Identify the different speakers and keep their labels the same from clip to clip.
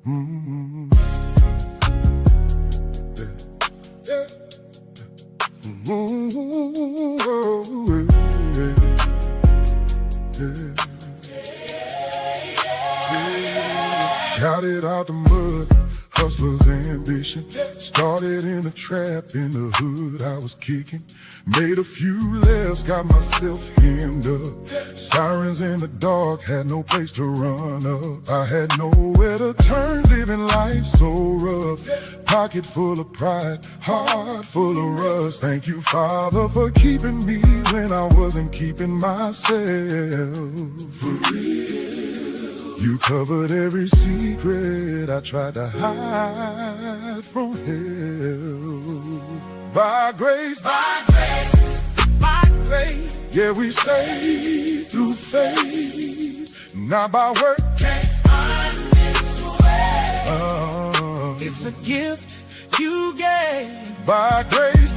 Speaker 1: Mm-hmm. Yeah. Mm-hmm. Oh, yeah. Got it out the mud, hustler's ambition. Started in a trap in the hood I was kicking. Made a few lefts, got myself hemmed up. Sirens in the dark, had no place to run up. I had nowhere to turn, living life so rough. Pocket full of pride, heart full of rust. Thank you, Father, for keeping me when I wasn't keeping myself. For real. You covered every secret I tried to hide from hell. By grace, by grace, by grace, yeah, we saved through faith, not by work. Can't earn this way. It's a gift you gave. By grace,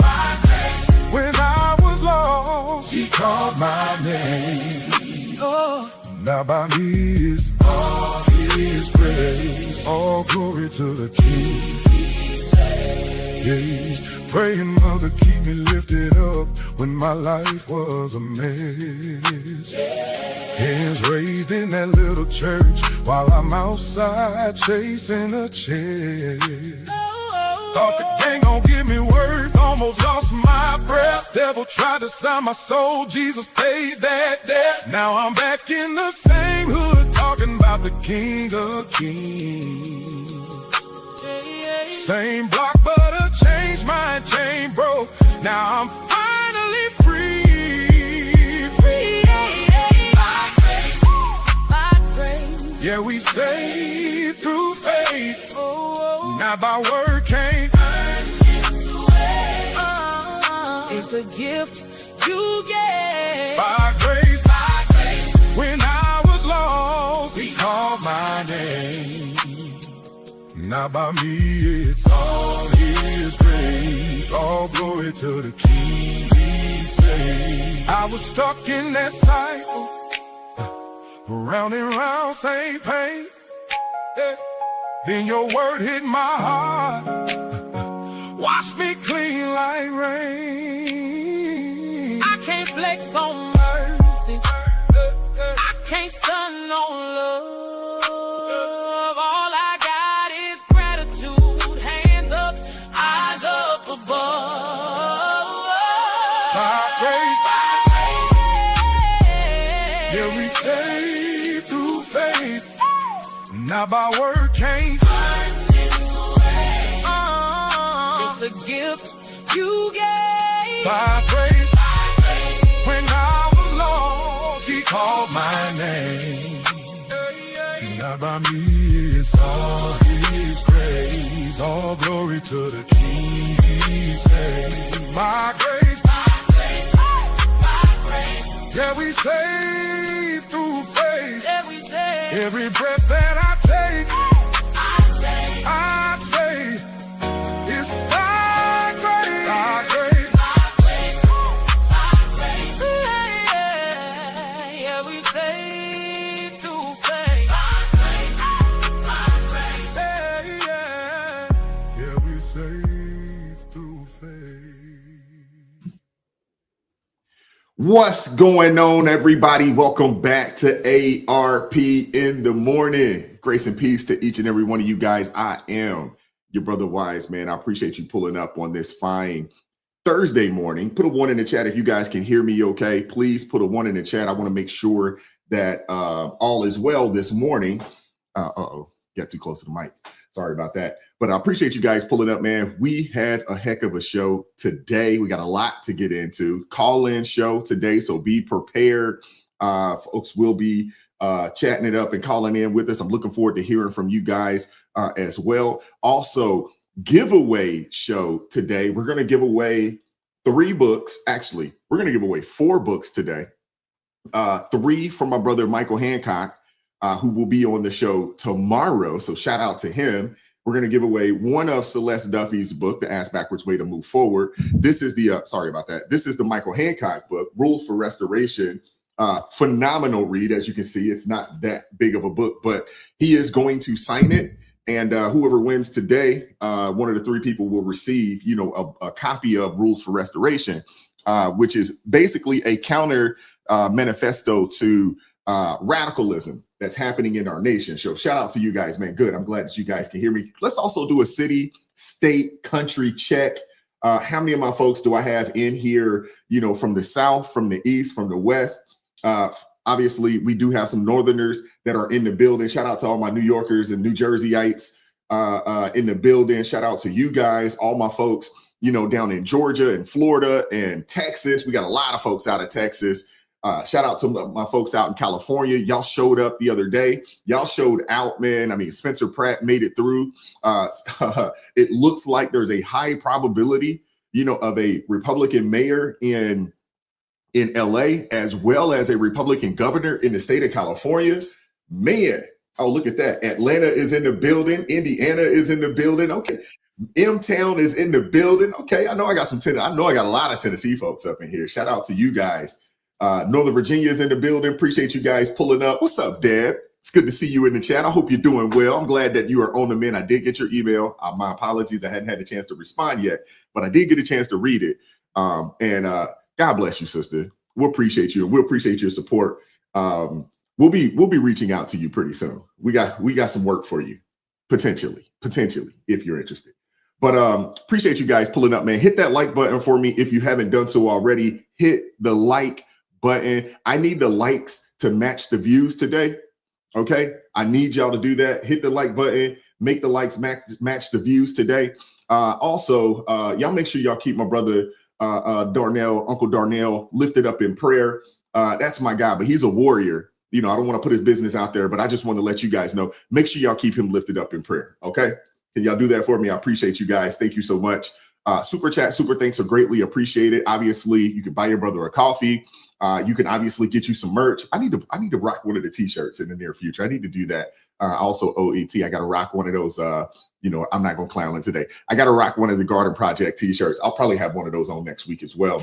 Speaker 1: when I was lost, He called my name. Oh. Not by me, it's all His grace. All glory to the King. Yes. Praying, Mother, keep me lifted up when my life was a mess. Hands raised in that little church while I'm outside chasing a check. Thought the gang gon' give me worth, almost lost my breath. Devil tried to sell my soul, Jesus paid that debt. Now I'm back in the same hood, talking about the King of Kings. Same block, but a change, my chain broke. Now I'm finally free. By grace, by grace. Yeah, we saved through faith. Not by word, can't earn this way. It's a gift you gave. By grace, when I was lost, He called my name. Not by me, it's all His grace. All glory to the King He saved. I was stuck in that cycle, round and round, same pain. Yeah. Then your word hit my heart, wash me clean like rain. I can't flex on mercy, I can't stun on love. All I got is gratitude, hands up, eyes up above. By grace, yeah, we saved through faith, not by word, can't earn this way. It's a gift you gave. By grace, when I was lost, He called my name. Not by me, it's all His grace. All glory to the King He saved. By grace, yeah, we saved through faith. Yeah, we saved. Every breath that I take, I say, it's by grace. By grace. Yeah, we saved through faith. Yeah, we saved through faith.
Speaker 2: What's going on, everybody? Welcome back to ARP in the morning. Grace and peace to each and every one of you guys. I am your brother Wise, man. I appreciate you pulling up on this fine Thursday morning. Put a 1 in the chat if you guys can hear me okay. Please put a 1 in the chat. I want to make sure that all is well this morning. Got too close to the mic. Sorry about that. But I appreciate you guys pulling up, man. We have a heck of a show today. We got a lot to get into. Call-in show today, so be prepared. Folks will be chatting it up and calling in with us. I'm looking forward to hearing from you guys as well. Also, giveaway show today. We're going to give away 3 books. Actually, we're going to give away 4 books today. 3 from my brother Michael Hancock, who will be on the show tomorrow. So shout out to him. We're going to give away one of Celeste Duffy's book, The Ass Backwards Way to Move Forward. This is the, sorry about that. This is the Michael Hancock book, Rules for Restoration. Phenomenal read. As you can see, it's not that big of a book, but he is going to sign it And whoever wins today, one of the three people will receive, a copy of Rules for Restoration, which is basically a counter manifesto to radicalism that's happening in our nation. So shout out to you guys, man. Good. I'm glad that you guys can hear me. Let's also do a city, state, country check. How many of my folks do I have in here, from the South, from the East, from the West? Obviously, we do have some Northerners that are in the building. Shout out to all my New Yorkers and New Jerseyites in the building. Shout out to you guys, all my folks, down in Georgia and Florida and Texas. We got a lot of folks out of Texas. Shout out to my folks out in California. Y'all showed up the other day. Y'all showed out, man. I mean, Spencer Pratt made it through. It looks like there's a high probability, of a Republican mayor in LA, as well as a Republican governor in the state of California. Man, oh, look at that. Atlanta is in the building. Indiana is in the building. Okay. M-Town is in the building. Okay. I know I got a lot of Tennessee folks up in here. Shout out to you guys. Northern Virginia is in the building. Appreciate you guys pulling up. What's up, Deb? It's good to see you in the chat. I hope you're doing well. I'm glad that you are on the mend. I did get your email. My apologies. I hadn't had a chance to respond yet, but I did get a chance to read it. God bless you, sister. We'll appreciate you, and we'll appreciate your support. We'll be reaching out to you pretty soon. We got some work for you, potentially, if you're interested. But appreciate you guys pulling up, man. Hit that like button for me if you haven't done so already. Hit the like button. I need the likes to match the views today. Okay, I need y'all to do that. Hit the like button. Make the likes match the views today. Also, y'all make sure y'all keep my brother Uncle Darnell lifted up in prayer. That's my guy, but he's a warrior. I don't want to put his business out there, but I just want to let you guys know, make sure y'all keep him lifted up in prayer. Okay. Can y'all do that for me? I appreciate you guys. Thank you so much. Super chat, super thanks are greatly appreciated. Obviously, you can buy your brother a coffee. You can obviously get you some merch. I need to rock one of the t-shirts in the near future. I need to do that. Also OET, I got to rock one of those, I'm not going to clown it today. I got to rock one of the Garden Project t-shirts. I'll probably have one of those on next week as well.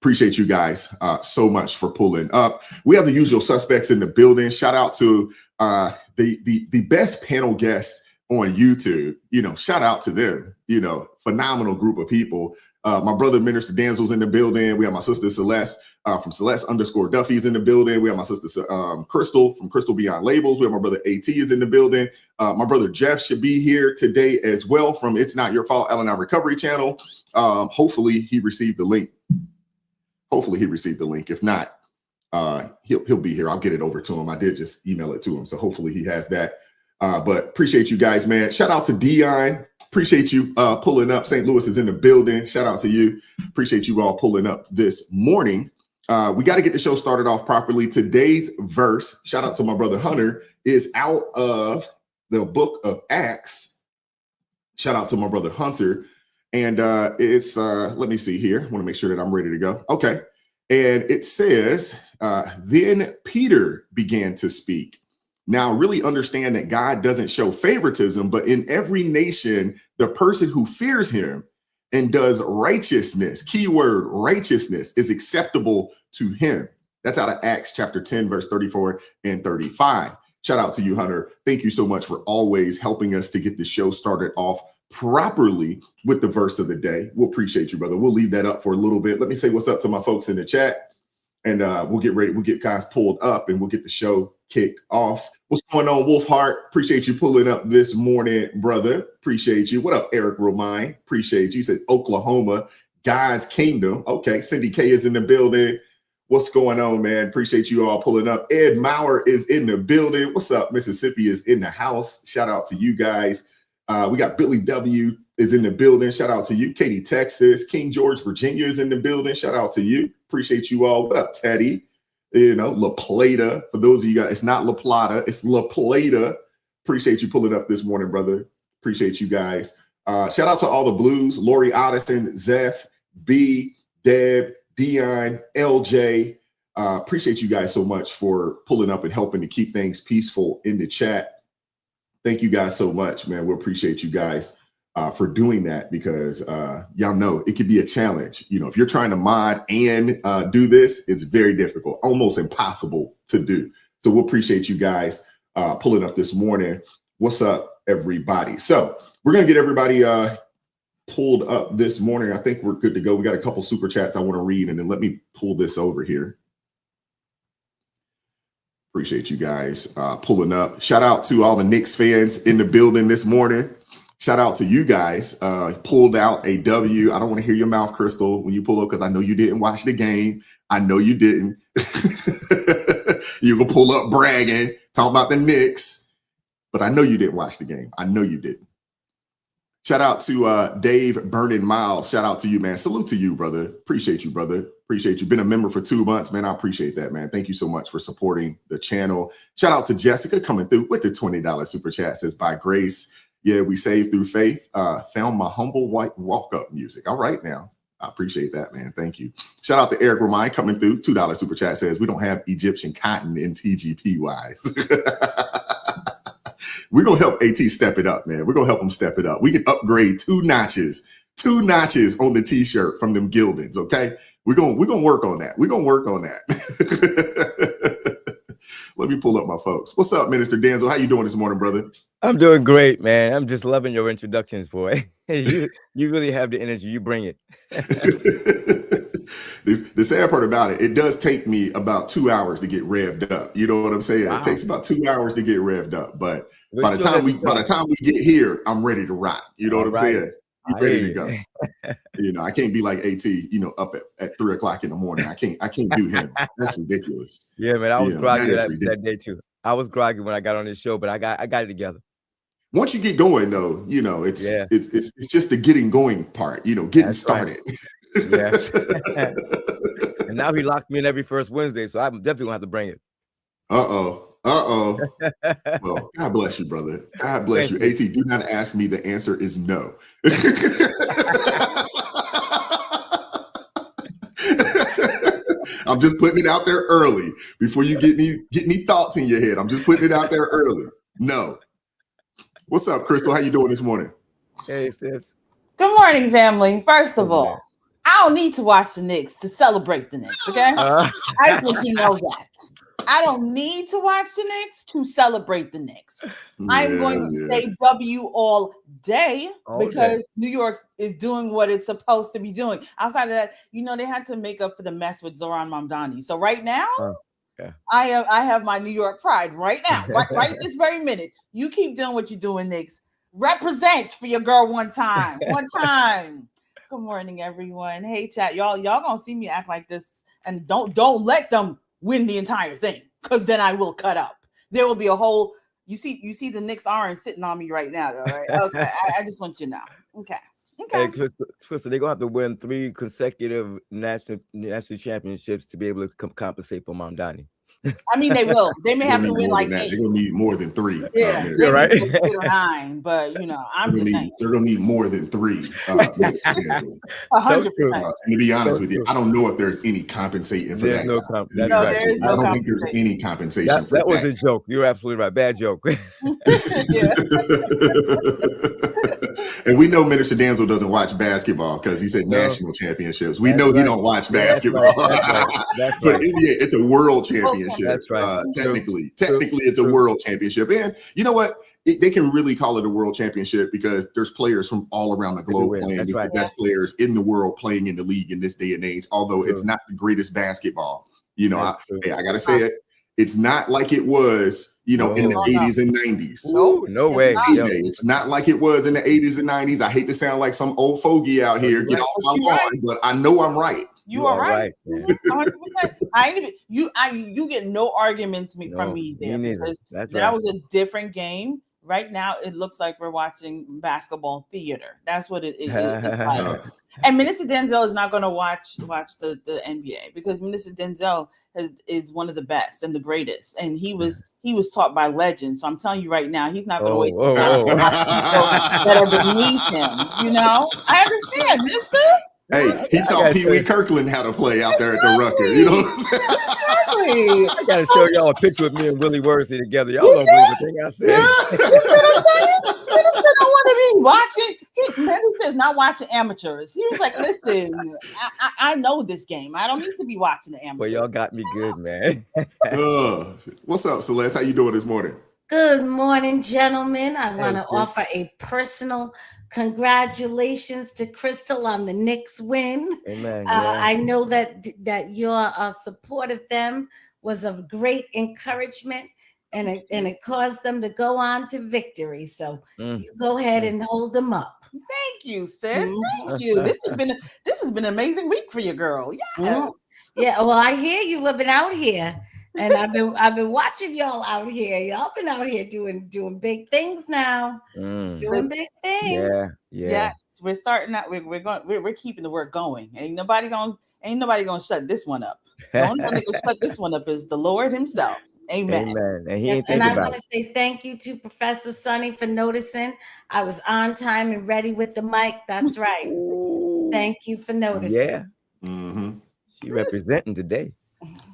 Speaker 2: Appreciate you guys so much for pulling up. We have the usual suspects in the building. Shout out to the best panel guests on YouTube. Shout out to them. Phenomenal group of people. My brother Minister Danzel's in the building. We have my sister Celeste from Celeste_Duffy's in the building. We have my sister Crystal from Crystal Beyond Labels. We have my brother AT is in the building. My brother Jeff should be here today as well from It's Not Your Fault Al-Anon Recovery Channel. Hopefully he received the link. If not, he'll be here. I'll get it over to him. I did just email it to him, so hopefully he has that. But appreciate you guys, man. Shout out to Dion. Appreciate you pulling up. St. Louis is in the building. Shout out to you. Appreciate you all pulling up this morning. We got to get the show started off properly. Today's verse, shout out to my brother Hunter, is out of the book of Acts. Shout out to my brother Hunter. And it's, let me see here. I want to make sure that I'm ready to go. Okay. And it says, then Peter began to speak. Now, really understand that God doesn't show favoritism, but in every nation, the person who fears him and does righteousness, keyword righteousness, is acceptable to him. That's out of Acts chapter 10, verse 34 and 35. Shout out to you, Hunter. Thank you so much for always helping us to get the show started off properly with the verse of the day. We'll appreciate you, brother. We'll leave that up for a little bit. Let me say what's up to my folks in the chat, and we'll get ready. We'll get guys pulled up and we'll get the show kicked off. What's going on, Wolfheart? Appreciate you pulling up this morning, brother. Appreciate you. What up, Eric Romine? Appreciate you. You said Oklahoma, God's kingdom. Okay, Cindy K is in the building. What's going on, man? Appreciate you all pulling up. Ed Maurer is in the building. What's up? Mississippi is in the house. Shout out to you guys. We got Billy W is in the building. Shout out to you. Katy, Texas. King George, Virginia is in the building. Shout out to you. Appreciate you all. What up, Teddy? La Plata. For those of you guys, it's not La Plata, it's La Plata. Appreciate you pulling up this morning, brother. Appreciate you guys. Shout out to all the Blues. Lori Otteson, Zeph, B, Deb, Dion, LJ. Appreciate you guys so much for pulling up and helping to keep things peaceful in the chat. Thank you guys so much, man. We appreciate you guys for doing that, because y'all know it could be a challenge. If you're trying to mod and do this, it's very difficult, almost impossible to do. So we'll appreciate you guys pulling up this morning. What's up, everybody? So we're going to get everybody pulled up this morning. I think we're good to go. We got a couple super chats I want to read, and then let me pull this over here. Appreciate you guys pulling up. Shout out to all the Knicks fans in the building this morning. Shout out to you guys. Pulled out a W. I don't want to hear your mouth, Crystal, when you pull up, because I know you didn't watch the game. I know you didn't. You can pull up bragging, talking about the Knicks, but I know you didn't watch the game. I know you didn't. Shout out to Dave Burning Miles. Shout out to you, man. Salute to you, brother. Appreciate you, brother. Appreciate you. Been a member for 2 months, man. I appreciate that, man. Thank you so much for supporting the channel. Shout out to Jessica coming through with the $20 super chat. Says, by grace, yeah, we saved through faith. Found my humble white walk-up music. All right now. I appreciate that, man. Thank you. Shout out to Eric Romine coming through. $2 super chat says, we don't have Egyptian cotton in TGP wise. We're going to help AT step it up, man. We're going to help him step it up. We can upgrade 2 notches on the t-shirt from them Gildans, okay? We're going to work on that. We're going to work on that. Let me pull up my folks. What's up, Minister Denzel? How you doing this morning, brother?
Speaker 3: I'm doing great, man. I'm just loving your introductions, boy. you really have the energy. You bring it.
Speaker 2: The sad part about it does take me about 2 hours to get revved up. You know what I'm saying? Wow. It takes about 2 hours to get revved up. But by the time we get here, I'm ready to rock. You know what I'm saying? I'm ready to go. You know, I can't be like AT, up at 3 o'clock in the morning. I can't do him. That's ridiculous.
Speaker 3: Yeah, man. I was groggy that day too. I was groggy when I got on this show, but I got it together.
Speaker 2: Once you get going, though, it's just the getting going part. Getting started.
Speaker 3: Right. Yeah. And now he locked me in every first Wednesday, so I'm definitely gonna have to bring it.
Speaker 2: Well, God bless you, brother. God bless you. AT, do not ask me. The answer is no. I'm just putting it out there early before you get any thoughts in your head. I'm just putting it out there early. No. What's up, Crystal? How you doing this morning?
Speaker 3: Hey, sis.
Speaker 4: Good morning, family. First of all, I don't need to watch the Knicks to celebrate the Knicks, okay? I just want you to know that. I don't need to watch the Knicks to celebrate the Knicks. I'm going to say W all day because New York is doing what it's supposed to be doing. Outside of that, they had to make up for the mess with Zoran Mamdani. So right now, I have my New York pride right now, right this very minute. You keep doing what you're doing, Knicks. Represent for your girl one time. One time. Good morning, everyone. Hey, chat. Y'all gonna see me act like this, and don't let them win the entire thing, because then I will cut up. There will be a whole. You see the Knicks orange sitting on me right now, though, right? Okay. I just want you to know. Okay.
Speaker 3: Hey, Crystal, they're gonna have to win 3 consecutive national championships to be able to compensate for Mamdani.
Speaker 4: I mean, they will. They may have to win like 8.
Speaker 2: They're gonna need more than 3.
Speaker 4: Yeah,
Speaker 3: you're right.
Speaker 4: 8 or 9, but I'm just saying
Speaker 2: they're gonna need more than 3.
Speaker 4: 100%.
Speaker 2: And to be honest with you, I don't know if there's any compensating for that. I don't think there's any compensation.
Speaker 3: That was a joke. You're absolutely right. Bad joke.
Speaker 2: And we know Minister Denzel doesn't watch basketball because he said national championships. We know he don't watch basketball.
Speaker 3: That's
Speaker 2: but NBA, it's a world championship.
Speaker 3: That's right.
Speaker 2: Technically, it's a world championship. And you know what? They can really call it a world championship because there's players from all around the globe playing. It's the best players in the world playing in the league in this day and age, although it's not the greatest basketball. I got to say it. It's not like it was, in the 80s and 90s.
Speaker 3: No way.
Speaker 2: It's not like it was in the 80s and 90s. I hate to sound like some old fogey out here. Get off my lawn, but I know I'm right.
Speaker 4: You are right. 100%. You get no arguments from me there because that was a different game. Right now, it looks like we're watching basketball theater. That's what it is like. And Minister Denzel is not going to watch the NBA because Minister Denzel is one of the best and the greatest, and he was taught by legends. So I'm telling you right now, he's not going to waste time that are beneath him. I understand, Mister.
Speaker 2: Hey, he taught Pee Wee Kirkland how to play out there at the Rucker. You know what I'm saying?
Speaker 4: Exactly.
Speaker 3: I got to show y'all a picture with me and Willie Worsley together. Y'all don't believe the thing I said.
Speaker 4: You see what I'm saying? Minister don't want to be watching. Minister's not watching amateurs. He was like, listen, I know this game. I don't need to be watching the amateurs.
Speaker 3: Well, y'all got me good, man.
Speaker 2: What's up, Celeste? How you doing this morning?
Speaker 5: Good morning, gentlemen. I want to
Speaker 3: Hey,
Speaker 5: offer a personal congratulations to Crystal on the Knicks win.
Speaker 3: amen.
Speaker 5: I know that your support of them was of great encouragement, and it caused them to go on to victory. So you go ahead and hold them up.
Speaker 4: Thank you, sis. Thank you. This has been an amazing week for you, girl. Yes.
Speaker 5: Yeah. Well, I hear you have been out here, and I've been watching y'all out here. Y'all been out here doing big things now. Doing big things.
Speaker 3: Yeah.
Speaker 4: Yes, we're starting out. We're keeping the work going. Ain't nobody gonna shut this one up. The only one that can shut this one up is the Lord Himself. Amen.
Speaker 3: Amen. And he
Speaker 5: Yes,
Speaker 3: ain't thinking
Speaker 5: and I
Speaker 3: about
Speaker 5: want to say thank you to Professor Sonny for noticing I was on time and ready with the mic. That's right.
Speaker 3: it.
Speaker 5: Thank you for noticing.
Speaker 3: Yeah.
Speaker 2: Mm-hmm.
Speaker 3: She representing today.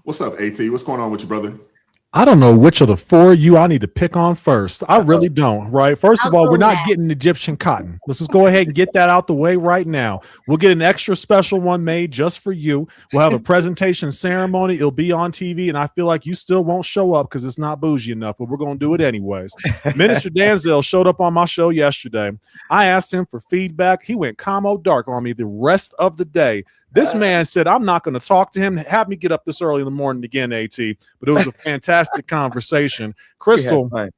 Speaker 2: What's up, AT? What's going on with you, brother?
Speaker 6: I don't know which of the four of you I need to pick on first. I really don't, right? First of
Speaker 5: I'll
Speaker 6: all,
Speaker 5: go
Speaker 6: we're not
Speaker 5: last.
Speaker 6: getting Egyptian cotton. Let's just go ahead and get that out the way right now. We'll get an extra special one made just for you. We'll have a presentation ceremony. It'll be on TV, and I feel like you still won't show up because it's not bougie enough, but we're going to do it anyways. Minister Danzel showed up on my show yesterday. I asked him for feedback. He went camo dark on me the rest of the day. This man said, I'm not going to talk to him. Have me get up this early in the morning again, AT. But it was a fantastic conversation. Crystal, I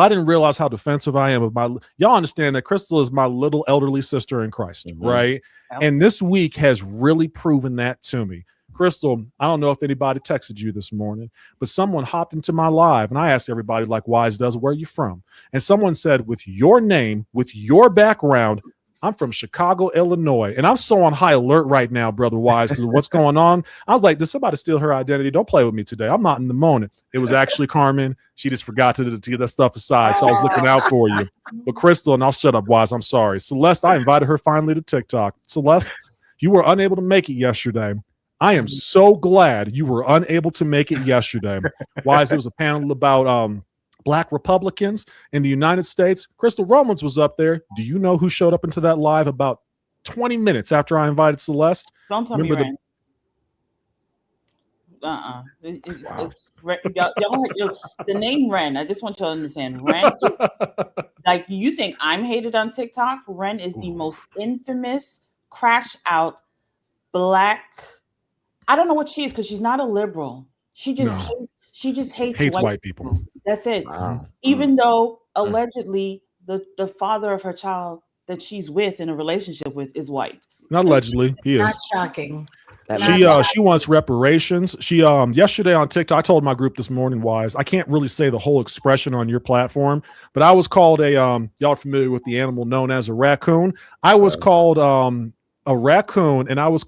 Speaker 6: didn't realize how defensive I am of y'all understand that Crystal is my little elderly sister in Christ, right? And this week has really proven that to me. Crystal, I don't know if anybody texted you this morning, but someone hopped into my live and I asked everybody, like Wise does, where are you from? And someone said, with your name, with your background, I'm from Chicago, Illinois. And I'm so on high alert right now, Brother Wise, because of what's going on. I was like, did somebody steal her identity? Don't play with me today. I'm not in the moment. It was actually Carmen. She just forgot to get that stuff aside. So I was looking out for you. But Crystal, and I'll shut up, Wise, I'm sorry. Celeste, I invited her finally to TikTok. Celeste, you were unable to make it yesterday. I am so glad you were unable to make it yesterday. Wise, there was a panel about Black Republicans in the United States. Crystal Romans was up there. Do you know who showed up into that live about 20 minutes after I invited Celeste?
Speaker 4: Don't tell me Ren. The name Ren, I just want you to understand. Ren is, like, you think I'm hated on TikTok? Ren is the most infamous crash out Black. I don't know what she is because she's not a liberal. She just hates white people. That's it. Wow. Even though allegedly the father of her child that she's with in a relationship with is white.
Speaker 6: Not allegedly, he is.
Speaker 5: Not shocking.
Speaker 6: She wants reparations. She yesterday on TikTok, I told my group this morning, Wise, I can't really say the whole expression on your platform, but I was called y'all are familiar with the animal known as a raccoon. I was called a raccoon, and I was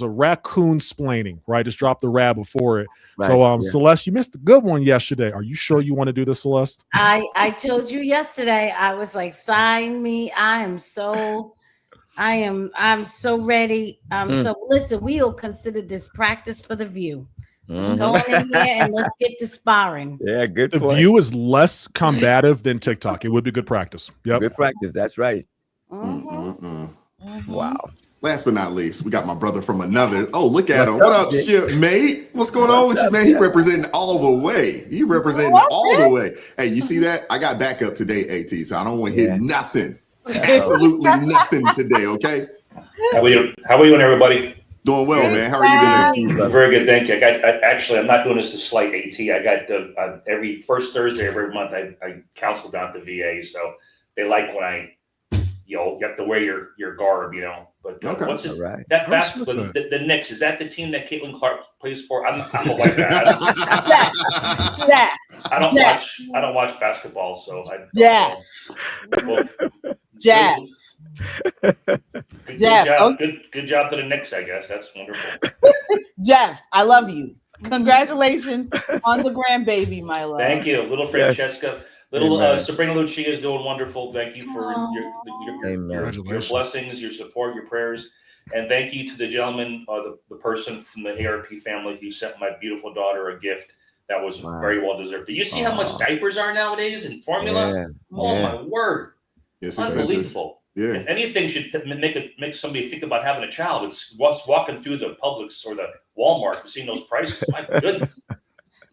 Speaker 6: a raccoon splaining, right? Just drop the rab before it. Right, so Celeste, you missed a good one yesterday. Are you sure you want to do this, Celeste?
Speaker 5: I told you yesterday, I was like, sign me. I'm so ready. So listen, we'll consider this practice for the View. Let's go in here and let's get to sparring.
Speaker 3: Yeah, good.
Speaker 6: The View is less combative than TikTok. It would be good practice. Yep.
Speaker 3: Good practice. That's right.
Speaker 2: Wow. Last but not least, we got my brother from another. Oh, look at him. What up, shit, mate? What's going on with you, man? He representing all the way. You representing all the way. Hey, you see that? I got backup today, AT, so I don't want to hit nothing. Absolutely nothing today, okay?
Speaker 7: How we doing, everybody?
Speaker 2: Doing well, man. How are you doing?
Speaker 7: Very good, thank you. I'm not doing this to slight AT. I got every first Thursday of every month, I counsel down at the VA, so they like when you have to wear your garb, But what's this? Right. That basketball, the Knicks, is that the team that Caitlin Clark plays for? I'm a white guy. I don't watch basketball, so Jeff. Good job to the Knicks, I guess. That's wonderful.
Speaker 4: Jeff, I love you. Congratulations on the grandbaby, my love.
Speaker 7: Thank you, little Francesca. Little Sabrina Lucia is doing wonderful. Thank you for your blessings, your support, your prayers. And thank you to the gentleman, the person from the ARP family who sent my beautiful daughter a gift that was very well deserved. Do you see how much diapers are nowadays and formula? Yeah. Oh, my word.
Speaker 2: It's
Speaker 7: unbelievable.
Speaker 2: Yeah.
Speaker 7: If anything should make somebody think about having a child, it's walking through the Publix or the Walmart and seeing those prices. My goodness.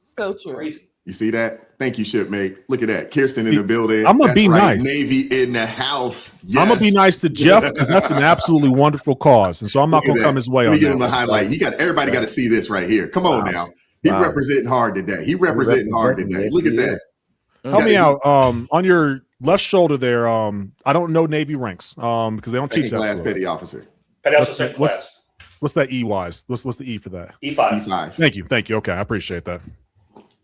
Speaker 4: So true.
Speaker 7: Crazy.
Speaker 2: You see that? Thank you, Shipmate. Look at that. Kirsten in the building.
Speaker 6: I'm gonna be nice.
Speaker 2: Navy in the house. Yes.
Speaker 6: I'm gonna be nice to Jeff because that's an absolutely wonderful cause, and so I'm not gonna come his way.
Speaker 2: Let me
Speaker 6: on
Speaker 2: give
Speaker 6: that.
Speaker 2: him the highlight. Everybody got to see this right here. Come on now. He representing hard today. Look at that.
Speaker 6: Help me out. On your left shoulder there. I don't know Navy ranks. Because they don't teach that.
Speaker 2: Class petty officer.
Speaker 7: Petty officer second class.
Speaker 6: What's that E wise? What's the E for that?
Speaker 7: E5.
Speaker 6: Thank you. Okay, I appreciate that.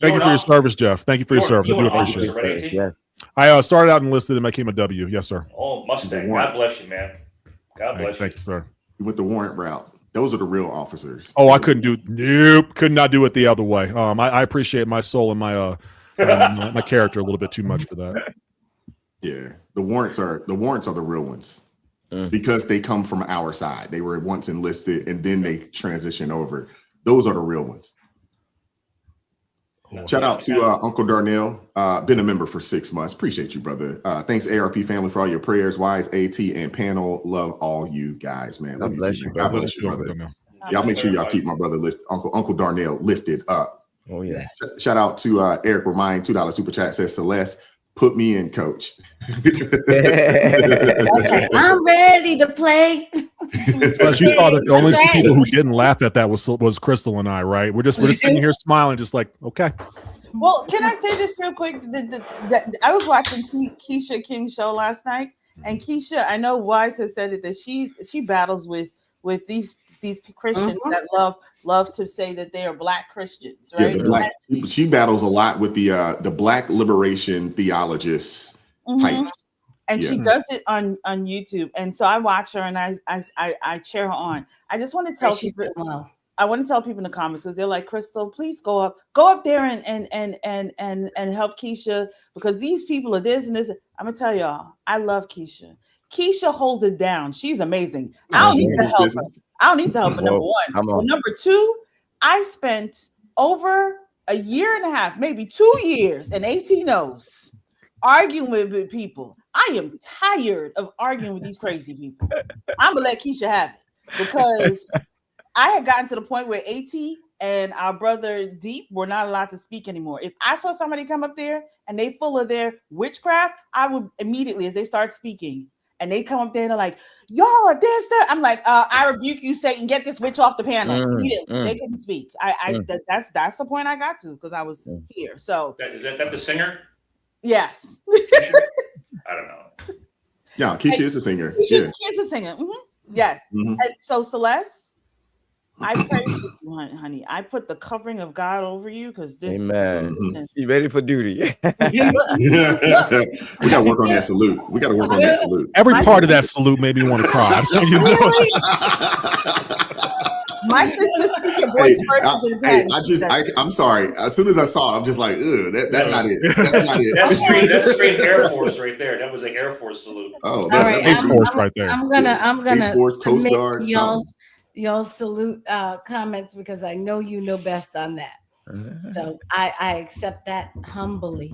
Speaker 6: Thank you for your service, Jeff. Thank you for your service. I do appreciate it.
Speaker 7: Right,
Speaker 6: I started out enlisted and became a W. Yes, sir.
Speaker 7: Oh, Mustang. God bless you, man. God bless you.
Speaker 6: Thank you, sir.
Speaker 2: You went the warrant route. Those are the real officers.
Speaker 6: Oh, I could not do it the other way. I appreciate my soul and my my character a little bit too much for that.
Speaker 2: Yeah, the warrants are the real ones because they come from our side. They were once enlisted and then they transition over. Those are the real ones. Shout out to Uncle Darnell. Been a member for 6 months. Appreciate you, brother. Thanks, ARP family, for all your prayers. Wise, AT, and panel. Love all you guys, man.
Speaker 3: God bless you,
Speaker 2: God bless you, brother. Y'all make sure y'all keep my brother Uncle Darnell lifted up.
Speaker 3: Oh yeah.
Speaker 2: Shout out to Eric Remind, $2 super chat says Celeste, put me in, coach.
Speaker 5: Okay, I'm ready to play.
Speaker 6: Celeste, you saw that the only two people who didn't laugh at that was Crystal and I, right? We're just sitting here smiling, just like, okay.
Speaker 4: Well, can I say this real quick? I was watching Keisha King's show last night, and Keisha, I know Wise has said it that she battles with these Christians that love to say that they are Black Christians, right?
Speaker 2: Yeah, she battles a lot with the Black liberation theologists types.
Speaker 4: And she does it on YouTube. And so I watch her and I cheer her on. I just want to tell people. I want to tell people in the comments because they're like, Crystal, please go up there and help Keisha because these people are this and this. I'm gonna tell y'all, I love Keisha. Keisha holds it down. She's amazing. I don't need to help her. I don't need to help her. Number one. Well, number two, I spent over a year and a half, maybe 2 years, and 18 knows arguing with people. I am tired of arguing with these crazy people. I'm gonna let Keisha have it because I had gotten to the point where AT and our brother Deep were not allowed to speak anymore. If I saw somebody come up there and they full of their witchcraft, I would immediately, as they start speaking, and they come up there and they're like, y'all are this, that. I'm like, I rebuke you, Satan. Get this witch off the panel. They couldn't speak. That's the point I got to because I was here. So
Speaker 7: is that the singer?
Speaker 4: Yes.
Speaker 7: I don't know.
Speaker 2: Yeah, Keisha is a singer.
Speaker 4: Keisha's a singer. Yes. And so Celeste, I pray for you, honey. I put the covering of God over you because this.
Speaker 3: Amen. You ready for duty?
Speaker 2: We gotta work on that salute.
Speaker 6: Every part of that salute made me want to cry. I'm saying,
Speaker 4: My sister speaks your voice
Speaker 2: I'm sorry. As soon as I saw it, I'm just like, that's not it. That's not it.
Speaker 7: That's screamed Air Force right there. That was an Air Force salute.
Speaker 2: Oh, that's
Speaker 6: Space Force right there.
Speaker 5: I'm gonna
Speaker 2: Space Force, Coast Guard,
Speaker 5: y'all salute comments because I know you know best on that. So I accept that humbly.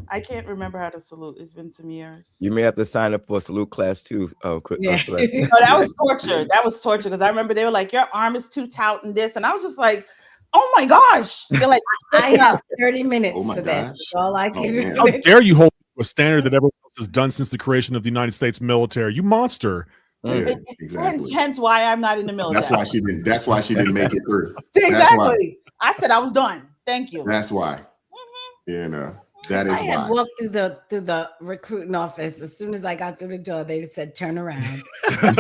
Speaker 4: I can't remember how to salute. It's been some years.
Speaker 3: You may have to sign up for a salute class too.
Speaker 4: No, that was torture. That was torture because I remember they were like, your arm is too taut and this. And I was just like, oh my gosh. They're like,
Speaker 5: I have 30 minutes for this. That's all I can.
Speaker 6: How dare you hold a standard that everyone else has done since the creation of the United States military? You monster.
Speaker 2: Yeah, exactly.
Speaker 4: Hence why I'm not in the military.
Speaker 2: That's why she didn't make it through.
Speaker 4: Exactly. I said I was done. Thank you.
Speaker 2: That's why. That is
Speaker 5: I had walked through the recruiting office. As soon as I got through the door, they said, "Turn around." It's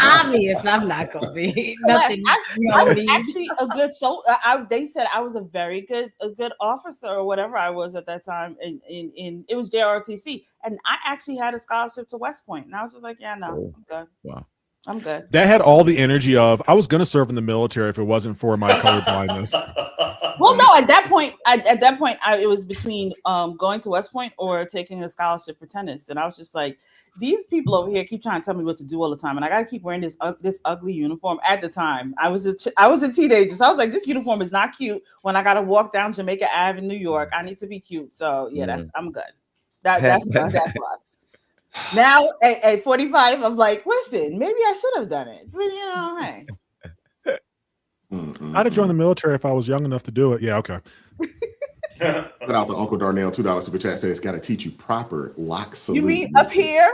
Speaker 5: obvious I'm not gonna be nothing.
Speaker 4: I was actually a good they said I was a very good officer or whatever I was at that time. In it was JROTC, and I actually had a scholarship to West Point, and I was just like, I'm good. Wow. I'm good.
Speaker 6: That had all the energy of I was going to serve in the military if it wasn't for my color blindness.
Speaker 4: Well, no, at that point, it was between going to West Point or taking a scholarship for tennis, and I was just like, these people over here keep trying to tell me what to do all the time, and I got to keep wearing this ugly uniform. At the time, I was a teenager, so I was like, this uniform is not cute. When I got to walk down Jamaica Ave in New York, I need to be cute. So yeah, I'm good. That's fine. Now at 45, I'm like, listen, maybe I should have done it. But hey.
Speaker 6: I'd have joined the military if I was young enough to do it. Yeah, okay.
Speaker 2: Shout out to Uncle Darnell, $2 super chat says, got to teach you proper lock salute.
Speaker 4: You mean up here?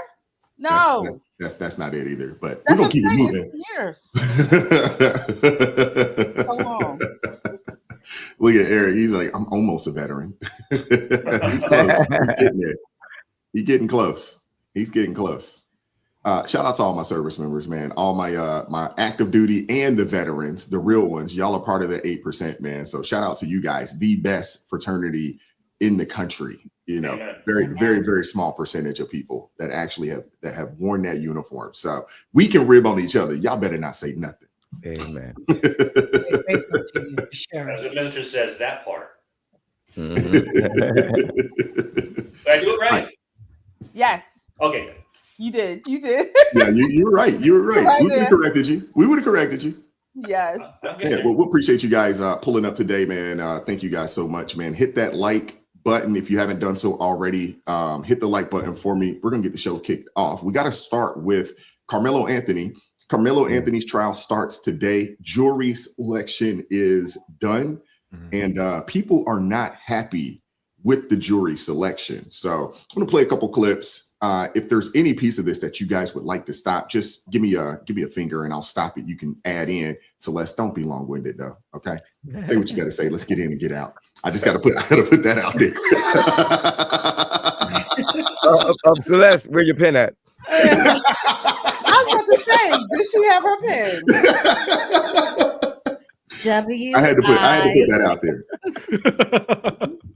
Speaker 4: No,
Speaker 2: that's not it either. But we're gonna keep it moving.
Speaker 4: Years. So long.
Speaker 2: Look at Eric. He's like, I'm almost a veteran. He's close. He's getting there. He's getting close. He's getting close. Shout out to all my service members, man. All my my active duty and the veterans, the real ones. Y'all are part of the 8%, man. So shout out to you guys, the best fraternity in the country. You know, very small percentage of people that actually have worn that uniform. So we can rib on each other. Y'all better not say nothing.
Speaker 3: Amen.
Speaker 7: As the minister says, that part.
Speaker 3: Mm-hmm.
Speaker 7: Did I do it right?
Speaker 4: Yes.
Speaker 7: Okay. Good.
Speaker 4: You did. You did.
Speaker 2: Yeah, you were right. You were right. We would have corrected you. We would have corrected you.
Speaker 4: Yes.
Speaker 2: Yeah, well, we appreciate you guys pulling up today, man. Thank you guys so much, man. Hit that like button if you haven't done so already. Hit the like button for me. We're gonna get the show kicked off. We got to start with Karmelo Anthony. Karmelo Anthony's trial starts today. Jury selection is done, and people are not happy with the jury selection. So I'm gonna play a couple clips. If there's any piece of this that you guys would like to stop, just give me a finger and I'll stop it. You can add in. Celeste, don't be long-winded though. Okay, say what you got to say. Let's get in and get out. I gotta put that out there.
Speaker 3: Celeste, where your pen at?
Speaker 4: I was about to say, did she have her pen?
Speaker 5: W.
Speaker 2: I had to put that out there.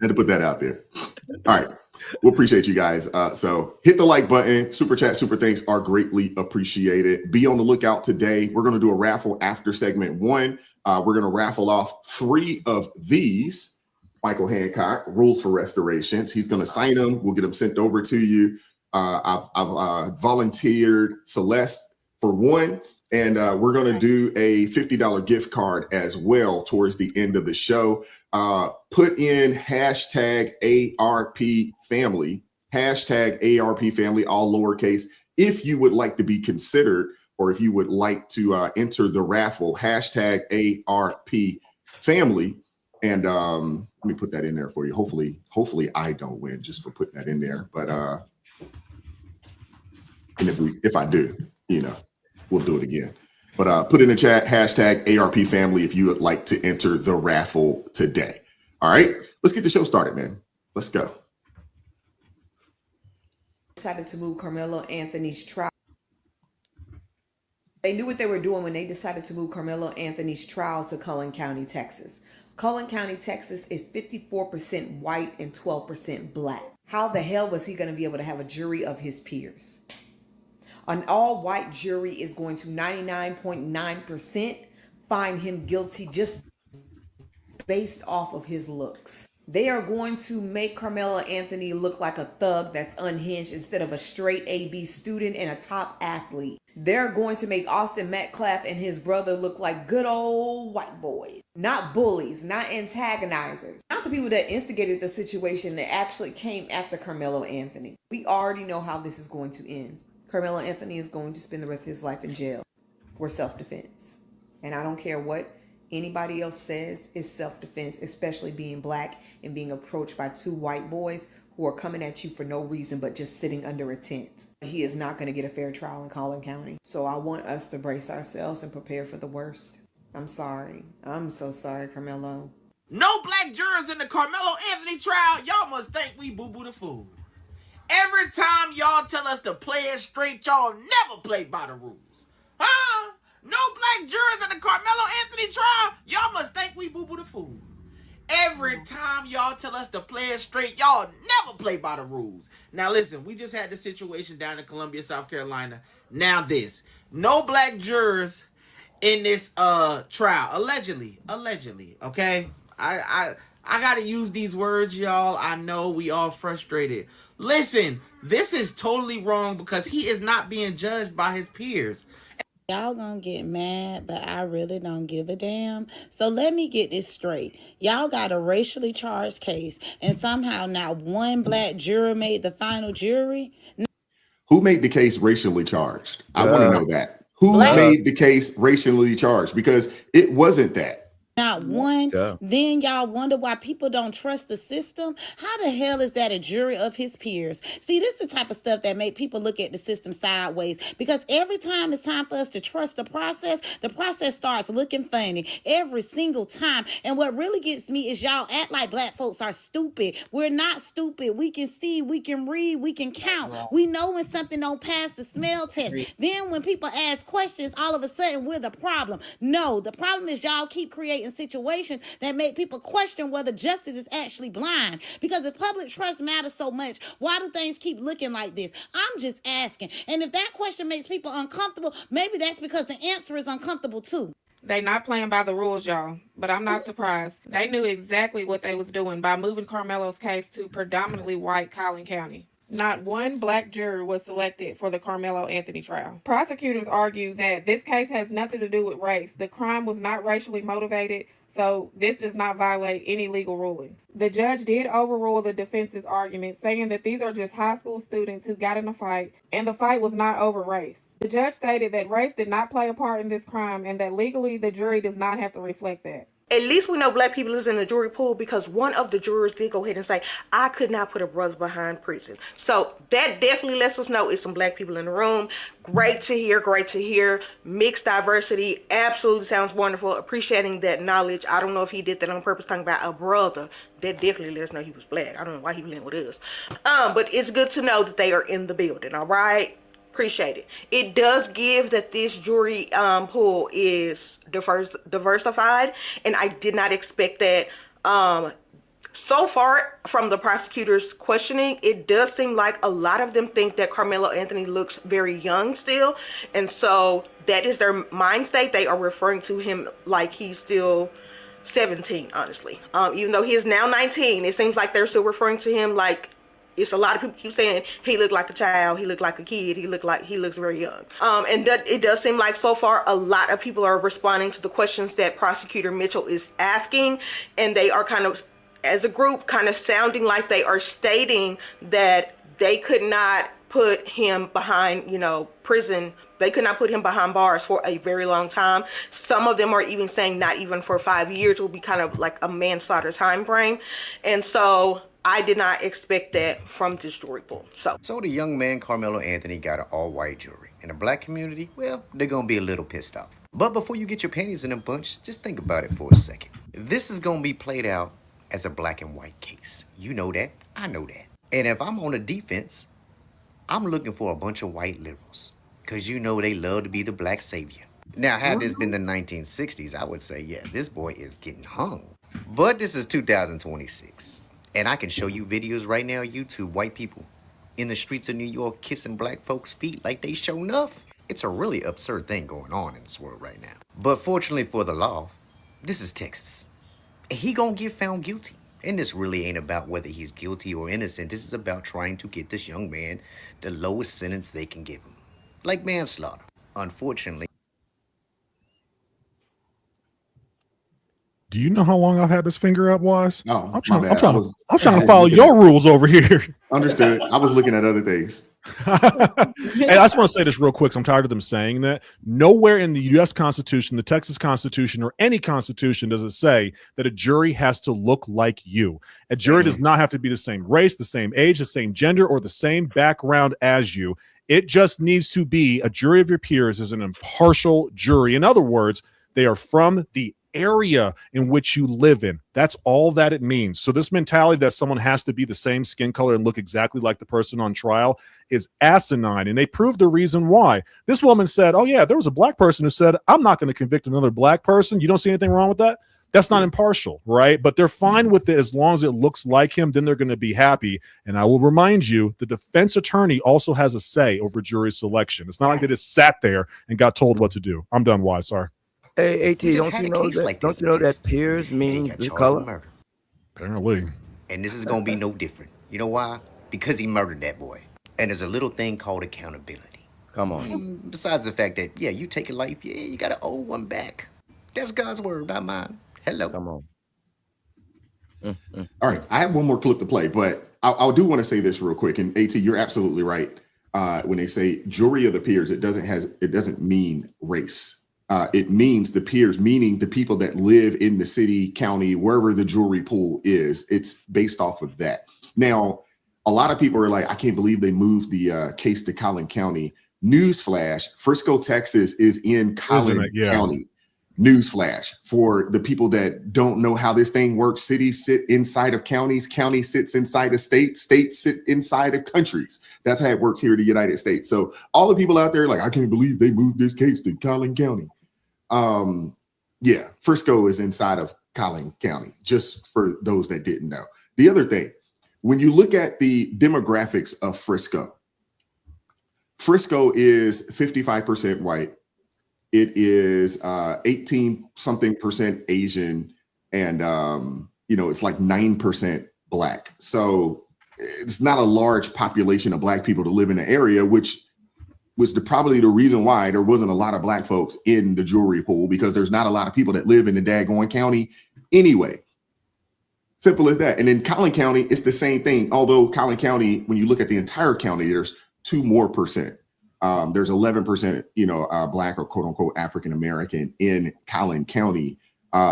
Speaker 2: Had to put that out there. All right. We appreciate you guys. So hit the like button. Super chat, super thanks are greatly appreciated. Be on the lookout today. We're going to do a raffle after segment 1. We're going to raffle off 3 of these. Michael Hancock, Rules for Restorations. He's going to sign them. We'll get them sent over to you. I've volunteered Celeste for 1. And we're going to do a $50 gift card as well towards the end of the show. Put in hashtag ARP family, hashtag ARP family, all lowercase, if you would like to be considered or if you would like to enter the raffle, hashtag ARP family. And let me put that in there for you. Hopefully I don't win just for putting that in there. But and if I do, you know, we'll do it again. But put in the chat, hashtag ARP family, if you would like to enter the raffle today. All right, let's get the show started, man. Let's go.
Speaker 8: Decided to move Karmelo Anthony's trial. They knew what they were doing when they decided to move Karmelo Anthony's trial to Cullen County, Texas. Cullen County, Texas is 54% white and 12% black. How the hell was he going to be able to have a jury of his peers? An all-white jury is going to 99.9% find him guilty just based off of his looks. They are going to make Karmelo Anthony look like a thug that's unhinged instead of a straight AB student and a top athlete. They're going to make Austin Metcalf and his brother look like good old white boys. Not bullies, not antagonizers. Not the people that instigated the situation that actually came after Karmelo Anthony. We already know how this is going to end. Karmelo Anthony is going to spend the rest of his life in jail for self-defense. And I don't care what anybody else says, is self-defense, especially being black and being approached by 2 white boys who are coming at you for no reason but just sitting under a tent. He is not going to get a fair trial in Cullen County. So I want us to brace ourselves and prepare for the worst. I'm sorry. I'm so sorry, Karmelo.
Speaker 9: No black jurors in the Karmelo Anthony trial. Y'all must think we boo-boo the fool. Every time y'all tell us to play it straight, y'all never play by the rules. Huh? No black jurors in the Karmelo Anthony trial. Y'all must think we boo-boo the fool. Every time y'all tell us to play it straight, y'all never play by the rules. Now listen, we just had the situation down in Columbia, South Carolina. Now this. No black jurors in this trial. Allegedly, okay? I gotta use these words, y'all. I know we all frustrated. Listen, this is totally wrong because he is not being judged by his peers.
Speaker 10: Y'all gonna get mad, but I really don't give a damn. So let me get this straight. Y'all got a racially charged case, and somehow not one black juror made the final jury?
Speaker 2: Who made the case racially charged? I want to know that. Who made the case racially charged? Because it wasn't that.
Speaker 10: Not one. Then y'all wonder why people don't trust the system. How the hell is that a jury of his peers? See, this is the type of stuff that make people look at the system sideways, because every time it's time for us to trust the process starts looking funny every single time. And what really gets me is y'all act like black folks are stupid. We're not stupid. We can see, we can read, we can count. We know when something don't pass the smell test. Then when people ask questions, all of a sudden we're the problem. No, the problem is y'all keep creating situations that make people question whether justice is actually blind. Because if public trust matters so much, why do things keep looking like this? I'm just asking. And if that question makes people uncomfortable, maybe that's because the answer is uncomfortable too.
Speaker 11: They not playing by the rules, y'all, but I'm not surprised. They knew exactly what they was doing by moving Karmelo's case to predominantly white Collin County. Not one black juror was selected for the Karmelo Anthony trial. Prosecutors argue that this case has nothing to do with race. The crime was not racially motivated, so this does not violate any legal rulings. The judge did overrule the defense's argument, saying that these are just high school students who got in a fight, and the fight was not over race. The judge stated that race did not play a part in this crime, and that legally the jury does not have to reflect that.
Speaker 12: At least we know black people is in the jury pool, because one of the jurors did go ahead and say, I could not put a brother behind prison. So that definitely lets us know it's some black people in the room. Great to hear, great to hear. Mixed diversity, absolutely sounds wonderful. Appreciating that knowledge. I don't know if he did that on purpose, talking about a brother. That definitely lets us know he was black. I don't know why he went with us. But it's good to know that they are in the building, all right? Appreciate it. It does give that this jury pool is diversified, and I did not expect that. So far from the prosecutor's questioning, it does seem like a lot of them think that Karmelo Anthony looks very young still, and so that is their mind state. They are referring to him like he's still 17, honestly. Even though he is now 19, it seems like they're still referring to him like, it's a lot of people keep saying he looked like a child, he looked like a kid, he looks very young. And that it does seem like so far a lot of people are responding to the questions that Prosecutor Mitchell is asking, and they are kind of, as a group, kind of sounding like they are stating that they could not put him behind, prison. They could not put him behind bars for a very long time. Some of them are even saying not even for 5 years. It will be kind of like a manslaughter time frame. And so I did not expect that from this jury pool.
Speaker 13: So the young man, Karmelo Anthony, got an all-white jury. In the black community, well, they're going to be a little pissed off. But before you get your panties in a bunch, just think about it for a second. This is going to be played out as a black and white case. You know that. I know that. And if I'm on the defense, I'm looking for a bunch of white liberals, because they love to be the black savior. Now, had this been the 1960s, I would say, yeah, this boy is getting hung. But this is 2026. And I can show you videos right now, YouTube, white people in the streets of New York kissing black folks' feet like they show enough. It's a really absurd thing going on in this world right now. But fortunately for the law, this is Texas. And he gonna get found guilty. And this really ain't about whether he's guilty or innocent. This is about trying to get this young man the lowest sentence they can give him. Like manslaughter. Unfortunately.
Speaker 6: Do you know how long I've had this finger up, Wise?
Speaker 2: No,
Speaker 6: I'm trying to follow your rules over here.
Speaker 2: Understood. I was looking at other things.
Speaker 6: And I just want to say this real quick, so I'm tired of them saying that. Nowhere in the U.S. Constitution, the Texas Constitution, or any constitution does it say that a jury has to look like you. A jury does not have to be the same race, the same age, the same gender, or the same background as you. It just needs to be a jury of your peers as an impartial jury. In other words, they are from the area in which you live in. That's all that it means. So this mentality that someone has to be the same skin color and look exactly like the person on trial is asinine. And they proved the reason why. This woman said, oh yeah, there was a black person who said, I'm not going to convict another black person. You don't see anything wrong with that? That's not impartial, right? But they're fine with it as long as it looks like him, then they're going to be happy. And I will remind you, the defense attorney also has a say over jury selection. It's not like they just sat there and got told what to do. I'm done, Wise, sorry.
Speaker 3: Hey, AT, don't you know that peers means the color?
Speaker 13: Murder.
Speaker 6: Apparently.
Speaker 13: And this is going to be no different. You know why? Because he murdered that boy. And there's a little thing called accountability.
Speaker 3: Come on.
Speaker 13: Besides the fact that, yeah, you take a life, yeah, you got to owe one back. That's God's word, not mine. Hello.
Speaker 3: Come on.
Speaker 2: All right. I have one more clip to play, but I do want to say this real quick. And AT, you're absolutely right. When they say jury of the peers, it doesn't mean race. It means the peers, meaning the people that live in the city, county, wherever the jewelry pool is. It's based off of that. Now, a lot of people are like, I can't believe they moved the case to Collin County. Newsflash, Frisco, Texas is in Collin County. Newsflash for the people that don't know how this thing works. Cities sit inside of counties. County sits inside of states. States sit inside of countries. That's how it works here in the United States. So all the people out there like, I can't believe they moved this case to Collin County. Yeah, Frisco is inside of Collin County, just for those that didn't know. The other thing, when you look at the demographics of Frisco is 55% white. It is 18 something percent Asian, and it's like 9% black. So it's not a large population of black people to live in the area, which was probably the reason why there wasn't a lot of black folks in the jewelry pool, because there's not a lot of people that live in the daggone county anyway. Simple as that. And in Collin County, it's the same thing. Although Collin County, when you look at the entire county, there's 2% more. There's 11%, black or quote unquote African American in Collin County.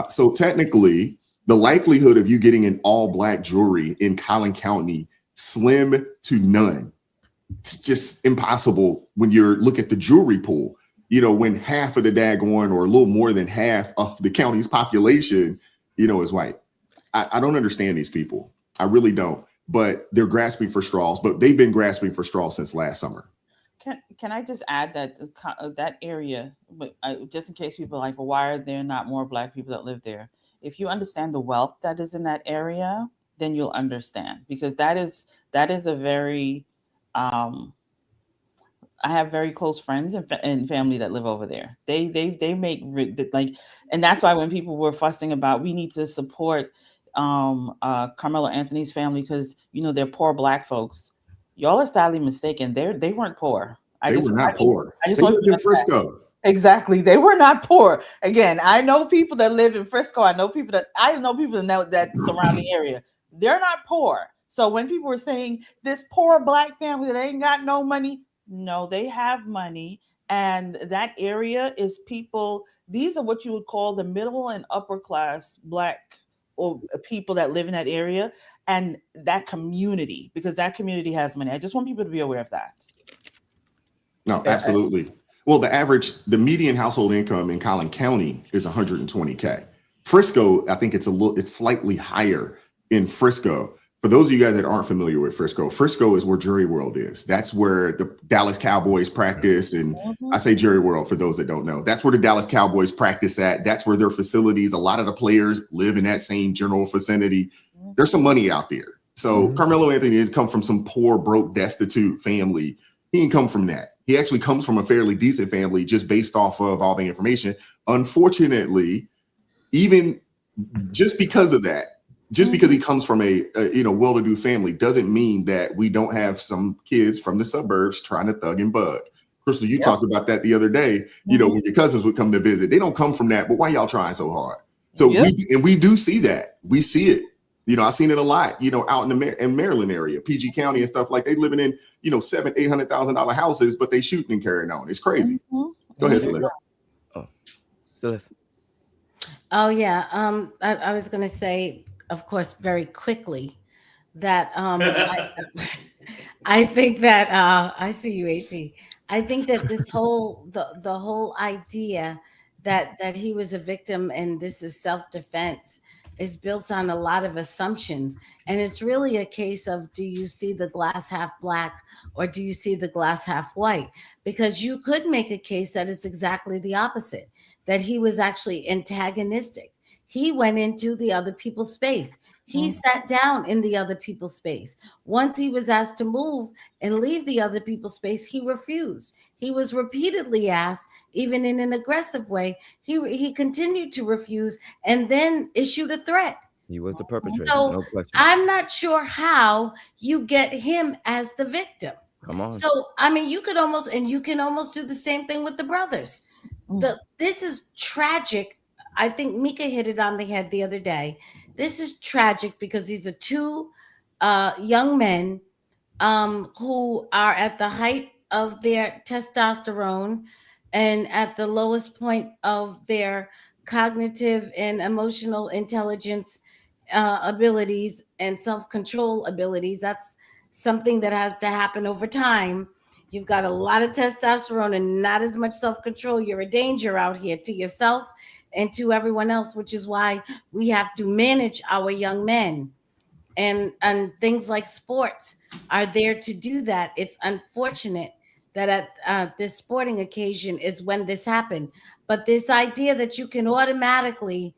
Speaker 2: So technically, the likelihood of you getting an all black jewelry in Collin County, slim to none. It's just impossible when you look at the jewelry pool, when half of the daggone, or a little more than half of the county's population, is white. I don't understand these people. I really don't. But they're grasping for straws. But they've been grasping for straws since last summer.
Speaker 4: Can I just add that that area, but just in case people are like, well, why are there not more black people that live there? If you understand the wealth that is in that area, then you'll understand, because that is a very I have very close friends and family that live over there. They make like, and that's why when people were fussing about we need to support Carmelo Anthony's family because they're poor black folks. Y'all are sadly mistaken. They weren't poor.
Speaker 2: They were not poor. They lived in Frisco.
Speaker 4: Exactly. They were not poor. Again, I know people that live in Frisco. I know people that surrounding area. They're not poor. So when people were saying this poor black family that ain't got no money, no, they have money. And that area is people, these are what you would call the middle and upper class black or people that live in that area and that community, because that community has money. I just want people to be aware of that.
Speaker 2: No, absolutely. Well, the median household income in Collin County is $120K. Frisco, I think it's slightly higher in Frisco. For those of you guys that aren't familiar with Frisco is where Jury World is. That's where the Dallas Cowboys practice. And I say Jury World for those that don't know. That's where the Dallas Cowboys practice at. That's where their facilities, a lot of the players live in that same general vicinity. There's some money out there. So Carmelo Anthony has come from some poor, broke, destitute family. He didn't come from that. He actually comes from a fairly decent family just based off of all the information. Unfortunately, even just because of that, just because he comes from a well-to-do family doesn't mean that we don't have some kids from the suburbs trying to thug and bug. Crystal, you talked about that the other day, when your cousins would come to visit. They don't come from that, but why y'all trying so hard? So we do see that. We see it. I've seen it a lot, out in Maryland area, PG County and stuff, like they living in, $700,000-$800,000 houses, but they shooting and carrying on. It's crazy. Go ahead, Celeste.
Speaker 3: Celeste.
Speaker 5: Oh yeah. I was going to say, of course, very quickly that I think that I see you, AT. I think that this whole the whole idea that he was a victim and this is self-defense is built on a lot of assumptions. And it's really a case of, do you see the glass half black or do you see the glass half white? Because you could make a case that it's exactly the opposite, that he was actually antagonistic. He went into the other people's space. He sat down in the other people's space. Once he was asked to move and leave the other people's space, he refused. He was repeatedly asked, even in an aggressive way. He continued to refuse and then issued a threat.
Speaker 3: He was the perpetrator,
Speaker 5: So
Speaker 3: no question.
Speaker 5: I'm not sure how you get him as the victim.
Speaker 3: Come on.
Speaker 5: So, you can almost do the same thing with the brothers. This is tragic. I think Mika hit it on the head the other day. This is tragic because these are two young men who are at the height of their testosterone and at the lowest point of their cognitive and emotional intelligence abilities and self-control abilities. That's something that has to happen over time. You've got a lot of testosterone and not as much self-control. You're a danger out here to yourself and to everyone else, which is why we have to manage our young men. And things like sports are there to do that. It's unfortunate that at this sporting occasion is when this happened. But this idea that you can automatically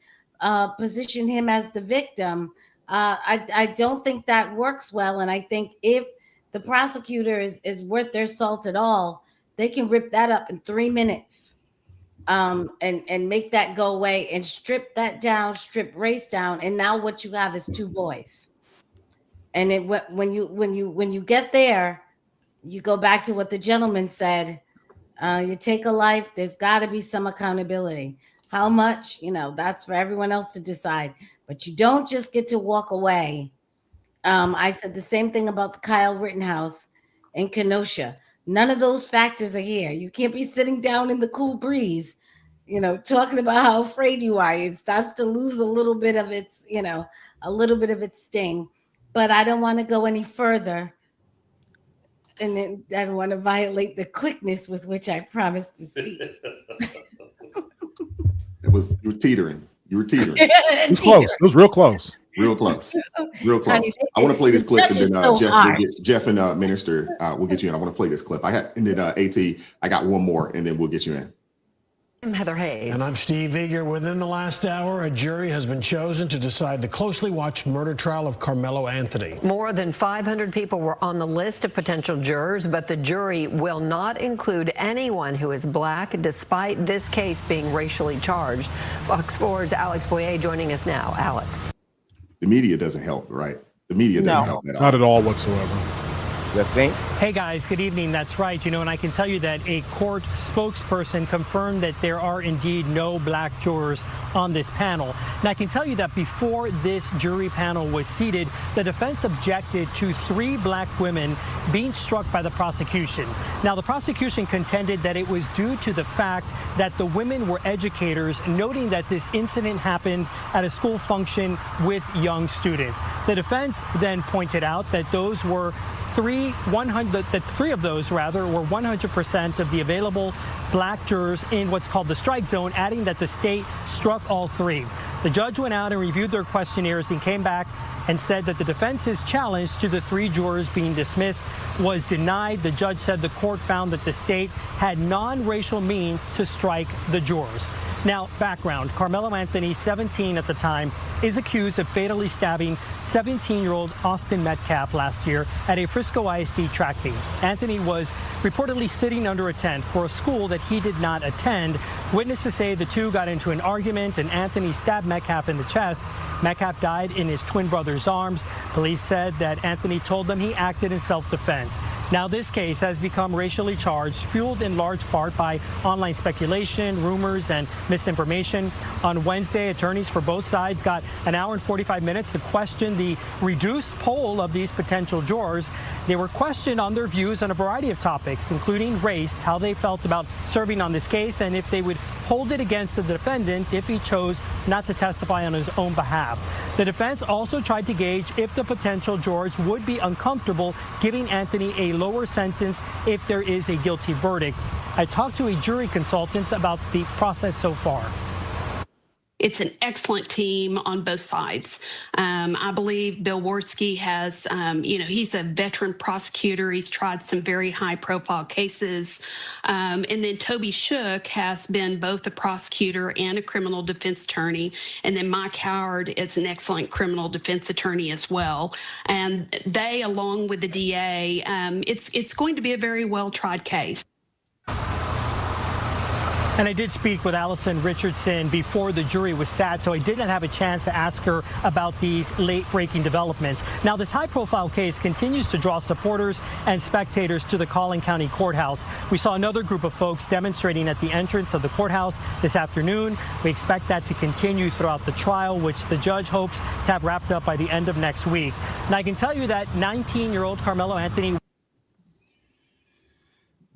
Speaker 5: position him as the victim, I don't think that works well. And I think if the prosecutor is worth their salt at all, they can rip that up in 3 minutes and make that go away and strip that down, strip race down. And now what you have is 2 boys. And when you get there, you go back to what the gentleman said. You take a life, there's got to be some accountability. How much, that's for everyone else to decide. But you don't just get to walk away. I said the same thing about the Kyle Rittenhouse in Kenosha. None of those factors are here. You can't be sitting down in the cool breeze, talking about how afraid you are. It starts to lose a little bit of its, sting. But I don't want to go any further. And then I don't want to violate the quickness with which I promised to speak.
Speaker 2: You were teetering.
Speaker 6: It was close. It was real close.
Speaker 2: Real close. I want to play this clip, and then Jeff and Minister, we'll get you in. I want to play this clip. And then AT, I got one more, and then we'll get you in.
Speaker 14: I'm Heather Hayes.
Speaker 15: And I'm Steve Eager. Within the last hour, a jury has been chosen to decide the closely watched murder trial of Karmelo Anthony.
Speaker 14: More than 500 people were on the list of potential jurors, but the jury will not include anyone who is black, despite this case being racially charged. Fox 4's Alex Boyer joining us now. Alex.
Speaker 2: The media doesn't help, right? The media doesn't help at all.
Speaker 6: Not at all whatsoever.
Speaker 16: Hey guys, good evening. That's right. And I can tell you that a court spokesperson confirmed that there are indeed no black jurors on this panel. And I can tell you that before this jury panel was seated, the defense objected to 3 black women being struck by the prosecution. Now, the prosecution contended that it was due to the fact that the women were educators, noting that this incident happened at a school function with young students. The defense then pointed out that those were 3 of those were 100% of the available black jurors in what's called the strike zone, adding that the state struck all 3. The judge went out and reviewed their questionnaires and came back and said that the defense's challenge to the 3 jurors being dismissed was denied. The judge said the court found that the state had non-racial means to strike the jurors. Now, background, Karmelo Anthony, 17 at the time, is accused of fatally stabbing 17-year-old Austin Metcalf last year at a Frisco ISD track meet. Anthony was reportedly sitting under a tent for a school that he did not attend. Witnesses say the two got into an argument and Anthony stabbed Metcalf in the chest. Metcalf died in his twin brother's arms. Police said that Anthony told them he acted in self-defense. Now, this case has become racially charged, fueled in large part by online speculation, rumors, and misinformation. On Wednesday, attorneys for both sides got an hour and 45 minutes to question the reduced poll of these potential jurors. They were questioned on their views on a variety of topics, including race, how they felt about serving on this case, and if they would hold it against the defendant if he chose not to testify on his own behalf. The defense also tried to gauge if the potential jurors would be uncomfortable giving Anthony a lower sentence if there is a guilty verdict. I talked to a jury consultant about the process so far.
Speaker 17: It's an excellent team on both sides. I believe Bill Worski has, he's a veteran prosecutor. He's tried some very high-profile cases. And then Toby Shook has been both a prosecutor and a criminal defense attorney. And then Mike Howard is an excellent criminal defense attorney as well. And they, along with the DA, it's going to be a very well-tried case.
Speaker 16: And I did speak with Allison Richardson before the jury was sat, so I did not have a chance to ask her about these late-breaking developments. Now, this high-profile case continues to draw supporters and spectators to the Collin County Courthouse. We saw another group of folks demonstrating at the entrance of the courthouse this afternoon. We expect that to continue throughout the trial, which the judge hopes to have wrapped up by the end of next week. And I can tell you that 19-year-old Karmelo Anthony.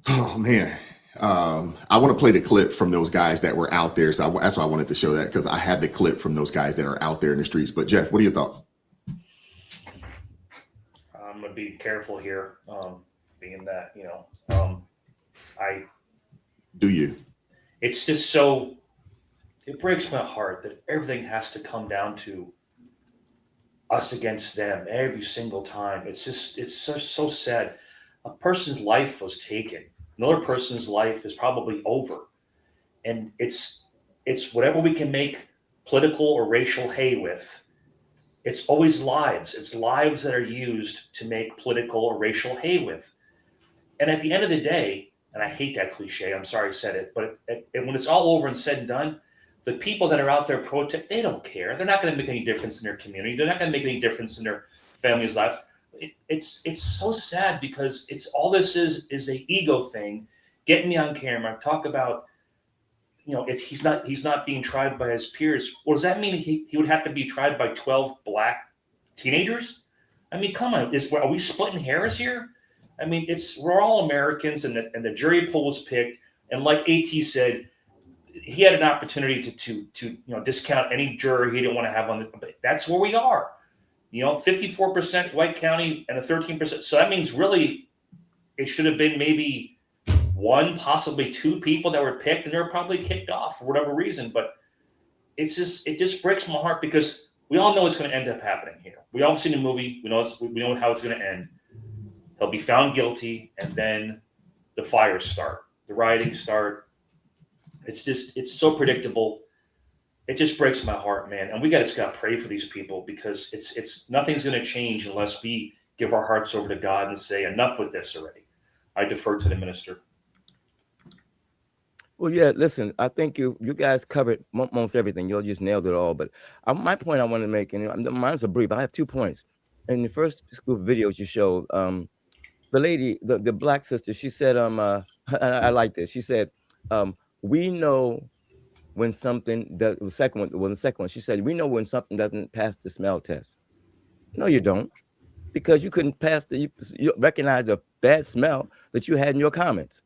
Speaker 2: Oh, man. I want to play the clip from those guys that were out there. So that's why I wanted to show that, because I have the clip from those guys that are out there in the streets. But Jeff, what are your thoughts?
Speaker 7: I'm going to be careful here, being that, it's just so, it breaks my heart that everything has to come down to us against them every single time. It's so sad. A person's life was taken. Another person's life is probably over. And it's whatever we can make political or racial hay with. It's always lives. It's lives that are used to make political or racial hay with. And at the end of the day, and I hate that cliche, I'm sorry I said it, but when it's all over and said and done, the people that are out there protest, they don't care. They're not going to make any difference in their community. They're not going to make any difference in their family's life. It's so sad, because it's all this is a ego thing. Get me on camera, talk about, he's not being tried by his peers. Well, does that mean he would have to be tried by 12 black teenagers? I mean, come on, are we splitting hairs here? I mean, we're all Americans, and the jury pool was picked, and like AT said, he had an opportunity to discount any juror he didn't want to have on the. But that's where we are. 54% white county and a 13%. So that means really it should have been maybe one, possibly two people that were picked, and they were probably kicked off for whatever reason. But it just breaks my heart, because we all know it's going to end up happening here. We all seen the movie. We know how it's going to end. He'll be found guilty, and then the fires start, the rioting start. It's so predictable. It just breaks my heart, man. And we got to pray for these people, because it's nothing's going to change unless we give our hearts over to God and say, enough with this already. I defer to the minister.
Speaker 3: Well, yeah, listen, I think you guys covered most everything. You all just nailed it all. But my point I want to make, and mine's a brief. I have 2 points. In the first school videos you showed, the lady, the black sister, she said, I like this. She said, we know when something does. The second one, she said, we know when something doesn't pass the smell test. No, you don't, because you couldn't pass you recognize the bad smell that you had in your comments.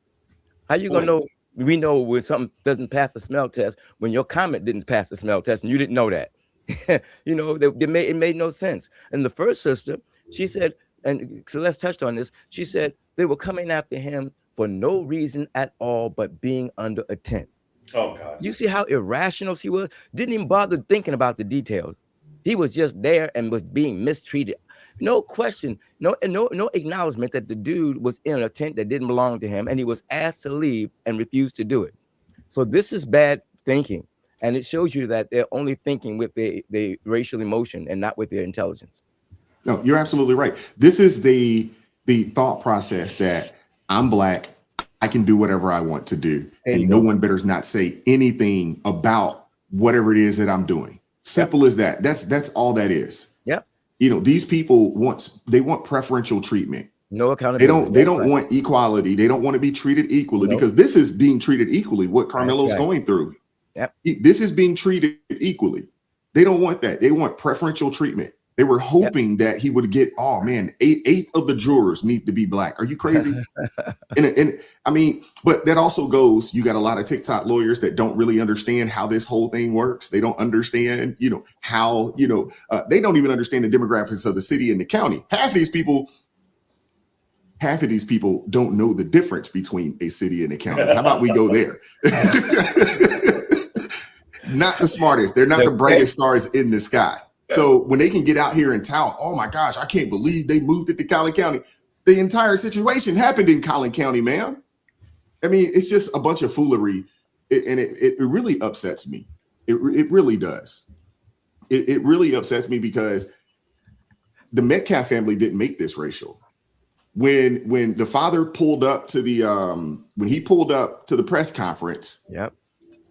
Speaker 3: How you gonna know? We know when something doesn't pass the smell test when your comment didn't pass the smell test and you didn't know that. It made no sense. And the first sister, she said, and Celeste touched on this, she said they were coming after him for no reason at all but being under a tent.
Speaker 7: Oh, God.
Speaker 3: You see how irrational she was? Didn't even bother thinking about the details. He was just there and was being mistreated. No question, no acknowledgement that the dude was in a tent that didn't belong to him, and he was asked to leave and refused to do it. So this is bad thinking, and it shows you that they're only thinking with the racial emotion and not with their intelligence.
Speaker 2: No, you're absolutely right. This is the thought process that I'm black, I can do whatever I want to do, and no one better not say anything about whatever it is that I'm doing. Simple as that. That's all that is.
Speaker 3: Yep.
Speaker 2: These people want preferential treatment.
Speaker 3: No accountability.
Speaker 2: They don't want equality. They don't want to be treated equally, because this is being treated equally. What Karmelo's going through.
Speaker 3: Yep.
Speaker 2: This is being treated equally. They don't want that. They want preferential treatment. They were hoping that he would get, oh man, eight of the jurors need to be black. Are you crazy? and I mean, but that also goes, you got a lot of TikTok lawyers that don't really understand how this whole thing works. They don't understand, how, they don't even understand the demographics of the city and the county. Half of these people don't know the difference between a city and a county. How about we go there? Not the smartest. They're not the brightest stars in the sky. So when they can get out here and tout, oh my gosh, I can't believe they moved it to Collin County. The entire situation happened in Collin County, ma'am. I mean, it's just a bunch of foolery. It really upsets me. It really does. It really upsets me, because the Metcalf family didn't make this racial. When the father pulled up to the press conference,
Speaker 3: yep,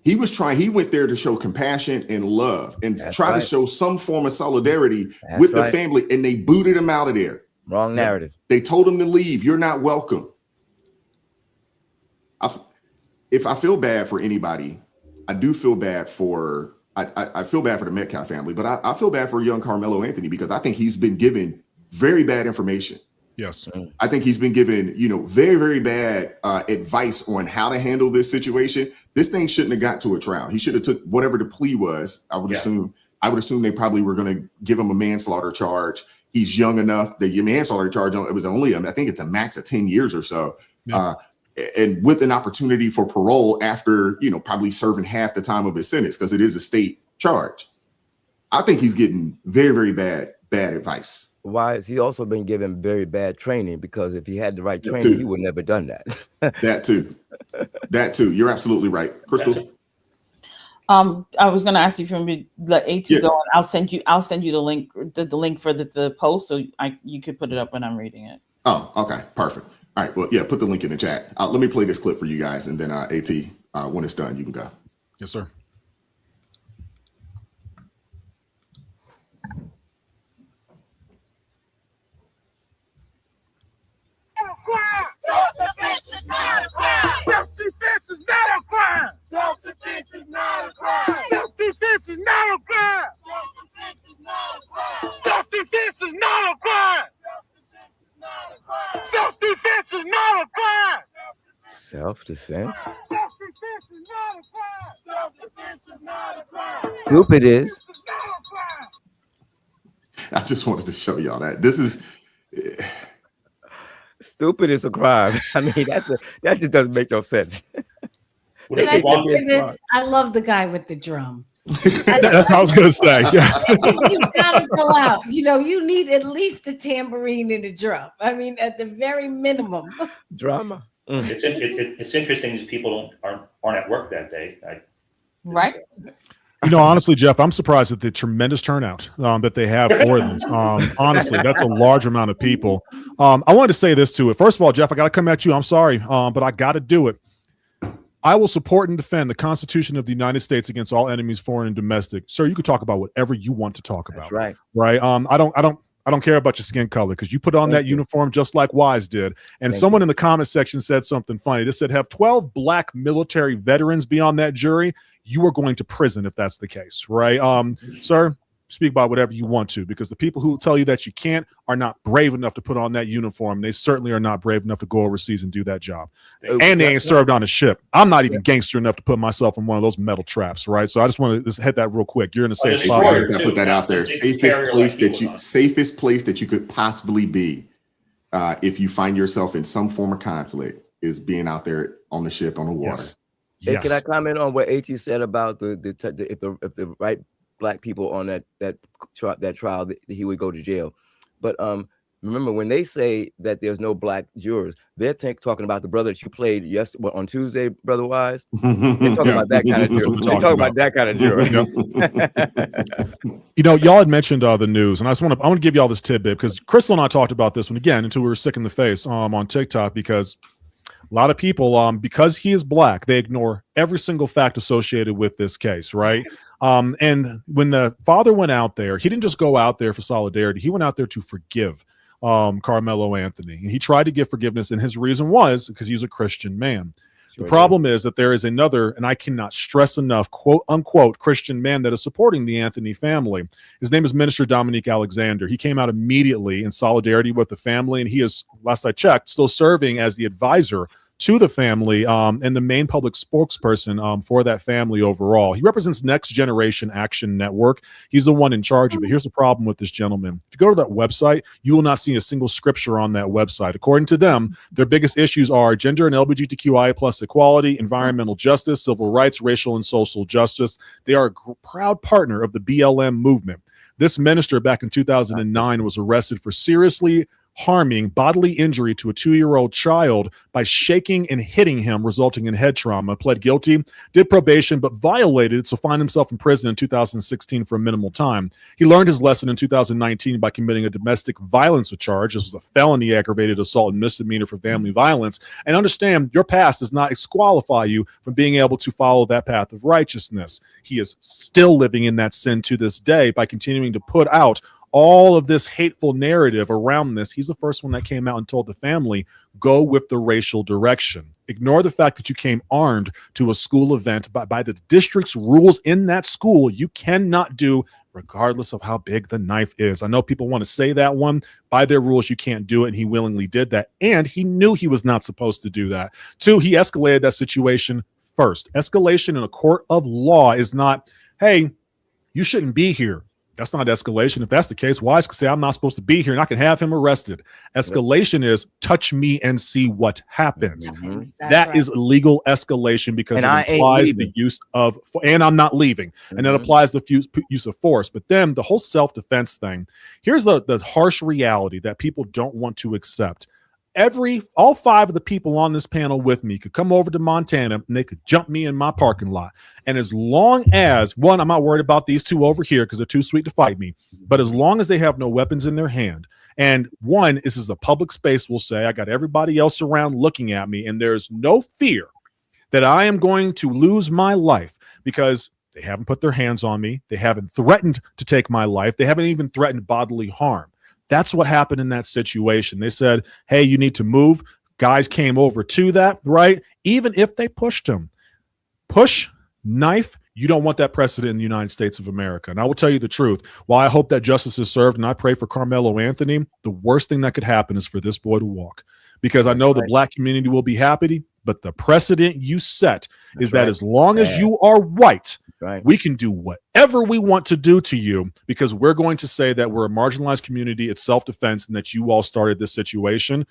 Speaker 2: he went there to show compassion and love and try to show some form of solidarity with the family, and they booted him out of there.
Speaker 3: Wrong narrative.
Speaker 2: They told him to leave. You're not welcome. If I feel bad for anybody, I do feel bad for, I feel bad for the Metcalf family, but I feel bad for young Karmelo Anthony, because I think he's been given very bad information.
Speaker 6: Yes.
Speaker 2: I think he's been given, very, very bad advice on how to handle this situation. This thing shouldn't have got to a trial. He should have took whatever the plea was. I would assume they probably were going to give him a manslaughter charge. He's young enough that your manslaughter charge, it was only, I think it's a max of 10 years or so. Yeah. And with an opportunity for parole after, probably serving half the time of his sentence, because it is a state charge. I think he's getting very, very bad advice.
Speaker 3: Why has he also been given very bad training? Because if he had the right training, he would never done that.
Speaker 2: That too. You're absolutely right, Crystal.
Speaker 4: I was going to ask you from the AT going. I'll send you the link, the link for the post, so you could put it up when I'm reading it.
Speaker 2: Oh, okay, perfect. All right, well, yeah, put the link in the chat. Let me play this clip for you guys, and then AT, when it's done, you can go.
Speaker 6: Yes, sir.
Speaker 18: Self-defense is not a crime. Self-defense is not a crime. Self-defense is not a crime. Self-defense is not a crime. Self-defense is not a crime. Self-defense is not a crime.
Speaker 3: Self-defense?
Speaker 18: Self-defense is not a crime. Self-defense is not a crime.
Speaker 3: Stupid is.
Speaker 2: I just wanted to show y'all that. This is...
Speaker 3: Stupid is a crime. I mean, that just doesn't make no sense.
Speaker 5: I love the guy with the drum.
Speaker 6: That's what I was going to say. Yeah.
Speaker 5: You've got to go out. You need at least a tambourine and a drum. I mean, at the very minimum.
Speaker 3: Drama.
Speaker 7: It's interesting that people aren't at work that day.
Speaker 4: Right.
Speaker 6: Honestly, Jeff, I'm surprised at the tremendous turnout that they have for this. Honestly, that's a large amount of people. I wanted to say this to it. First of all, Jeff, I got to come at you. I'm sorry, but I got to do it. I will support and defend the Constitution of the United States against all enemies, foreign and domestic. Sir, you can talk about whatever you want to talk about.
Speaker 3: That's right.
Speaker 6: Right. I don't care about your skin color, because you put on that uniform just like Wise did. And someone in the comment section said something funny. They said, have 12 black military veterans be on that jury, you are going to prison if that's the case, right? Sir, speak about whatever you want to, because the people who tell you that you can't are not brave enough to put on that uniform. They certainly are not brave enough to go overseas and do that job. And they ain't served on a ship. I'm not even gangster enough to put myself in one of those metal traps, right? So I just want to just hit that real quick. You're in a safe spot.
Speaker 2: I just gotta put that out there. Safest place that you could possibly be if you find yourself in some form of conflict is being out there on the ship, on the water.
Speaker 6: Yes.
Speaker 3: Hey, can I comment on what AT said about if the right black people on that trial, he would go to jail? But remember, when they say that there's no black jurors, they're talking about the brother that you played on Tuesday, Brother Wise. They're talking about that kind of juror. They're talking about that kind of juror.
Speaker 6: Y'all had mentioned the news, and I want to give y'all this tidbit, because Crystal and I talked about this one again until we were sick in the face on TikTok, because a lot of people, because he is black, they ignore every single fact associated with this case, right? And when the father went out there, he didn't just go out there for solidarity. He went out there to forgive Karmelo Anthony. And he tried to give forgiveness, and his reason was because he's a Christian man. The problem is that there is another, and I cannot stress enough, quote unquote, Christian man that is supporting the Anthony family. His name is Minister Dominique Alexander. He came out immediately in solidarity with the family, and he is, last I checked, still serving as the advisor to the family and the main public spokesperson for that family overall. He represents Next Generation Action Network. He's the one in charge of it. Here's the problem with this gentleman. If you go to that website, you will not see a single scripture on that website. According to them, their biggest issues are gender and LGBTQIA plus equality, environmental justice, civil rights, racial and social justice. They are a proud partner of the BLM movement. This minister back in 2009 was arrested for seriously harming bodily injury to a 2-year-old child by shaking and hitting him, resulting in head trauma. Pled guilty, did probation, but violated, so found himself in prison in 2016 for a minimal time. He learned his lesson in 2019 by committing a domestic violence charge. This was a felony aggravated assault and misdemeanor for family violence. And understand, your past does not disqualify you from being able to follow that path of righteousness. He is still living in that sin to this day by continuing to put out all of this hateful narrative around this. He's the first one that came out and told the family, go with the racial direction. Ignore the fact that you came armed to a school event by the district's rules in that school. You cannot do regardless of how big the knife is. I know people want to say that one. By their rules, you can't do it, and he willingly did that. And he knew he was not supposed to do that. 2, he escalated that situation first. Escalation in a court of law is not, hey, you shouldn't be here. That's not escalation. If that's the case, wise could say, I'm not supposed to be here, and I can have him arrested. Escalation is touch me and see what happens. That is illegal escalation because it implies the use of, and I'm not leaving. And that applies the use of force. But then the whole self-defense thing, here's the harsh reality that people don't want to accept. All 5 of the people on this panel with me could come over to Montana and they could jump me in my parking lot. And as long as, one, I'm not worried about these 2 over here because they're too sweet to fight me, but as long as they have no weapons in their hand, and one, this is a public space, we'll say, I got everybody else around looking at me, and there's no fear that I am going to lose my life because they haven't put their hands on me. They haven't threatened to take my life. They haven't even threatened bodily harm. That's what happened in that situation. They said, hey, you need to move. Guys came over to that, right? Even if they pushed him. Push, knife, you don't want that precedent in the United States of America. And I will tell you the truth. While I hope that justice is served and I pray for Karmelo Anthony, the worst thing that could happen is for this boy to walk. Because I know the black community will be happy, but the precedent you set is that as long as you are white, we can do whatever we want to do to you because we're going to say that we're a marginalized community, it's self-defense, and that you all started this situation.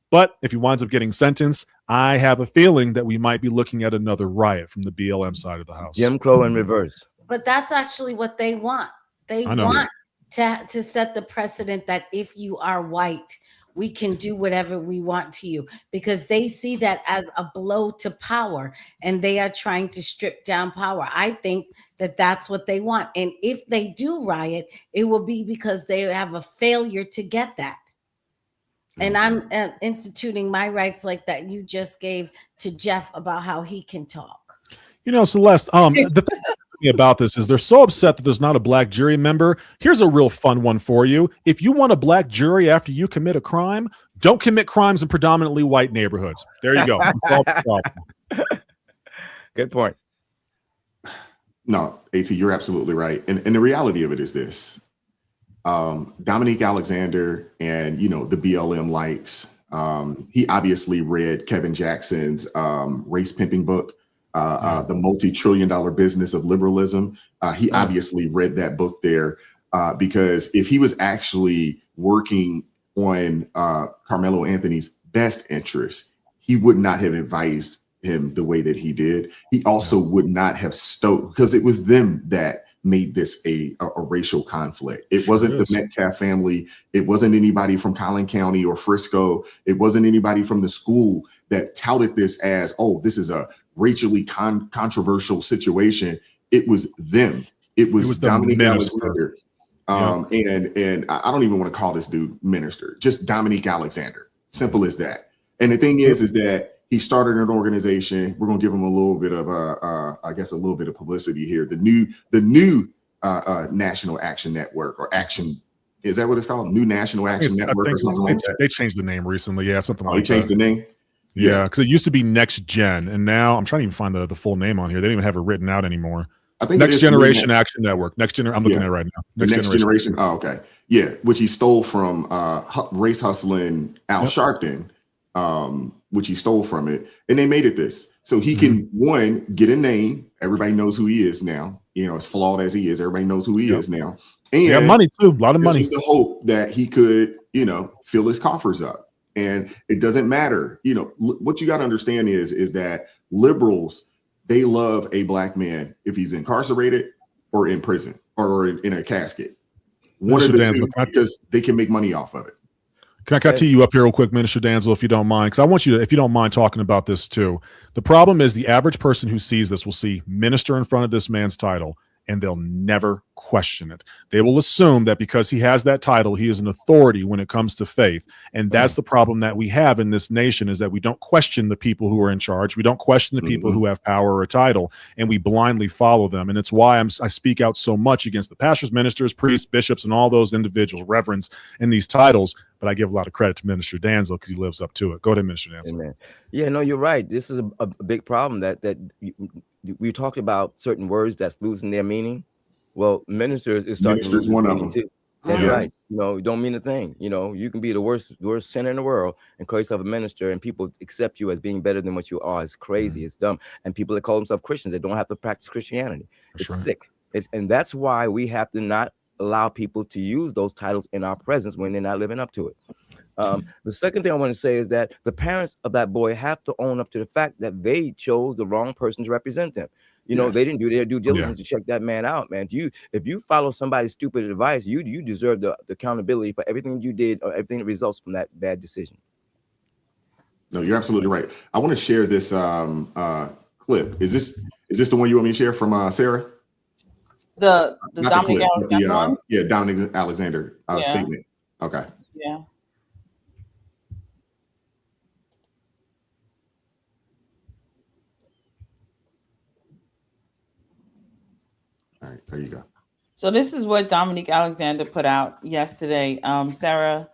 Speaker 6: But if he winds up getting sentenced, I have a feeling that we might be looking at another riot from the BLM side of the house.
Speaker 3: Jim Crow in reverse.
Speaker 5: But that's actually what they want. They want to set the precedent that if you are white, we can do whatever we want to you because they see that as a blow to power and they are trying to strip down power. I think that that's what they want. And if they do riot, it will be because they have a failure to get that. And I'm instituting my rights like that you just gave to Jeff about how he can talk.
Speaker 6: You know, Celeste, the thing about this is they're so upset that there's not a black jury member. Here's a real fun one for you. If you want a black jury after you commit a crime, don't commit crimes in predominantly white neighborhoods. There you go.
Speaker 3: Good point.
Speaker 2: No, AT, you're absolutely right. And the reality of it is this. Dominique Alexander and, the BLM likes, he obviously read Kevin Jackson's race pimping book. The multi-trillion-dollar business of liberalism. He obviously read that book there because if he was actually working on Karmelo Anthony's best interest, he would not have advised him the way that he did. He also would not have stoked because it was them that made this a racial conflict. It wasn't the Metcalf family. It wasn't anybody from Collin County or Frisco. It wasn't anybody from the school that touted this as, oh, this is a racially controversial situation. It was them. It was Dominique Alexander. And I don't even want to call this dude minister, just Dominique Alexander. Simple as that. And the thing is that he started an organization. We're going to give him a little bit of, a little bit of publicity here. The new National Action Network or Action. Is that what it's called? New National Action Network or something like that?
Speaker 6: They changed the name recently. Yeah, something like that.
Speaker 2: They changed the name?
Speaker 6: Yeah, because it used to be Next Gen, and now I'm trying to even find the full name on here. They don't even have it written out anymore. I think Next Generation Action Network. I'm looking at it right now.
Speaker 2: Next Generation. Oh, okay. Yeah, which he stole from race hustling Al Sharpton, which he stole from it, and they made it this so he can one get a name. Everybody knows who he is now. As flawed as he is, everybody knows who he is now. And
Speaker 6: he got money too, a lot of money.
Speaker 2: This was the hope that he could, fill his coffers up. And it doesn't matter. What you got to understand is that liberals, they love a black man if he's incarcerated or in prison or in a casket. One of the two, because they can make money off of it.
Speaker 6: Can I tee you up here real quick, Minister Danzel, if you don't mind? Because I want you to, if you don't mind talking about this too. The problem is the average person who sees this will see minister in front of this man's title, and they'll never question it. They will assume that because he has that title, he is an authority when it comes to faith. And that's the problem that we have in this nation, is that we don't question the people who are in charge. We don't question the people who have power or a title, and we blindly follow them. And it's why I speak out so much against the pastors, ministers, priests, bishops, and all those individuals, reverends in these titles. But I give a lot of credit to Minister Danzel because he lives up to it. Go ahead, Minister Danzel.
Speaker 3: Amen. Yeah, no, you're right. This is a big problem that we talked about certain words that's losing their meaning. Well, ministers is starting to lose
Speaker 2: one of
Speaker 3: meaning
Speaker 2: them.
Speaker 3: too. That's
Speaker 2: Yes.
Speaker 3: right. Don't mean a thing. You can be the worst sinner in the world and call yourself a minister, and people accept you as being better than what you are. It's crazy. It's dumb. And people that call themselves Christians, they don't have to practice Christianity. It's sick. And that's why we have to not allow people to use those titles in our presence when they're not living up to it. The second thing I want to say is that the parents of that boy have to own up to the fact that they chose the wrong person to represent them. They didn't do their due diligence to check that man out, man. If you follow somebody's stupid advice, you deserve the accountability for everything you did or everything that results from that bad decision.
Speaker 2: No, you're absolutely right. I want to share this clip. Is this the one you want me to share from Sarah?
Speaker 4: The
Speaker 2: Not
Speaker 4: Dominic
Speaker 2: the clip,
Speaker 4: Alexander one?
Speaker 2: yeah, Dominic Alexander statement. Okay.
Speaker 4: Yeah.
Speaker 2: All right, there you go.
Speaker 4: So this is what Dominic Alexander put out yesterday. Sarah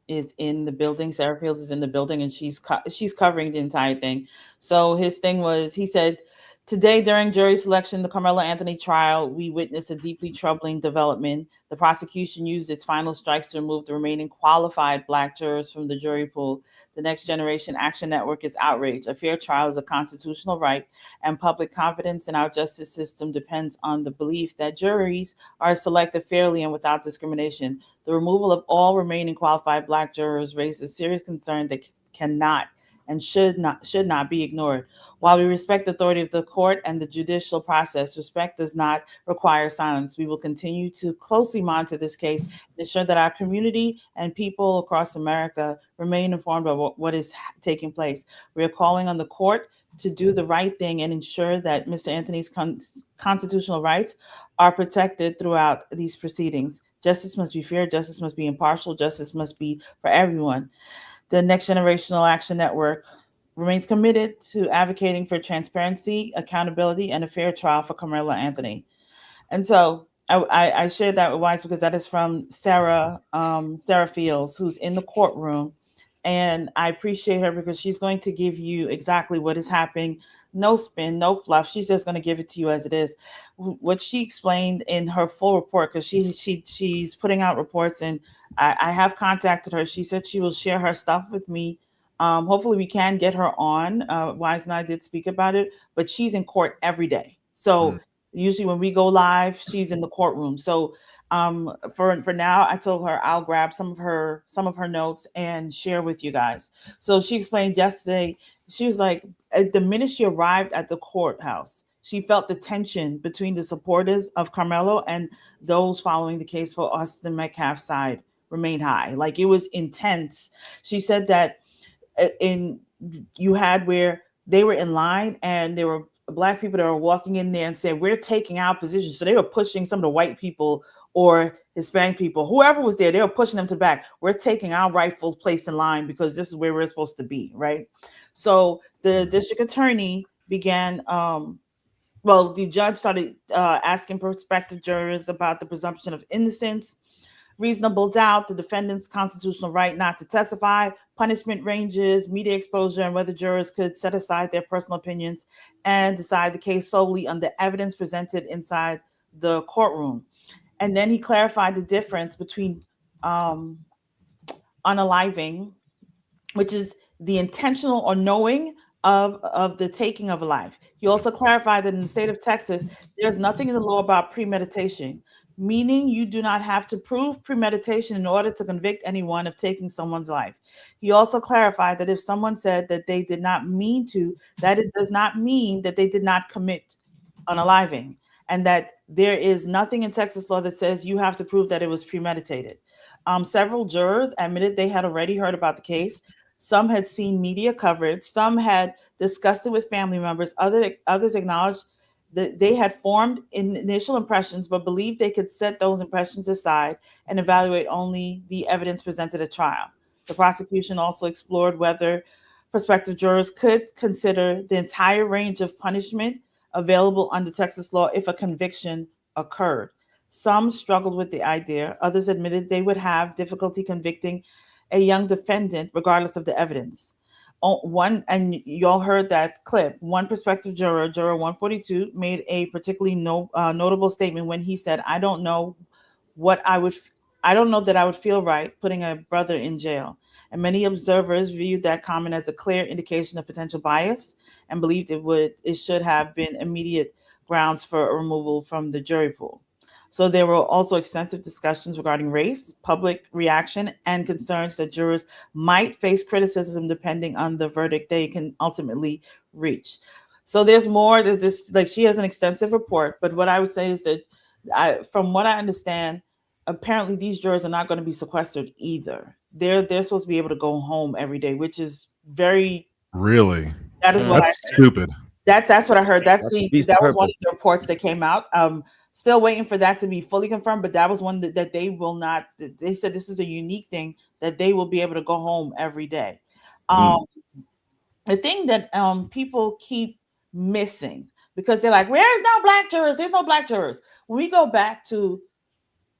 Speaker 4: is in the building. Sarah Fields is in the building, and she's covering the entire thing. So his thing was, he said, today during jury selection, the Karmelo Anthony trial, we witnessed a deeply troubling development. The prosecution used its final strikes to remove the remaining qualified Black jurors from the jury pool. The Next Generation Action Network is outraged. A fair trial is a constitutional right, and public confidence in our justice system depends on the belief that juries are selected fairly and without discrimination. The removal of all remaining qualified Black jurors raises serious concern that cannot and should not be ignored. While we respect the authority of the court and the judicial process, respect does not require silence. We will continue to closely monitor this case and ensure that our community and people across America remain informed of what is taking place. We are calling on the court to do the right thing and ensure that Mr. Anthony's constitutional rights are protected throughout these proceedings. Justice must be fair, justice must be impartial, justice must be for everyone. The Next Generational Action Network remains committed to advocating for transparency, accountability, and a fair trial for Karmelo Anthony. And so I shared that with Wise because that is from Sarah Fields, who's in the courtroom. And I appreciate her because she's going to give you exactly what is happening. No spin, no fluff. She's just going to give it to you as it is. What she explained in her full report, because she's putting out reports, and I have contacted her. She said she will share her stuff with me. Hopefully we can get her on. Wise and I did speak about it, but she's in court every day. So usually when we go live, she's in the courtroom. So for now, I told her I'll grab some of her notes and share with you guys. So she explained yesterday, she was like, the minute she arrived at the courthouse, she felt the tension between the supporters of Karmelo and those following the case for Austin Metcalf's side remained high. Like, it was intense. She said that you had where they were in line and there were Black people that were walking in there and said, we're taking our position. So they were pushing some of the white people or Hispanic people, whoever was there, they were pushing them to back. We're taking our rightful place in line because this is where we're supposed to be, right? So the district attorney began, the judge started asking prospective jurors about the presumption of innocence, reasonable doubt, the defendant's constitutional right not to testify, punishment ranges, media exposure, and whether jurors could set aside their personal opinions and decide the case solely on the evidence presented inside the courtroom. And then he clarified the difference between unaliving, which is the intentional or knowing of the taking of a life. He also clarified that in the state of Texas, there's nothing in the law about premeditation, meaning you do not have to prove premeditation in order to convict anyone of taking someone's life. He also clarified that if someone said that they did not mean to, that it does not mean that they did not commit unaliving, and that there is nothing in Texas law that says you have to prove that it was premeditated. Several jurors admitted they had already heard about the case. Some had seen media coverage. Some had discussed it with family members. Others acknowledged that they had formed initial impressions, but believed they could set those impressions aside and evaluate only the evidence presented at trial. The prosecution also explored whether prospective jurors could consider the entire range of punishment available under Texas law if a conviction occurred. Some struggled with the idea. Others admitted they would have difficulty convicting a young defendant regardless of the evidence. One, and y'all heard that clip. One prospective juror, juror 142, made a particularly notable statement when he said, I don't know that I would feel right putting a brother in jail. And many observers viewed that comment as a clear indication of potential bias and believed it should have been immediate grounds for a removal from the jury pool. So there were also extensive discussions regarding race, public reaction, and concerns that jurors might face criticism depending on the verdict they can ultimately reach. So there's more that this, like, she has an extensive report, but what I would say is that from what I understand, apparently these jurors are not going to be sequestered either. They're supposed to be able to go home every day, which is very
Speaker 6: really.
Speaker 4: That is what
Speaker 6: That's stupid.
Speaker 4: That's what I heard. That was one of
Speaker 3: purpose.
Speaker 4: the reports that came out. Still waiting for that to be fully confirmed, but that was one that they will not. They said this is a unique thing that they will be able to go home every day. The thing that people keep missing, because they're like, "Where's no black jurors? There's no black jurors." When we go back to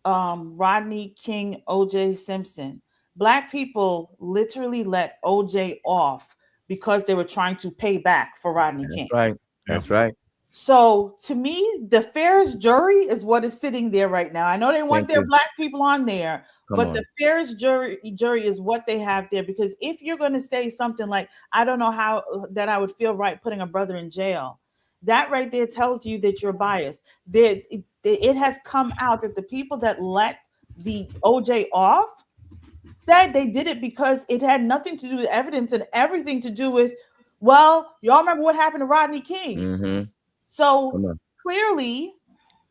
Speaker 4: Rodney King, O.J. Simpson, black people literally let O.J. off because they were trying to pay back for Rodney King.
Speaker 3: Right. That's right.
Speaker 4: So to me, the fairest jury is what is sitting there right now. I know they want
Speaker 3: Thank
Speaker 4: their
Speaker 3: you.
Speaker 4: black people on there,
Speaker 3: Come
Speaker 4: but
Speaker 3: on.
Speaker 4: the fairest jury is what they have there. Because if you're going to say something like, I don't know how that I would feel right putting a brother in jail, that right there tells you that you're biased. It has come out that the people that let the OJ off said they did it because it had nothing to do with evidence and everything to do with, well, y'all remember what happened to Rodney King.
Speaker 3: Mm-hmm.
Speaker 4: So clearly,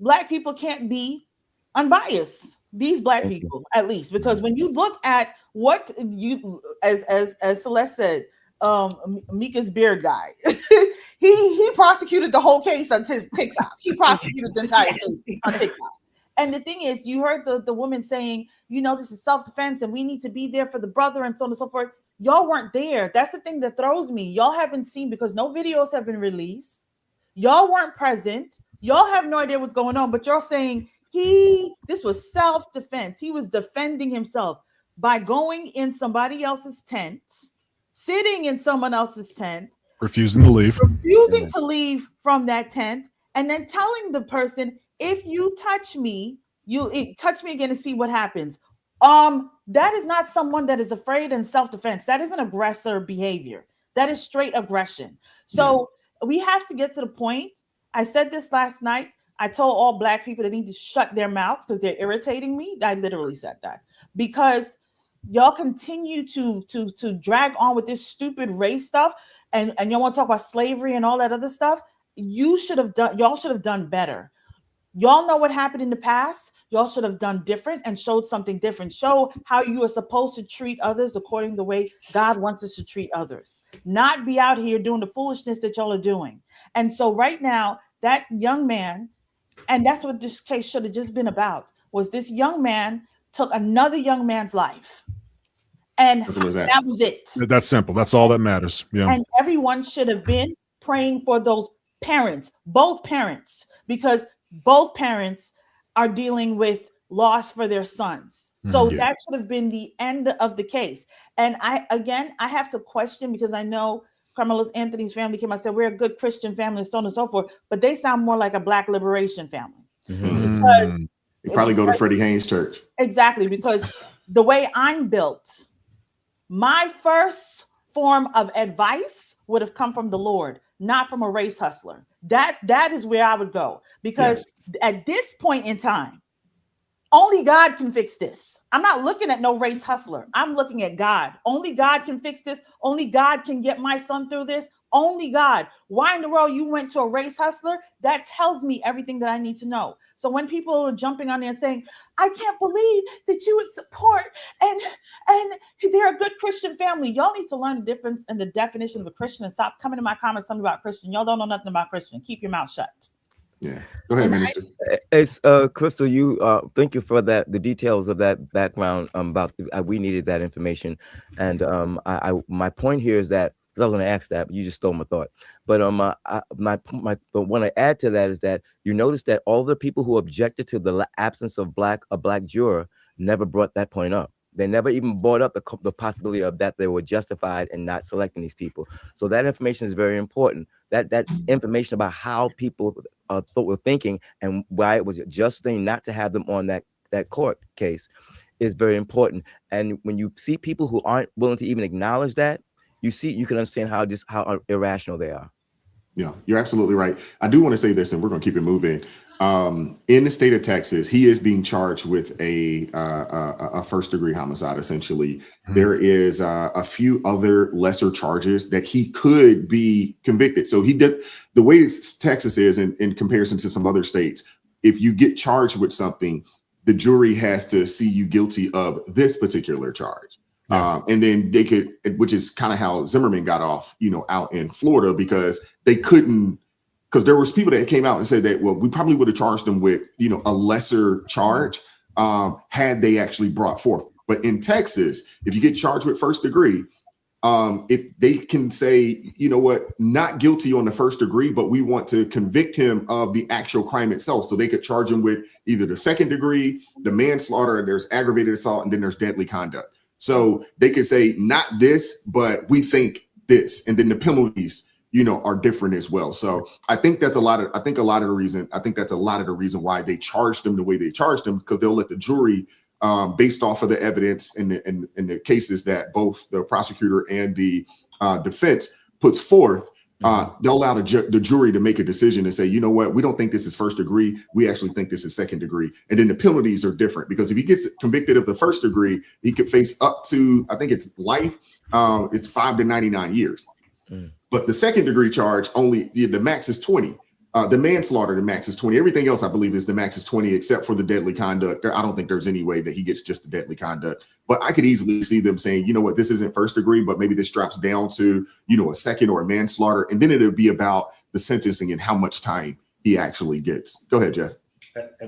Speaker 4: black people can't be unbiased. These black people, at least, because when you look at what you, as Celeste said, Mika's beard guy, he prosecuted the whole case on TikTok. He prosecuted the entire case on TikTok. And the thing is, you heard the woman saying, this is self-defense and we need to be there for the brother and so on and so forth. Y'all weren't there. That's the thing that throws me. Y'all haven't seen, because no videos have been released. Y'all weren't present. Y'all have no idea what's going on, but you're saying this was self-defense. He was defending himself by going in somebody else's tent, sitting in someone else's tent,
Speaker 6: refusing to leave
Speaker 4: from that tent, and then telling the person, if you touch me, touch me again and see what happens. That is not someone that is afraid and self-defense. That is an aggressor behavior. That is straight aggression. So we have to get to the point. I said this last night. I told all black people they need to shut their mouths because they're irritating me. I literally said that because y'all continue to drag on with this stupid race stuff, and y'all want to talk about slavery and all that other stuff. Y'all should have done better. Y'all know what happened in the past. Y'all should have done different and showed something different. Show how you are supposed to treat others according to the way God wants us to treat others. Not be out here doing the foolishness that y'all are doing. And so right now, that young man, and that's what this case should have just been about, was this young man took another young man's life. And that was it.
Speaker 6: That's simple. That's all that matters. Yeah.
Speaker 4: And everyone should have been praying for those parents, both parents, because both parents are dealing with loss for their sons. So that should have been the end of the case. And I have to question, because I know Carmelo Anthony's family came out and said, we're a good Christian family, so on and so forth, but they sound more like a black liberation family. Because
Speaker 2: they probably go to Freddie Haynes Church.
Speaker 4: Exactly, because the way I'm built, my first form of advice would have come from the Lord, not from a race hustler. That is where I would go, because at this point in time, only God can fix this. I'm not looking at no race hustler. I'm looking at God. Only God can fix this. Only God can get my son through this. Only God. Why in the world you went to a race hustler? That tells me everything that I need to know. So when people are jumping on there and saying, I can't believe that you would support and they're a good Christian family. Y'all need to learn the difference and the definition of a Christian and stop coming to my comments something about Christian. Y'all don't know nothing about Christian. Keep your mouth shut.
Speaker 2: Yeah. Go ahead, Minister.
Speaker 3: It's Crystal, you thank you for that, the details of that background about we needed that information. And my point here is that, because I was going to ask that, but you just stole my thought. But but what I add to that is that you notice that all the people who objected to the absence of a black juror never brought that point up. They never even brought up the possibility of that they were justified in not selecting these people. So that information is very important. That information about how people were thinking and why it was a just thing not to have them on that court case is very important. And when you see people who aren't willing to even acknowledge that, you can understand how irrational they are.
Speaker 2: Yeah, you're absolutely right. I do want to say this, and we're going to keep it moving. In the state of Texas, he is being charged with a first-degree homicide. Essentially, there is a few other lesser charges that he could be convicted. So he did the way Texas is in comparison to some other states. If you get charged with something, the jury has to see you guilty of this particular charge. And then they could, which is kind of how Zimmerman got off, out in Florida, because they couldn't, because there was people that came out and said that, well, we probably would have charged them with, a lesser charge had they actually brought forth. But in Texas, if you get charged with first degree, if they can say, you know what, not guilty on the first degree, but we want to convict him of the actual crime itself. So they could charge him with either the second degree, the manslaughter, there's aggravated assault, and then there's deadly conduct. So they could say not this, but we think this, and then the penalties, are different as well. So I think that's a lot of the reason why they charged him the way they charged him, because they'll let the jury, based off of the evidence and the cases that both the prosecutor and the defense puts forth, they'll allow the jury to make a decision and say, you know what, we don't think this is first degree. We actually think this is second degree. And then the penalties are different, because if he gets convicted of the first degree, he could face up to, I think it's life. It's 5 to 99 years. But the second degree charge, only the max is 20. The manslaughter, the max is 20. Everything else, I believe, is the max is 20, except for the deadly conduct. I don't think there's any way that he gets just the deadly conduct. But I could easily see them saying, you know what, this isn't first degree, but maybe this drops down to, a second or a manslaughter. And then it'll be about the sentencing and how much time he actually gets. Go ahead, Jeff.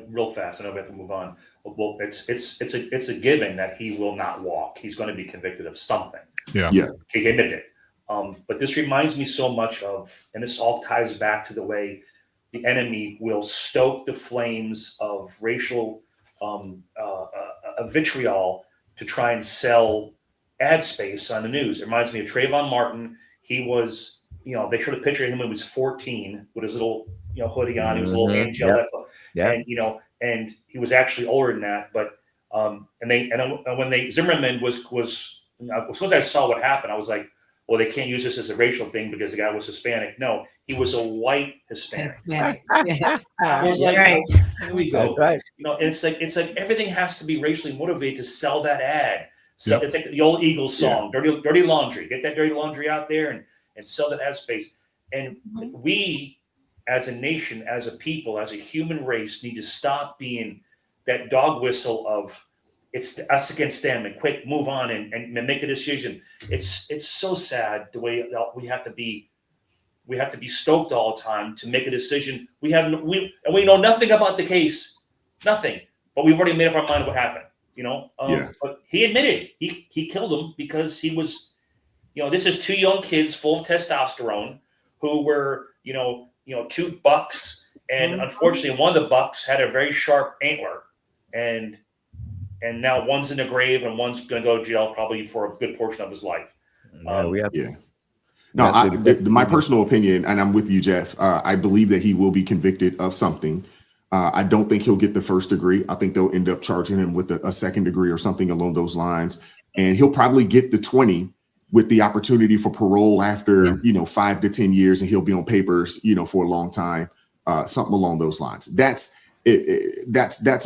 Speaker 7: Real fast. I know we have to move on. Well, it's a given that he will not walk. He's going to be convicted of something.
Speaker 2: Yeah.
Speaker 7: He admitted it. But this reminds me so much of, and this all ties back to the way the enemy will stoke the flames of racial vitriol to try and sell ad space on the news. It reminds me of Trayvon Martin. He was, they showed a picture of him when he was 14 with his little, hoodie on. He was a little angelic, and and he was actually older than that. But when Zimmerman was as soon as I saw what happened, I was like, well, they can't use this as a racial thing because the guy was Hispanic. No, he was a white Hispanic.
Speaker 5: Yes.
Speaker 7: I was like,
Speaker 5: Right.
Speaker 7: Here we go.
Speaker 3: Right.
Speaker 7: It's like everything has to be racially motivated to sell that ad. So it's like the old Eagles song, Dirty Laundry. Get that dirty laundry out there and sell that ad space. And we, as a nation, as a people, as a human race, need to stop being that dog whistle of it's us against them, and quick move on and make a decision. It's so sad the way we have to be stoked all the time to make a decision. We know nothing about the case, nothing, but we've already made up our mind what happened. But he admitted he killed him because he was, this is two young kids full of testosterone who were, two bucks, and unfortunately one of the bucks had a very sharp antler, and now one's in the grave and one's going to go to jail probably for a good portion of his life.
Speaker 2: My personal opinion, and I'm with you, Jeff. I believe that he will be convicted of something. I don't think he'll get the first degree. I think they'll end up charging him with a second degree or something along those lines. And he'll probably get the 20 with the opportunity for parole after, 5 to 10 years, and he'll be on papers, for a long time, something along those lines. That's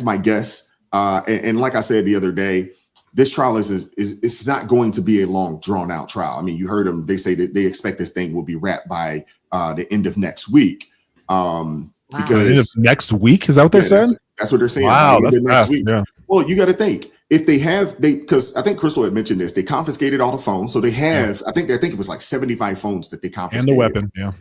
Speaker 2: my guess. And like I said the other day, this trial it's not going to be a long, drawn out trial. I mean, you heard them. They say that they expect this thing will be wrapped by the end of next week. Because
Speaker 6: end of next week, is that what they said?
Speaker 2: That's what they're saying.
Speaker 6: Wow, that's fast. Yeah.
Speaker 2: Well, you got to think if because I think Crystal had mentioned this. They confiscated all the phones, so they have. I think it was like 75 phones that they confiscated,
Speaker 6: and the weapon. Yeah,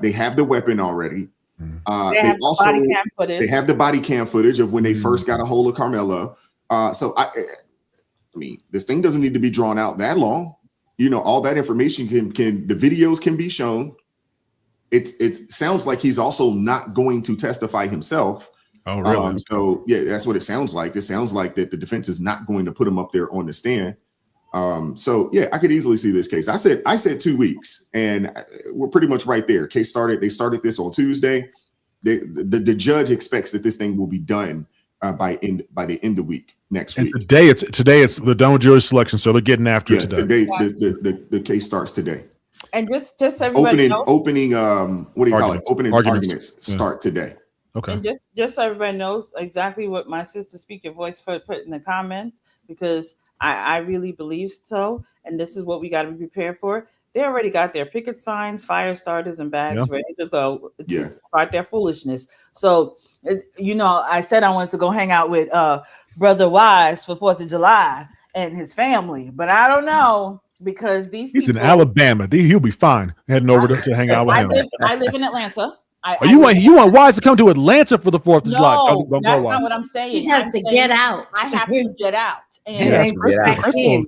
Speaker 2: they have the weapon already.
Speaker 4: They have
Speaker 2: the body cam footage of when they first got a hold of Karmelo. So I mean, this thing doesn't need to be drawn out that long. All that information the videos can be shown. It sounds like he's also not going to testify himself.
Speaker 6: Oh, really?
Speaker 2: So yeah, that's what it sounds like. It sounds like that the defense is not going to put him up there on the stand. So yeah, I could easily see this case. I said 2 weeks, and we're pretty much right there. They started this on Tuesday. The judge expects that this thing will be done by the end of week next week.
Speaker 6: Today it's the done with jury selection, so they're getting after it today.
Speaker 2: The case starts today.
Speaker 4: And just everybody
Speaker 2: opening what do you call it? Opening arguments start today.
Speaker 6: Okay.
Speaker 4: And just so everybody knows exactly what my sister Speak Your Voice put in the comments, because I really believe so, and this is what we got to be prepared for. They already got their picket signs, fire starters, and bags ready to go to start their foolishness. So, I said I wanted to go hang out with Brother Wise for 4th of July and his family, but I don't know, because
Speaker 6: he's in Alabama. He'll be fine heading over to hang out with him.
Speaker 4: I live in Atlanta.
Speaker 6: You want Wise to come to Atlanta for the 4th of July?
Speaker 4: No, that's not what I'm saying.
Speaker 5: He has to get out.
Speaker 4: I have to get out. And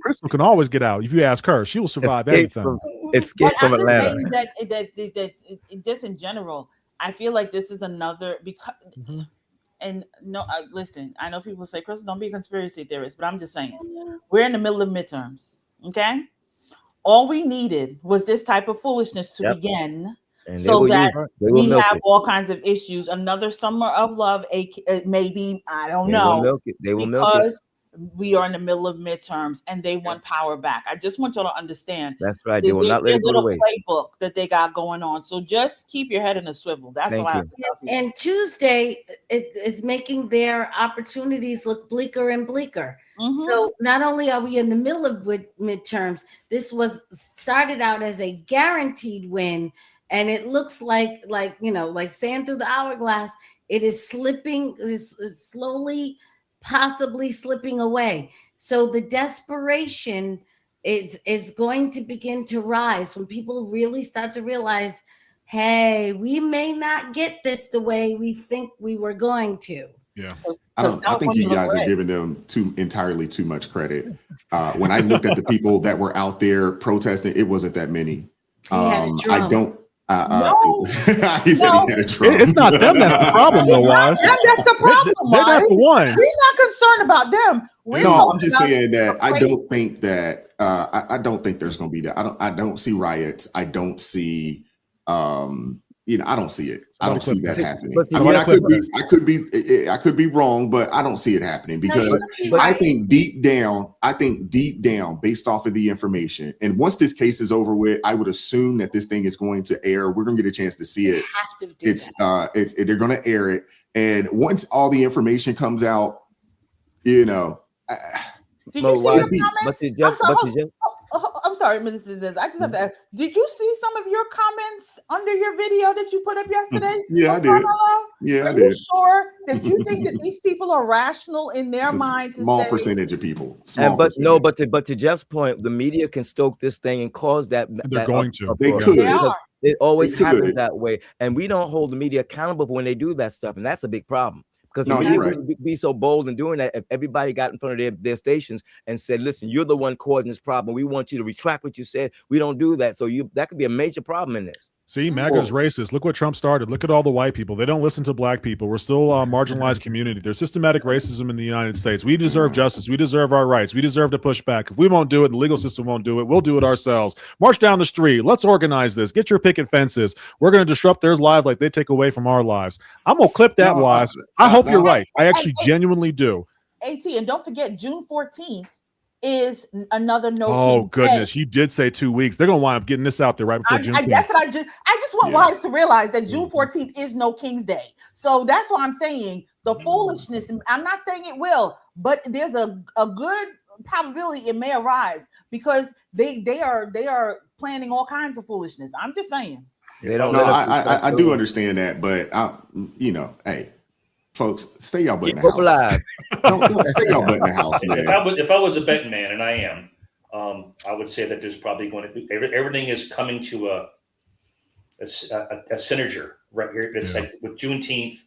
Speaker 6: Crystal can always get out. If you ask her, she will survive everything.
Speaker 3: Escape from Atlanta.
Speaker 4: That just in general, I feel like this is another because. And no, listen, I know people say, Crystal, don't be a conspiracy theorist, but I'm just saying, we're in the middle of midterms. Okay, all we needed was this type of foolishness to begin. And so that we have all kinds of issues. Another summer of love, maybe, I don't know.
Speaker 3: They will milk it.
Speaker 4: Because we are in the middle of midterms and they want power back. I just want y'all to understand.
Speaker 3: That's right. They will not let it go away.
Speaker 4: Playbook that they got going on. So just keep your head in a swivel. That's all I have to tell you.
Speaker 5: And Tuesday is making their opportunities look bleaker and bleaker. Mm-hmm. So not only are we in the middle of midterms, this was started out as a guaranteed win. And it looks like sand through the hourglass. It is slipping, is slowly, possibly slipping away. So the desperation is going to begin to rise when people really start to realize, hey, we may not get this the way we think we were going to.
Speaker 6: Yeah,
Speaker 2: I think you guys are giving them entirely too much credit. When I looked at the people that were out there protesting, it wasn't that many. I don't.
Speaker 4: No.
Speaker 2: He said he had a drum.
Speaker 6: It's not them that's the problem, though, Wise.
Speaker 4: That's the problem.
Speaker 6: They're not the ones.
Speaker 4: We're not concerned about them.
Speaker 2: I'm just saying that I don't think that I don't think there's going to be that. I don't see riots. I don't see I don't see it. I don't see that happening. I mean, I could be wrong, but I don't see it happening because I think deep down, based off of the information, and once this case is over with, I would assume that this thing is going to air. We're going to get a chance to see it. They're going to air it, and once all the information comes out,
Speaker 4: Did you see the comments? I'm sorry, Mr. Diz. I just have to ask, did you see some of your comments under your video that you put up yesterday?
Speaker 2: Yeah, I did. Yeah, I did.
Speaker 4: Are you sure that you think that these people are rational in their minds?
Speaker 2: Small percentage of people.
Speaker 3: But to Jeff's point, the media can stoke this thing and cause that.
Speaker 6: They're going to.
Speaker 2: They could.
Speaker 3: It always happens that way, and we don't hold the media accountable for when they do that stuff, and that's a big problem. Because the media would be so bold in doing that if everybody got in front of their stations and said, listen, you're the one causing this problem. We want you to retract what you said. We don't do that. So that could be a major problem in this.
Speaker 6: See, MAGA is racist. Look what Trump started. Look at all the white people. They don't listen to black people. We're still a marginalized community. There's systematic racism in the United States. We deserve justice. We deserve our rights. We deserve to push back. If we won't do it, the legal system won't do it. We'll do it ourselves. March down the street. Let's organize this. Get your picket fences. We're going to disrupt their lives like they take away from our lives. I'm going to clip that, Wise. I hope you're right. I actually genuinely do.
Speaker 4: AT, and don't forget, June 14th is another no.
Speaker 6: Oh goodness, you did say 2 weeks. They're gonna wind up getting this out there right before June.
Speaker 4: That's what I just want Wise to realize that June 14th is no King's Day. So that's why I'm saying the foolishness. I'm not saying it will, but there's a good probability it may arise because they are planning all kinds of foolishness. I'm just saying.
Speaker 3: They don't.
Speaker 2: No, I do understand that, but hey. Folks, stay y'all butt in the house. Don't stay y'all butt in the house, man.
Speaker 7: If I was a betting man, and I am, I would say that there's probably going to be everything is coming to a synergy right here. It's like with Juneteenth,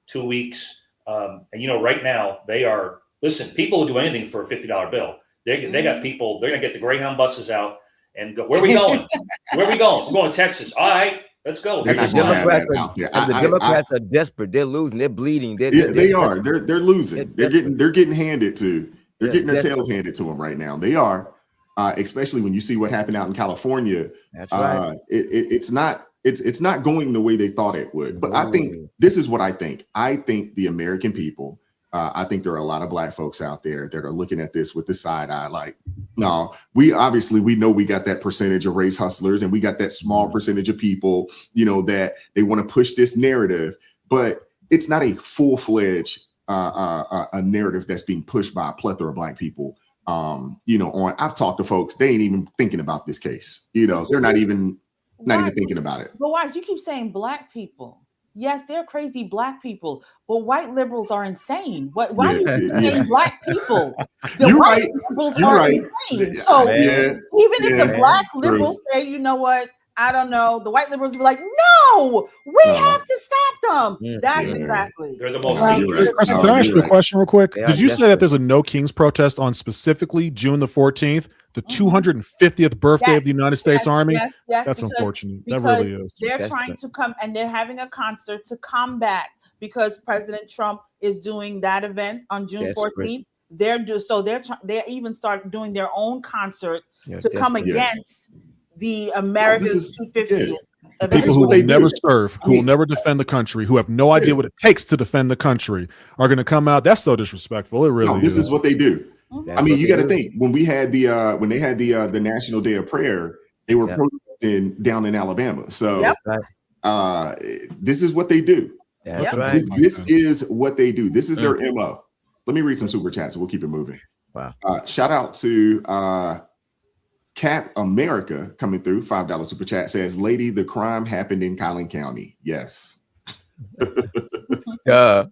Speaker 7: 2 weeks, and right now they are. Listen, people will do anything for a $50 bill. They got people. They're gonna get the Greyhound buses out and go. Where are we going? Where are we going? We're going to Texas. All right. Let's go.
Speaker 2: They're not gonna have that out there.
Speaker 3: And the Democrats are desperate. They're losing. They're bleeding. They're
Speaker 2: losing. They're getting handed to. They're getting their
Speaker 3: desperate.
Speaker 2: tails handed to them right now. They are, especially when you see what happened out in California.
Speaker 3: That's right.
Speaker 2: It's not going the way they thought it would. But I think this is what I think. I think the American people. I think there are a lot of Black folks out there that are looking at this with the side eye, like, no, we know we got that percentage of race hustlers and we got that small percentage of people, that they want to push this narrative, but it's not a full-fledged a narrative that's being pushed by a plethora of Black people. I've talked to folks, they ain't even thinking about this case. They're not even thinking about it.
Speaker 4: But why? You keep saying Black people. Yes, they're crazy Black people, but white liberals are insane. Why do you keep saying Black people? The white liberals are insane. So even if the Black liberals say, you know what, I don't know, the white liberals will be like, no, we have to stop them. That's exactly.
Speaker 7: They're the most dangerous.
Speaker 6: Kristen, can I ask you a question real quick? Did you say that there's a No Kings protest on specifically June the 14th, the 250th birthday of the United States Army?
Speaker 4: Yes,
Speaker 6: that's unfortunate. That really is.
Speaker 4: They're trying to come and they're having a concert to combat because President Trump is doing that event on June 14th. They're even start doing their own concert to come against the America's 250th.
Speaker 6: People who will never serve, who will never defend the country, who have no idea what it takes to defend the country, are going to come out. That's so disrespectful. It really is.
Speaker 2: This is what they do. I mean, you got to think when they had the National Day of Prayer, they were protesting down in Alabama. So this is what they do.
Speaker 3: That's right.
Speaker 2: This is what they do. This is their MO. Let me read some super chats and we'll keep it moving.
Speaker 3: Wow.
Speaker 2: Shout out to Cap America coming through. $5 super chat says, "Lady, the crime happened in Collin County." Yes. Shout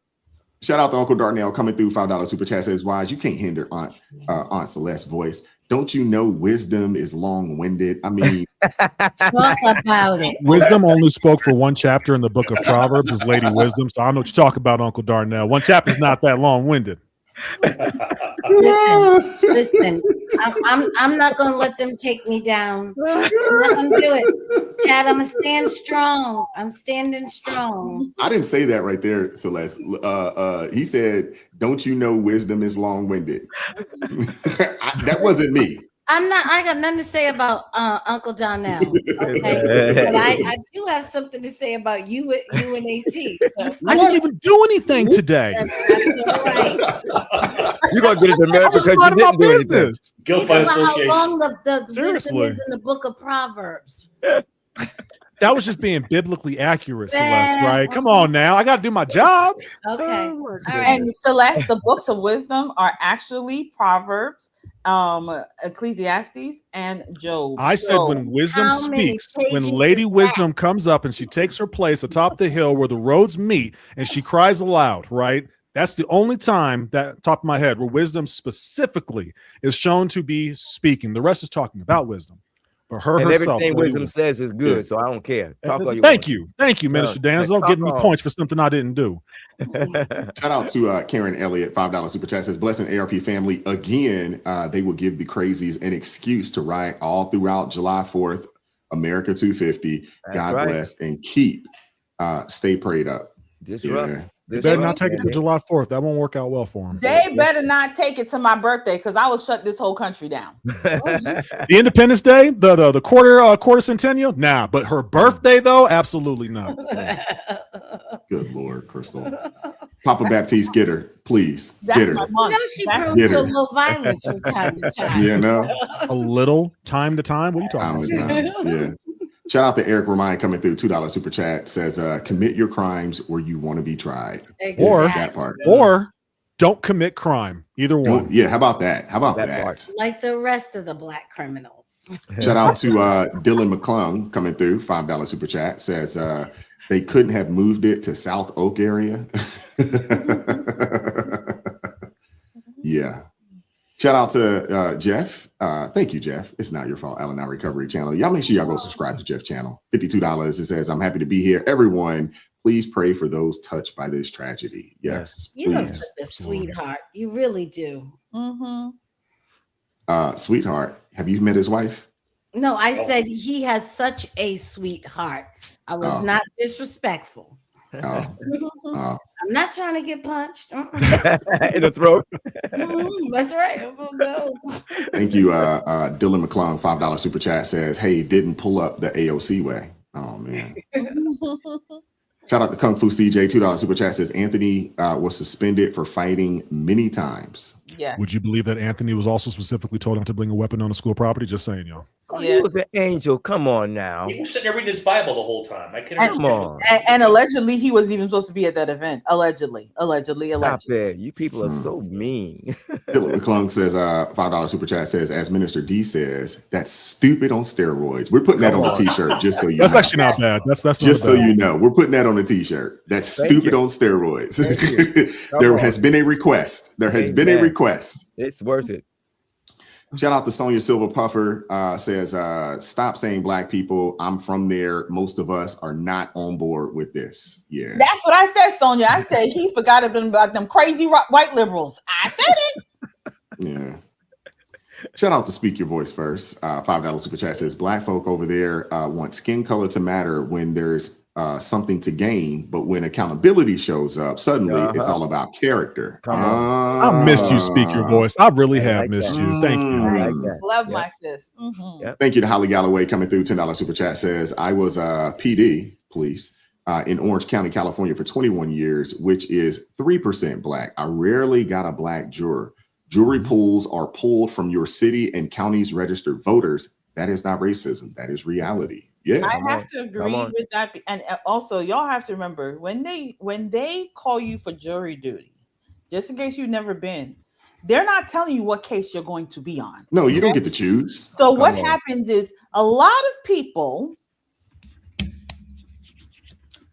Speaker 2: out to Uncle Darnell coming through. $5 super chat says, "Wise, you can't hinder Aunt Celeste's voice. Don't you know wisdom is long-winded? I mean,
Speaker 5: talk about it."
Speaker 6: Wisdom only spoke for one chapter in the book of Proverbs, is Lady Wisdom. So I don't know what you talk about, Uncle Darnell. One chapter is not that long-winded.
Speaker 5: Listen. I'm not gonna let them take me down. I'm not gonna do it, Chad. I'm gonna stand strong. I'm standing strong.
Speaker 2: I didn't say that right there, Celeste. He said, "Don't you know wisdom is long-winded?" That wasn't me.
Speaker 5: I got nothing to say about Uncle Donnell. Okay, but I do have something to say about you and AT. So
Speaker 6: I didn't even do anything today.
Speaker 5: That's all right.
Speaker 3: You're gonna get it to America because you didn't do anything.
Speaker 7: Guilt by association.
Speaker 5: How long the
Speaker 6: Seriously.
Speaker 5: wisdom is in the book of Proverbs.
Speaker 6: That was just being biblically accurate, Celeste, right? Come on now. I got to do my job.
Speaker 5: Okay. All
Speaker 4: right.
Speaker 5: right.
Speaker 4: And Celeste, the books of wisdom are actually Proverbs, Ecclesiastes, and Job.
Speaker 6: I said when wisdom speaks, when Lady Wisdom comes up and she takes her place atop the hill where the roads meet and she cries aloud, right? That's the only time, that top of my head, where wisdom specifically is shown to be speaking. The rest is talking about wisdom. But her
Speaker 3: and
Speaker 6: herself,
Speaker 3: everything wisdom says is good, so I don't care. Talk all you
Speaker 6: Thank
Speaker 3: want.
Speaker 6: you, Minister Danzo, giving me points for something I didn't do.
Speaker 2: Shout out to Karen Elliott, $5 super chat says, "Blessing ARP family again. They will give the crazies an excuse to riot all throughout July 4th, America 250. God bless and keep. Stay prayed up."
Speaker 6: They better not take it to July 4th. That won't work out well for them.
Speaker 4: They better not take it to my birthday because I will shut this whole country down.
Speaker 6: The Independence Day, the quarter centennial, nah. But her birthday though, absolutely not.
Speaker 2: Good Lord, Crystal. Papa Baptiste, get her, please. Get her.
Speaker 5: You know she prone to a little violence from time to time.
Speaker 2: Yeah, no.
Speaker 6: A little time to time. What are you talking about?
Speaker 2: Yeah. Shout out to Eric Remind coming through. $2 super chat says, "Commit your crimes where you want to be tried."
Speaker 6: Or
Speaker 2: that part.
Speaker 6: Or don't commit crime. Either one.
Speaker 2: Yeah, how about that? How about that?
Speaker 5: Like the rest of the Black criminals.
Speaker 2: Shout out to Dylan McClung coming through. $5 super chat says, "They couldn't have moved it to South Oak area." Yeah. Shout out to Jeff. Thank you, Jeff. It's not your fault. Al-Anon Recovery Channel. Y'all make sure y'all go subscribe to Jeff's channel. $52. It says, "I'm happy to be here. Everyone, please pray for those touched by this tragedy." Yes.
Speaker 5: You are such a sweetheart. You really do.
Speaker 2: Sweetheart, have you met his wife?
Speaker 5: No, I said he has such a sweetheart. I was not disrespectful. I'm not trying to get punched.
Speaker 3: In the throat.
Speaker 5: That's right. No.
Speaker 2: Thank you. Dylan McClung, $5 super chat says, hey, didn't pull up the AOC way. Oh, man. Shout out to Kung Fu CJ, $2 super chat says, Anthony was suspended for fighting many times.
Speaker 4: Yes.
Speaker 6: Would you believe that Anthony was also specifically told not to bring a weapon on the school property? Just saying, y'all.
Speaker 3: Oh, he was an angel. Come on now.
Speaker 7: He was sitting there reading his Bible the whole time. I can
Speaker 3: Come
Speaker 7: understand.
Speaker 3: on.
Speaker 4: And allegedly, he wasn't even supposed to be at that event. Allegedly.
Speaker 3: Stop it. You people are so mean.
Speaker 2: Dylan McClung says, $5 super chat says, as Minister D says, that's stupid on steroids. We're putting that on the t-shirt just so you
Speaker 6: That's
Speaker 2: know.
Speaker 6: actually not bad. That's
Speaker 2: just so
Speaker 6: bad.
Speaker 2: you know. We're putting that on the t-shirt. That's stupid on steroids. There has been a request. There has been a request.
Speaker 3: It's worth it.
Speaker 2: Shout out to Sonia Silver Puffer, says, stop saying black people. I'm from there. Most of us are not on board with this. Yeah.
Speaker 4: That's what I said, Sonia. I said he forgot about them crazy white liberals. I said it.
Speaker 2: Yeah. Shout out to Speak Your Voice First. $5 super chat says, black folk over there want skin color to matter when there's something to gain, but when accountability shows up, suddenly it's all about character.
Speaker 6: I missed you, Speak Your Voice. I really have missed you. Thank you.
Speaker 4: Love my sis.
Speaker 2: Thank you to Holly Galloway coming through. $10 super chat says, I was PD, police, in Orange County, California for 21 years, which is 3% black. I rarely got a black juror. Jury pools are pulled from your city and county's registered voters. That is not racism. That is reality. Yeah,
Speaker 4: I have to agree with that. And also, y'all have to remember when they call you for jury duty, just in case you've never been, they're not telling you what case you're going to be on.
Speaker 2: No, you don't get to choose.
Speaker 4: So what happens is a lot of people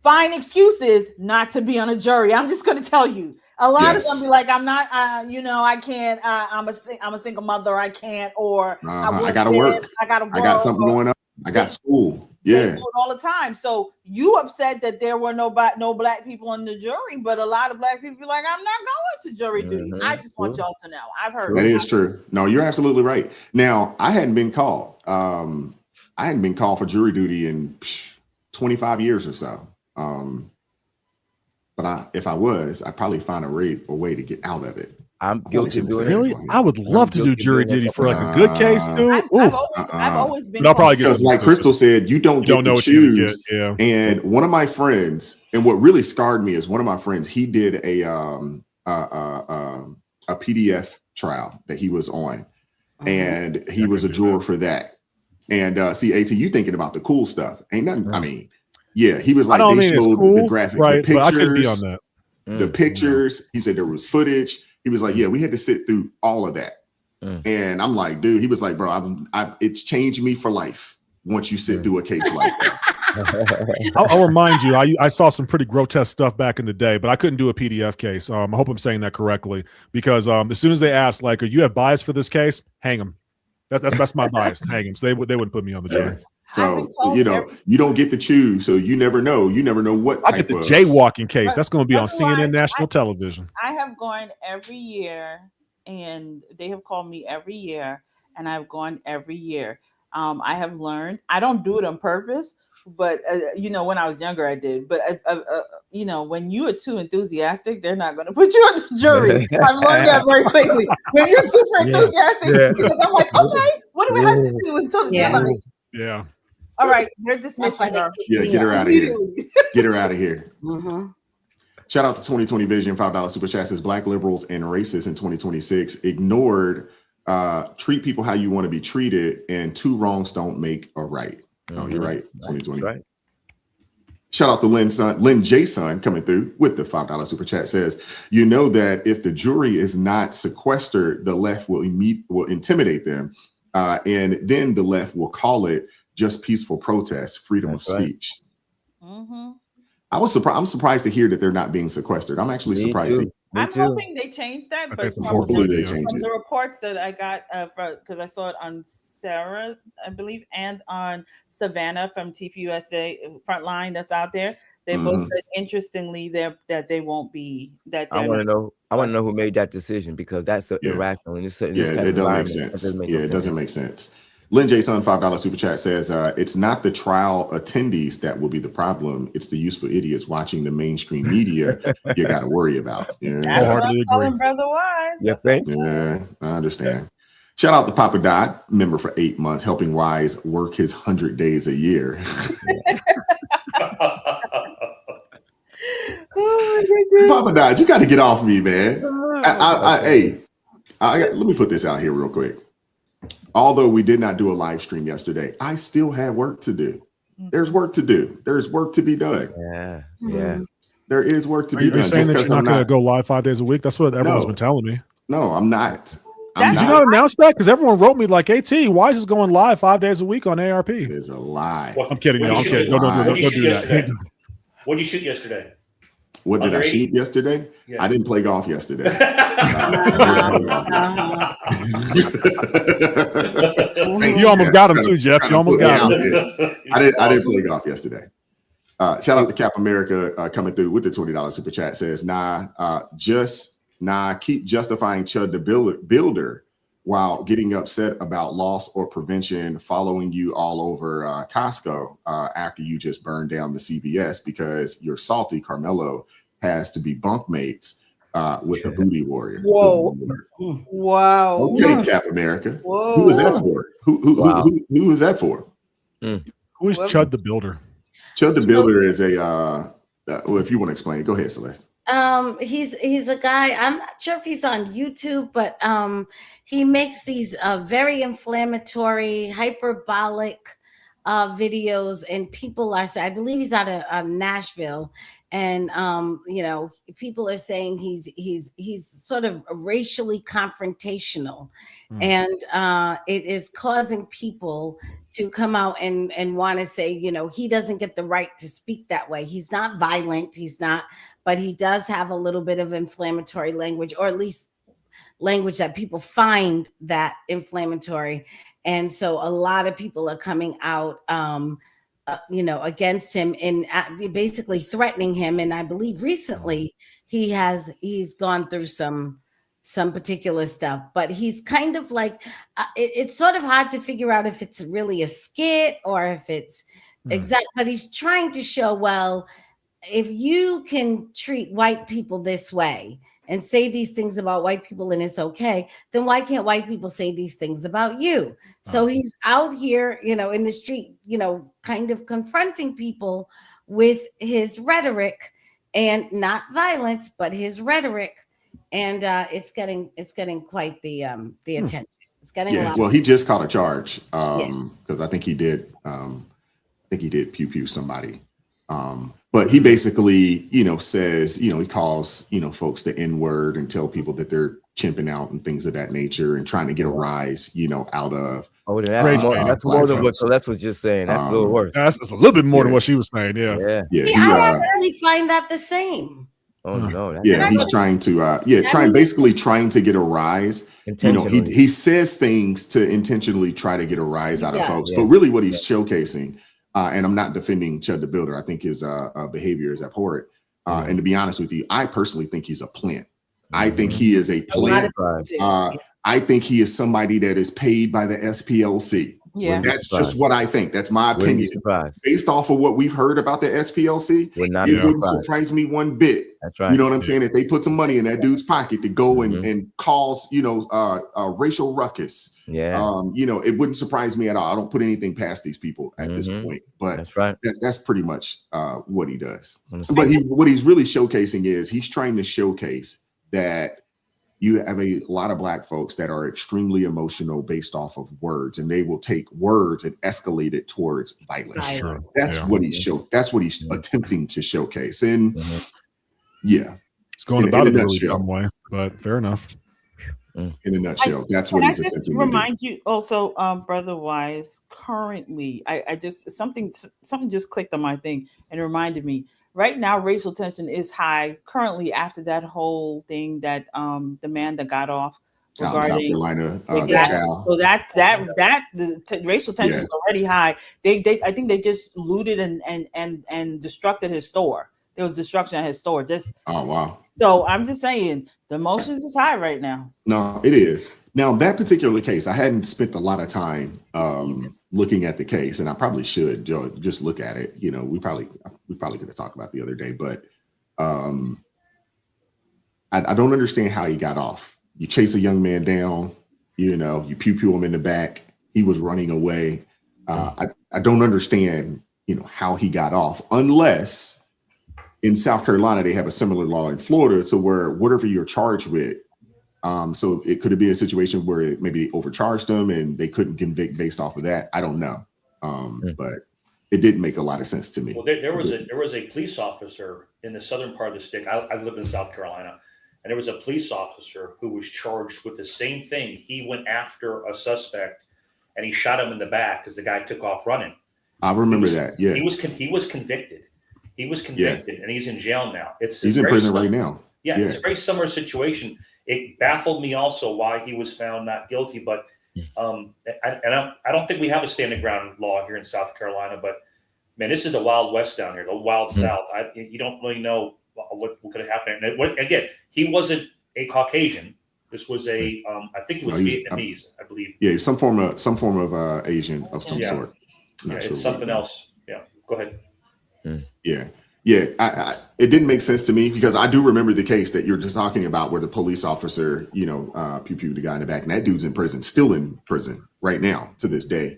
Speaker 4: find excuses not to be on a jury. I'm just going to tell you. A lot of them be like, I'm not, I can't, I'm a single mother. I can't, or
Speaker 2: I gotta work. I got something going on. I got school. Yeah.
Speaker 4: They do it all the time. So you upset that there were no black people on the jury, but a lot of black people be like, I'm not going to jury duty. I just want y'all to know. I've heard
Speaker 2: that is true. No, you're absolutely right. Now, I hadn't been called. I hadn't been called for jury duty in 25 years or so. But if I was, I'd probably find a way to get out of it.
Speaker 3: I'm guilty of doing it.
Speaker 6: Really? I would love to do jury duty for like a good case too.
Speaker 4: I've always been.
Speaker 6: I'll probably get
Speaker 2: because, like Crystal said, you don't get to choose.
Speaker 6: Yeah.
Speaker 2: And one of my friends, and what really scarred me is one of my friends. He did a PDF trial that he was on, and he was a juror for that. And see, AT, you thinking about the cool stuff? Ain't nothing. I mean. Yeah, he was like, they showed the graphic, the pictures,
Speaker 6: but I couldn't be on that.
Speaker 2: The pictures. He said there was footage. He was like, yeah, we had to sit through all of that. And I'm like, dude, he was like, bro, it's changed me for life once you sit through a case like that.
Speaker 6: I'll remind you, I saw some pretty grotesque stuff back in the day, but I couldn't do a PDF case. I hope I'm saying that correctly, because as soon as they asked, like, you have bias for this case, hang them. That's my bias, hang them. So they wouldn't put me on the jury.
Speaker 2: So, you don't get to choose. So you never know. You never know what type
Speaker 6: I get the jaywalking case. That's going to be on CNN national television.
Speaker 4: I have gone every year, and they have called me every year, and I've gone every year. I have learned. I don't do it on purpose, but when I was younger, I did. But when you are too enthusiastic, they're not going to put you on the jury. I've learned that very quickly. When you're super enthusiastic, because I'm like, okay, what do we have to do until they're like,
Speaker 6: yeah.
Speaker 4: All right, you're dismissed.
Speaker 2: Yeah, get her out of here. Get her out of here. Shout out to 2020 Vision, $5 super chat says black liberals and racists in 2026 ignored treat people how you want to be treated, and two wrongs don't make a right. Oh, you're right. 2020. Right. Shout out to Lynn J. Son coming through with the $5 super chat says, you know that if the jury is not sequestered, the left will intimidate them. And then the left will call it just peaceful protest, freedom of speech. I'm surprised to hear that they're not being sequestered. I'm actually surprised.
Speaker 4: I'm hoping they change that, but
Speaker 2: hopefully they change it.
Speaker 4: The reports that I got because I saw it on Sarah's, I believe, and on Savannah from TPUSA Frontline that's out there. They both said, interestingly, that they won't be. That
Speaker 3: I want to know who made that decision, because that's irrational.
Speaker 2: It doesn't make sense. It doesn't make sense. Lynn J. Son, $5 super chat says, it's not the trial attendees that will be the problem. It's the useful idiots watching the mainstream media you got to worry about. Yeah.
Speaker 6: Wholeheartedly agree.
Speaker 4: Brother Wise.
Speaker 3: You think?
Speaker 2: Yeah, I understand. Shout out to Papa Dot, member for 8 months, helping Wise work his 100 days a year. Papa Dot, you got to get off me, man. Let me put this out here real quick. Although we did not do a live stream yesterday, I still had work to do. There's work to do. There's work to be done.
Speaker 3: Yeah.
Speaker 2: There is work to be done.
Speaker 6: Are you saying that you're not going to go live 5 days a week? That's what everyone's been telling me.
Speaker 2: No, I'm not.
Speaker 6: Did you not announce that? Because everyone wrote me like, AT, Wise is going live 5 days a week on ARP.
Speaker 2: It is a lie.
Speaker 6: I'm kidding. I'm kidding. Don't do that.
Speaker 7: What did you shoot yesterday?
Speaker 2: What did I shoot yesterday?
Speaker 7: Yeah.
Speaker 2: I didn't play golf yesterday.
Speaker 6: You almost got him too, Jeff. You almost got him.
Speaker 2: I didn't play golf yesterday. Shout out to Cap America coming through with the $20 super chat. Says, keep justifying Chud the builder while getting upset about loss or prevention following you all over Costco after you just burned down the CVS because you're salty. Karmelo has to be bunkmates with the booty warrior.
Speaker 4: Whoa. Wow.
Speaker 2: Okay, Cap America.
Speaker 4: Whoa.
Speaker 2: Who is that for? Who is that for?
Speaker 6: Who is Chud the builder?
Speaker 2: Chud the builder is a well, if you want to explain, go ahead, Celeste.
Speaker 5: He's a guy, I'm not sure if he's on YouTube, but he makes these very inflammatory, hyperbolic videos, and people are saying, I believe he's out of Nashville, and people are saying he's sort of racially confrontational, and it is causing people to come out and want to say, he doesn't get the right to speak that way. He's not violent, but he does have a little bit of inflammatory language, or at least language that people find that inflammatory. And so a lot of people are coming out, against him and basically threatening him. And I believe recently he's gone through some particular stuff, but he's kind of like, it's sort of hard to figure out if it's really a skit or if it's exact, but he's trying to show, well, if you can treat white people this way and say these things about white people and it's okay, then why can't white people say these things about you? So he's out here, in the street, kind of confronting people with his rhetoric, and not violence, but his rhetoric. And it's getting quite the attention. It's getting a lot.
Speaker 2: Well, he just caught a charge because I think he did pew pew somebody. But he basically, says, he calls, folks the N-word and tell people that they're chimping out and things of that nature and trying to get a rise, out of.
Speaker 3: Oh, that's more than what Celeste was just saying. That's a little worse.
Speaker 6: That's a little bit more than what she was saying. Yeah.
Speaker 5: I don't really find that the same.
Speaker 3: Oh no!
Speaker 2: He's trying to trying to get a rise. He says things to intentionally try to get a rise out of folks, but really what he's showcasing. And I'm not defending Chud the builder. I think his behavior is abhorrent. And to be honest with you, I personally think he's a plant. I think he is a plant. I think he is somebody that is paid by the SPLC. Yeah, that's just what I think. That's my opinion. Based off of what we've heard about the SPLC, it wouldn't surprise me one bit.
Speaker 3: That's right.
Speaker 2: You know what I'm saying? If they put some money in that dude's pocket to go and cause, racial ruckus.
Speaker 3: Yeah.
Speaker 2: It wouldn't surprise me at all. I don't put anything past these people at this point. But
Speaker 3: that's right.
Speaker 2: That's pretty much what he does. But what he's really showcasing is he's trying to showcase that you have a lot of Black folks that are extremely emotional based off of words, and they will take words and escalate it towards violence. That's what he's attempting to showcase. And
Speaker 6: it's going about it in a really dumb way, but fair enough.
Speaker 2: In a nutshell, that's what he's attempting to do.
Speaker 19: Remind you also, Brother Wise, currently, I just something just clicked on my thing and reminded me. Right now, racial tension is high currently after that whole thing that the man that got off regarding
Speaker 2: South Carolina.
Speaker 19: So the racial tension is already high. I think they just looted and destructed his store. There was destruction at his store. Oh
Speaker 2: wow!
Speaker 19: So I'm just saying, The emotions is high right now.
Speaker 2: No, it is. Now, that particular case, I hadn't spent a lot of time looking at the case, and I probably should just look at it. You know, we probably could have talked about it the other day, but I don't understand how he got off. You chase a young man down, you know, you pew him in the back. He was running away. I don't understand, you know, how he got off, unless in South Carolina they have a similar law in Florida to where whatever you're charged with. So it could have been a situation where maybe they overcharged them and they couldn't convict based off of that. I don't know, but it didn't make a lot of sense to me.
Speaker 7: Well, there was a police officer in the southern part of the state. I live in South Carolina. And there was a police officer who was charged with the same thing. He went after a suspect and he shot him in the back because the guy took off running.
Speaker 2: I remember that. Yeah.
Speaker 7: He was convicted. He was convicted and he's in jail now.
Speaker 2: He's in prison right now.
Speaker 7: Yeah, it's a very similar situation. It baffled me also why he was found not guilty. But I don't think we have a standing ground law here in South Carolina. But man, this is the Wild West down here, the Wild South. You don't really know what could have happened. And again, he wasn't a Caucasian. This was I think he was Vietnamese, I believe.
Speaker 2: Yeah, some form of Asian of some sort.
Speaker 7: It's something else. Yeah, go ahead.
Speaker 2: Yeah. It didn't make sense to me because I do remember the case that you're just talking about where the police officer, you know, pew the guy in the back, and that dude's in prison, still in prison right now to this day.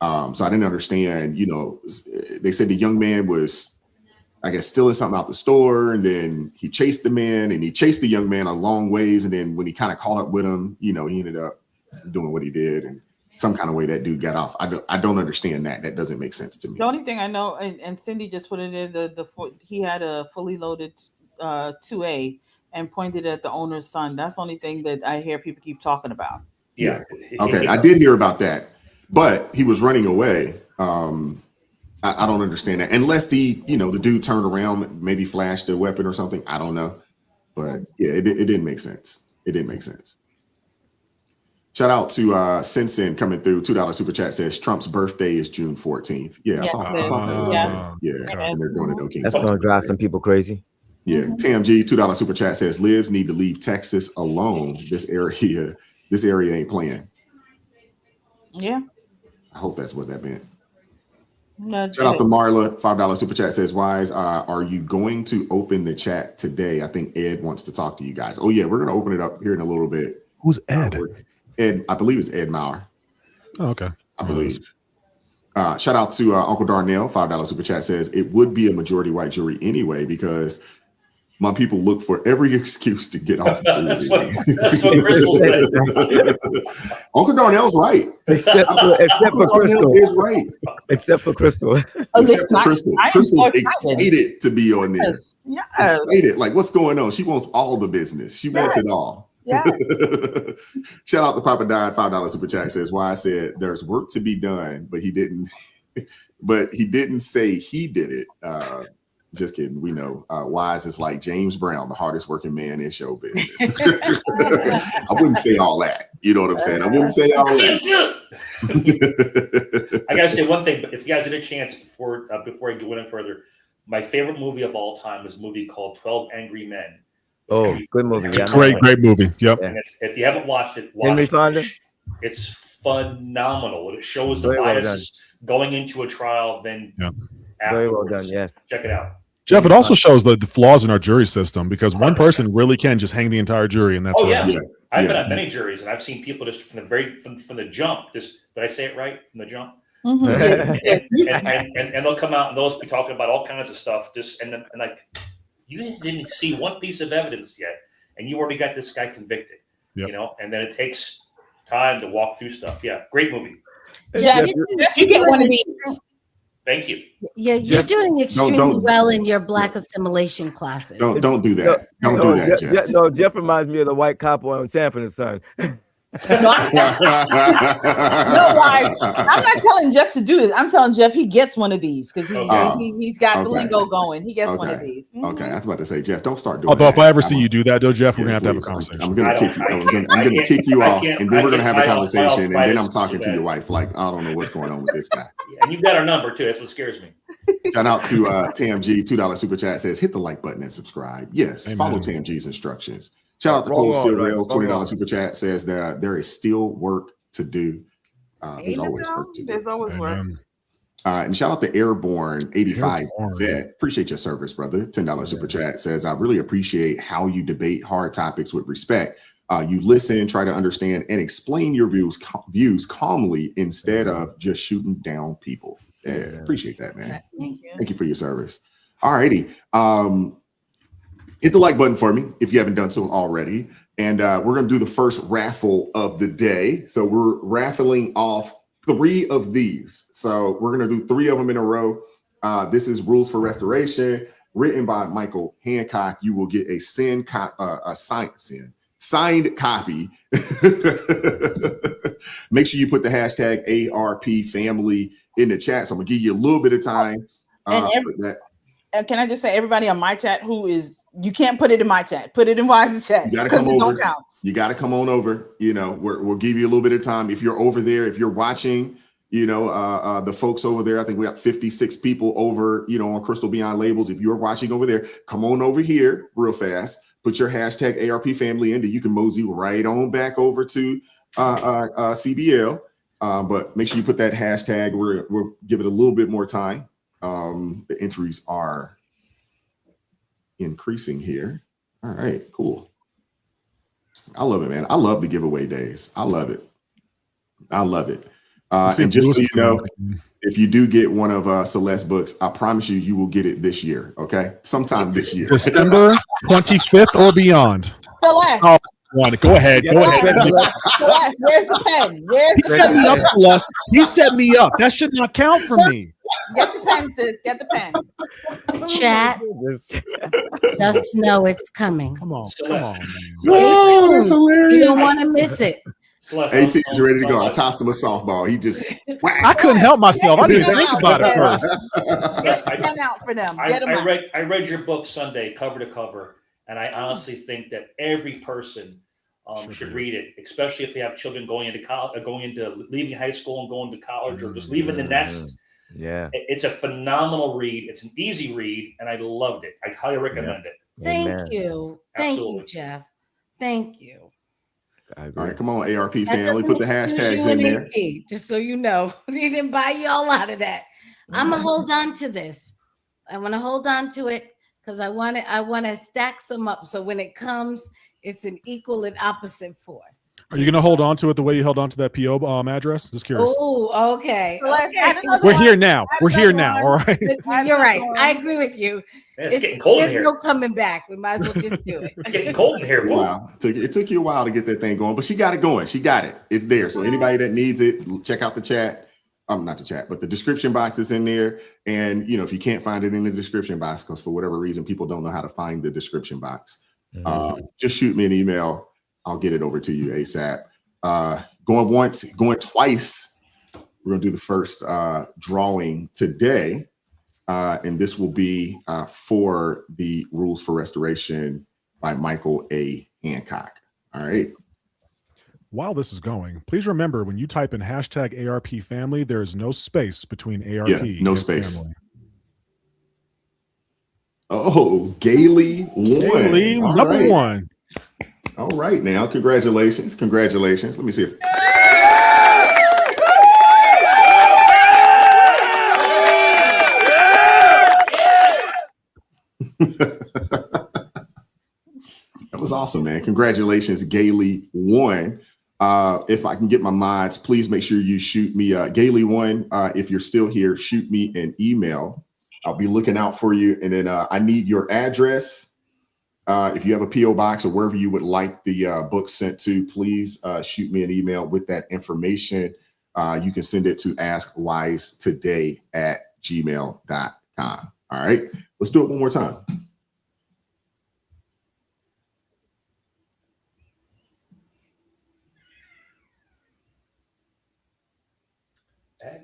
Speaker 2: So I didn't understand. You know, they said the young man was, I guess, stealing something out the store, and then he chased the man, and he chased the young man a long ways, and then when he kind of caught up with him, you know, he ended up doing what he did, and some kind of way that dude got off. I don't understand that. That doesn't make sense to me.
Speaker 19: The only thing I know, and Cindy just put it in he had a fully loaded 2A and pointed at the owner's son. That's the only thing that I hear people keep talking about.
Speaker 2: Yeah. Okay, I did hear about that, but he was running away. I don't understand that unless the dude turned around, maybe flashed a weapon or something. I don't know, but yeah, it didn't make sense. It didn't make sense. Shout out to Sensen coming through. $2 super chat says Trump's birthday is June 14th. Yeah, I thought that was and they're doing it. Okay,
Speaker 3: that's going to drive some people crazy.
Speaker 2: Yeah, TMG $2 super chat says Libs need to leave Texas alone. This area ain't playing.
Speaker 19: Yeah,
Speaker 2: I hope that's what that meant. Shout out to Marla, $5 super chat says, Wise, are you going to open the chat today? I think Ed wants to talk to you guys. Oh yeah, we're going to open it up here in a little bit.
Speaker 6: Who's Ed?
Speaker 2: Ed, I believe it's Ed Maurer.
Speaker 6: Oh, okay.
Speaker 2: I believe. Shout out to Uncle Darnell, $5 super chat says, it would be a majority white jury anyway, because my people look for every excuse to get off.
Speaker 7: That's what Crystal said.
Speaker 2: Uncle Darnell's right.
Speaker 3: Except for Crystal
Speaker 2: is right.
Speaker 3: Except for Crystal.
Speaker 2: Except for Crystal. Crystal's excited to be on this.
Speaker 19: Yes.
Speaker 2: Excited. Like, what's going on? She wants all the business. She wants it all.
Speaker 19: Yeah.
Speaker 2: Shout out to Papa Died, $5 super chat says, why I said there's work to be done, but he didn't say he did it. Just kidding. We know Wise is like James Brown, the hardest working man in show business. I wouldn't say all that. You know what I'm saying? I wouldn't say all that.
Speaker 7: I gotta say one thing, but if you guys had a chance before I go any further, my favorite movie of all time is a movie called 12 Angry Men.
Speaker 3: Oh, good movie.
Speaker 6: It's a great movie. Yep.
Speaker 7: And if you haven't watched it, watch it. It's phenomenal. It shows the biases going into a trial, then afterwards.
Speaker 3: Very well done. Yes.
Speaker 7: Check it out.
Speaker 6: Jeff, it also shows the flaws in our jury system because one person really can just hang the entire jury, and that's what happens.
Speaker 7: I've been at many juries, and I've seen people just from the jump. Did I say it right? From the jump. Mm-hmm. and they'll come out and they'll be talking about all kinds of stuff. And like, you didn't see one piece of evidence yet, and you already got this guy convicted. Yep. You know, and then it takes time to walk through stuff. Yeah, great movie.
Speaker 4: Yeah, you get one of these.
Speaker 7: Thank you.
Speaker 5: Yeah, you're doing extremely well in your Black assimilation classes.
Speaker 2: Don't do that. Don't do that, Jeff.
Speaker 3: No, Jeff reminds me of the white cop on Sanford and Son.
Speaker 4: No, Wise. I'm not telling Jeff to do this. I'm telling Jeff he gets one of these because he's got the lingo going. He gets one of these. Mm-hmm.
Speaker 2: Okay, I was about to say, Jeff, don't start doing
Speaker 6: Although
Speaker 2: that.
Speaker 6: if I ever see you do that, though, Jeff, we're gonna have a conversation.
Speaker 2: I'm gonna kick you. I'm gonna kick you off, and then we're gonna have a conversation, and then I'm talking to your wife like, I don't know what's going on with this guy.
Speaker 7: And you've got our number too. That's what scares me.
Speaker 2: Shout out to TMG, $2 super chat says, hit the like button and subscribe. Yes, follow TMG's instructions. Shout out to Cole Steel
Speaker 3: right,
Speaker 2: Rails, $20 super chat says that there is still work to do. There's always work to do.
Speaker 19: There's always work.
Speaker 2: And shout out to Airborne 85 Vet. Appreciate your service, brother. $10 super chat says, I really appreciate how you debate hard topics with respect. You listen, try to understand, and explain your views calmly instead of just shooting down people. Yeah, appreciate that, man. Thank you for your service. All righty. Hit the like button for me if you haven't done so already. And we're going to do the first raffle of the day. So we're raffling off 3 of these. So we're going to do 3 of them in a row. This is Rules for Restoration, written by Michael Hancock. You will get a signed copy. Make sure you put the hashtag ARP family in the chat. So I'm going to give you a little bit of time for that.
Speaker 19: Can I just say, everybody on my chat you can't put it in my chat. Put it in Wise's chat.
Speaker 2: You got to come over.
Speaker 19: Don't count.
Speaker 2: You got to come on over. We'll give you a little bit of time. If you're over there, if you're watching, the folks over there, I think we got 56 people over, on Crystal Beyond Labels. If you're watching over there, come on over here real fast. Put your hashtag ARP family in that you can mosey right on back over to CBL. But make sure you put that hashtag. We'll give it a little bit more time. The entries are increasing here. All right, cool. I love it, man. I love the giveaway days. I love it. And just so you know, if you do get one of Celeste's books, I promise you will get it this year. Okay, sometime this year,
Speaker 6: December 25th or beyond.
Speaker 19: Celeste.
Speaker 6: Oh, go ahead.
Speaker 19: Celeste, where's the pen?
Speaker 6: He set me up, Celeste. He set me up. That should not count for me.
Speaker 19: Get the pen, sis. Get the pen.
Speaker 5: Chat. Just know it's coming.
Speaker 6: Come on.
Speaker 2: Oh, that's hilarious.
Speaker 5: You don't want to miss it.
Speaker 2: 18 is ready to go. I tossed him a softball. He just
Speaker 6: I couldn't help myself. I didn't think about it first.
Speaker 19: Get the pen out for them. Get them out.
Speaker 7: I read your book Sunday, cover to cover, and I honestly think that every person should read it, especially if they have children going into college, leaving high school and going to college, or just leaving the nest.
Speaker 3: Yeah,
Speaker 7: it's a phenomenal read. It's an easy read, and I loved it. I highly recommend it.
Speaker 5: Thank you. Thank you, Jeff. Thank you.
Speaker 2: All right, come on, ARP family. Put the hashtags in there.
Speaker 5: Just so you know, he didn't buy you all out of that. I'm gonna hold on to this. I want to hold on to it because I want to stack some up. So when it comes, it's an equal and opposite force.
Speaker 6: Are you going to hold on to it the way you held on to that PO address? Just curious.
Speaker 5: Oh, okay.
Speaker 6: We're here now. We're here now. All right.
Speaker 5: You're right. I agree with you.
Speaker 7: It's getting cold in here.
Speaker 5: There's no coming back. We might as well just do it.
Speaker 7: It's getting cold in here.
Speaker 2: Wow. It took you a while to get that thing going, but she got it going. She got it. It's there. So anybody that needs it, check out the chat. Not the chat, but the description box is in there. And, if you can't find it in the description box, because for whatever reason, people don't know how to find the description box, just shoot me an email. I'll get it over to you ASAP. Going once, going twice. We're going to do the first drawing today. And this will be for the Rules for Restoration by Michael A. Hancock. All right.
Speaker 6: While this is going, please remember when you type in hashtag ARP family, there is no space between ARP
Speaker 2: no space.
Speaker 6: Family.
Speaker 2: Oh, Gailey won.
Speaker 6: Gailey, number 1.
Speaker 2: All right, now, congratulations. Let me see if. That was awesome, man. Congratulations, Gailey won. If I can get my mods, please make sure you shoot me. Gailey won. If you're still here, shoot me an email. I'll be looking out for you. And then I need your address. If you have a P.O. box or wherever you would like the book sent to, please shoot me an email with that information. You can send it to askwisetoday@gmail.com. All right, let's do it one more time.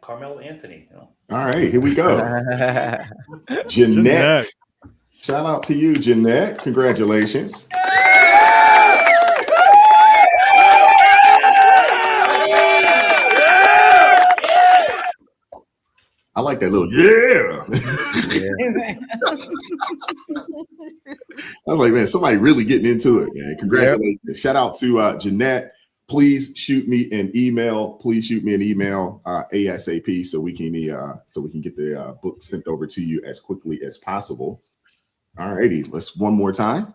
Speaker 7: Karmelo Anthony.
Speaker 2: All right, here we go. Jeanette. Shout out to you, Jeanette. Congratulations. I like that little yeah. I was like, man, somebody really getting into it, man. Congratulations. Yep. Shout out to Jeanette. Please shoot me an email. ASAP so we can get the book sent over to you as quickly as possible. All righty, let's one more time.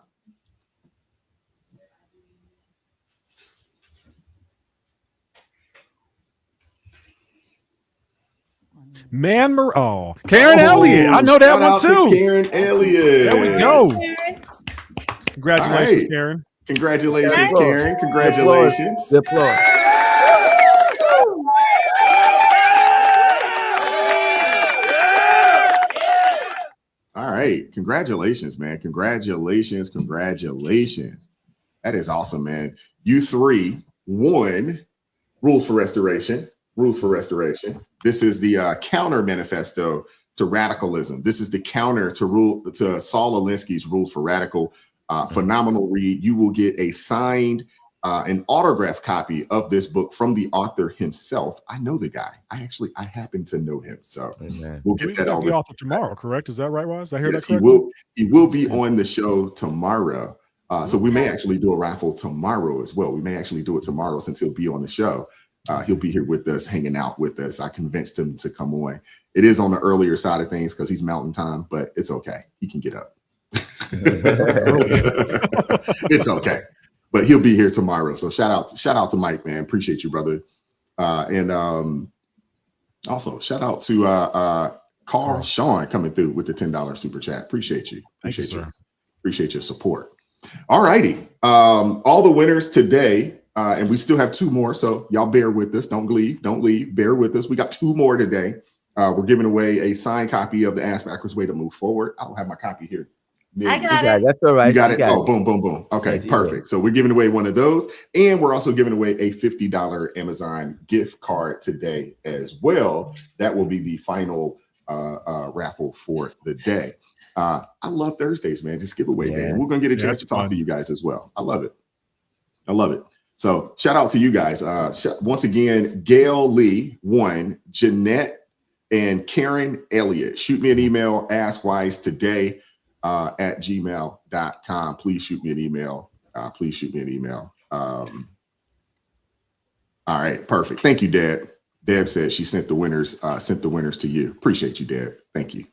Speaker 6: Karen Elliott. I know that one too.
Speaker 2: Karen Elliott.
Speaker 6: There we go. Congratulations, Karen.
Speaker 2: Congratulations, Karen. Congratulations.
Speaker 3: Good applause.
Speaker 2: All right. Congratulations, man. Congratulations. That is awesome, man. You three won Rules for Restoration. This is the counter manifesto to radicalism. This is the counter to Saul Alinsky's Rules for Radical. Phenomenal read. You will get a signed, an autographed copy of this book from the author himself. I know the guy. I happen to know him. So we'll get that over.
Speaker 6: The author tomorrow, correct? Is that right, Wise? I hear that
Speaker 2: correctly? He will be on the show tomorrow. So we may actually do a raffle tomorrow as well. We may actually do it tomorrow since he'll be on the show. He'll be here with us, hanging out with us. I convinced him to come on. It is on the earlier side of things because he's mountain time, but it's okay. He can get up. It's okay. But he'll be here tomorrow. So shout out to Mike, man. Appreciate you, brother. And also shout out to Carl Sean coming through with the $10 super chat. Appreciate you. Appreciate you. Appreciate your support. All righty. All the winners today. And we still have two more, so y'all bear with us. Don't leave. Bear with us. We got two more today. We're giving away a signed copy of the Ask Backwards Way to Move Forward. I don't have my copy here.
Speaker 5: I got it.
Speaker 3: That's all right.
Speaker 2: You got it. Oh, boom, boom, boom. Okay, perfect. So we're giving away one of those, and we're also giving away a $50 Amazon gift card today as well. That will be the final raffle for the day. I love Thursdays, man. Just giveaway day. And we're gonna get a chance to talk to you guys as well. I love it. So shout out to you guys. Once again, Gail Lee won, Jeanette and Karen Elliott. Shoot me an email, askwisetoday at gmail.com. Please shoot me an email. All right, perfect. Thank you, Deb. Deb said she sent the winners to you. Appreciate you, Deb. Thank you.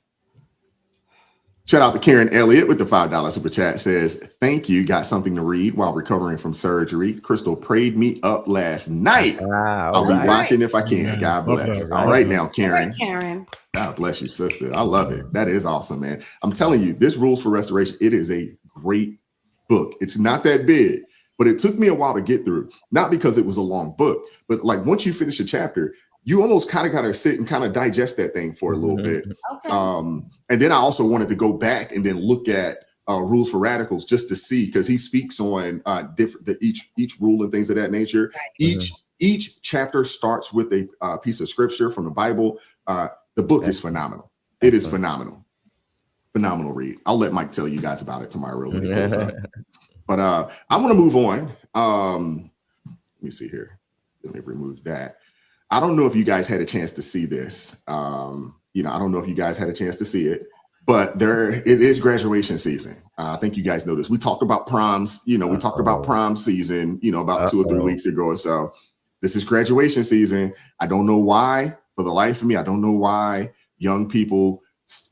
Speaker 2: Shout out to Karen Elliott with the $5 super chat. Says, thank you. Got something to read while recovering from surgery. Crystal prayed me up last night. I'll be watching if I can. God bless. All right now, Karen. God bless you, sister. I love it. That is awesome, man. I'm telling you, this Rules for Restoration, it is a great book. It's not that big, but it took me a while to get through. Not because it was a long book, but like once you finish a chapter, you almost kind of got to sit and kind of digest that thing for a little bit. Okay. And then I also wanted to go back and then look at Rules for Radicals just to see, because he speaks on each rule and things of that nature. Right. Each chapter starts with a piece of scripture from the Bible. The book is phenomenal. It is phenomenal. Phenomenal read. I'll let Mike tell you guys about it tomorrow when he pulls up. But I want to move on. Let me see here. Let me remove that. I don't know if you guys had a chance to see this. I don't know if you guys had a chance to see it, but it is graduation season. I think you guys know this. We talked about proms. We talked about prom season, about 2 or 3 weeks ago or so. This is graduation season. I don't know why, for the life of me, I don't know why young people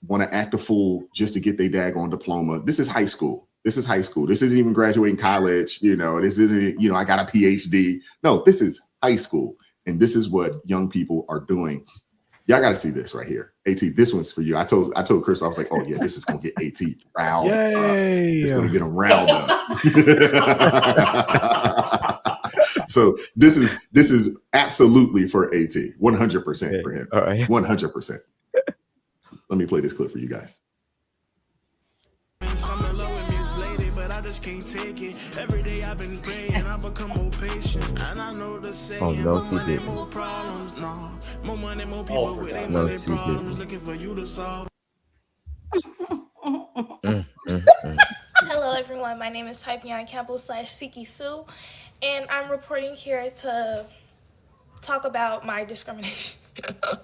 Speaker 2: want to act a fool just to get their daggone diploma. This is high school. This isn't even graduating college. This isn't, I got a PhD. No, this is high school. And this is what young people are doing. Y'all got to see this right here. AT, this one's for you. I told Chris, I was like, oh yeah, this is going to get AT riled up. It's going to get him riled up. So this is absolutely for AT, 100% for him. All right. 100%. Let me play this clip for you guys.
Speaker 18: I just can't take it. Every day I've been praying, I become more patient. And I know the saying,
Speaker 3: more money,
Speaker 18: more problems. No, more money, more people with their problems looking for you to solve.
Speaker 20: Hello everyone, my name is Typion Campbell/Siki Sue, and I'm reporting here to talk about my discrimination.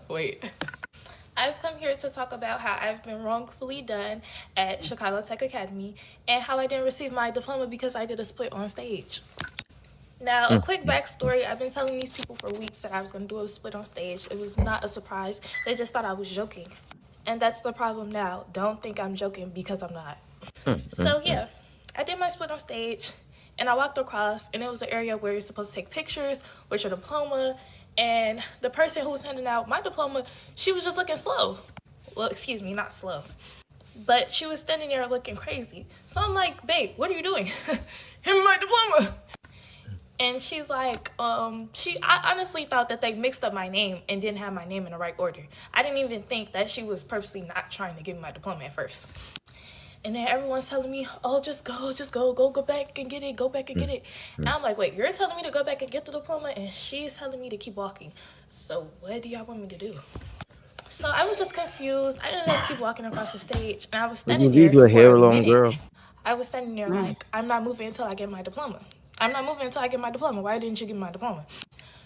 Speaker 20: Wait. I I've come here to talk about how I've been wrongfully done at Chicago Tech Academy and how I didn't receive my diploma because I did a split on stage. Now, a quick backstory. I've been telling these people for weeks that I was going to do a split on stage. It was not a surprise. They just thought I was joking. And that's the problem now. Don't think I'm joking because I'm not. So, yeah, I did my split on stage, and I walked across, and it was an area where you're supposed to take pictures with your diploma. And the person who was handing out my diploma, she was just looking slow. Well, excuse me, not slow. But she was standing there looking crazy. So I'm like, babe, what are you doing? Give me my diploma. And she's like, I honestly thought that they mixed up my name and didn't have my name in the right order. I didn't even think that she was purposely not trying to give me my diploma at first. And then everyone's telling me, oh, just go back and get it, go back and get it. And I'm like, wait, you're telling me to go back and get the diploma, and she's telling me to keep walking. So what do y'all want me to do? So I was just confused. I ended up keep walking across the stage, and I was standing there
Speaker 3: you a hair
Speaker 20: for a
Speaker 3: long
Speaker 20: minute.
Speaker 3: girl?
Speaker 20: I was standing there like, I'm not moving until I get my diploma. I'm not moving until I get my diploma. Why didn't you give me my diploma?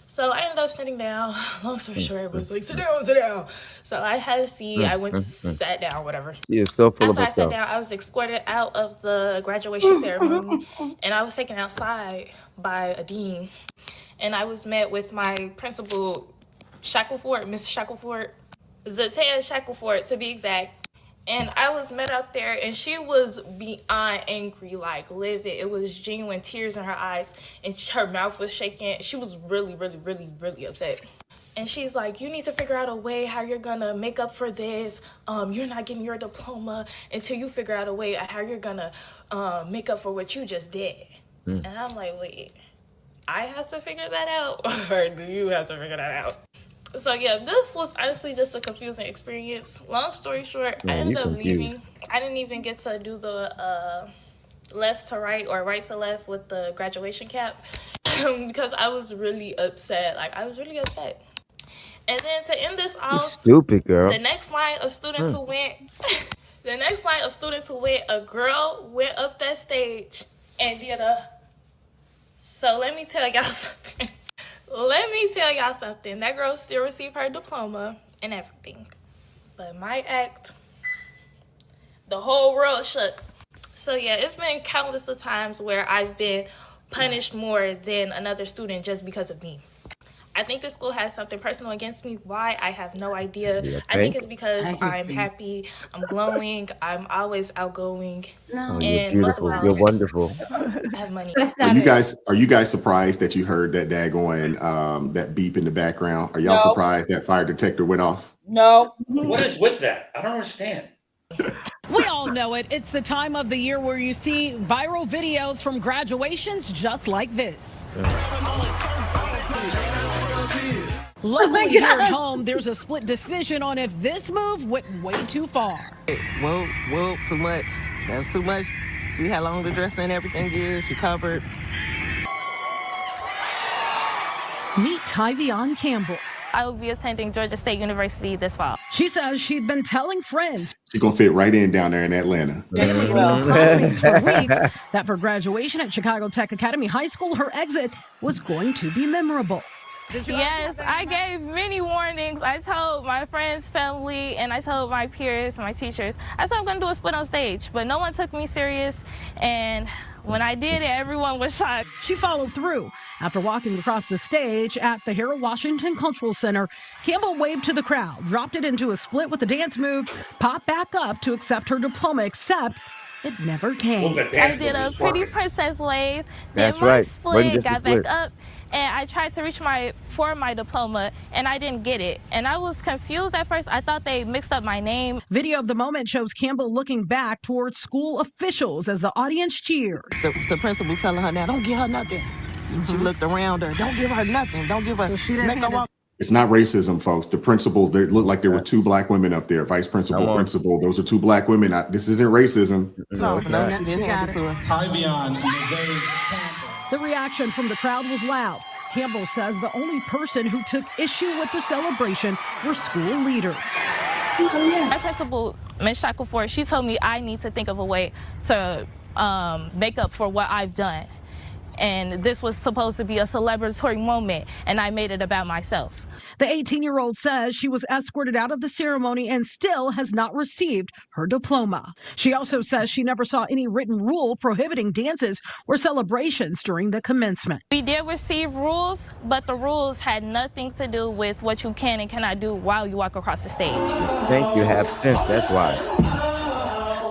Speaker 20: So I ended up sitting down. Long story short, everybody's like, sit down, sit down. So I had a seat. I went, sat down, whatever.
Speaker 3: She is so full of
Speaker 20: After I sat
Speaker 3: herself.
Speaker 20: down, I was escorted out of the graduation ceremony, and I was taken outside by a dean. And I was met with my principal, Shackleford, Miss Shackleford, Zatea Shackleford to be exact. And I was met out there, and she was beyond angry, like livid. It was genuine tears in her eyes, and her mouth was shaking. She was really, really, really, really upset. And she's like, you need to figure out a way how you're gonna make up for this. You're not getting your diploma until you figure out a way how you're gonna make up for what you just did. And I'm like, wait, I have to figure that out, or do you have to figure that out? So yeah, this was honestly just a confusing experience. Long story short, I ended up leaving. I didn't even get to do the left to right or right to left with the graduation cap because I was really upset. Like, I was really upset. And then to end this off,
Speaker 3: stupid girl.
Speaker 20: the next line of students who went, a girl went up that stage and did a. So let me tell y'all something. That girl still received her diploma and everything. But my act, the whole world shook. So yeah, it's been countless of times where I've been punished more than another student just because of me. I think the school has something personal against me. Why? I have no idea. I think it's because I'm happy, I'm glowing, I'm always outgoing.
Speaker 3: Oh, you're beautiful. You're wonderful.
Speaker 20: I have money.
Speaker 2: Are you guys surprised that you heard that daggone that beep in the background? Are y'all surprised that fire detector went off?
Speaker 19: No.
Speaker 7: What is with that? I don't understand.
Speaker 21: We all know it. It's the time of the year where you see viral videos from graduations just like this. Luckily, here at home, there's a split decision on if this move went way too far.
Speaker 22: Well, too much. That was too much. See how long the dress and everything is? She covered.
Speaker 21: Meet Tyvion Campbell.
Speaker 20: I will be attending Georgia State University this fall.
Speaker 21: She says she'd been telling friends
Speaker 2: She's gonna fit right in down there in Atlanta.
Speaker 21: classmates for weeks that for graduation at Chicago Tech Academy High School, her exit was going to be memorable.
Speaker 20: Yes, I gave many warnings. I told my friends, family, and I told my peers, my teachers. I said I'm going to do a split on stage, but no one took me serious. And when I did it, everyone was shocked.
Speaker 21: She followed through. After walking across the stage at the Harold Washington Cultural Center, Campbell waved to the crowd, dropped it into a split with a dance move, popped back up to accept her diploma, except it never came.
Speaker 20: I did a pretty princess wave,
Speaker 3: That's
Speaker 20: did my
Speaker 3: right.
Speaker 20: split, got back up, and I tried to reach my diploma, and I didn't get it. And I was confused at first. I thought they mixed up my name.
Speaker 21: Video of the moment shows Campbell looking back towards school officials as the audience cheered.
Speaker 22: The principal telling her now, don't give her nothing. She looked around her, don't give her nothing. Don't give her, make her walk.
Speaker 2: It's not racism, folks. The principal, they looked like there were two black women up there. Vice principal, principal. Those are two black women. This isn't racism.
Speaker 22: No, she didn't have it to her.
Speaker 21: Tyvion. The reaction from the crowd was loud. Campbell says the only person who took issue with the celebration were school leaders.
Speaker 20: My principal, Ms. Shackleford, she told me I need to think of a way to make up for what I've done. and this was supposed to be a celebratory moment, and I made it about myself.
Speaker 21: The 18-year-old says she was escorted out of the ceremony and still has not received her diploma. She also says she never saw any written rule prohibiting dances or celebrations during the commencement.
Speaker 20: We did receive rules, but the rules had nothing to do with what you can and cannot do while you walk across the stage.
Speaker 3: Thank you, have sense, that's why.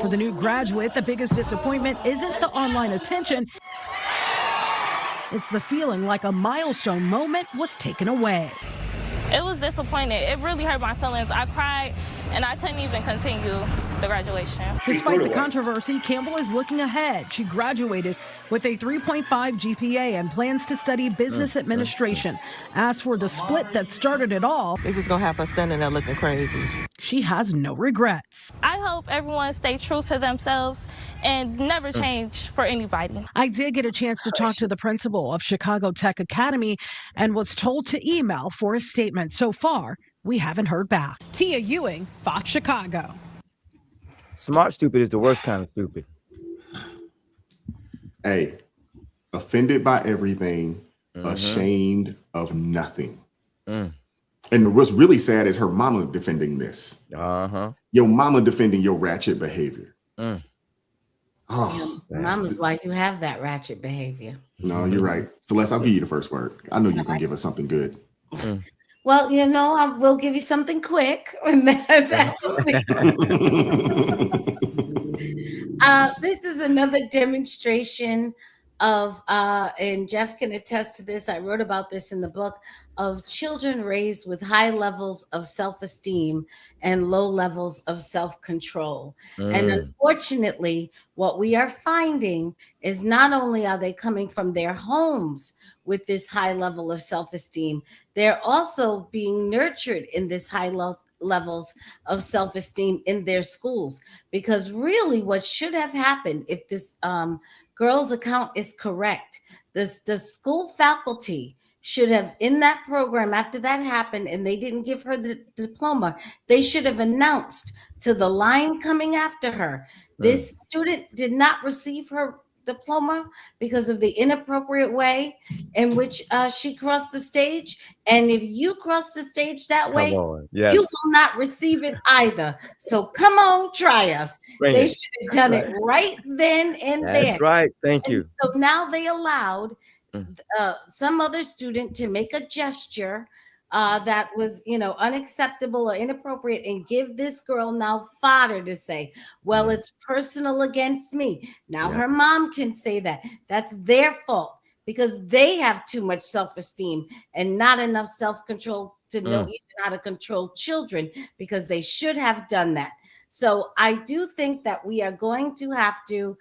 Speaker 21: For the new graduate, the biggest disappointment isn't the online attention. It's the feeling like a milestone moment was taken away.
Speaker 20: It was disappointing. It really hurt my feelings. I cried, and I couldn't even continue the graduation.
Speaker 21: Despite the controversy, Campbell is looking ahead. She graduated with a 3.5 GPA and plans to study business administration. As for the split that started it all,
Speaker 22: They're just gonna have us standing there looking crazy.
Speaker 21: She has no regrets.
Speaker 20: I hope everyone stay true to themselves and never change for anybody.
Speaker 21: I did get a chance to talk to the principal of Chicago Tech Academy and was told to email for a statement. So far, we haven't heard back. Tia Ewing, Fox Chicago.
Speaker 3: Smart stupid is the worst kind of stupid.
Speaker 2: Hey, offended by everything, ashamed of nothing. And what's really sad is her mama defending this. Your mama defending your ratchet behavior. Oh,
Speaker 5: Mama's why you have that ratchet behavior.
Speaker 2: No, you're right. Celeste, I'll give you the first word. I know you're going to give us something good.
Speaker 5: Well, you know, I will give you something quick. This is another demonstration of, and Jeff can attest to this, I wrote about this in the book, of children raised with high levels of self-esteem and low levels of self-control. And unfortunately, what we are finding is not only are they coming from their homes with this high level of self-esteem, they're also being nurtured in this high levels of self-esteem in their schools. Because really what should have happened, if this girl's account is correct, the school faculty should have, in that program, after that happened and they didn't give her the diploma, they should have announced to the line coming after her, this student did not receive her diploma because of the inappropriate way in which she crossed the stage. And if you cross the stage that way,
Speaker 3: Yes.
Speaker 5: you will not receive it either. So come on, try us. They should have done it right then and there.
Speaker 3: That's right. Thank you.
Speaker 5: So now they allowed some other student to make a gesture that was, you know, unacceptable or inappropriate, and give this girl now fodder to say, well, it's personal against me. Now her mom can say that. That's their fault because they have too much self-esteem and not enough self-control to know even how to control children, because they should have done that. So I do think that we are going to have to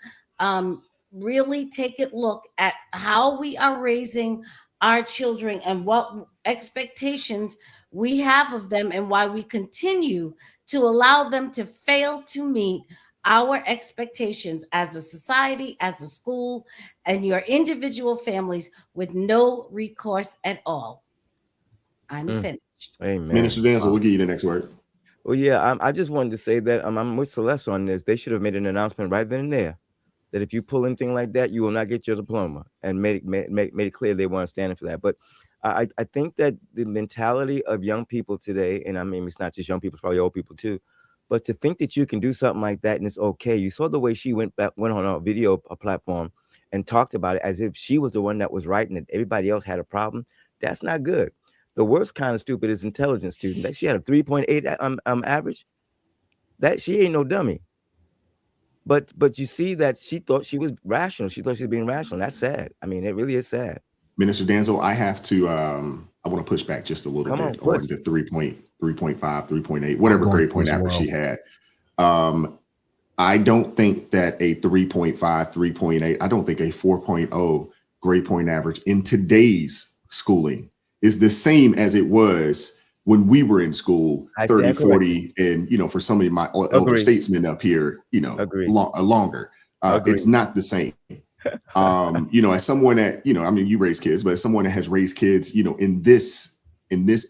Speaker 5: really take a look at how we are raising our children and what expectations we have of them, and why we continue to allow them to fail to meet our expectations as a society, as a school, and your individual families with no recourse at all. I'm finished.
Speaker 3: Amen.
Speaker 2: Minister Denzel, we'll give you the next word.
Speaker 3: Well, yeah, I just wanted to say that I'm with Celeste on this. They should have made an announcement right then and there that if you pull anything like that, you will not get your diploma, and made it clear they weren't standing for that. But I think that the mentality of young people today, and I mean, it's not just young people, it's probably old people too, but to think that you can do something like that and it's okay. You saw the way she went on a video platform and talked about it as if she was the one that was right and that everybody else had a problem. That's not good. The worst kind of stupid is intelligent student. That she had a 3.8 average. That she ain't no dummy. But you see that she thought she was rational. She thought she was being rational. That's sad. I mean, it really is sad.
Speaker 2: Minister Denzel, I have to I want to push back just a little bit on the 3.5, 3.8, whatever grade point average she had. I don't think that a 3.5, 3.8, I don't think a 4.0 grade point average in today's schooling is the same as it was when we were in school 30, 40, and, you know, for some of my elder statesmen up here, you know, longer. It's not the same. You know, as someone that, you know, I mean, you raise kids, but as someone that has raised kids, you know, in this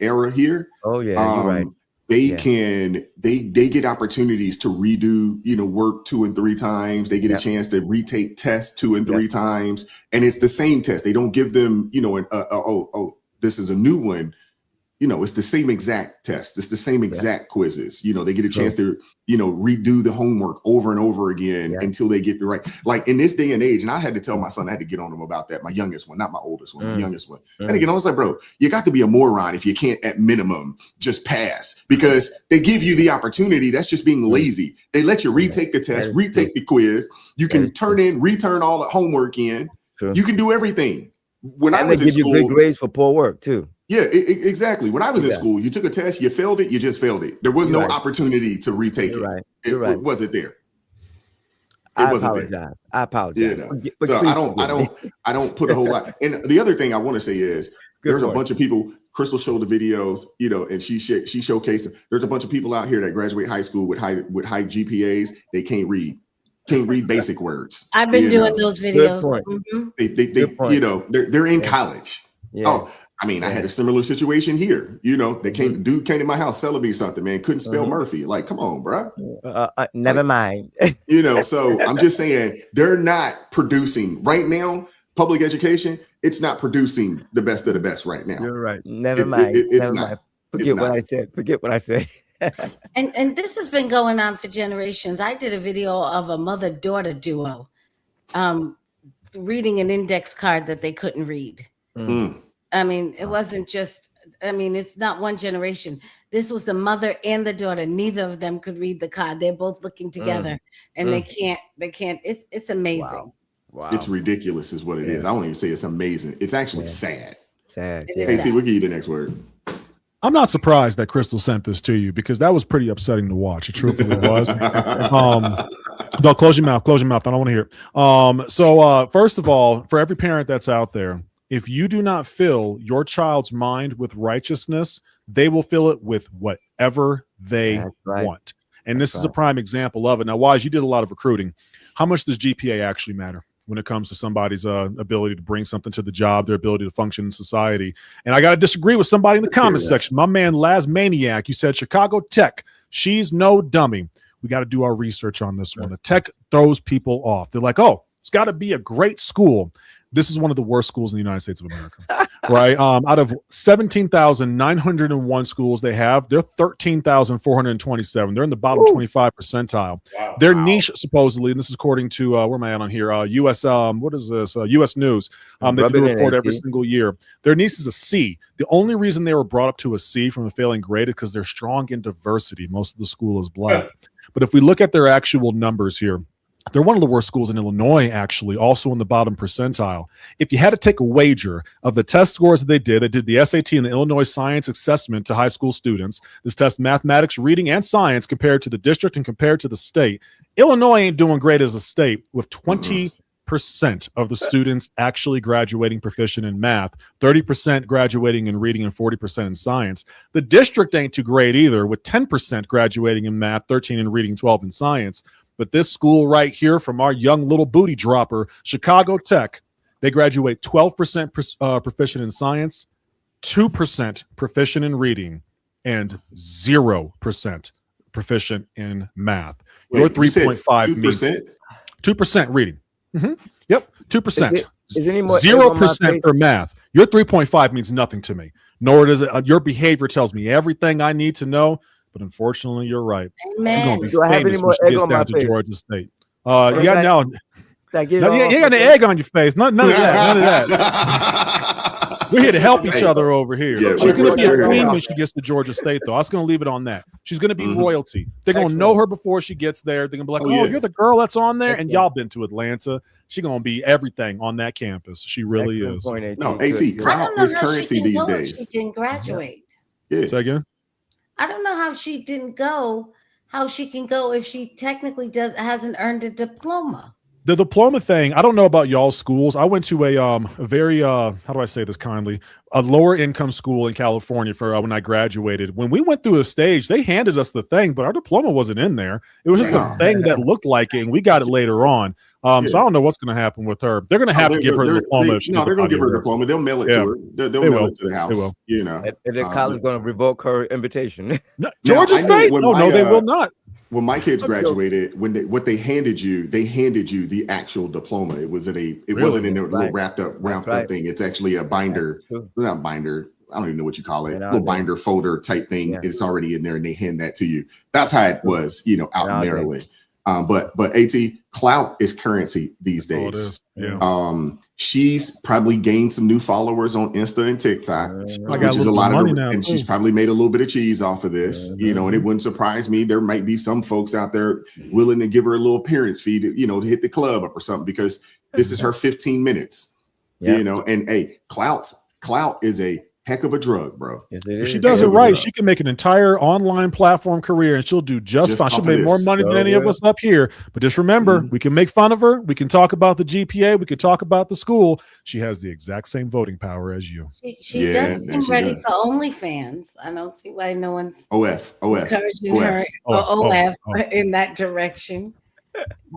Speaker 2: era here,
Speaker 3: you're right.
Speaker 2: they get opportunities to redo, work 2 and 3 times. They get a chance to retake tests 2 and 3 times, and it's the same test. They don't give them, this is a new one. It's the same exact test. It's the same exact quizzes. They get a chance to, redo the homework over and over again until they get the right. Like in this day and age, and I had to tell my son, I had to get on him about that. My youngest one, not my oldest one, my youngest one. And again, I was like, bro, you got to be a moron if you can't at minimum just pass, because they give you the opportunity. That's just being lazy. They let you retake the test, retake the quiz. You can return all the homework in. You can do everything. When I was in school,
Speaker 3: you good grades for poor work too.
Speaker 2: Yeah, exactly. When I was in school, you took a test, you failed it, you just failed it. There was no opportunity to retake it. It wasn't there.
Speaker 3: I apologize.
Speaker 2: So I don't put a whole lot. And the other thing I want to say is there's a bunch of people. Crystal showed the videos, and she showcased them. There's a bunch of people out here that graduate high school with high GPAs. They can't read basic words.
Speaker 5: I've been doing those videos.
Speaker 2: They're in college. Yeah. Oh, I mean, I had a similar situation here. Dude came to my house selling me something, man. Couldn't spell Murphy. Like, come on, bro.
Speaker 3: Never mind.
Speaker 2: So I'm just saying they're not producing right now. Public education, it's not producing the best of the best right now.
Speaker 3: You're right. Never mind.
Speaker 2: It's not.
Speaker 3: Forget what I said.
Speaker 5: And this has been going on for generations. I did a video of a mother-daughter duo reading an index card that they couldn't read. I mean, it wasn't just, it's not one generation. This was the mother and the daughter. Neither of them could read the card. They're both looking together and they can't, it's amazing.
Speaker 2: Wow. It's ridiculous is what it is. I won't even say it's amazing. It's actually sad.
Speaker 3: Sad.
Speaker 2: Hey, T, we'll give you the next word.
Speaker 6: I'm not surprised that Crystal sent this to you, because that was pretty upsetting to watch. It truthfully was. No, close your mouth. Close your mouth. I don't want to hear it. So first of all, for every parent that's out there, if you do not fill your child's mind with righteousness, they will fill it with whatever they want. And this is a prime example of it. Now, Wise, you did a lot of recruiting. How much does GPA actually matter when it comes to somebody's ability to bring something to the job, their ability to function in society? And I got to disagree with somebody in the comments section. My man, Laz Maniac, you said Chicago Tech. She's no dummy. We got to do our research on this one. The tech throws people off. They're like, oh, it's got to be a great school. This is one of the worst schools in the United States of America, right? Out of 17,901 schools they have, they're 13,427. They're in the bottom 25 percentile. Wow. Their niche, supposedly, and this is according to, where am I at on here? U.S. What is this? U.S. News. They do a report every single year. Their niche is a C. The only reason they were brought up to a C from a failing grade is because they're strong in diversity. Most of the school is black. But if we look at their actual numbers here, they're one of the worst schools in Illinois, actually, also in the bottom percentile. If you had to take a wager of the test scores that they did the SAT and the Illinois Science Assessment to high school students. This test mathematics, reading, and science compared to the district and compared to the state. Illinois ain't doing great as a state, with 20% of the students actually graduating proficient in math, 30% graduating in reading, and 40% in science. The district ain't too great either, with 10% graduating in math, 13% in reading, 12% in science. But this school right here from our young little booty dropper, Chicago Tech, they graduate 12% proficient in science, 2% proficient in reading, and 0% proficient in math. Your 3.5 means 2% reading. Yep, 2%. 0% for math. Your 3.5 means nothing to me, nor does it. Your behavior tells me everything I need to know. But unfortunately, you're right.
Speaker 5: Amen.
Speaker 6: She's gonna be famous when she gets down to Georgia State. You got an egg on your face. None of that. We're here to help each other over here. Yeah, she's going to be a queen when she gets to Georgia State, though. I was going to leave it on that. She's going to be royalty. They're going to know her before she gets there. They're going to be like, oh, you're the girl that's on there, and y'all been to Atlanta. She's going to be everything on that campus. She really is.
Speaker 2: No, AT, crowd is currency these days.
Speaker 5: She didn't graduate.
Speaker 2: Yeah.
Speaker 6: Say again?
Speaker 5: I don't know how she didn't go, how she can go if she technically hasn't earned a diploma.
Speaker 6: The diploma thing, I don't know about y'all's schools. I went to a very how do I say this kindly, a lower income school in California for when I graduated. When we went through a stage, they handed us the thing, but our diploma wasn't in there. It was just a thing that looked like it, and we got it later on. So I don't know what's going to happen with her. They're going to have to give her the diploma.
Speaker 2: They're going to give her a diploma. They'll mail it to her. They'll mail it to the house. You know,
Speaker 3: and the college is going to revoke her invitation.
Speaker 6: No, Georgia State? No, they will not.
Speaker 2: When my kids graduated, what they handed you the actual diploma. It was it wasn't in a little wrapped up thing. It's actually a binder, not binder. I don't even know what you call it. Little binder folder type thing. Yeah. It's already in there, and they hand that to you. That's how it was, out in Maryland. But AT, clout is currency these days. She's probably gained some new followers on Insta and TikTok, which is a lot of and she's probably made a little bit of cheese off of this, and it wouldn't surprise me. There might be some folks out there willing to give her a little appearance fee to, to hit the club up or something, because this is her 15 minutes, and clout is a heck of a drug, bro.
Speaker 6: If she does it right, she can make an entire online platform career, and she'll do just fine. She'll make more money than any of us up here. But just remember, we can make fun of her. We can talk about the GPA. We can talk about the school. She has the exact same voting power as you.
Speaker 5: She does seem ready for OnlyFans. I don't see why no one's encouraging her OF in that direction.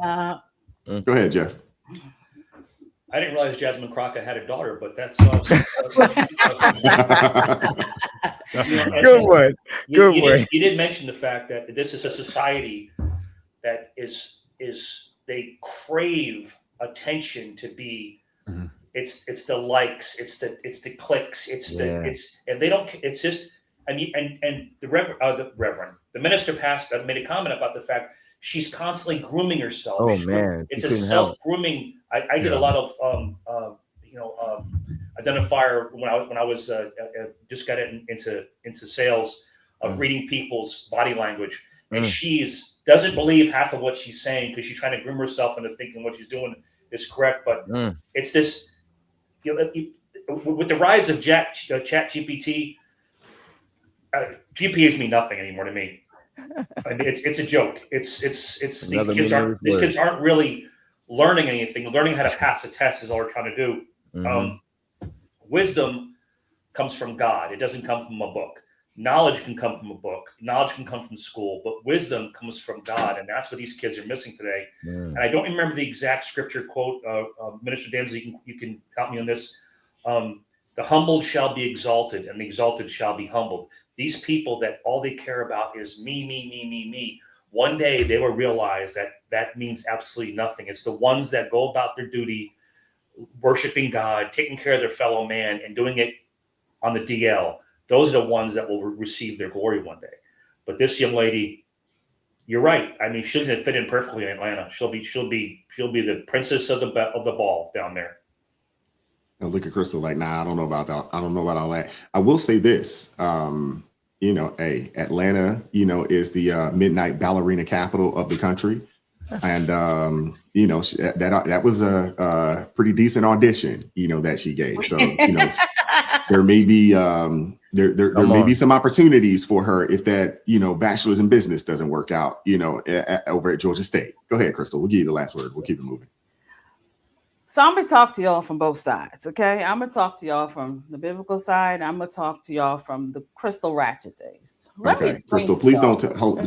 Speaker 2: Go ahead, Jeff.
Speaker 7: I didn't realize Jasmine Crockett had a daughter, but that's
Speaker 3: good one.
Speaker 7: You did mention the fact that this is a society that is they crave attention to be. It's the likes, it's the clicks, and they don't. It's just and the minister made a comment about the fact she's constantly grooming herself.
Speaker 3: Oh man,
Speaker 7: it's a self-grooming. I did a lot of identifier when I was just got into sales of reading people's body language, and she's doesn't believe half of what she's saying because she's trying to groom herself into thinking what she's doing is correct. But it's this, with the rise of Chat GPT, GPAs mean nothing anymore to me. It's a joke. It's these kids aren't really learning anything. Learning how to pass a test is all we're trying to do. Wisdom comes from God. It doesn't come from a book. Knowledge can come from a book. Knowledge can come from school, but wisdom comes from God, and that's what these kids are missing today. And I don't remember the exact scripture quote. Minister Danzel, you can help me on this. The humbled shall be exalted, and the exalted shall be humbled. These people that all they care about is me. One day they will realize that means absolutely nothing. It's the ones that go about their duty, worshiping God, taking care of their fellow man, and doing it on the DL. Those are the ones that will receive their glory one day. But this young lady, you're right. I mean, she's going to fit in perfectly in Atlanta. She'll be the princess of the ball down there.
Speaker 2: And look at Crystal like, nah, I don't know about that. I don't know about all that. I will say this, Atlanta, is the midnight ballerina capital of the country. And, that was a pretty decent audition, that she gave. So, there may be, there may be some opportunities for her if that, bachelor's in business doesn't work out, over at Georgia State. Go ahead, Crystal. We'll give you the last word. We'll keep it moving.
Speaker 19: So I'm going to talk to y'all from both sides, okay? I'm going to talk to y'all from the biblical side. I'm going to talk to y'all from the Crystal Ratchet days.
Speaker 2: Crystal, please don't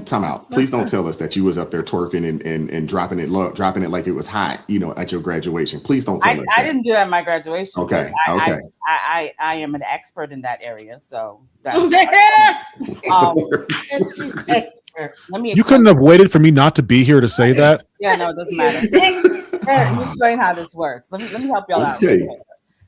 Speaker 2: time out. Please don't tell us that you was up there twerking and dropping it like it was hot, at your graduation. Please don't tell us that.
Speaker 19: I didn't do that at my graduation.
Speaker 2: Okay.
Speaker 19: I am an expert in that area. So that's
Speaker 6: you couldn't have waited for me not to be here to say that.
Speaker 19: Yeah, no, it doesn't matter. Let me explain how this works. Let me help y'all out. Okay.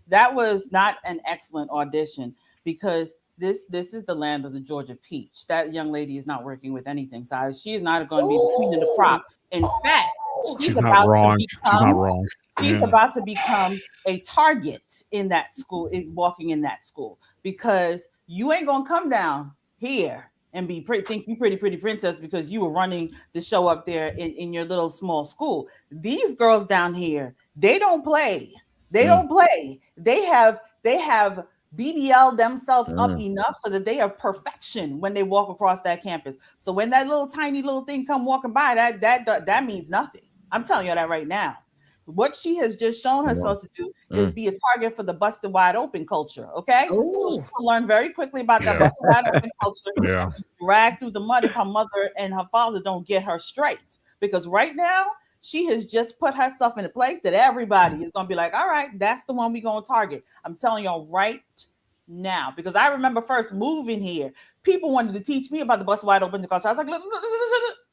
Speaker 19: That was not an excellent audition because this is the land of the Georgia peach. That young lady is not working with anything. So she is not going to be the queen of the crop. In fact, she's about to become a target in that school, walking in that school, because you ain't going to come down here and think you pretty princess because you were running the show up there in your little small school. These girls down here, they don't play. They don't play. They have BDL themselves up enough so that they are perfection when they walk across that campus. So when that little tiny little thing come walking by, that means nothing. I'm telling you that right now.
Speaker 4: what she has just shown herself to do is be a target for the busted wide open culture. Okay, so she will learn very quickly about that busted wide open culture. And be dragged through the mud if her mother and her father don't get her straight. Because right now she has just put herself in a place that everybody is going to be like, all right, that's the one we're going to target. I'm telling y'all right now, because I remember first moving here, people wanted to teach me about the busted wide open culture. I was like, look,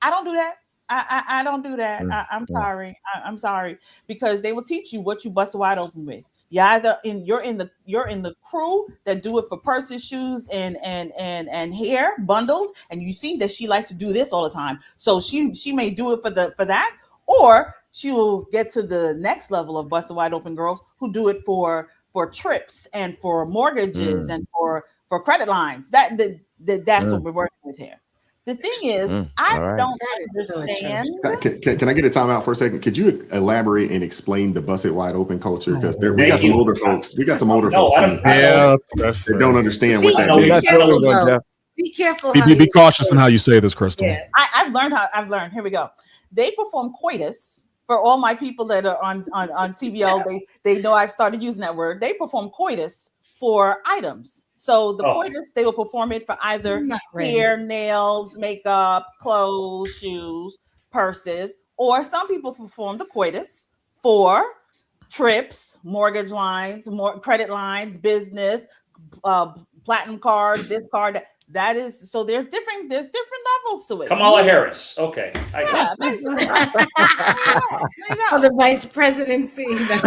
Speaker 4: I don't do that. I don't do that. I'm sorry. I'm sorry, because they will teach you what you busted wide open with. You're in the crew that do it for purses, shoes, and hair bundles, and you see that she likes to do this all the time. So she may do it for that, or she will get to the next level of busted wide open girls who do it for trips and for mortgages and for credit lines. That's what we're working with here. The thing is, I don't understand.
Speaker 2: Can I get a timeout for a second? Could you elaborate and explain the busted wide open culture? Because we got some older folks. We got some older folks that don't understand what that means.
Speaker 5: Be careful.
Speaker 6: Be cautious in how you say this, Crystal.
Speaker 4: Yeah. I've learned. Here we go. They perform coitus. For all my people that are on CBL, they know I've started using that word. They perform coitus for items. So the coitus, they will perform it for either hair, nails, makeup, clothes, shoes, purses, or some people perform the coitus for trips, mortgage lines, credit lines, business, platinum cards, this card. That is, so there's different levels to it.
Speaker 7: Kamala Harris. Okay.
Speaker 4: Basically.
Speaker 5: For the vice presidency.
Speaker 4: There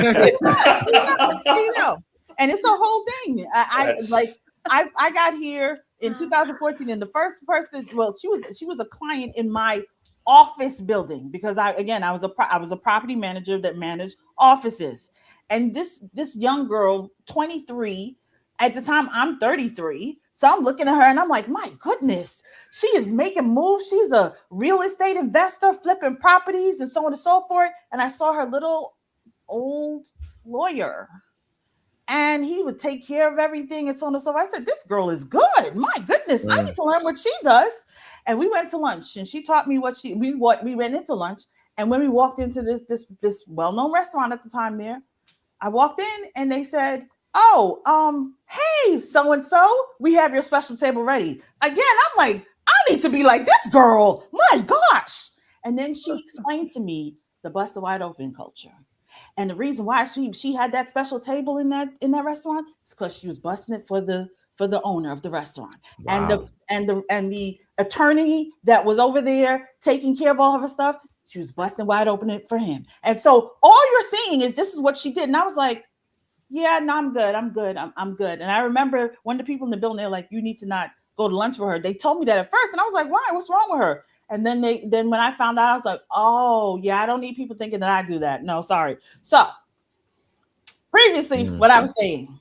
Speaker 4: you go. And it's a whole thing. I got here in 2014, and the first person, well, she was a client in my office building, because I was a property manager that managed offices. And this young girl, 23, at the time I'm 33. So I'm looking at her and I'm like, my goodness, she is making moves. She's a real estate investor, flipping properties and so on and so forth. And I saw her little old lawyer, and he would take care of everything and so on and so forth. I said, this girl is good. My goodness, I need to learn what she does. And we went to lunch, and she taught me we went into lunch. And when we walked into this well-known restaurant at the time there, I walked in and they said, hey, so-and-so, we have your special table ready. Again, I'm like, I need to be like this girl. My gosh. And then she explained to me the busted wide open culture. And the reason why she had that special table in that restaurant is because she was busting it for the owner of the restaurant. Wow. And the attorney that was over there taking care of all of her stuff, she was busting wide open it for him. And so all you're seeing is this is what she did. And I was like, yeah, no, I'm good. I'm good. And I remember one of the people in the building, they're like, you need to not go to lunch with her. They told me that at first, and I was like, why? What's wrong with her? And then when I found out, I was like, oh yeah, I don't need people thinking that I do that. No, sorry. So previously, what I was saying,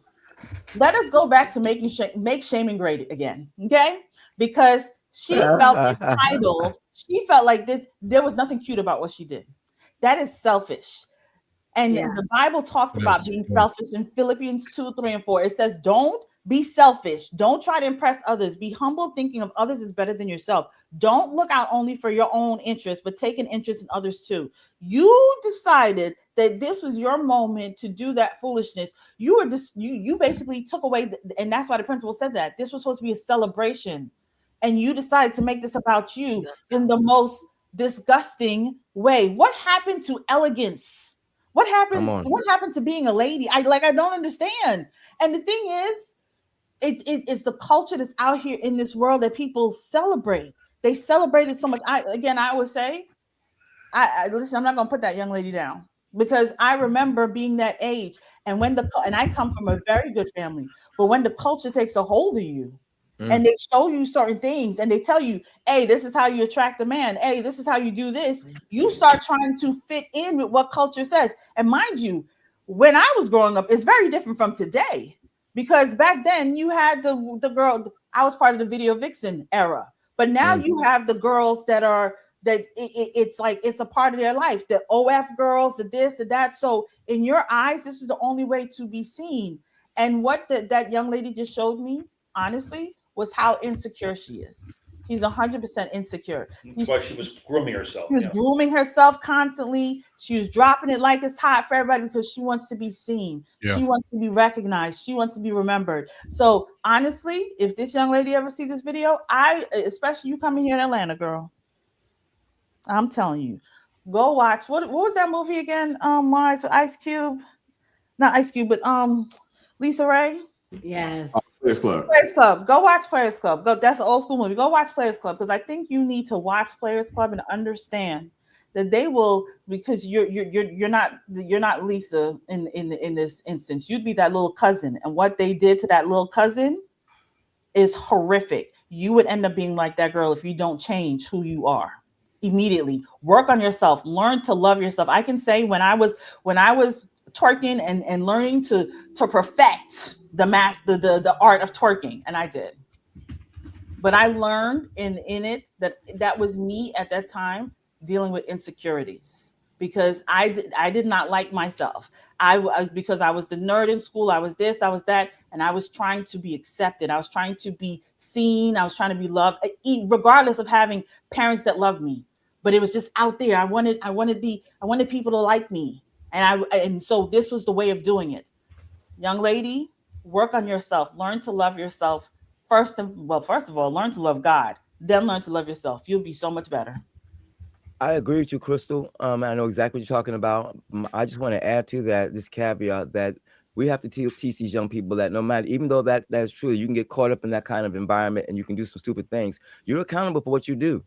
Speaker 4: let us go back to make shaming great again, okay? Because she felt entitled. She felt like there was nothing cute about what she did. That is selfish. And the Bible talks about being selfish in Philippians 2, 3, and 4. It says, don't be selfish. Don't try to impress others. Be humble, thinking of others is better than yourself. Don't look out only for your own interest, but take an interest in others too. You decided that this was your moment to do that foolishness. You basically took away, and that's why the principal said that. This was supposed to be a celebration. And you decided to make this about you in the most disgusting way. What happened to elegance? What happened to being a lady? I don't understand. And the thing is, it's the culture that's out here in this world that people celebrate. They celebrate it so much. I always say, listen, I'm not gonna put that young lady down, because I remember being that age, and and I come from a very good family, but when the culture takes a hold of you, and they show you certain things, and they tell you, hey, this is how you attract a man. Hey, this is how you do this. You start trying to fit in with what culture says. And mind you, when I was growing up, it's very different from today, because back then you had the girl. I was part of the video vixen era, but now you have the girls it's like it's a part of their life. The OF girls, the this, the that. So in your eyes, this is the only way to be seen. And what that young lady just showed me, honestly, was how insecure she is. She's 100% insecure.
Speaker 7: That's why she was grooming herself.
Speaker 4: She was grooming herself constantly. She was dropping it like it's hot for everybody because she wants to be seen.
Speaker 6: Yeah.
Speaker 4: She wants to be recognized. She wants to be remembered. So honestly, if this young lady ever see this video, especially you coming here in Atlanta, girl, I'm telling you, go watch. What was that movie again? Wise with Ice Cube, not Ice Cube, but Lisa Ray.
Speaker 5: Yes.
Speaker 2: Players Club.
Speaker 4: Players Club. Go watch Players Club. Go. That's an old school movie. Go watch Players Club because I think you need to watch Players Club and understand that they will, because you're not Lisa in this instance. You'd be that little cousin, and what they did to that little cousin is horrific. You would end up being like that girl if you don't change who you are immediately. Work on yourself. Learn to love yourself. I can say when I was twerking and learning to perfect the art of twerking, and I did. But I learned in it that was me at that time dealing with insecurities because I did not like myself. Because I was the nerd in school, I was this, I was that, and I was trying to be accepted. I was trying to be seen. I was trying to be loved, regardless of having parents that loved me. But it was just out there. I wanted people to like me, and so this was the way of doing it. Young lady, work on yourself. Learn to love yourself first of all. Learn to love God. Then learn to love yourself. You'll be so much better.
Speaker 3: I agree with you, Crystal. I know exactly what you're talking about. I just want to add to that this caveat that we have to teach these young people that no matter, even though that's true, you can get caught up in that kind of environment and you can do some stupid things. You're accountable for what you do,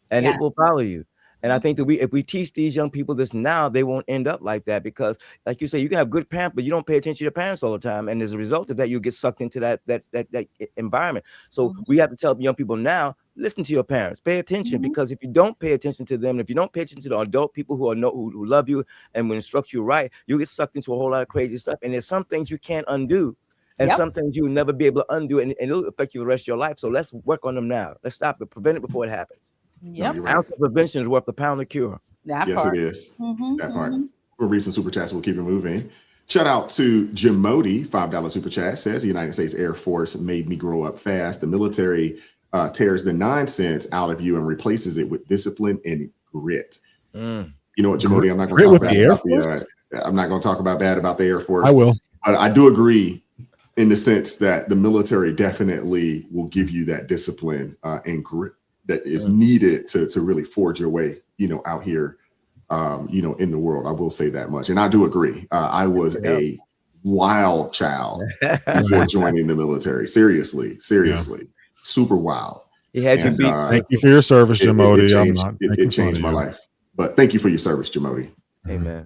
Speaker 3: and it will follow you. And I think that if we teach these young people this now, they won't end up like that because, like you say, you can have good parents, but you don't pay attention to your parents all the time, and as a result of that, you get sucked into that environment. So we have to tell young people now, listen to your parents, pay attention, because if you don't pay attention to them, if you don't pay attention to the adult people who love you and will instruct you right, you get sucked into a whole lot of crazy stuff. And there's some things you can't undo, and some things you will never be able to undo, and it'll affect you the rest of your life. So let's work on them now. Let's stop it, prevent it before it happens.
Speaker 4: Yep.
Speaker 2: No, right.
Speaker 3: Ounce of prevention is worth a pound of cure.
Speaker 2: Yes, it is. That part. We'll read some super chats. We'll keep it moving. Shout out to Jamodi, $5 super chat, says the United States Air Force made me grow up fast. The military tears the nonsense out of you and replaces it with discipline and grit. You know what, Jamodi? I'm not going to talk bad about the Air Force.
Speaker 6: I will.
Speaker 2: But I do agree in the sense that the military definitely will give you that discipline and grit that is needed to really forge your way, out here, in the world. I will say that much. And I do agree. I was a wild child before joining the military. Seriously, super wild.
Speaker 3: He had you beat.
Speaker 6: Thank you for your service, Jamodi.
Speaker 2: It changed my life. But thank you for your service, Jamodi.
Speaker 3: Amen.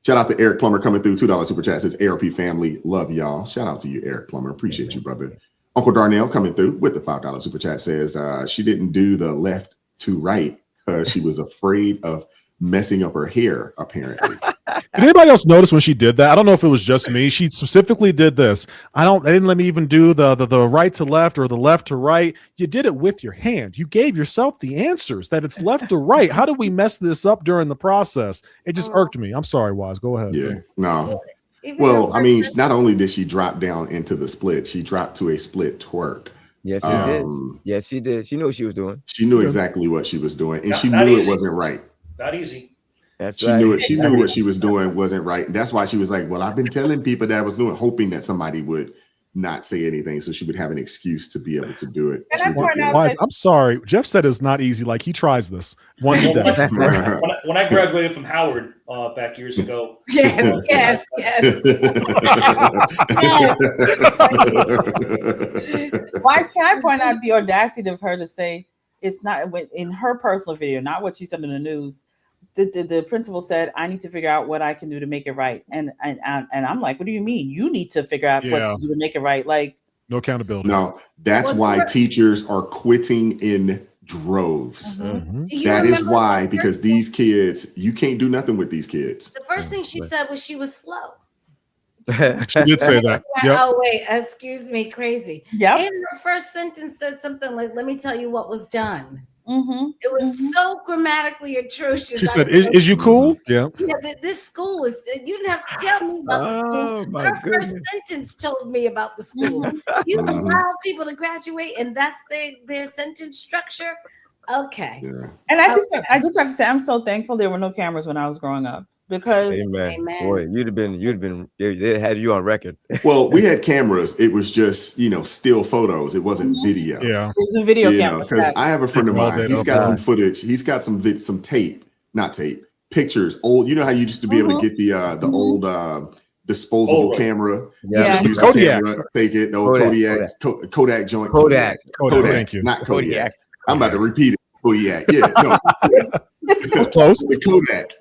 Speaker 2: Shout out to Eric Plummer coming through, $2 super chat, says ARP family, love y'all. Shout out to you, Eric Plummer. Appreciate you, brother. Uncle Darnell coming through with the $5 super chat says she didn't do the left to right because she was afraid of messing up her hair, apparently.
Speaker 6: Did anybody else notice when she did that? I don't know if it was just me. She specifically did this. They didn't let me even do the right to left or the left to right. You did it with your hand. You gave yourself the answers that it's left to right. How did we mess this up during the process? It just irked me. I'm sorry, Wise. Go ahead.
Speaker 2: Yeah, no. Well, I mean, not only did she drop down into the split, she dropped to a split twerk.
Speaker 3: Yes, she did. Yes, she did. She knew what she was doing.
Speaker 2: She knew exactly what she was doing, and she knew it wasn't right.
Speaker 7: Not easy.
Speaker 2: She knew it. She knew what she was doing wasn't right, and that's why she was like, "Well, I've been telling people that I was doing, hoping that somebody would not say anything, so she would have an excuse to be able to do it."
Speaker 6: Wise, I'm sorry. Jeff said it's not easy. Like he tries this once a day.
Speaker 7: When I graduated from Howard back years ago.
Speaker 5: Yes.
Speaker 4: Wise, can I point out the audacity of her to say it's not in her personal video, not what she said in the news. The principal said, "I need to figure out what I can do to make it right," and I'm like, "What do you mean? You need to figure out what to do to make it right?" Like,
Speaker 6: no accountability.
Speaker 2: No, that's why teachers are quitting in droves. That is why, because these kids, you can't do nothing with these kids.
Speaker 5: The first thing she said was she was slow.
Speaker 6: She did say that. Yep.
Speaker 5: Oh wait, excuse me, crazy.
Speaker 4: Yeah.
Speaker 5: In her first sentence said something like, "Let me tell you what was done." It was so grammatically atrocious.
Speaker 6: She said, "Is you cool?" Yeah.
Speaker 5: Yeah, this school is. You didn't have to tell me about the school.
Speaker 3: my
Speaker 5: Her first
Speaker 3: goodness.
Speaker 5: sentence told me about the school. You allow people to graduate, and that's their sentence structure. Okay.
Speaker 19: And I just have to say, I'm so thankful there were no cameras when I was growing up, because
Speaker 3: Amen. Boy, you'd have been they had you on record.
Speaker 2: Well, we had cameras. It was just, still photos. It wasn't video.
Speaker 6: Yeah.
Speaker 19: It was a video camera.
Speaker 2: Because I have a friend of mine. He's got some footage. He's got some tape, not tape, pictures. Old. You know how you used to be able to get the old disposable camera.
Speaker 3: Yeah.
Speaker 2: Use the
Speaker 6: Kodiak.
Speaker 2: camera, take it. The old Kodak joint.
Speaker 3: Kodak.
Speaker 6: Thank you.
Speaker 2: Not Kodiak. I'm about to repeat it. Kodiak. Yeah. No.
Speaker 6: Close.
Speaker 2: The Kodak.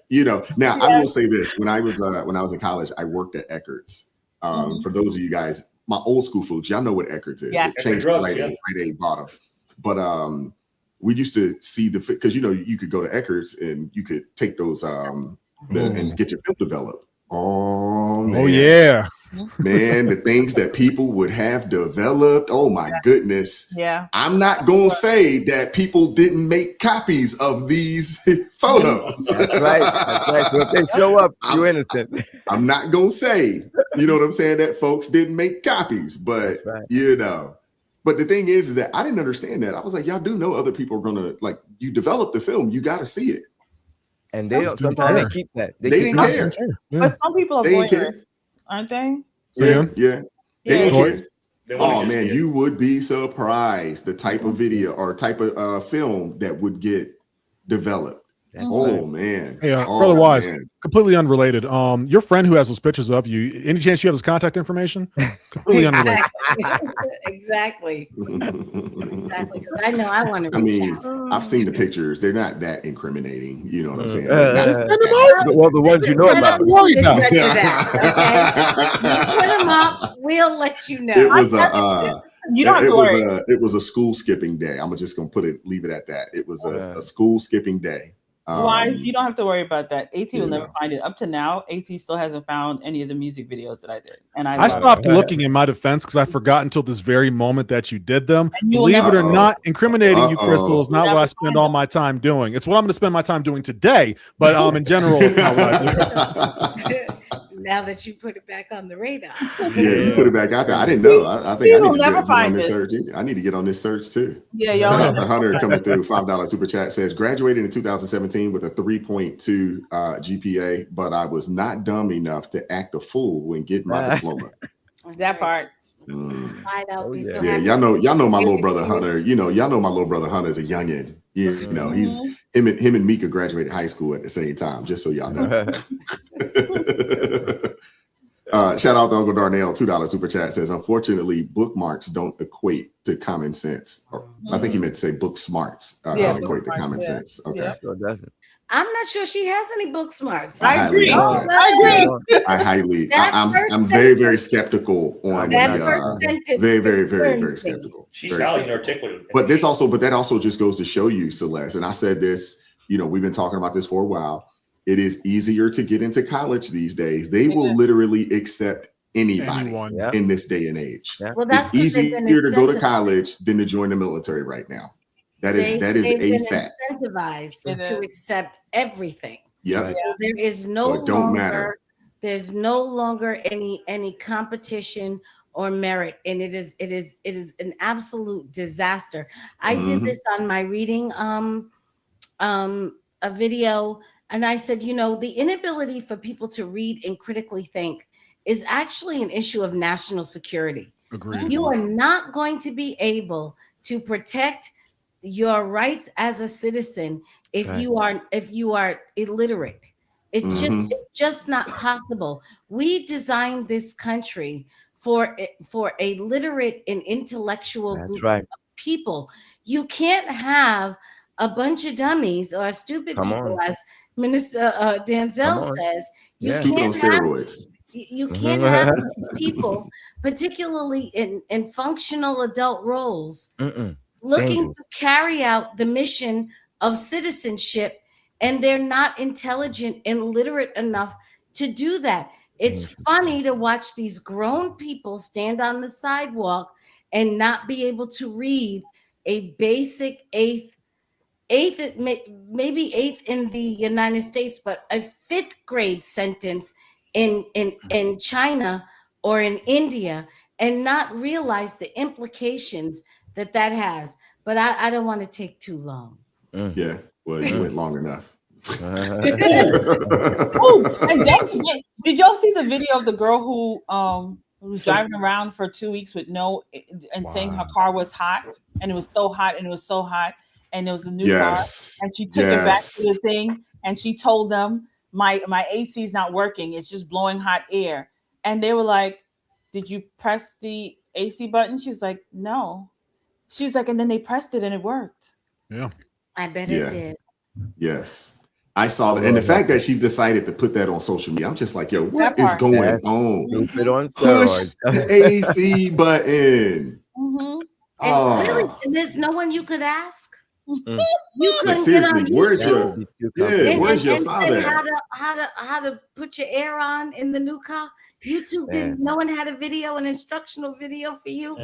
Speaker 2: Now I will say this: when I was in college, I worked at Eckert's. For those of you guys, my old school foods, y'all know what Eckert's is.
Speaker 19: Yeah.
Speaker 2: It changed right a bottom. But we used to see because you could go to Eckert's and you could take those and get your film developed. Oh man.
Speaker 6: Oh yeah.
Speaker 2: Man, the things that people would have developed. Oh my goodness.
Speaker 19: Yeah.
Speaker 2: I'm not gonna say that people didn't make copies of these photos.
Speaker 3: That's right. That's right. So if they show up, you're innocent.
Speaker 2: I'm not gonna say, you know what I'm saying, that folks didn't make copies, but But the thing is that I didn't understand that. I was like, y'all do know other people are gonna, like, you develop the film, you gotta see it.
Speaker 3: And they don't sometimes they keep that.
Speaker 2: They didn't care.
Speaker 19: But some people are
Speaker 2: They didn't care.
Speaker 19: voyeurs, aren't they?
Speaker 2: Yeah. They didn't care.
Speaker 7: They wanna
Speaker 2: Oh
Speaker 7: just
Speaker 2: man,
Speaker 7: get-
Speaker 2: you would be surprised the type of video or type of film that would get developed. Oh man.
Speaker 6: Hey,
Speaker 2: Oh,
Speaker 6: Brother Wise,
Speaker 2: man.
Speaker 6: completely unrelated. Your friend who has those pictures of you, any chance you have his contact information? Completely unrelated.
Speaker 5: Exactly. Because I know I want to
Speaker 2: I
Speaker 5: reach
Speaker 2: mean,
Speaker 5: out.
Speaker 2: I've seen the pictures. They're not that incriminating. You know what I'm saying?
Speaker 3: Well, the ones you know about.
Speaker 5: We'll let you that, okay? You put them up, we'll let you know.
Speaker 2: It was
Speaker 19: You don't have to worry.
Speaker 2: it was a school skipping day. I'm just gonna leave it at that. It was a school skipping day.
Speaker 19: Wise, you don't have to worry about that. AT will never find it. Up to now, AT still hasn't found any of the music videos that I did. And I
Speaker 6: stopped looking in my defense because I forgot until this very moment that you did them.
Speaker 19: you will
Speaker 6: Believe it or
Speaker 19: never-
Speaker 6: not, incriminating you, Crystal, is not
Speaker 19: You'll
Speaker 6: what I
Speaker 19: never
Speaker 6: spend all my time doing. It's what I'm going to spend my time doing today, but in general, it's not what I do.
Speaker 5: Now that you put it back on the radar.
Speaker 2: Yeah, you put it back out there. I didn't know. I think I
Speaker 19: will
Speaker 2: need to
Speaker 19: never
Speaker 2: get on
Speaker 19: find
Speaker 2: this
Speaker 19: it.
Speaker 2: search. I need to get on this search too.
Speaker 19: Yeah, y'all
Speaker 2: Shout out
Speaker 19: never
Speaker 2: to Hunter coming through. $5 super chat says graduated in 2017 with a 3.2 GPA, but I was not dumb enough to act a fool and get my diploma.
Speaker 19: that part.
Speaker 5: Slide out, be so
Speaker 2: Yeah,
Speaker 5: happy.
Speaker 2: y'all know my little brother Hunter. Y'all know my little brother Hunter is a youngin. You know, he's him and Mika graduated high school at the same time. Just so y'all know. Shout out to Uncle Darnell, $2 super chat says, unfortunately, bookmarks don't equate to common sense. Or, I think he meant to say book smarts equate to common sense. Okay.
Speaker 3: Yeah, so it doesn't.
Speaker 5: I'm not sure she has any book smarts.
Speaker 2: I agree. I'm very, very skeptical on very, very, very, very skeptical.
Speaker 7: She's
Speaker 2: Very
Speaker 7: highly
Speaker 2: skeptical.
Speaker 7: inarticulate.
Speaker 2: But that also just goes to show you, Celeste, and I said this, we've been talking about this for a while. It is easier to get into college these days. They will literally accept anybody in this day and age.
Speaker 5: Yeah. Well, that's
Speaker 2: it's easier to go to college than to join the military right now. That is a fact.
Speaker 5: Incentivized to accept everything.
Speaker 2: Yeah.
Speaker 5: So there is no longer there's no longer any competition or merit, and it is an absolute disaster. I did this on my reading a video, and I said, the inability for people to read and critically think is actually an issue of national security.
Speaker 6: Agreed.
Speaker 5: You are not going to be able to protect your rights as a citizen if you are illiterate. It's just not possible. We designed this country for a literate and intellectual group of people. You can't have a bunch of dummies or stupid people, as Minister Denzel says. You can't have people, particularly in functional adult roles, looking to carry out the mission of citizenship, and they're not intelligent and literate enough to do that. It's funny to watch these grown people stand on the sidewalk and not be able to read a basic eighth 8th, maybe 8th in the United States, but a 5th grade sentence in China or in India, and not realize the implications that has. But I don't want to take too long.
Speaker 2: Yeah, well, you went long enough.
Speaker 19: Oh, and did y'all see the video of the girl who was driving around for 2 weeks with saying her car was hot, and it was so hot, and it was so hot, and it was a new car, and she took it back to the thing, and she told them, my AC is not working, it's just blowing hot air, and they were like, did you press the AC button? She was like, no. She was like, and then they pressed it and it worked.
Speaker 6: Yeah,
Speaker 5: I bet it did.
Speaker 2: Yes. I saw that. And the fact that she decided to put that on social media, I'm just like, yo, what is going on?
Speaker 3: Stupid on
Speaker 2: Push
Speaker 3: steroids.
Speaker 2: the AC button.
Speaker 5: Mm-hmm.
Speaker 2: Oh.
Speaker 5: And really, there's no one you could ask. You couldn't
Speaker 2: Like, seriously,
Speaker 5: get on
Speaker 2: where's
Speaker 5: YouTube
Speaker 2: your
Speaker 5: and
Speaker 2: father?
Speaker 5: say how to put your air on in the new car. YouTube didn't. No one had a video, an instructional video for you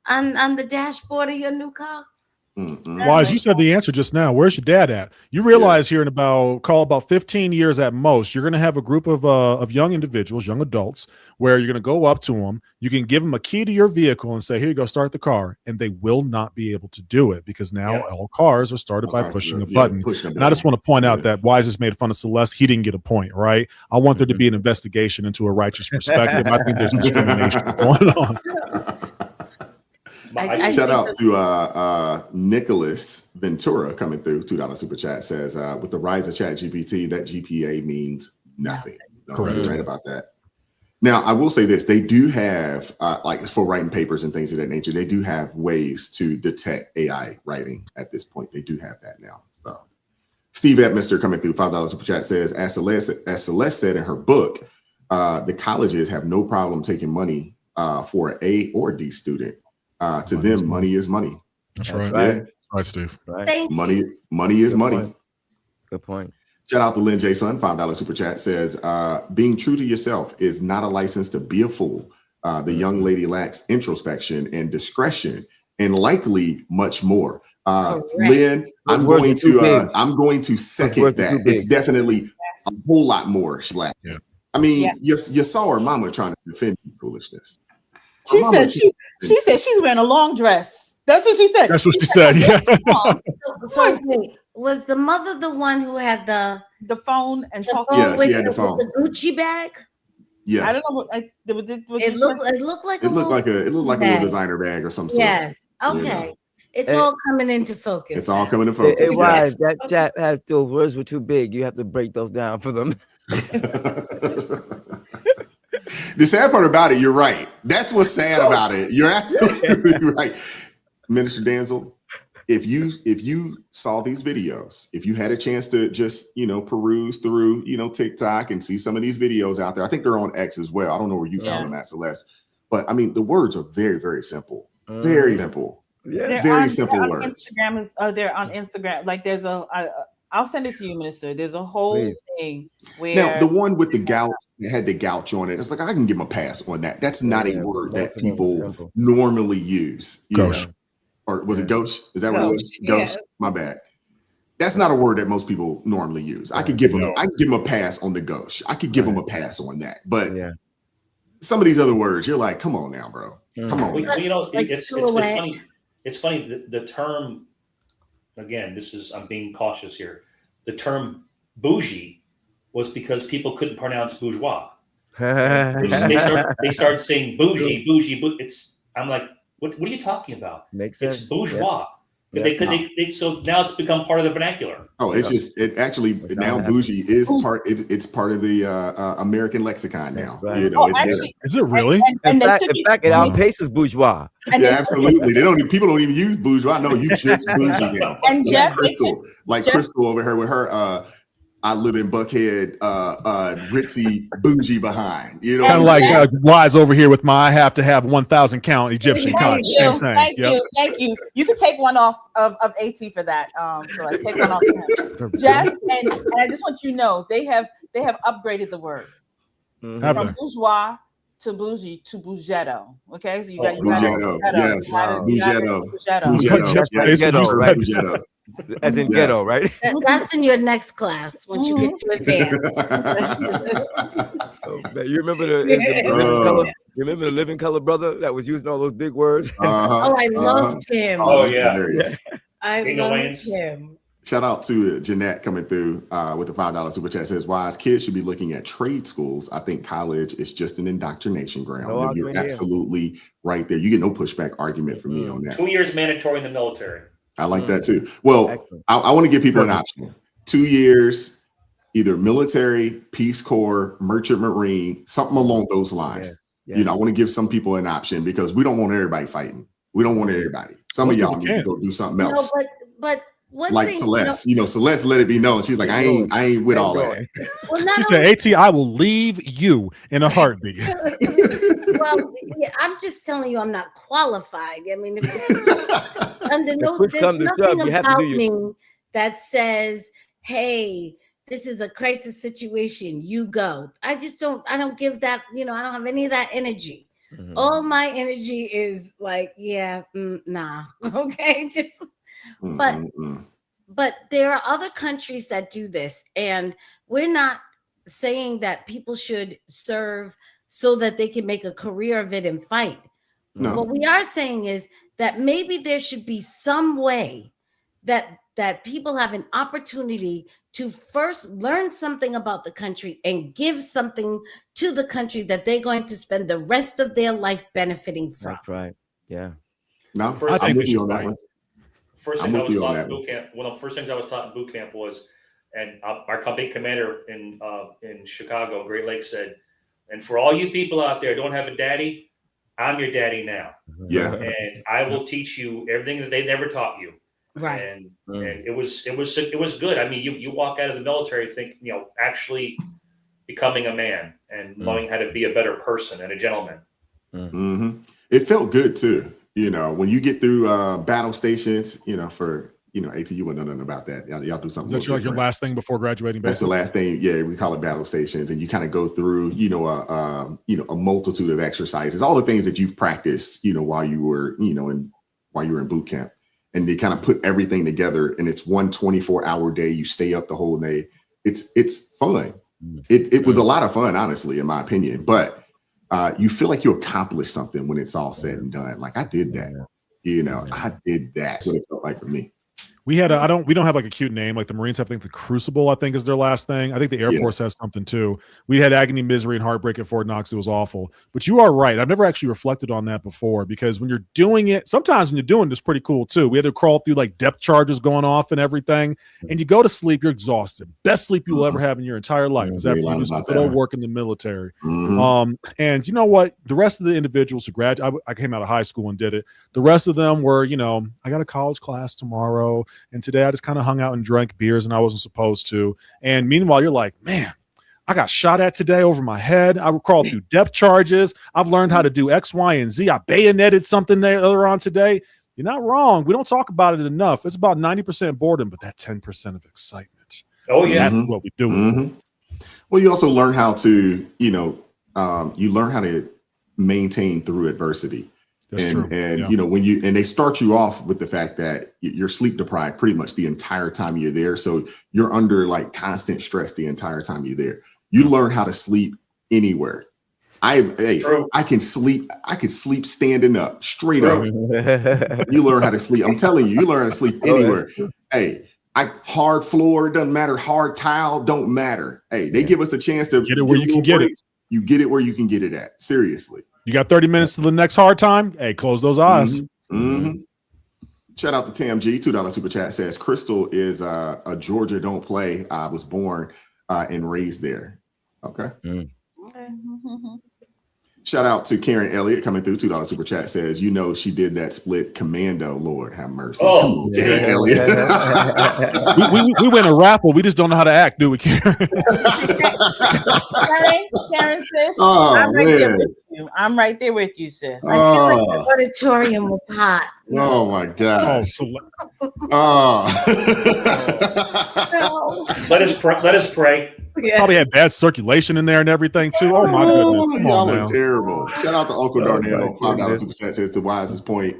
Speaker 5: on the dashboard of your new car.
Speaker 6: Wise, you said the answer just now. Where's your dad at? You realize here in about 15 years at most, you're going to have a group of young individuals, young adults, where you're going to go up to them. You can give them a key to your vehicle and say, here you go, start the car. And they will not be able to do it because now all cars are started by pushing a button. And I just want to point out that Wise has made fun of Celeste. He didn't get a point, right? I want there to be an investigation into a righteous perspective. I think there's discrimination going on.
Speaker 2: Shout out to Nicholas Ventura coming through. $2 super chat says, with the rise of ChatGPT, that GPA means nothing. Correct. Right about that. Now, I will say this. They do have, like for writing papers and things of that nature, they do have ways to detect AI writing at this point. They do have that now. So Steve Edminster coming through, $5 super chat says, as Celeste said in her book, the colleges have no problem taking money for an A or D student. To them, money is money.
Speaker 6: That's right.
Speaker 2: Yeah.
Speaker 6: Right, Steve.
Speaker 3: Right.
Speaker 2: Money is money.
Speaker 3: Good point.
Speaker 2: Shout out to Lynn J. Son, $5 super chat says, being true to yourself is not a license to be a fool. The young lady lacks introspection and discretion and likely much more. Lynn, I'm going to second that. It's definitely a whole lot more. Yeah. I mean, you saw her mama trying to defend foolishness.
Speaker 19: She said she's wearing a long dress. That's what she said.
Speaker 6: That's what she said. Yeah.
Speaker 5: So wait, was the mother the one who had the
Speaker 19: phone and talking?
Speaker 2: Yeah, she had the phone.
Speaker 5: The Gucci bag.
Speaker 2: Yeah,
Speaker 19: I don't know.
Speaker 5: It looked like a
Speaker 2: little designer bag or some sort.
Speaker 5: Yes. Okay. It's all coming into focus.
Speaker 2: It's all coming into focus.
Speaker 3: It was. That chat has those words were too big. You have to break those down for them.
Speaker 2: The sad part about it, you're right. That's what's sad about it. You're absolutely right. Minister Danzel, if you saw these videos, if you had a chance to just, peruse through, TikTok and see some of these videos out there, I think they're on X as well. I don't know where you found them at, Celeste. But I mean, the words are very, very simple. Very simple.
Speaker 19: Yeah.
Speaker 2: Very simple words.
Speaker 19: They're on Instagram. Like there's I'll send it to you, Minister. There's a whole thing where
Speaker 2: now the one with the gout had the gouch on it. It's like I can give them a pass on that. That's not a word that people normally use.
Speaker 6: Gauche.
Speaker 2: Or was it gauche? Is that what it was? Gauche. Yeah. My bad. That's not a word that most people normally use. I could give them a pass on the gauche. I could give them a pass on that. But some of these other words, you're like, come on now, bro. Come on.
Speaker 7: Well, it's funny. It's funny the term. Again, I'm being cautious here. The term bougie was because people couldn't pronounce bourgeois. They started saying bougie. I'm like, what are you talking about?
Speaker 3: Makes sense.
Speaker 7: It's bourgeois.
Speaker 3: Yeah.
Speaker 7: So now it's become part of the vernacular.
Speaker 2: Oh, now bougie is part. It's part of the American lexicon now.
Speaker 3: Right.
Speaker 6: Is it really?
Speaker 3: In fact, it outpaces bourgeois.
Speaker 2: Yeah, absolutely. People don't even use bourgeois. No, you just bougie now.
Speaker 19: And Jeff,
Speaker 2: Crystal over here with her. I live in Buckhead, ritzy bougie behind. Kind
Speaker 6: of like Wise over here with my I have to have 1,000 count Egyptian kind.
Speaker 19: Thank you. You can take one off of AT for that. So I take one off of him. Jeff, and I just want you to know they have upgraded the word from bourgeois
Speaker 4: to bougie to Bougetto. Okay, so you got
Speaker 2: Bougetto. Yes, Bougetto.
Speaker 3: That's ghetto, right? As in ghetto, right?
Speaker 5: That's in your next class once you get to advance.
Speaker 3: Oh, man. You remember the living color? You remember the living color brother that was using all those big words?
Speaker 5: Oh, I loved him.
Speaker 2: Oh, yeah. Hilarious.
Speaker 5: I loved him.
Speaker 2: Shout out to Jeanette coming through with the $5 super chat. Says, wise kids should be looking at trade schools. I think college is just an indoctrination ground.
Speaker 3: No,
Speaker 2: you're absolutely right there. You get no pushback argument from me on that.
Speaker 7: 2 years mandatory in the military.
Speaker 2: I like that too. Well, I want to give people an option. 2 years, either military, Peace Corps, Merchant Marine, something along those lines.
Speaker 3: Yes.
Speaker 2: You know, I want to give some people an option because we don't want everybody fighting. We don't want everybody. Some of y'all need to go do something else.
Speaker 5: No, but one
Speaker 2: like
Speaker 5: thing,
Speaker 2: Celeste, Celeste let it be known. She's like, I ain't with all that.
Speaker 5: Well,
Speaker 6: she said, AT, I will leave you in a heartbeat.
Speaker 5: Well, yeah, I'm just telling you, I'm not qualified. I mean, there's nothing about me that says, hey, this is a crisis situation, you go. I don't give that, I don't have any of that energy. Mm-hmm. All my energy is like, nah. Okay. But there are other countries that do this, and we're not saying that people should serve so that they can make a career of it and fight. No. What we are saying is that maybe there should be some way that people have an opportunity to first learn something about the country and give something to the country that they're going to spend the rest of their life benefiting from.
Speaker 3: That's right. Yeah.
Speaker 2: No, I think we should fight.
Speaker 7: First thing I was taught in boot camp. One of the first things I was taught in boot camp was, and our company commander in Chicago, Great Lakes, said, "And for all you people out there who don't have a daddy, I'm your daddy now.
Speaker 2: Yeah,
Speaker 7: and I will teach you everything that they never taught you."
Speaker 5: Right.
Speaker 7: And it was good. I mean, you walk out of the military think actually becoming a man and knowing how to be a better person and a gentleman.
Speaker 2: Mm-hmm. It felt good too. When you get through battle stations, for AT, you wouldn't know nothing about that. Y'all do something.
Speaker 6: Is that your last thing before graduating?
Speaker 2: That's the last thing. Yeah, we call it battle stations, and you kind of go through, a multitude of exercises, all the things that you've practiced, while you were, while you were in boot camp, and they kind of put everything together, and it's one 24-hour day. You stay up the whole day. It's fun. It was a lot of fun, honestly, in my opinion, but. You feel like you accomplished something when it's all said and done. Like I did that, I did that. That's what it felt like for me.
Speaker 6: We had we don't have like a cute name. Like the Marines have, I think the Crucible, I think is their last thing. I think the Air Force has something too. We had Agony, Misery, and Heartbreak at Fort Knox. It was awful. But you are right. I've never actually reflected on that before because when you're doing it, sometimes when you're doing it, it's pretty cool too. We had to crawl through like depth charges going off and everything. And you go to sleep, you're exhausted. Best sleep you will ever have in your entire life is after you do some good old work in the military. Mm-hmm. And you know what? The rest of the individuals who graduated, I came out of high school and did it. The rest of them were, I got a college class tomorrow. And today I just kind of hung out and drank beers and I wasn't supposed to. And meanwhile, you're like, man, I got shot at today over my head. I crawled through depth charges. I've learned how to do X, Y, and Z. I bayoneted something there earlier on today. You're not wrong. We don't talk about it enough. It's about 90% boredom, but that 10% of excitement.
Speaker 7: Oh, yeah.
Speaker 6: That's what we do.
Speaker 2: Mm-hmm. Well, you also learn how to, you learn how to maintain through adversity. That's true. And when they start you off with the fact that you're sleep deprived pretty much the entire time you're there. So you're under like constant stress the entire time you're there. You learn how to sleep anywhere. I can sleep standing up straight up. You learn how to sleep. I'm telling you learn how to sleep anywhere. Hey, hard floor, doesn't matter. Hard tile, don't matter. Hey, they give us a chance to
Speaker 6: get it where you can get it.
Speaker 2: You get it where you can get it at. Seriously.
Speaker 6: You got 30 minutes to the next hard time. Hey, close those eyes.
Speaker 2: Mm-hmm. Mm-hmm. Shout out to Tam G. $2 super chat says Crystal is a Georgia don't play. I was born and raised there. Okay.
Speaker 4: Okay.
Speaker 2: Shout out to Karen Elliott coming through. $2 super chat says, she did that split commando. Lord have mercy.
Speaker 7: Oh,
Speaker 2: Karen Elliott.
Speaker 6: we win a raffle. We just don't know how to act, do we, Karen?
Speaker 4: Karen, sis.
Speaker 2: Oh,
Speaker 4: I'm right there with you. I'm right there with you, sis.
Speaker 5: I feel like the auditorium was hot.
Speaker 2: Oh my gosh.
Speaker 7: Let us pray.
Speaker 6: Probably had bad circulation in there and everything too. Oh my goodness. Come
Speaker 2: Y'all
Speaker 6: on
Speaker 2: are
Speaker 6: now.
Speaker 2: terrible. Shout out to Uncle
Speaker 3: Oh, my
Speaker 2: Darnell. $5
Speaker 3: goodness.
Speaker 2: super chat says to Wise's point.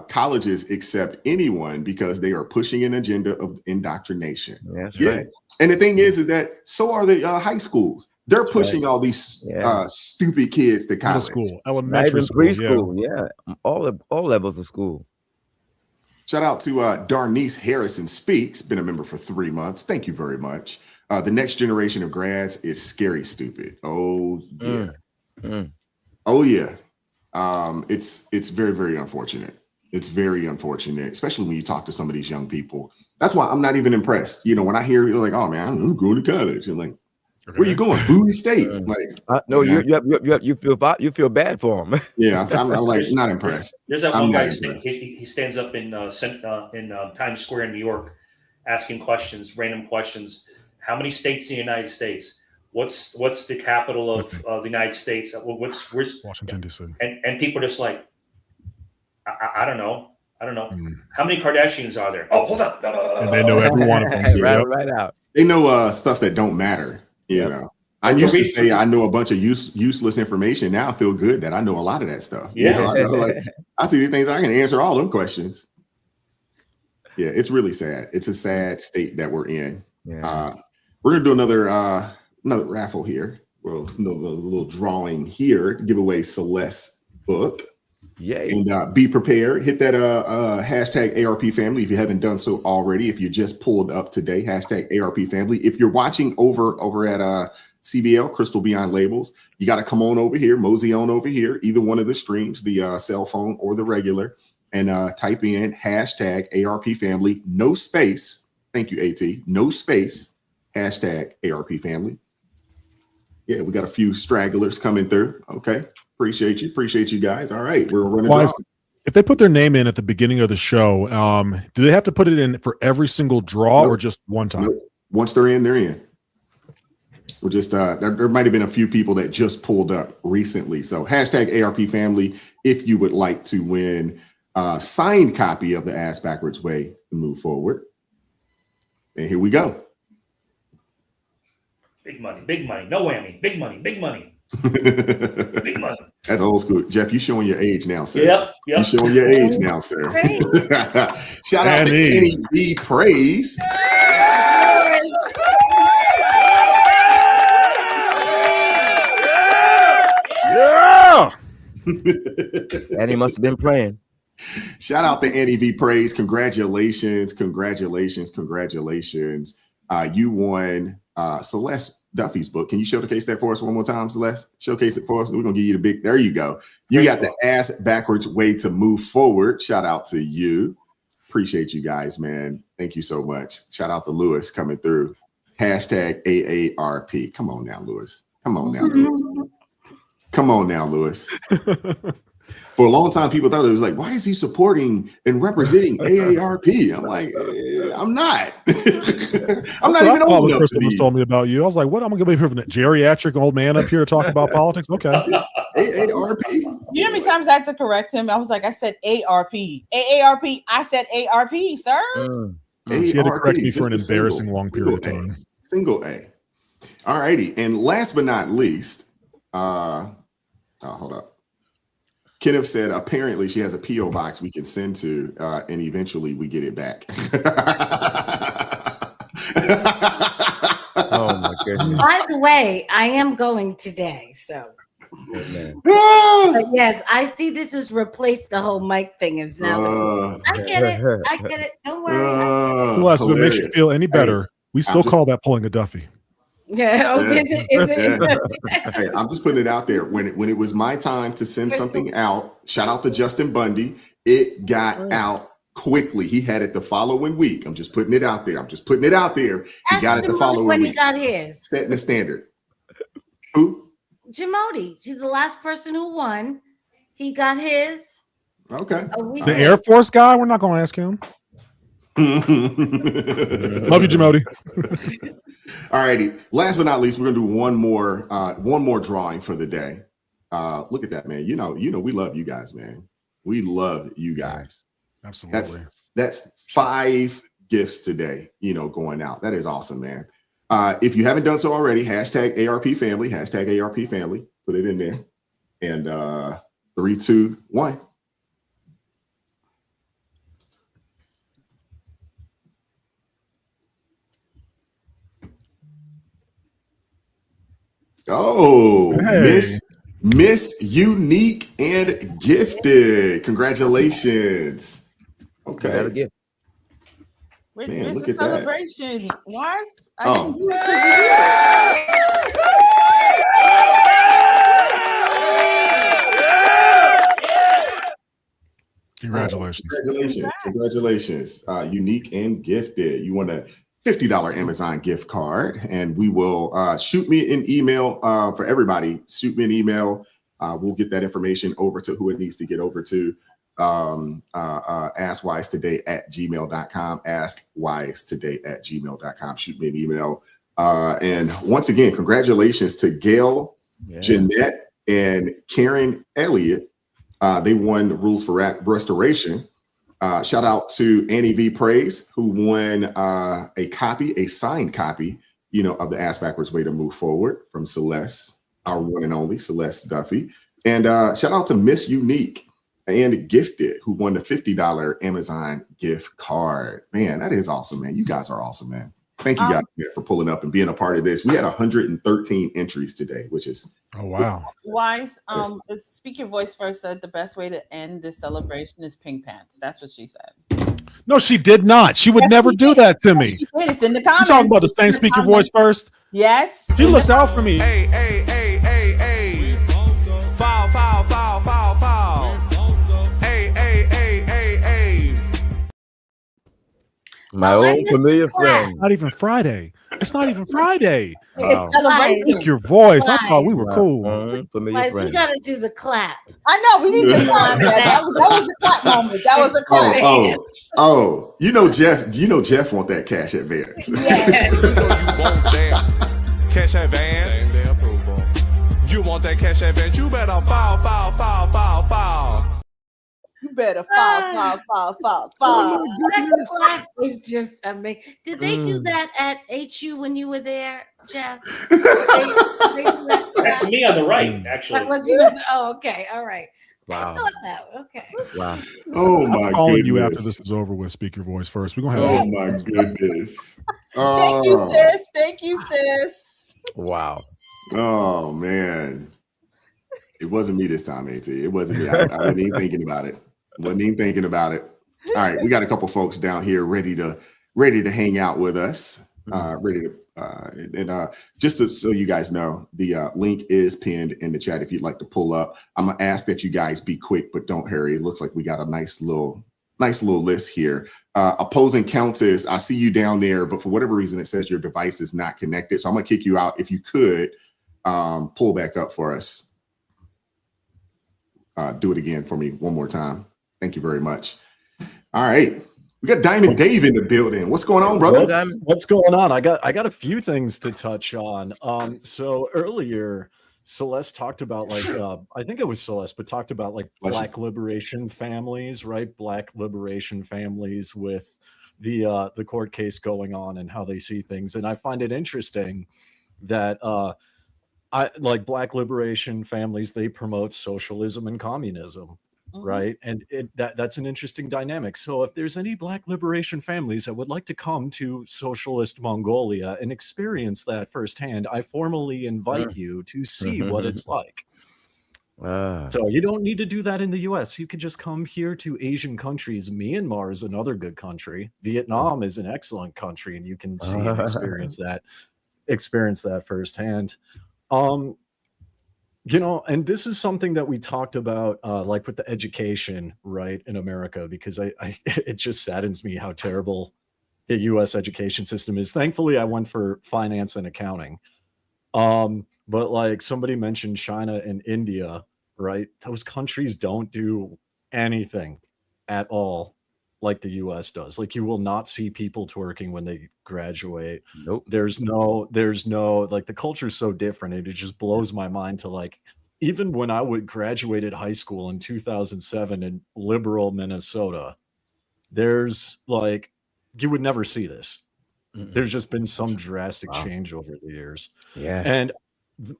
Speaker 2: Colleges accept anyone because they are pushing an agenda of indoctrination.
Speaker 3: That's
Speaker 2: Yeah.
Speaker 3: right.
Speaker 2: And the thing is that so are the high schools. They're
Speaker 3: That's
Speaker 2: pushing
Speaker 3: right.
Speaker 2: all these
Speaker 3: Yeah.
Speaker 2: stupid kids to
Speaker 6: Middle
Speaker 2: college.
Speaker 6: school,
Speaker 3: Not
Speaker 6: elementary
Speaker 3: even
Speaker 6: school. Yeah.
Speaker 3: preschool. Yeah. All levels of school.
Speaker 2: Shout out to Darnice Harrison Speaks, been a member for 3 months. Thank you very much. The next generation of grads is scary stupid. Oh yeah. Oh yeah. It's very, very unfortunate. It's very unfortunate, especially when you talk to some of these young people. That's why I'm not even impressed. You know, when I hear you're like, oh man, I'm going to college. And like, where you going? Bowie State. Like,
Speaker 3: No,
Speaker 2: yeah.
Speaker 3: you feel bad for him.
Speaker 2: Yeah, I'm like not impressed.
Speaker 7: There's that
Speaker 2: I'm
Speaker 7: one
Speaker 2: not
Speaker 7: guy.
Speaker 2: impressed.
Speaker 7: He stands up in Times Square in New York, asking questions, random questions. How many states in the United States? What's the capital of the United States? Where's
Speaker 6: Washington D.C.
Speaker 7: And people are just like, I don't know. How many Kardashians are there? Oh, hold up.
Speaker 6: And they know every one of them.
Speaker 3: right out.
Speaker 2: They know stuff that don't matter. You know, I used to say I know a bunch of useless information. Now I feel good that I know a lot of that stuff.
Speaker 7: Yeah.
Speaker 2: You know, I know, like, I see these things. I can answer all them questions. Yeah, it's really sad. It's a sad state that we're in.
Speaker 3: Yeah.
Speaker 2: We're gonna do another raffle here. Well, a little drawing here to give away Celeste's book.
Speaker 3: Yay.
Speaker 2: And be prepared. Hit that hashtag ARP family if you haven't done so already. If you just pulled up today, hashtag ARP family. If you're watching over at CBL, Crystal Beyond Labels, you got to come on over here, mosey on over here, either one of the streams, the cell phone or the regular, and type in hashtag ARP family, no space. Thank you, AT. No space, hashtag ARP family. Yeah, we got a few stragglers coming through. Okay. Appreciate you guys. All right, we're running.
Speaker 6: Wise, if they put their name in at the beginning of the show, do they have to put it in for every single draw or just one time?
Speaker 2: Nope. Once they're in, they're in. We're just there might have been a few people that just pulled up recently. So hashtag ARP family if you would like to win a signed copy of the Ass Backwards Way to Move Forward. And here we go.
Speaker 7: Big money, no whammy. Big money. Big money.
Speaker 2: That's old school. Jeff, you showing your age now, sir.
Speaker 7: Yep.
Speaker 2: You showing your age now, sir. Shout out to Annie B. Praise.
Speaker 3: Yeah. And he must have been praying.
Speaker 2: Shout out to Annie V. Praise. Congratulations. You won Celeste Duffy's book. Can you showcase that for us one more time, Celeste? Showcase it for us. We're going to give you the big, there you go. You got the Ass Backwards Way to Move Forward. Shout out to you. Appreciate you guys, man. Thank you so much. Shout out to Lewis coming through. Hashtag AARP. Come on now, Lewis. Come on now, Lewis. For a long time, people thought it was like, why is he supporting and representing AARP? I'm like, I'm not. I'm not even old enough.
Speaker 6: Crystal just told me about you. I was like, what? I'm going to be here from a geriatric old man up here to talk about politics? Okay.
Speaker 2: AARP.
Speaker 4: You know how many times I had to correct him? I was like, I said ARP. AARP. I said ARP, sir.
Speaker 6: She had to correct me for an embarrassing long period of time.
Speaker 2: Single A. All righty. And last but not least, hold up. Kenneth said apparently she has a P.O. box we can send to, and eventually we get it back.
Speaker 3: Oh my goodness.
Speaker 5: By the way, I am going today, so. But yes, I see this has replaced the whole mic thing. Is now. I get it. Don't worry.
Speaker 6: Plus, if it makes you feel any better, we still call that pulling a Duffy.
Speaker 5: Yeah. Oh, is it?
Speaker 2: Hey, I'm just putting it out there. When it was my time to send something out, shout out to Justin Bundy. It got out quickly. He had it the following week. I'm just putting it out there. He got it the following week.
Speaker 5: When he got his.
Speaker 2: Setting the standard. Who?
Speaker 5: Jamodi. She's the last person who won. He got his.
Speaker 2: Okay.
Speaker 6: The Air Force guy? We're not going to ask him. Love you, Jamodi.
Speaker 2: All righty. Last but not least, we're gonna do one more drawing for the day. Look at that, man. You know, we love you guys, man. We love you guys.
Speaker 6: Absolutely.
Speaker 2: That's 5 gifts today, going out. That is awesome, man. If you haven't done so already, hashtag ARP family, hashtag ARP family, put it in there. And 3, 2, 1. Oh,
Speaker 6: Hey.
Speaker 2: Miss Unique and Gifted. Congratulations. Okay.
Speaker 3: You got a gift.
Speaker 2: Man,
Speaker 19: Where's
Speaker 2: look
Speaker 19: the
Speaker 2: at that.
Speaker 19: celebration? Wise? I
Speaker 2: Oh.
Speaker 19: didn't do this because you did
Speaker 6: Congratulations.
Speaker 2: Congratulations. Unique and Gifted. You won a $50 Amazon gift card, and we will shoot me an email for everybody. Shoot me an email. We'll get that information over to who it needs to get over to. askwisetoday@gmail.com. askwisetoday@gmail.com. Shoot me an email. And once again, congratulations to Gail, Jeanette, and Karen Elliott. They won the Rules for Restoration. Shout out to Annie V. Praise, who won a signed copy, of the Ass Backwards Way to Move Forward from Celeste, our one and only Celeste Duffy. And shout out to Miss Unique and Gifted, who won the $50 Amazon gift card. Man, that is awesome, man. You guys are awesome, man. Thank you guys for pulling up and being a part of this. We had 113 entries today, which is
Speaker 19: Wise. Speak Your Voice First said the best way to end this celebration is pink pants. That's what she said.
Speaker 6: No, she did not. She would never do that to me.
Speaker 19: She did. It's in the
Speaker 6: You
Speaker 19: comments.
Speaker 6: talking about the same Speak Your Voice First?
Speaker 19: Yes.
Speaker 6: She looks out for me.
Speaker 18: Hey. Foul. Hey.
Speaker 3: My old familiar friend.
Speaker 6: Not even Friday. It's not even Friday.
Speaker 19: It's celebration.
Speaker 6: Speak Your Voice. I thought we were cool.
Speaker 5: Wise, we got to do the clap.
Speaker 19: I know. We need to clap. That was a clap moment. That was a clap.
Speaker 2: Oh, Jeff want that cash advance.
Speaker 18: Yes. You want that cash advance. Same day approval. You want that cash advance. You better foul.
Speaker 19: You better foul.
Speaker 5: That clap is just amazing. Did they do that at HU when you were there, Jeff? They
Speaker 7: That's me on the right, actually.
Speaker 5: That was you. Oh, okay. All right.
Speaker 3: Wow.
Speaker 5: I thought that. Okay.
Speaker 3: Wow.
Speaker 2: Oh my
Speaker 6: I'm calling
Speaker 2: goodness.
Speaker 6: you after this is over with. Speak Your Voice First. We're gonna have.
Speaker 2: Oh my goodness.
Speaker 19: Thank you, sis. Thank you, sis.
Speaker 3: Wow.
Speaker 2: Oh man. It wasn't me this time, AT. It wasn't me. I wasn't even thinking about it. All right, we got a couple folks down here ready to hang out with us. Just so you guys know, the link is pinned in the chat if you'd like to pull up. I'm gonna ask that you guys be quick, but don't hurry. It looks like we got a nice little list here. Opposing Countess, I see you down there, but for whatever reason, it says your device is not connected. So I'm gonna kick you out. If you could pull back up for us. Do it again for me one more time. Thank you very much. All right. We got Diamond Dave in the building. What's going on, brother?
Speaker 1: What's going on? I got a few things to touch on. So earlier, Celeste talked about I think it was Celeste, but talked about Black liberation families, right? Black liberation families with the court case going on and how they see things. And I find it interesting that Black liberation families, they promote socialism and communism. Right. And that's an interesting dynamic. So if there's any Black liberation families that would like to come to socialist Mongolia and experience that firsthand, I formally invite you to see what it's like. So you don't need to do that in the US. You could just come here to Asian countries. Myanmar is another good country. Vietnam is an excellent country, and you can see and experience that firsthand. And this is something that we talked about, with the education, right, in America, because it just saddens me how terrible the U.S. education system is. Thankfully, I went for finance and accounting. But somebody mentioned China and India, right? Those countries don't do anything at all like the US does. You will not see people twerking when they graduate.
Speaker 3: Nope.
Speaker 1: There's no the culture's so different. It just blows my mind to even when I would graduated high school in 2007 in liberal Minnesota, there's you would never see this. There's just been some drastic change over the years.
Speaker 3: Yeah.
Speaker 1: And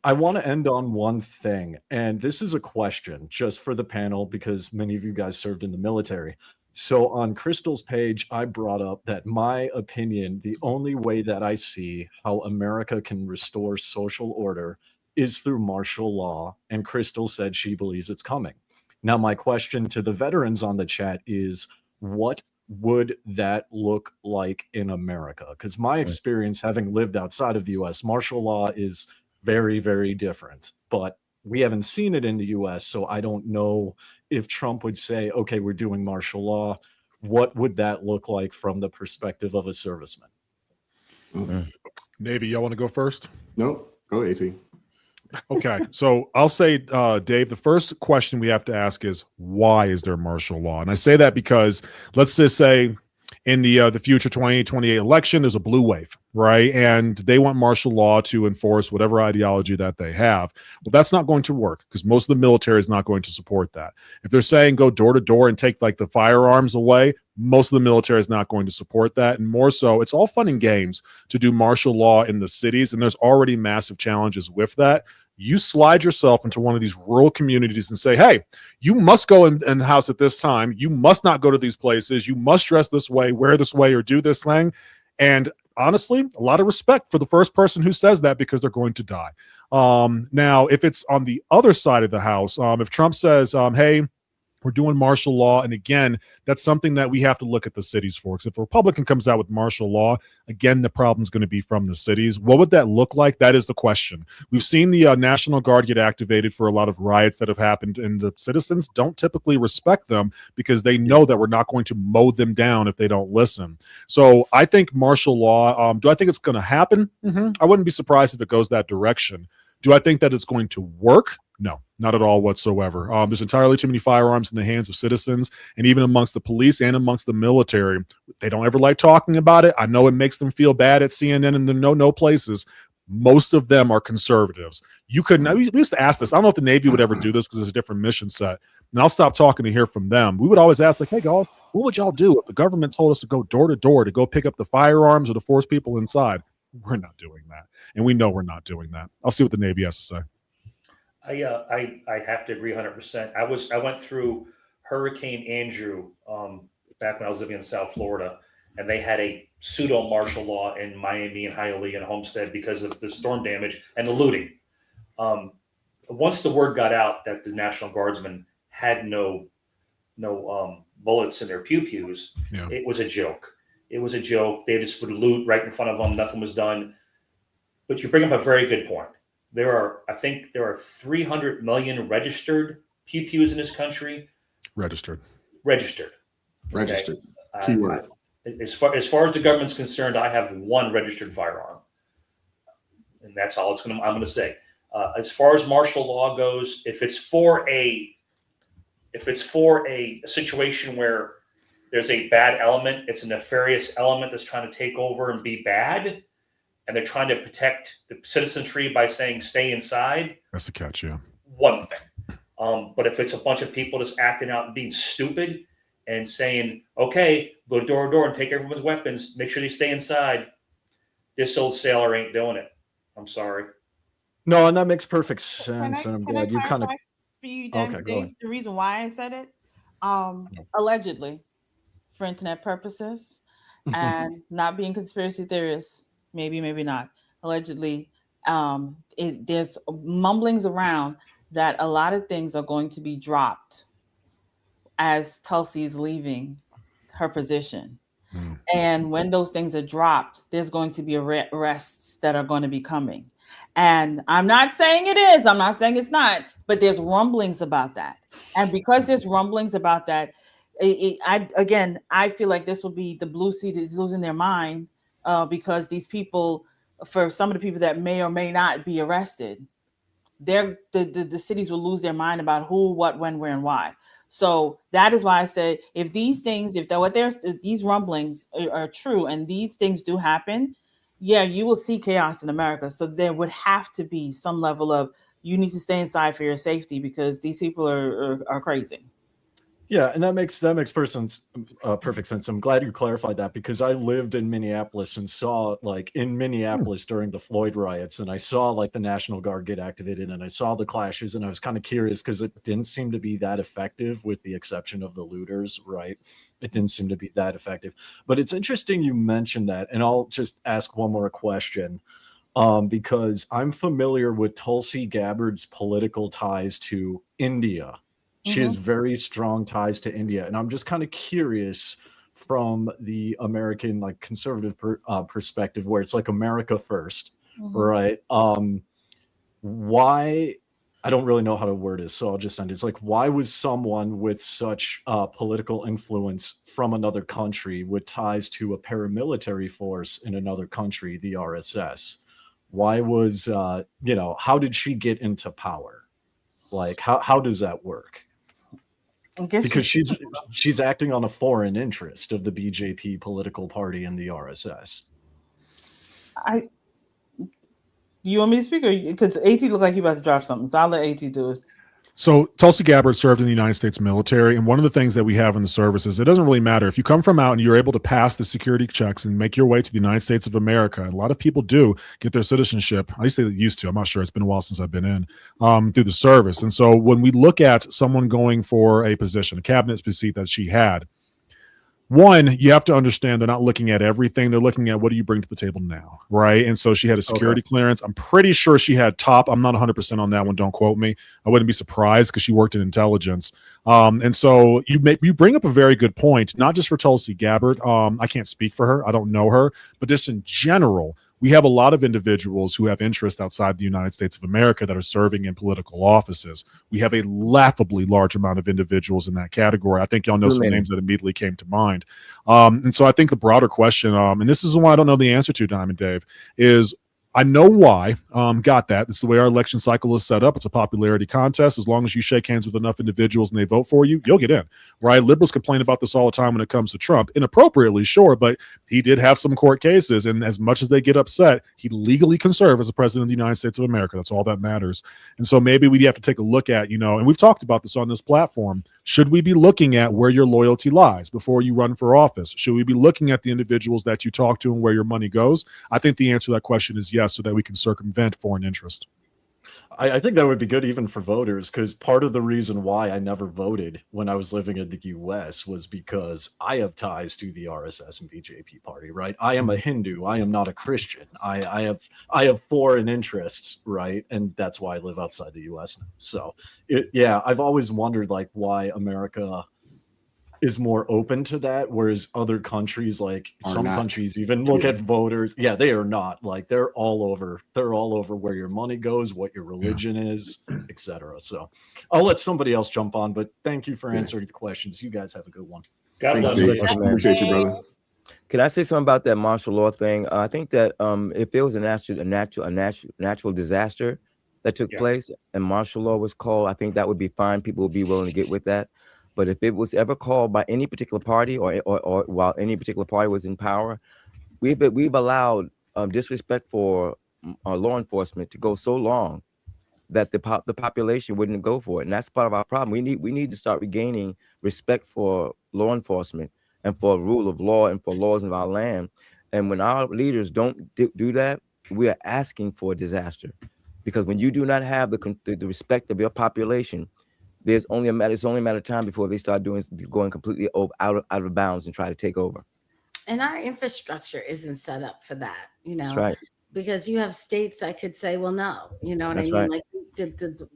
Speaker 1: I want to end on one thing, and this is a question just for the panel because many of you guys served in the military. So on Crystal's page, I brought up that my opinion, the only way that I see how America can restore social order is through martial law, and Crystal said she believes it's coming. Now, my question to the veterans on the chat is, what would that look like in America? Because my experience, having lived outside of the US, martial law is very, very different. But we haven't seen it in the US, so I don't know if Trump would say, okay, we're doing martial law. What would that look like from the perspective of a serviceman?
Speaker 6: Navy, y'all want to go first?
Speaker 2: No, go AT.
Speaker 6: Okay, so I'll say, Dave, the first question we have to ask is, why is there martial law? And I say that because let's just say in the future 2028 election, there's a blue wave, right? And they want martial law to enforce whatever ideology that they have. Well, that's not going to work because most of the military is not going to support that. If they're saying go door to door and take like the firearms away, most of the military is not going to support that. And more so, it's all fun and games to do martial law in the cities. And there's already massive challenges with that. You slide yourself into one of these rural communities and say, hey, you must go in house at this time. You must not go to these places. You must dress this way, wear this way, or do this thing. And honestly, a lot of respect for the first person who says that because they're going to die. Now, if it's on the other side of the house, if Trump says, hey, we're doing martial law. And again, that's something that we have to look at the cities for. Because if a Republican comes out with martial law, again, the problem's going to be from the cities. What would that look like? That is the question. We've seen the National Guard get activated for a lot of riots that have happened, and the citizens don't typically respect them because they know that we're not going to mow them down if they don't listen. So I think martial law, do I think it's going to happen? I wouldn't be surprised if it goes that direction. Do I think that it's going to work? No, not at all whatsoever. There's entirely too many firearms in the hands of citizens, and even amongst the police and amongst the military. They don't ever like talking about it. I know it makes them feel bad at CNN and the no places. Most of them are conservatives. You couldn't. We used to ask this. I don't know if the Navy would ever do this because it's a different mission set. And I'll stop talking to hear from them. We would always ask, like, hey, guys, what would y'all do if the government told us to go door to door to go pick up the firearms or to force people inside? We're not doing that. And we know we're not doing that. I'll see what the Navy has to say.
Speaker 7: I have to agree 100%. I went through Hurricane Andrew back when I was living in South Florida, and they had a pseudo martial law in Miami and Hialeah and Homestead because of the storm damage and the looting. Once the word got out that the National Guardsmen had no bullets in their pew-pews, It was a joke. It was a joke. They just would loot right in front of them. Nothing was done. But you bring up a very good point. I think there are 300 million registered pew-pews in this country.
Speaker 6: Registered.
Speaker 2: Okay. Keyword.
Speaker 7: As far as the government's concerned, I have one registered firearm, and that's all I'm going to say. As far as martial law goes, if it's for a situation where there's a bad element, it's a nefarious element that's trying to take over and be bad, and they're trying to protect the citizenry by saying stay inside.
Speaker 6: That's the catch, yeah.
Speaker 7: One thing. But if it's a bunch of people just acting out and being stupid and saying, okay, go door to door and take everyone's weapons, make sure they stay inside, this old sailor ain't doing it. I'm sorry.
Speaker 1: No, and that makes perfect sense. And I'm glad you kind of.
Speaker 19: Okay, go ahead. The reason why I said it, allegedly, for internet purposes, and not being conspiracy theorists. Maybe not. Allegedly, there's mumblings around that a lot of things are going to be dropped as Tulsi is leaving her position. And when those things are dropped, there's going to be arrests that are going to be coming. And I'm not saying it is. I'm not saying it's not. But there's rumblings about that. And because there's rumblings about that, I feel like this will be the blue seat is losing their mind. Because these people, for some of the people that may or may not be arrested, the cities will lose their mind about who, what, when, where, and why. So that is why I said if these rumblings are true and these things do happen, you will see chaos in America. So there would have to be some level of you need to stay inside for your safety because these people are crazy.
Speaker 1: Yeah, and that makes perfect sense. I'm glad you clarified that because I lived in Minneapolis and saw like in Minneapolis during the Floyd riots, and I saw like the National Guard get activated, and I saw the clashes, and I was kind of curious because it didn't seem to be that effective, with the exception of the looters, right? It didn't seem to be that effective. But it's interesting you mentioned that, and I'll just ask one more question. Because I'm familiar with Tulsi Gabbard's political ties to India. She has very strong ties to India, and I'm just kind of curious from the American like conservative perspective, where it's like America first, right? Why? I don't really know how to word it, so I'll just end it. It's like, why was someone with such political influence from another country with ties to a paramilitary force in another country, the RSS? Why was how did she get into power? Like how does that work? Because she's acting on a foreign interest of the BJP political party and the RSS.
Speaker 19: You want me to speak, or because AT looked like he about to drop something, so I'll let AT do it.
Speaker 6: So Tulsi Gabbard served in the United States military, and one of the things that we have in the service is it doesn't really matter if you come from out and you're able to pass the security checks and make your way to the United States of America. And a lot of people do get their citizenship. I used to say they used to. I'm not sure. It's been a while since I've been in through the service. And so when we look at someone going for a position, a cabinet seat that she had, one, you have to understand they're not looking at everything. They're looking at what do you bring to the table now, right? And so she had a security clearance. I'm pretty sure she had top. I'm not 100% on that one. Don't quote me. I wouldn't be surprised because she worked in intelligence. And so you bring up a very good point, not just for Tulsi Gabbard. I can't speak for her. I don't know her. But just in general, we have a lot of individuals who have interest outside the United States of America that are serving in political offices. We have a laughably large amount of individuals in that category. I think y'all know some names that immediately came to mind. And so I think the broader question, and this is the one I don't know the answer to, Diamond Dave, is I know why. Got that. It's the way our election cycle is set up. It's a popularity contest. As long as you shake hands with enough individuals and they vote for you, you'll get in, right? Liberals complain about this all the time when it comes to Trump. Inappropriately, sure, but he did have some court cases. And as much as they get upset, he legally can serve as the president of the United States of America. That's all that matters. And so maybe we have to take a look at, and we've talked about this on this platform. Should we be looking at where your loyalty lies before you run for office? Should we be looking at the individuals that you talk to and where your money goes? I think the answer to that question is yes, so that we can circumvent foreign interest.
Speaker 1: I think that would be good even for voters, because part of the reason why I never voted when I was living in the US was because I have ties to the RSS and BJP party, right? I am a Hindu. I am not a Christian. I have foreign interests, right? And that's why I live outside the US now. So I've always wondered like why America is more open to that, whereas other countries, like some countries even look at voters. Yeah, they are not. Like they're all over where your money goes, what your religion is, etc. So I'll let somebody else jump on, but thank you for answering the questions. You guys have a good one.
Speaker 2: Thanks, Dave. Appreciate you, brother.
Speaker 3: Can I say something about that martial law thing? I think that if there was a natural disaster that took place and martial law was called, I think that would be fine. People would be willing to get with that. But if it was ever called by any particular party or while any particular party was in power, we've allowed disrespect for law enforcement to go so long that the population wouldn't go for it. And that's part of our problem. We need to start regaining respect for law enforcement and for rule of law and for laws of our land. And when our leaders don't do that, we are asking for a disaster. Because when you do not have the respect of your population, it's only a matter of time before they start going completely out of bounds and try to take over.
Speaker 5: And our infrastructure isn't set up for that,
Speaker 3: That's right.
Speaker 5: Because you have states I could say, well, no, you know what
Speaker 3: That's
Speaker 5: I mean?
Speaker 3: right.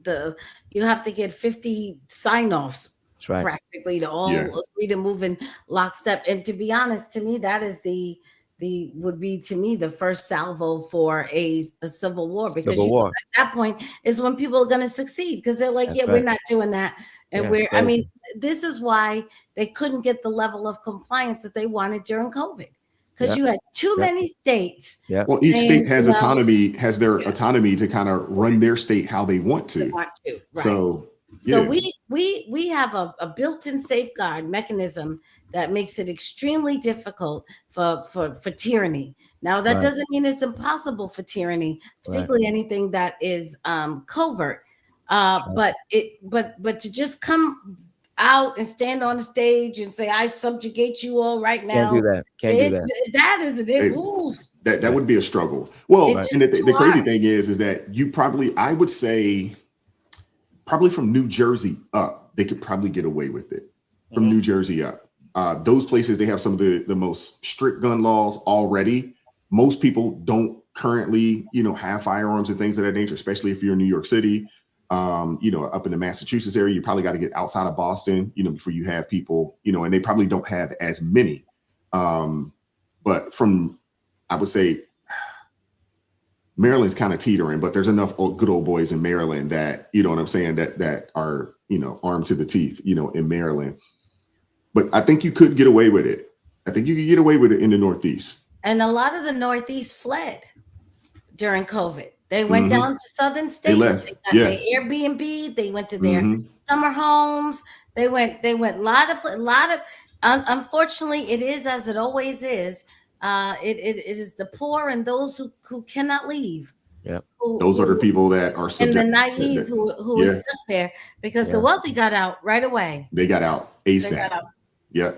Speaker 5: Like you have to get 50 sign-offs
Speaker 3: right.
Speaker 5: practically to all agree to move in lockstep. And to be honest, to me, that is the first salvo for a civil war, because at that point is when people are going to succeed, because they're like, we're not doing that. And this is why they couldn't get the level of compliance that they wanted during COVID, because you had too many states.
Speaker 2: Well, each state has their autonomy to kind of run their state how they want to.
Speaker 5: Right.
Speaker 2: So
Speaker 5: we have a built-in safeguard mechanism that makes it extremely difficult for tyranny. Now, that doesn't mean it's impossible for tyranny, particularly anything that is covert. But to just come out and stand on the stage and say, I subjugate you all right now.
Speaker 3: Can't do that. Can't do that.
Speaker 5: That is it.
Speaker 2: That would be a struggle. Well, and the crazy thing is that you probably, I would say, probably from New Jersey up, they could probably get away with it. From New Jersey up. Those places, they have some of the most strict gun laws already. Most people don't currently, have firearms and things of that nature, especially if you're in New York City. Up in the Massachusetts area, you probably got to get outside of Boston, before you have people, and they probably don't have as many. But from, I would say, Maryland's kind of teetering, but there's enough good old boys in Maryland that, that are, armed to the teeth, in Maryland. But I think you could get away with it. I think you could get away with it in the Northeast.
Speaker 5: And a lot of the Northeast fled during COVID. They went down to southern states. They got their Airbnb. They went to their summer homes. They went a lot of. Unfortunately, it is as it always is. It is the poor and those who cannot leave.
Speaker 3: Yeah,
Speaker 2: those are the people that are
Speaker 5: and the naive who are stuck there because the wealthy got out right away.
Speaker 2: They got out ASAP. Yeah.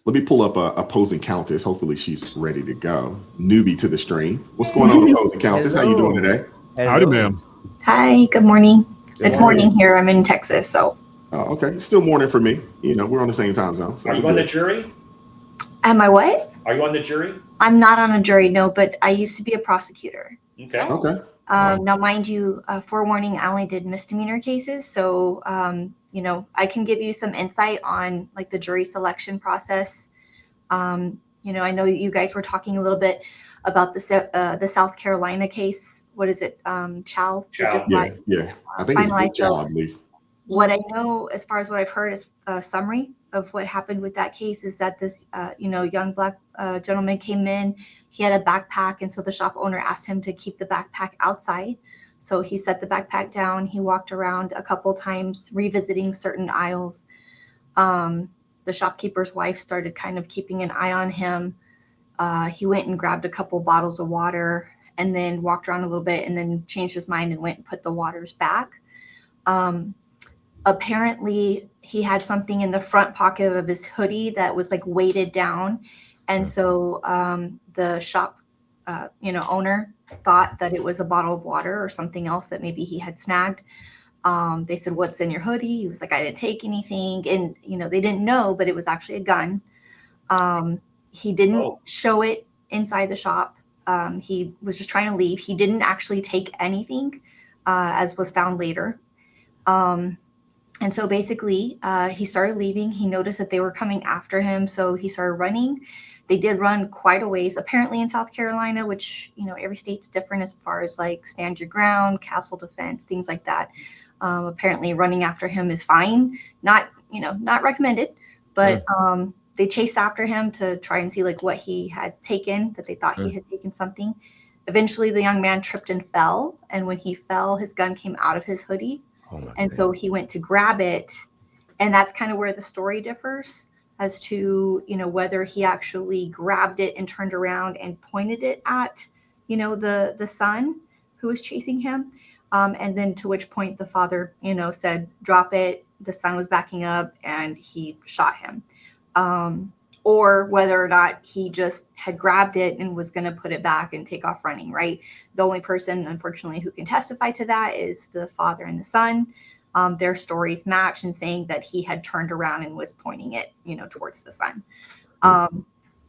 Speaker 2: Let me pull up a opposing countess. Hopefully she's ready to go. Newbie to the stream. What's going on, opposing countess? How you doing today?
Speaker 6: Howdy, ma'am.
Speaker 8: Hi, good morning. It's morning here. I'm in Texas, so.
Speaker 2: Oh, okay. It's still morning for me. We're on the same time zone. So
Speaker 7: are you on the jury?
Speaker 8: Am I what?
Speaker 7: Are you on the jury?
Speaker 8: I'm not on a jury, no, but I used to be a prosecutor.
Speaker 7: Okay.
Speaker 2: Okay.
Speaker 8: Now, mind you, forewarning, I only did misdemeanor cases. So, I can give you some insight on like the jury selection process. I know you guys were talking a little bit about the South Carolina case. What is it? Chow.
Speaker 2: Yeah. I think it's Chow, I believe.
Speaker 8: What I know, as far as what I've heard, is a summary of what happened with that case is that this, young Black gentleman came in. He had a backpack, and so the shop owner asked him to keep the backpack outside. So he set the backpack down. He walked around a couple times, revisiting certain aisles. The shopkeeper's wife started kind of keeping an eye on him. He went and grabbed a couple bottles of water and then walked around a little bit and then changed his mind and went and put the waters back. Apparently he had something in the front pocket of his hoodie that was like weighted down. And so the shop, owner thought that it was a bottle of water or something else that maybe he had snagged. They said, what's in your hoodie? He was like, I didn't take anything. And, they didn't know, but it was actually a gun. He didn't show it inside the shop. He was just trying to leave. He didn't actually take anything, as was found later. And so basically, he started leaving. He noticed that they were coming after him. So he started running. They did run quite a ways, apparently in South Carolina, which, every state's different as far as like stand your ground, castle defense, things like that. Apparently running after him is fine. Not recommended, but they chased after him to try and see like what he had taken, that they thought he had taken something. Eventually the young man tripped and fell. And when he fell, his gun came out of his hoodie. So he went to grab it. And that's kind of where the story differs as to, whether he actually grabbed it and turned around and pointed it at, the son who was chasing him. And then to which point the father, said, drop it. The son was backing up and he shot him. Or whether or not he just had grabbed it and was going to put it back and take off running, right? The only person, unfortunately, who can testify to that is the father and the son. Their stories match in saying that he had turned around and was pointing it, towards the son.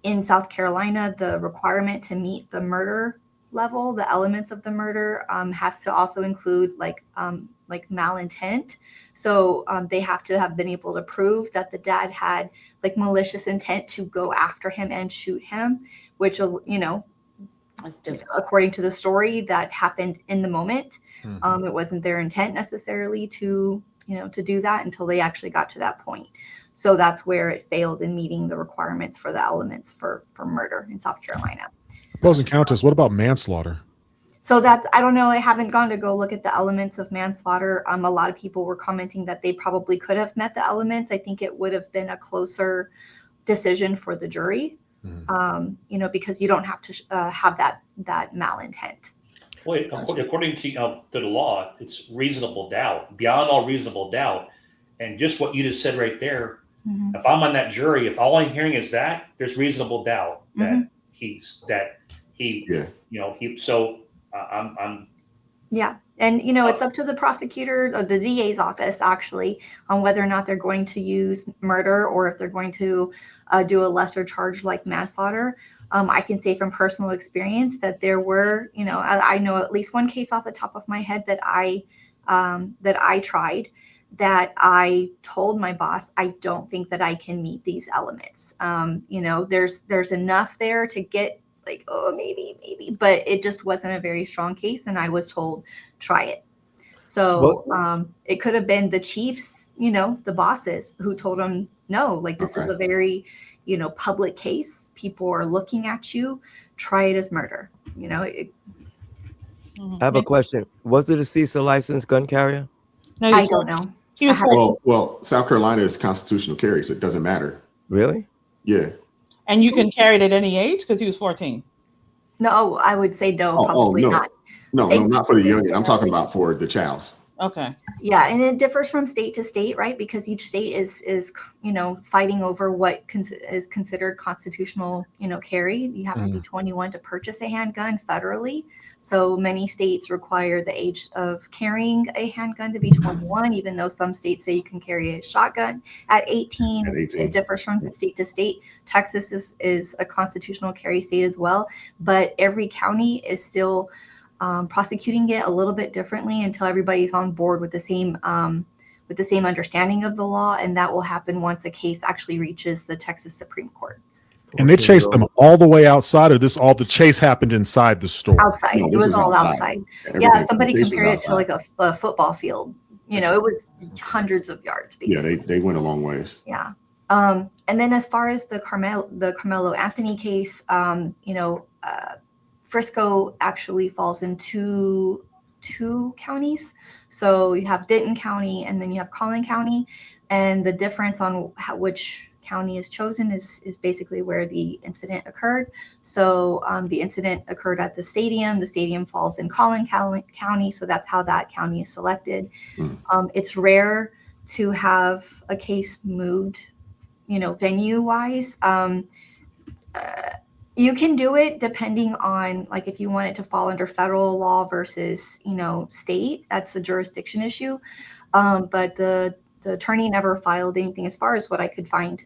Speaker 8: In South Carolina, the requirement to meet the murder level, the elements of the murder, has to also include like malintent. So they have to have been able to prove that the dad had like malicious intent to go after him and shoot him, which, according to the story, that happened in the moment. It wasn't their intent necessarily to do that until they actually got to that point. So that's where it failed in meeting the requirements for the elements for murder in South Carolina.
Speaker 6: Opposing countess, what about manslaughter?
Speaker 8: So that's, I don't know. I haven't gone to go look at the elements of manslaughter. A lot of people were commenting that they probably could have met the elements. I think it would have been a closer decision for the jury, because you don't have to have that malintent.
Speaker 7: Well, according to the law, it's reasonable doubt. Beyond all reasonable doubt, And just what you just said right there,
Speaker 8: Mhm.
Speaker 7: if I'm on that jury, if all I'm hearing is that, there's reasonable doubt that
Speaker 8: Mhm.
Speaker 7: he,
Speaker 2: Yeah.
Speaker 7: you know, so I'm
Speaker 8: Yeah. And, you know, it's up to the prosecutor or the DA's office actually on whether or not they're going to use murder or if they're going to do a lesser charge like manslaughter. I can say from personal experience that there were, you know, I know at least one case off the top of my head that I tried, that I told my boss, I don't think that I can meet these elements. You know, there's enough there to get like, oh, maybe, but it just wasn't a very strong case. And I was told, try it. So it could have been the chiefs, you know, the bosses who told them, no, like this is a very, you know, public case. People are looking at you. Try it as murder. You know,
Speaker 3: I have a question. Was it a CISA licensed gun carrier?
Speaker 19: No,
Speaker 8: I don't know.
Speaker 19: He was 14.
Speaker 2: Well, South Carolina is constitutional carry, so it doesn't matter.
Speaker 3: Really?
Speaker 2: Yeah.
Speaker 19: And you can carry it at any age because he was 14.
Speaker 8: No, I would say no, probably
Speaker 2: no.
Speaker 8: not.
Speaker 2: No, not for the young. I'm talking about for the childs.
Speaker 19: Okay.
Speaker 8: Yeah, and it differs from state to state, right? Because each state is you know, fighting over what is considered constitutional, you know, carry. You have to be 21 to purchase a handgun federally. So many states require the age of carrying a handgun to be 21, even though some states say you can carry a shotgun at 18. It differs from state to state. Texas is a constitutional carry state as well, but every county is still prosecuting it a little bit differently until everybody's on board with the same understanding of the law, and that will happen once a case actually reaches the Texas Supreme Court.
Speaker 6: And they chased them all the way outside, or all the chase happened inside the store?
Speaker 8: Outside.
Speaker 2: No,
Speaker 8: it was all outside. Yeah, somebody compared it to like a football field. You know, it was hundreds of yards. Basically.
Speaker 2: Yeah, they went a long ways.
Speaker 8: Yeah. And then as far as the Karmelo Anthony case, you know, Frisco actually falls into two counties. So you have Denton County and then you have Collin County. And the difference on which county is chosen is basically where the incident occurred. So the incident occurred at the stadium. The stadium falls in Collin County. So that's how that county is selected. It's rare to have a case moved, you know, venue wise. You can do it depending on, like, if you want it to fall under federal law versus, you know, state. That's a jurisdiction issue. But the attorney never filed anything, as far as what I could find,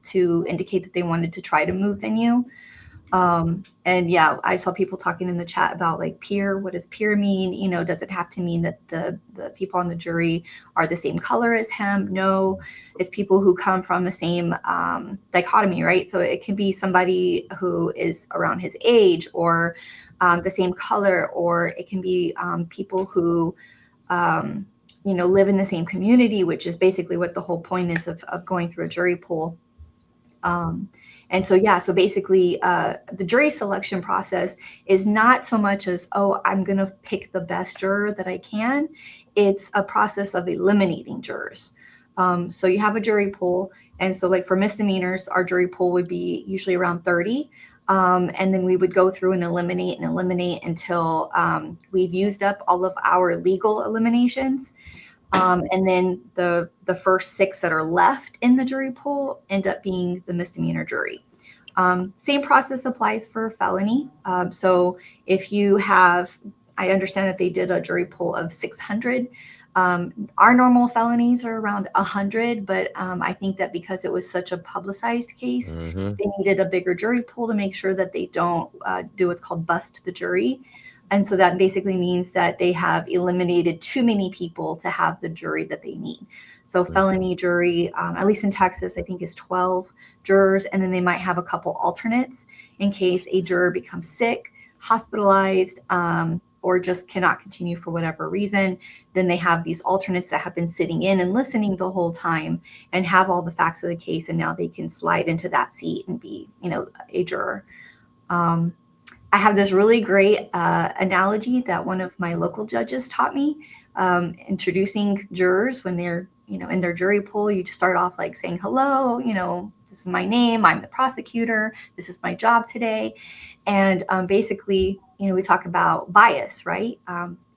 Speaker 8: to indicate that they wanted to try to move venue. And yeah, I saw people talking in the chat about like peer. What does peer mean? You know, does it have to mean that the people on the jury are the same color as him? No, it's people who come from the same dichotomy, right? So it can be somebody who is around his age or the same color, or it can be people who you know, live in the same community, which is basically what the whole point is of going through a jury pool. And so, yeah, so basically the jury selection process is not so much as, oh, I'm going to pick the best juror that I can. It's a process of eliminating jurors. So you have a jury pool. And so like for misdemeanors, our jury pool would be usually around 30. And then we would go through and eliminate until we've used up all of our legal eliminations. And then the first 6 that are left in the jury pool end up being the misdemeanor jury. Same process applies for felony. So if you have, I understand that they did a jury pool of 600. Our normal felonies are around 100, but I think that because it was such a publicized case, they needed a bigger jury pool to make sure that they don't do what's called bust the jury. And so that basically means that they have eliminated too many people to have the jury that they need. So felony jury, at least in Texas, I think is 12 jurors. And then they might have a couple alternates in case a juror becomes sick, hospitalized, or just cannot continue for whatever reason. Then they have these alternates that have been sitting in and listening the whole time and have all the facts of the case. And now they can slide into that seat and be, you know, a juror. I have this really great analogy that one of my local judges taught me, introducing jurors when they're, you know, in their jury pool. You just start off like saying, hello, you know, this is my name, I'm the prosecutor, this is my job today. And basically, you know, we talk about bias, right?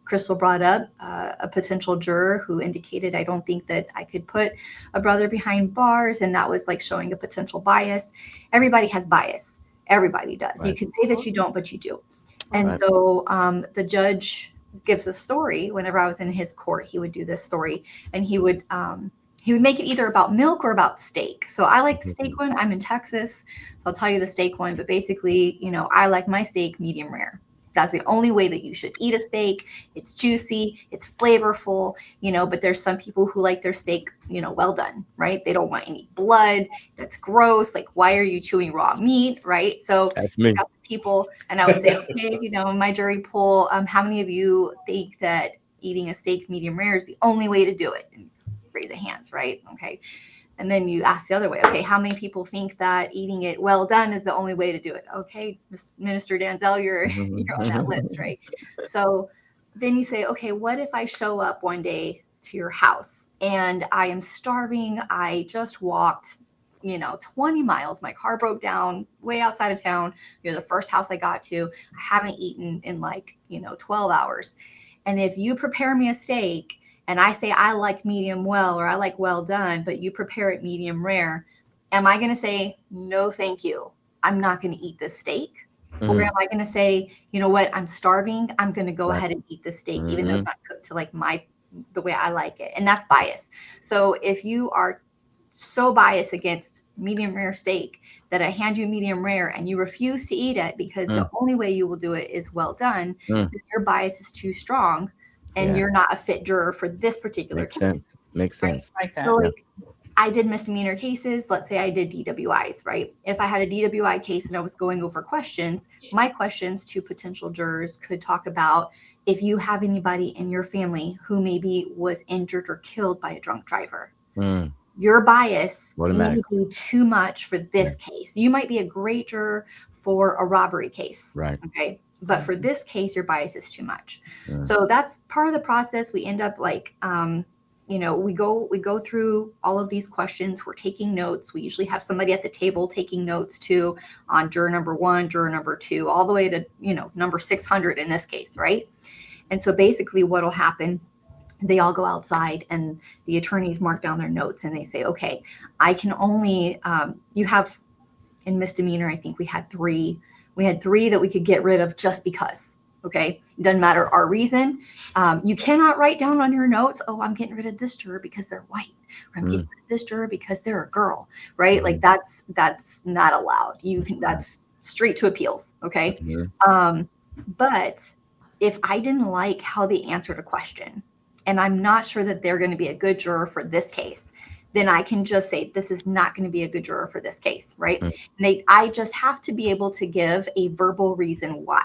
Speaker 8: Crystal brought up a potential juror who indicated, I don't think that I could put a brother behind bars, and that was like showing a potential bias. Everybody has bias. Everybody does.
Speaker 3: Right.
Speaker 8: You can say that you don't, but you do. And so the judge gives a story. Whenever I was in his court, he would do this story, and he would make it either about milk or about steak. So I like the steak one. I'm in Texas, so I'll tell you the steak one. But basically, you know, I like my steak medium rare. That's the only way that you should eat a steak. It's juicy, it's flavorful, you know, but there's some people who like their steak, you know, well done, right? They don't want any blood. That's gross. Like, why are you chewing raw meat, right? So
Speaker 3: That's me.
Speaker 8: People, and I would say, okay, you know, in my jury poll, how many of you think that eating a steak medium rare is the only way to do it? And raise the hands, right? Okay. And then you ask the other way, okay, how many people think that eating it well done is the only way to do it? Okay, Minister Danzel, you're on that list, right? So then you say, okay, what if I show up one day to your house and I am starving? I just walked, you know, 20 miles. My car broke down way outside of town. You're the first house I got to. I haven't eaten in like, you know, 12 hours. And if you prepare me a steak, and I say I like medium well or I like well done, but you prepare it medium rare, am I going to say, no, thank you, I'm not going to eat this steak? Or am I going to say, you know what, I'm starving, I'm going to go ahead and eat the steak, even though it's not cooked to like the way I like it? And that's bias. So if you are so biased against medium rare steak that I hand you medium rare and you refuse to eat it because the only way you will do it is well done, then your bias is too strong. And you're not a fit juror for this particular case.
Speaker 3: Makes sense.
Speaker 8: Right? So like, I did misdemeanor cases. Let's say I did DWIs, right? If I had a DWI case and I was going over questions, my questions to potential jurors could talk about if you have anybody in your family who maybe was injured or killed by a drunk driver. Your bias may be too much for this case. You might be a great juror for a robbery case.
Speaker 3: Right.
Speaker 8: Okay. But for this case, your bias is too much. So that's part of the process. We end up like, you know, we go through all of these questions. We're taking notes. We usually have somebody at the table taking notes too on juror number 1, juror number 2, all the way to, you know, number 600 in this case, right? And so basically what will happen, they all go outside and the attorneys mark down their notes and they say, okay, I can only, you have in misdemeanor, I think we had 3. We had 3 that we could get rid of just because. Okay. It doesn't matter our reason. You cannot write down on your notes, oh, I'm getting rid of this juror because they're white. Or I'm getting rid of this juror because they're a girl. Right. Like that's not allowed. You can, that's straight to appeals. Okay. But if I didn't like how they answered a question and I'm not sure that they're going to be a good juror for this case, then I can just say, this is not going to be a good juror for this case, right? And I just have to be able to give a verbal reason why.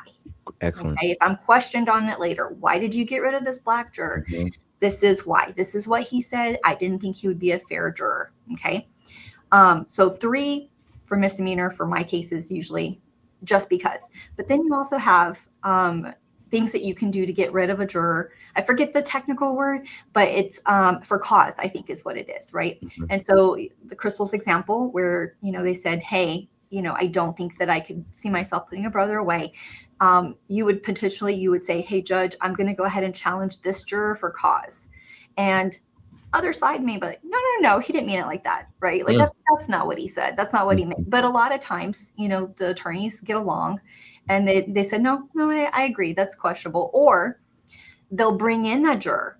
Speaker 3: Excellent.
Speaker 8: Okay? If I'm questioned on it later, why did you get rid of this black juror? This is why. This is what he said. I didn't think he would be a fair juror. Okay. So 3 for misdemeanor for my cases, usually just because. But then you also have things that you can do to get rid of a juror. I forget the technical word, but it's for cause, I think is what it is, right? And so the Crystal's example where, you know, they said, hey, you know, I don't think that I could see myself putting a brother away. You would say, hey, judge, I'm going to go ahead and challenge this juror for cause. And other side may be like, no, he didn't mean it like that, right? Like that's not what he said. That's not what he meant. But a lot of times, you know, the attorneys get along and they said, no, I agree. That's questionable. Or they'll bring in that juror,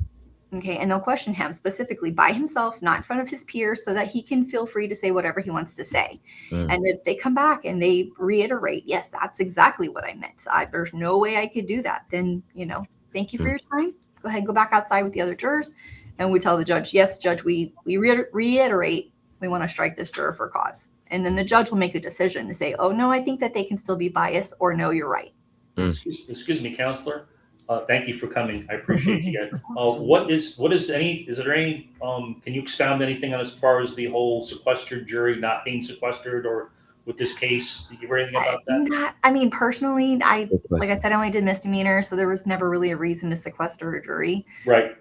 Speaker 8: okay, and they'll question him specifically by himself, not in front of his peers, so that he can feel free to say whatever he wants to say. And if they come back and they reiterate, yes, that's exactly what I meant. There's no way I could do that. Then, you know, thank you for your time. Go ahead and go back outside with the other jurors. And we tell the judge, yes, judge, we reiterate, we want to strike this juror for cause. And then the judge will make a decision to say, oh, no, I think that they can still be biased, or no, you're right.
Speaker 7: Excuse me, counselor. Thank you for coming. I appreciate you guys. Is there any, can you expound anything on as far as the whole sequestered jury not being sequestered, or with this case? Do you hear anything about that?
Speaker 8: I mean, personally, like I said, I only did misdemeanor, so there was never really a reason to sequester a jury.
Speaker 7: Right.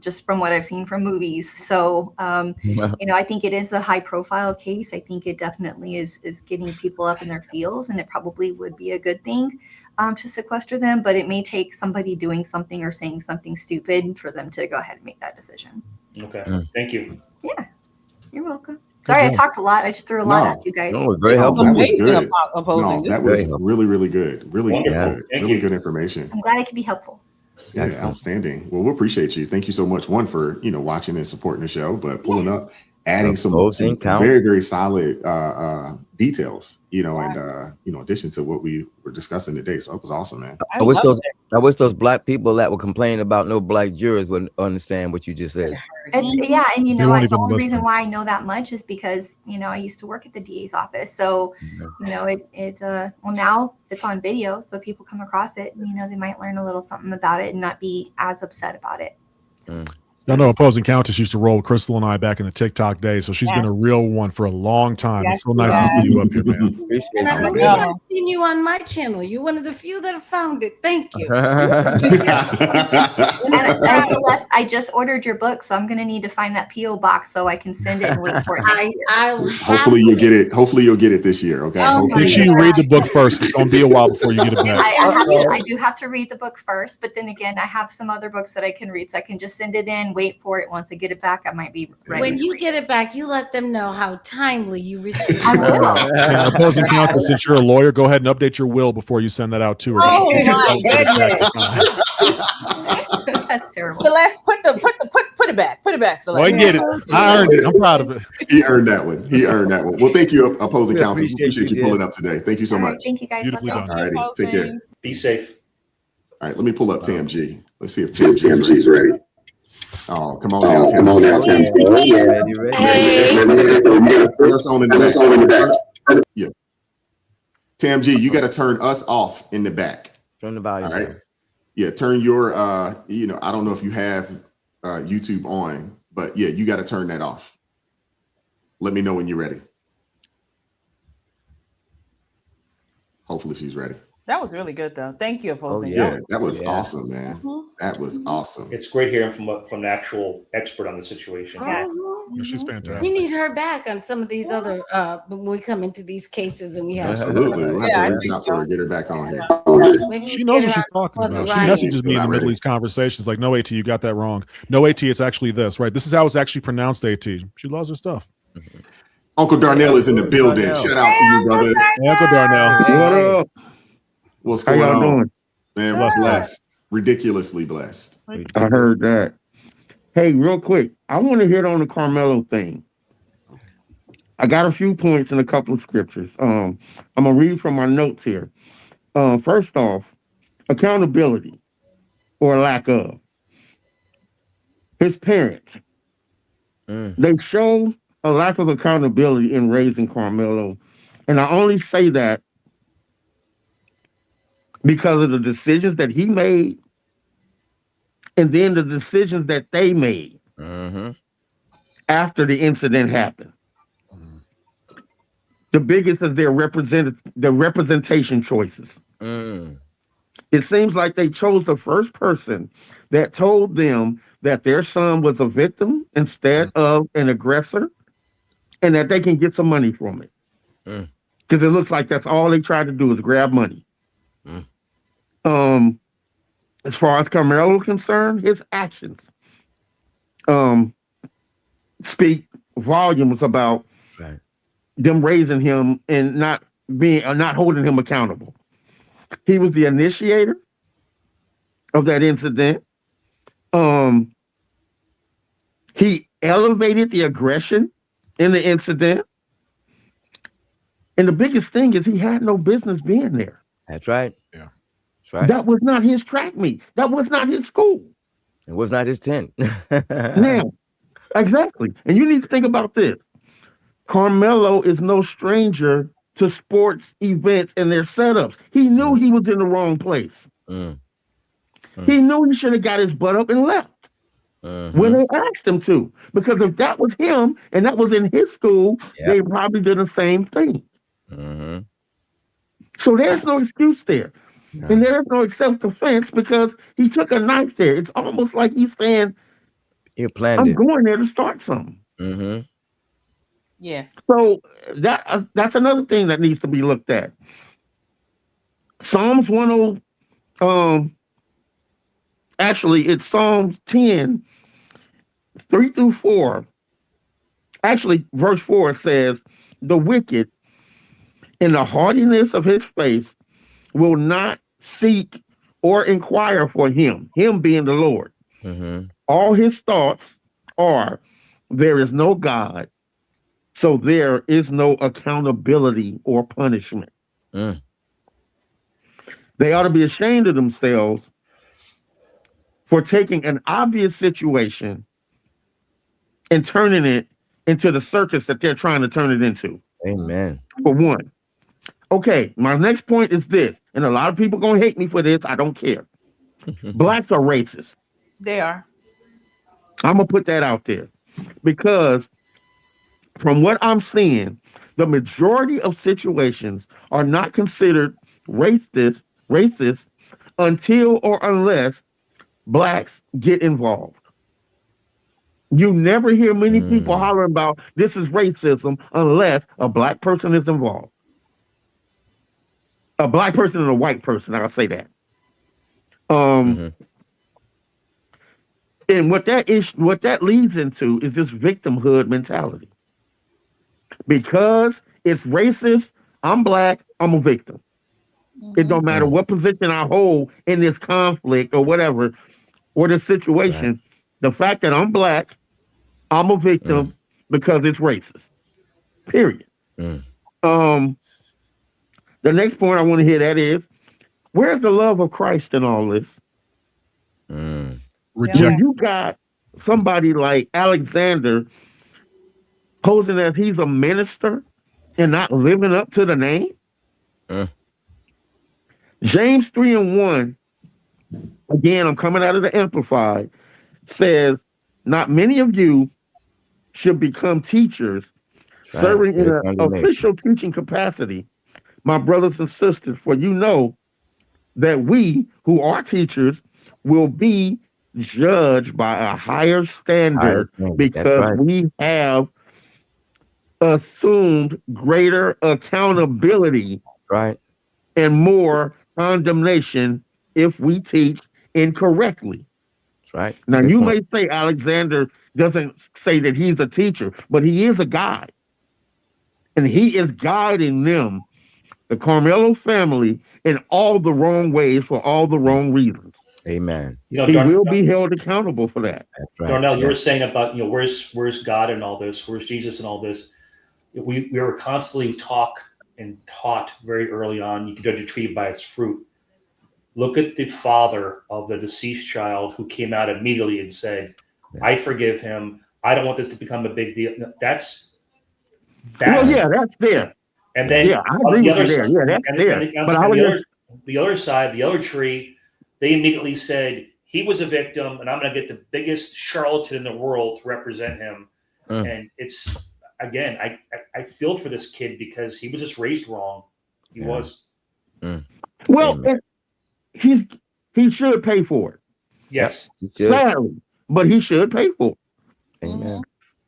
Speaker 8: Just from what I've seen from movies. So, I think it is a high profile case. I think it definitely is getting people up in their feels, and it probably would be a good thing to sequester them, but it may take somebody doing something or saying something stupid for them to go ahead and make that decision.
Speaker 7: Okay. Thank you.
Speaker 8: Yeah. You're welcome. Sorry, I talked a lot. I just threw a lot at you guys.
Speaker 3: No, it was very helpful.
Speaker 2: That was good.
Speaker 19: Opposing.
Speaker 2: No, that was really, really good. Really good.
Speaker 7: Thank
Speaker 2: Really
Speaker 7: you.
Speaker 2: good information.
Speaker 8: I'm glad I could be helpful.
Speaker 2: Yeah, outstanding. Well, we appreciate you. Thank you so much, one, for watching and supporting the show, but pulling up, adding some very, very solid details, and in addition to what we were discussing today. So it was awesome, man.
Speaker 3: I wish those black people that were complaining about no black jurors would understand what you just said.
Speaker 8: And
Speaker 3: They won't
Speaker 8: the
Speaker 3: even
Speaker 8: only
Speaker 3: listen.
Speaker 8: reason why I know that much is because I used to work at the DA's office. So well, now it's on video, so people come across it, and they might learn a little something about it and not be as upset about it.
Speaker 6: I know opposing countess used to roll with Crystal and I back in the TikTok days, so she's been a real one for a long time. It's so nice to see you up here, man.
Speaker 5: And I've seen you on my channel. You're one of the few that have found it. Thank you.
Speaker 8: And Celeste, I just ordered your book, so I'm going to need to find that PO box so I can send it and wait for it.
Speaker 2: Hopefully you'll get it. Hopefully you'll get it this year. Okay.
Speaker 6: Make sure you read the book first. It's going to be a while before you get it back.
Speaker 8: I do have to read the book first, but then again, I have some other books that I can read, so I can just send it in, wait for it. Once I get it back, I might be ready.
Speaker 5: When you get it back, you let them know how timely you receive it.
Speaker 6: And opposing counsel, since you're a lawyer, go ahead and update your will before you send that out to her.
Speaker 19: Oh my goodness.
Speaker 8: That's terrible.
Speaker 19: Celeste, put it back. Put it back, Celeste.
Speaker 6: Well, I get it. I earned it. I'm proud of it.
Speaker 2: He earned that one. Well, thank you, opposing
Speaker 3: We
Speaker 2: counsel. We appreciate you
Speaker 3: did.
Speaker 2: pulling up today. Thank you so much.
Speaker 8: Thank you guys.
Speaker 6: Beautifully done.
Speaker 2: All righty. Take care.
Speaker 7: Be safe.
Speaker 2: All right. Let me pull up TMG. Let's see if TMG's ready. Oh, come on now, Tim.
Speaker 3: Ready.
Speaker 2: Turn us on in the back. Yeah. TMG, you got to turn us off in the back.
Speaker 3: Turn the volume.
Speaker 2: All right. Yeah, turn your I don't know if you have YouTube on, but yeah, you got to turn that off. Let me know when you're ready. Hopefully she's ready.
Speaker 19: That was really good, though. Thank you, opposing.
Speaker 2: Yeah, that was awesome, man. That was awesome.
Speaker 7: It's great hearing from an actual expert on the situation.
Speaker 6: Yeah, she's fantastic.
Speaker 5: We need her back on some of these other when we come into these cases and we have
Speaker 2: Absolutely. We'll have to reach out to her and get her back on here.
Speaker 6: She knows what she's talking about. She messages me in the middle of these conversations like, no, AT, you got that wrong. No, AT, it's actually this, right? This is how it's actually pronounced, AT. She loves her stuff.
Speaker 2: Uncle Darnell is in the building. Shout out to you, brother.
Speaker 6: Hey, Uncle Darnell.
Speaker 9: What up?
Speaker 2: What's
Speaker 9: How
Speaker 2: going
Speaker 9: y'all
Speaker 2: on?
Speaker 9: doing?
Speaker 2: Man, blessed. Ridiculously blessed.
Speaker 9: I heard that. Hey, real quick, I want to hit on the Karmelo thing. I got a few points and a couple of scriptures. I'm gonna read from my notes here. First off, accountability or lack of. His parents, they show a lack of accountability in raising Karmelo, and I only say that because of the decisions that he made and then the decisions that they made after the incident happened. The biggest is their representation choices. It seems like they chose the first person that told them that their son was a victim instead of an aggressor and that they can get some money from it. Because it looks like that's all they tried to do is grab money. As far as Karmelo is concerned, his actions speak volumes about them raising him and not holding him accountable. He was the initiator of that incident. He elevated the aggression in the incident. And the biggest thing is he had no business being there.
Speaker 3: That's right.
Speaker 6: Yeah.
Speaker 3: That's right.
Speaker 9: That was not his track meet. That was not his school.
Speaker 3: It was not his tent.
Speaker 9: Now, exactly. And you need to think about this. Karmelo is no stranger to sports events and their setups. He knew he was in the wrong place. He knew he should have got his butt up and left when they asked him to. Because if that was him and that was in his school, they probably did the same thing.
Speaker 3: Mm-hmm.
Speaker 9: So there's no excuse there.
Speaker 3: No.
Speaker 9: And there's no self-defense because he took a knife there. It's almost like he's saying,
Speaker 3: You planned
Speaker 9: I'm
Speaker 3: it.
Speaker 9: going there to start something.
Speaker 3: Mm-hmm.
Speaker 19: Yes.
Speaker 9: So that's another thing that needs to be looked at. Psalms 10, actually it's Psalms 10, 3 through 4. Actually, verse 4 says, the wicked in the haughtiness of his face will not seek or inquire for him being the Lord.
Speaker 3: Mm-hmm.
Speaker 9: All his thoughts are, there is no God, so there is no accountability or punishment.
Speaker 3: Mm.
Speaker 9: They ought to be ashamed of themselves for taking an obvious situation and turning it into the circus that they're trying to turn it into.
Speaker 3: Amen.
Speaker 9: For one. Okay, my next point is this, and a lot of people gonna hate me for this. I don't care. Blacks are racist.
Speaker 19: They are.
Speaker 9: I'm gonna put that out there because from what I'm seeing, the majority of situations are not considered racist until or unless blacks get involved. You never hear many people hollering about this is racism unless a black person is involved. A black person and a white person, I'll say that. And what that leads into is this victimhood mentality. Because it's racist, I'm black, I'm a victim. It don't matter what position I hold in this conflict or whatever, or this situation. Right. The fact that I'm black, I'm a victim because it's racist. Period. The next point I want to hear that is, where's the love of Christ in all this? When you got somebody like Alexander posing as he's a minister and not living up to the name. James 3:1, again, I'm coming out of the Amplified, says, not many of you should become teachers serving in an official teaching capacity, my brothers and sisters, for you know that we who are teachers will be judged by a higher standard because we have assumed greater accountability and more condemnation if we teach incorrectly.
Speaker 3: That's right.
Speaker 9: Now, you may say Alexander doesn't say that he's a teacher, but he is a guide. And he is guiding them, the Karmelo family, in all the wrong ways for all the wrong reasons.
Speaker 3: Amen.
Speaker 9: He will be held accountable for that.
Speaker 3: That's right.
Speaker 7: Darnell, you were saying about, where's God in all this? Where's Jesus in all this? We were constantly taught very early on, you can judge a tree by its fruit. Look at the father of the deceased child who came out immediately and said, I forgive him. I don't want this to become a big deal. That's
Speaker 9: well, yeah, that's there.
Speaker 7: And then
Speaker 9: I agree with you there. Yeah, that's there. But
Speaker 7: the other side, the other tree, they immediately said he was a victim, and I'm going to get the biggest charlatan in the world to represent him. And it's, again, I feel for this kid because he was just raised wrong. He was.
Speaker 9: Well, he should pay for it.
Speaker 7: Yes.
Speaker 9: Sadly, but he should pay for it.
Speaker 3: Amen.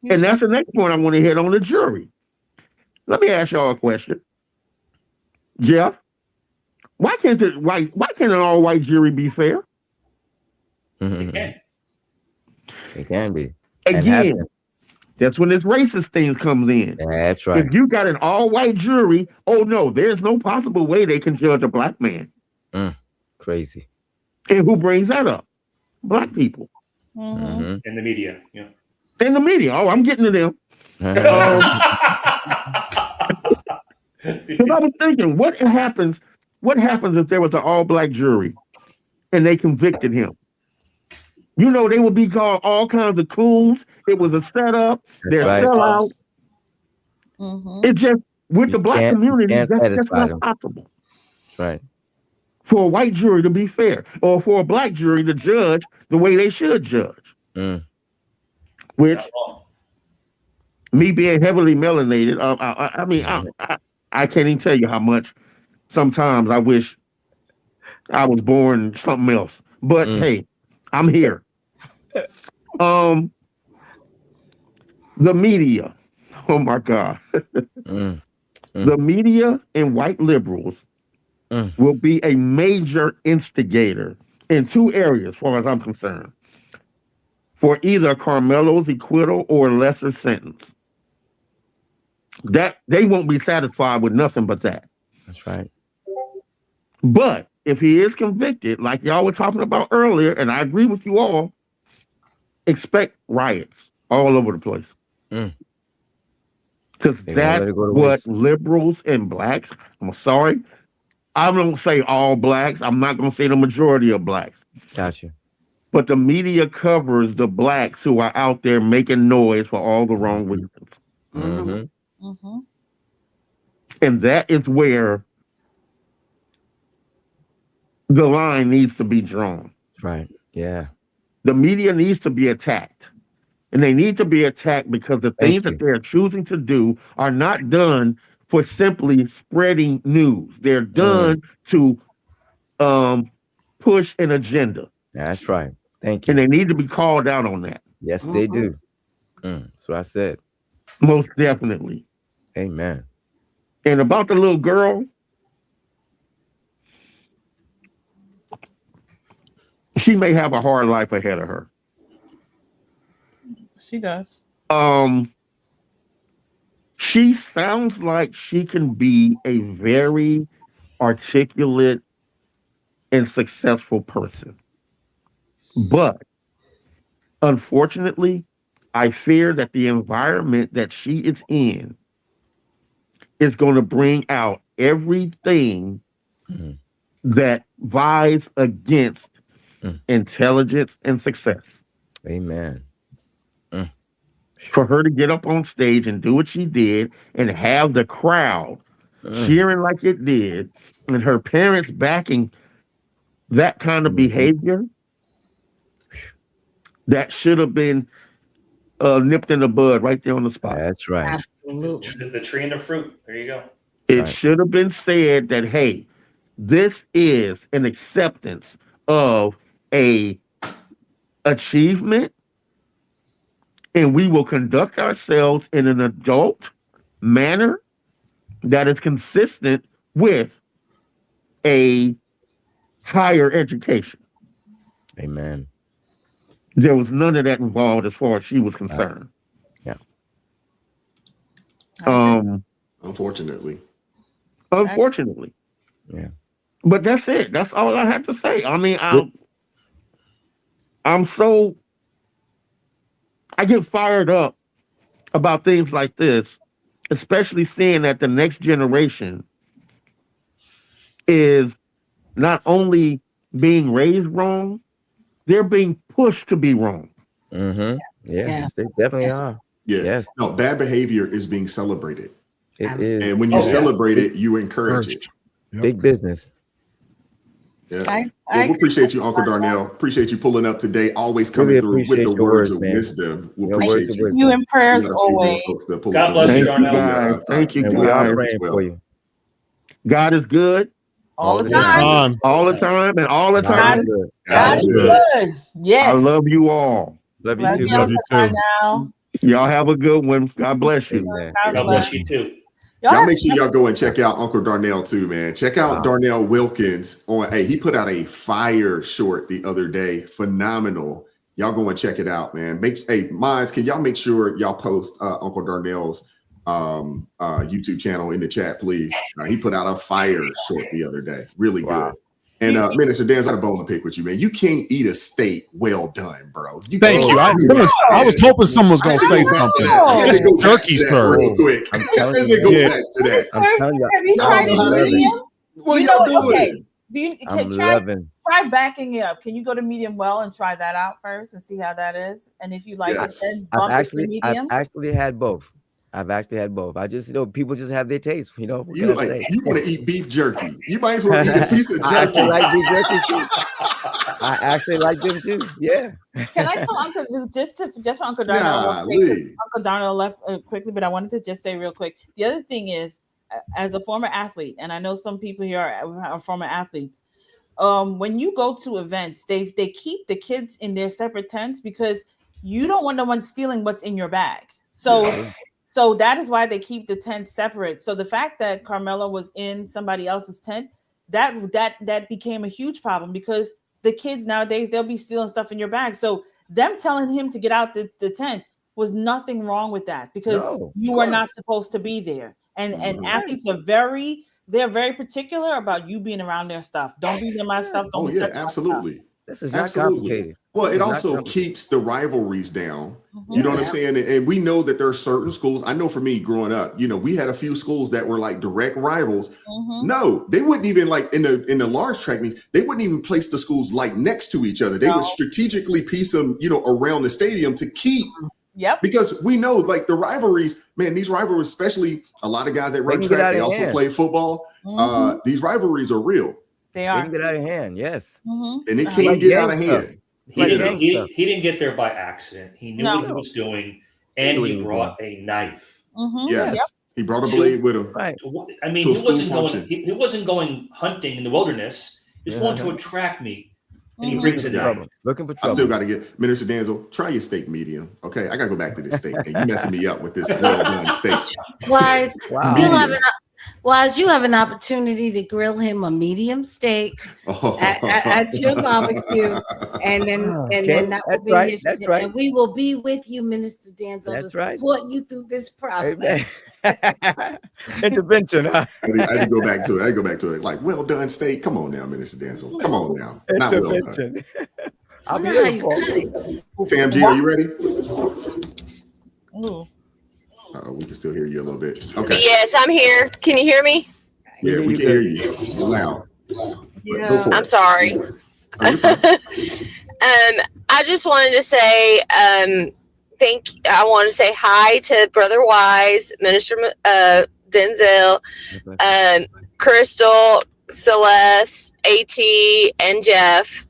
Speaker 9: And that's the next point I want to hit on, the jury. Let me ask y'all a question. Jeff, why can't an all-white jury be fair?
Speaker 7: It
Speaker 3: can be.
Speaker 9: Again, that's when this racist thing comes in.
Speaker 3: That's right.
Speaker 9: If you got an all-white jury, oh no, there's no possible way they can judge a black man.
Speaker 3: Crazy.
Speaker 9: And who brings that up? Black people.
Speaker 7: In the media, yeah.
Speaker 9: In the media. Oh, I'm getting to them. Because I was thinking, what happens if there was an all-black jury and they convicted him? You know, they would be called all kinds of coons. It was a setup. They're sellouts. It's just, with the black community, that's not possible.
Speaker 3: That's right.
Speaker 9: For a white jury to be fair, or for a black jury to judge the way they should judge. Which, me being heavily melanated, I can't even tell you how much sometimes I wish I was born something else. But hey, I'm here. The media. Oh my God. The media and white liberals will be a major instigator in 2 areas, as far as I'm concerned, for either Karmelo's acquittal or lesser sentence. That they won't be satisfied with nothing but that.
Speaker 3: That's right.
Speaker 9: But if he is convicted, like y'all were talking about earlier, and I agree with you all, expect riots all over the place. Because that's what liberals and blacks, I'm sorry, I don't say all blacks, I'm not going to say the majority of blacks.
Speaker 3: Gotcha.
Speaker 9: But the media covers the blacks who are out there making noise for all the wrong reasons. And that is where the line needs to be drawn.
Speaker 3: That's right. Yeah.
Speaker 9: The media needs to be attacked. And they need to be attacked because the things that they're choosing to do are not done for simply spreading news. They're done to push an agenda.
Speaker 3: That's right. Thank you.
Speaker 9: And they need to be called out on that.
Speaker 3: Yes, they do. That's what I said.
Speaker 9: Most definitely.
Speaker 3: Amen.
Speaker 9: And about the little girl, she may have a hard life ahead of her.
Speaker 19: She does.
Speaker 9: She sounds like she can be a very articulate and successful person. But unfortunately, I fear that the environment that she is in is going to bring out everything that vies against intelligence and success.
Speaker 3: Amen.
Speaker 9: For her to get up on stage and do what she did and have the crowd cheering like it did, and her parents backing that kind of behavior, that should have been nipped in the bud right there on the spot.
Speaker 3: That's right.
Speaker 4: Absolutely.
Speaker 7: The tree and the fruit. There you go.
Speaker 9: It should have been said that, hey, this is an acceptance of a achievement, and we will conduct ourselves in an adult manner that is consistent with a higher education.
Speaker 3: Amen.
Speaker 9: There was none of that involved as far as she was concerned.
Speaker 3: Yeah.
Speaker 2: Unfortunately.
Speaker 3: Yeah.
Speaker 9: But that's it. That's all I have to say. I mean, I get fired up about things like this, especially seeing that the next generation is not only being raised wrong, they're being pushed to be wrong.
Speaker 3: Yes, they definitely are.
Speaker 2: Yeah.
Speaker 3: Yes.
Speaker 2: No, bad behavior is being celebrated.
Speaker 3: It is.
Speaker 2: And when you celebrate it, you encourage it.
Speaker 3: Big business.
Speaker 2: Yeah. Well, we appreciate you, Uncle Darnell. Appreciate you pulling up today. Always coming through with the words of wisdom. We appreciate you.
Speaker 19: You in prayers always.
Speaker 7: God bless you, Darnell.
Speaker 9: Guys. Thank you,
Speaker 3: We are
Speaker 9: guys.
Speaker 3: praying for you.
Speaker 9: God is good.
Speaker 19: All the time.
Speaker 9: All the time and all the
Speaker 3: God
Speaker 9: time.
Speaker 3: is good.
Speaker 19: God is good. Yes.
Speaker 9: I love you all.
Speaker 3: Love you too.
Speaker 19: Love you too.
Speaker 9: Y'all have a good one. God bless you.
Speaker 7: God bless you too.
Speaker 2: Y'all make sure y'all go and check out Uncle Darnell too, man. Check out Darnell Wilkins on. Hey, he put out a fire short the other day. Phenomenal. Y'all go and check it out, man. Minds, can y'all make sure y'all post Uncle Darnell's YouTube channel in the chat, please? He put out a fire short the other day. Really good. And Minister Dan's got a bone to pick with you, man. You can't eat a steak well done, bro.
Speaker 6: Thank you. I was hoping someone was going to say something. Turkey sir.
Speaker 2: Real quick.
Speaker 3: I'm telling
Speaker 2: Let me go
Speaker 3: you.
Speaker 2: back to that.
Speaker 3: I'm telling you.
Speaker 19: Have you tried it?
Speaker 2: What are y'all doing?
Speaker 3: I'm loving.
Speaker 19: Try backing it up. Can you go to medium well and try that out first and see how that is? And if you like it, then bump it to medium.
Speaker 3: I've actually had both. I just, people just have their taste. You know,
Speaker 2: You want to eat beef jerky. You might as well eat a piece of jerky.
Speaker 3: I like beef jerky too. I actually like them too. Yeah.
Speaker 19: Can I tell Uncle just for Uncle Darnell? Uncle Darnell left quickly, but I wanted to just say real quick. The other thing is, as a former athlete, and I know some people here are former athletes. When you go to events, they keep the kids in their separate tents because you don't want no one stealing what's in your bag. So that is why they keep the tent separate. So the fact that Karmelo was in somebody else's tent, that became a huge problem because the kids nowadays, they'll be stealing stuff in your bag. So them telling him to get out the tent was nothing wrong with that because you were not supposed to be there. And athletes are they're very particular about you being around their stuff. Don't be near my stuff. Don't touch my
Speaker 2: absolutely.
Speaker 19: stuff.
Speaker 3: This is not complicated.
Speaker 2: Well, it also keeps the rivalries down. You know what I'm saying? And we know that there are certain schools. I know for me growing up, we had a few schools that were like direct rivals. No, they wouldn't even like in the large track meets, they wouldn't even place the schools like next to each other. They would strategically piece them, around the stadium to keep.
Speaker 19: Yep.
Speaker 2: Because we know like the rivalries, man, these rivalries, especially a lot of guys that run track, they also play football. These rivalries are real.
Speaker 19: They are.
Speaker 3: They can get out of hand, yes.
Speaker 2: And it can't get out of hand.
Speaker 7: He didn't get there by accident. He knew what he was doing, and he brought a knife.
Speaker 2: Yes, he brought a blade with him.
Speaker 3: Right.
Speaker 7: I mean, he wasn't going hunting in the wilderness. He was going to a track meet, and he brings a knife.
Speaker 3: Looking for trouble.
Speaker 2: I still got to get Minister Danzel. Try your steak medium, okay? I got to go back to this steak. You messing me up with this well done steak.
Speaker 5: Wise, you have an opportunity to grill him a medium steak at your barbecue, and then that will be his.
Speaker 3: That's right.
Speaker 5: And we will be with you, Minister Danzel, to support you through this process.
Speaker 3: Intervention. Huh?
Speaker 2: I had to go back to it. Like, well done steak. Come on now, Minister Danzel. Come on now. Not well done.
Speaker 3: I'll be here.
Speaker 2: Fam G, are you ready?
Speaker 19: Ooh.
Speaker 2: We can still hear you a little bit. Okay.
Speaker 10: Yes, I'm here. Can you hear me?
Speaker 2: Yeah, we can hear you. You're loud.
Speaker 10: Yeah. I'm sorry. I just wanted to say I want to say hi to Brother Wise, Minister Denzel, Crystal, Celeste, AT, and Jeff.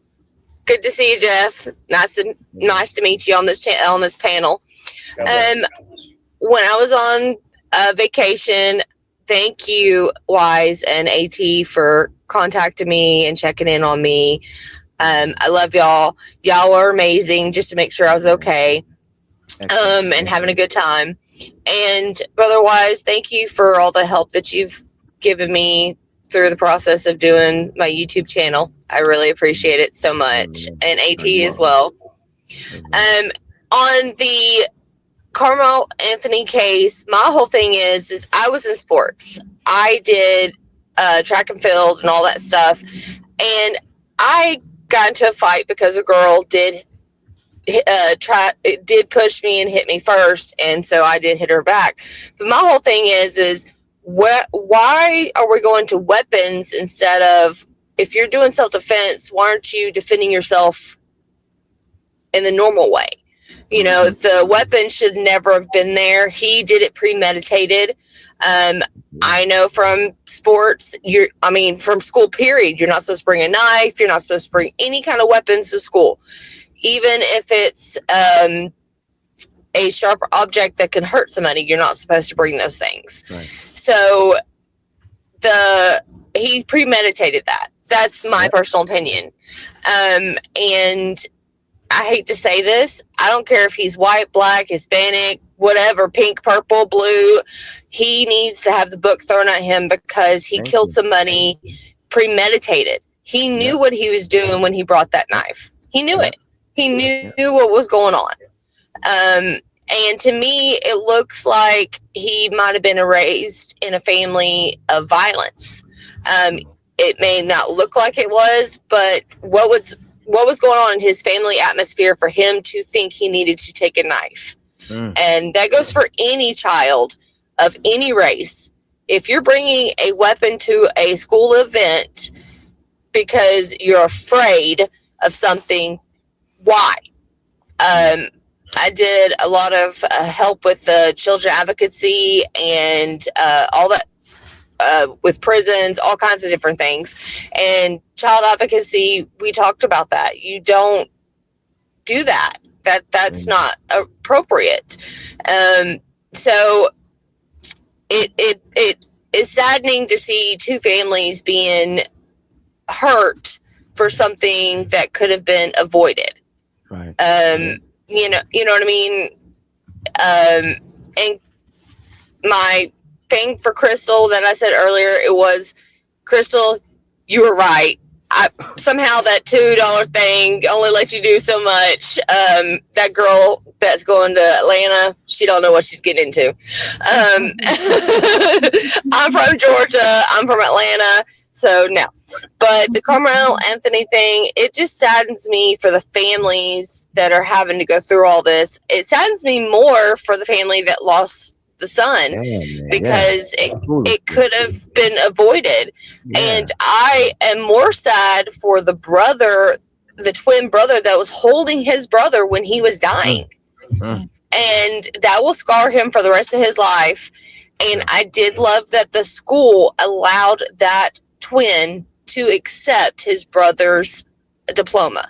Speaker 10: Good to see you, Jeff. Nice to meet you on this panel. When I was on vacation, thank you, Wise and AT, for contacting me and checking in on me. I love y'all. Y'all are amazing, just to make sure I was okay, and having a good time. And Brother Wise, thank you for all the help that you've given me through the process of doing my YouTube channel. I really appreciate it so much. And AT as well. On the Karmelo Anthony case, my whole thing is I was in sports. I did track and field and all that stuff, and I got into a fight because a girl did push me and hit me first, and so I did hit her back. But my whole thing is why are we going to weapons instead of, if you're doing self-defense, why aren't you defending yourself in the normal way? The weapon should never have been there. He did it premeditated. I know from sports, from school period, you're not supposed to bring a knife. You're not supposed to bring any kind of weapons to school, even if it's a sharp object that can hurt somebody. You're not supposed to bring those things. Right. So he premeditated that. That's my personal opinion. And I hate to say this, I don't care if he's white, black, Hispanic, whatever, pink, purple, blue. He needs to have the book thrown at him because he killed somebody premeditated. He knew what he was doing when he brought that knife. He knew it. He knew what was going on. And to me, it looks like he might have been raised in a family of violence. It may not look like it was, but what was going on in his family atmosphere for him to think he needed to take a knife? And that goes for any child of any race. If you're bringing a weapon to a school event because you're afraid of something, why? I did a lot of help with the children advocacy and all that, with prisons, all kinds of different things. And child advocacy, we talked about that. You don't do that. That's not appropriate. So it it's saddening to see two families being hurt for something that could have been avoided.
Speaker 3: Right.
Speaker 10: You know what I mean? And my thing for Crystal that I said earlier, it was, Crystal, you were right. Somehow that $2 thing only lets you do so much. That girl that's going to Atlanta, she don't know what she's getting into. I'm from Georgia. I'm from Atlanta. So no. But the Carmelo Anthony thing, it just saddens me for the families that are having to go through all this. It saddens me more for the family that lost the son, because it could have been avoided. And I am more sad for the brother, the twin brother that was holding his brother when he was dying. And that will scar him for the rest of his life. And I did love that the school allowed that twin to accept his brother's diploma.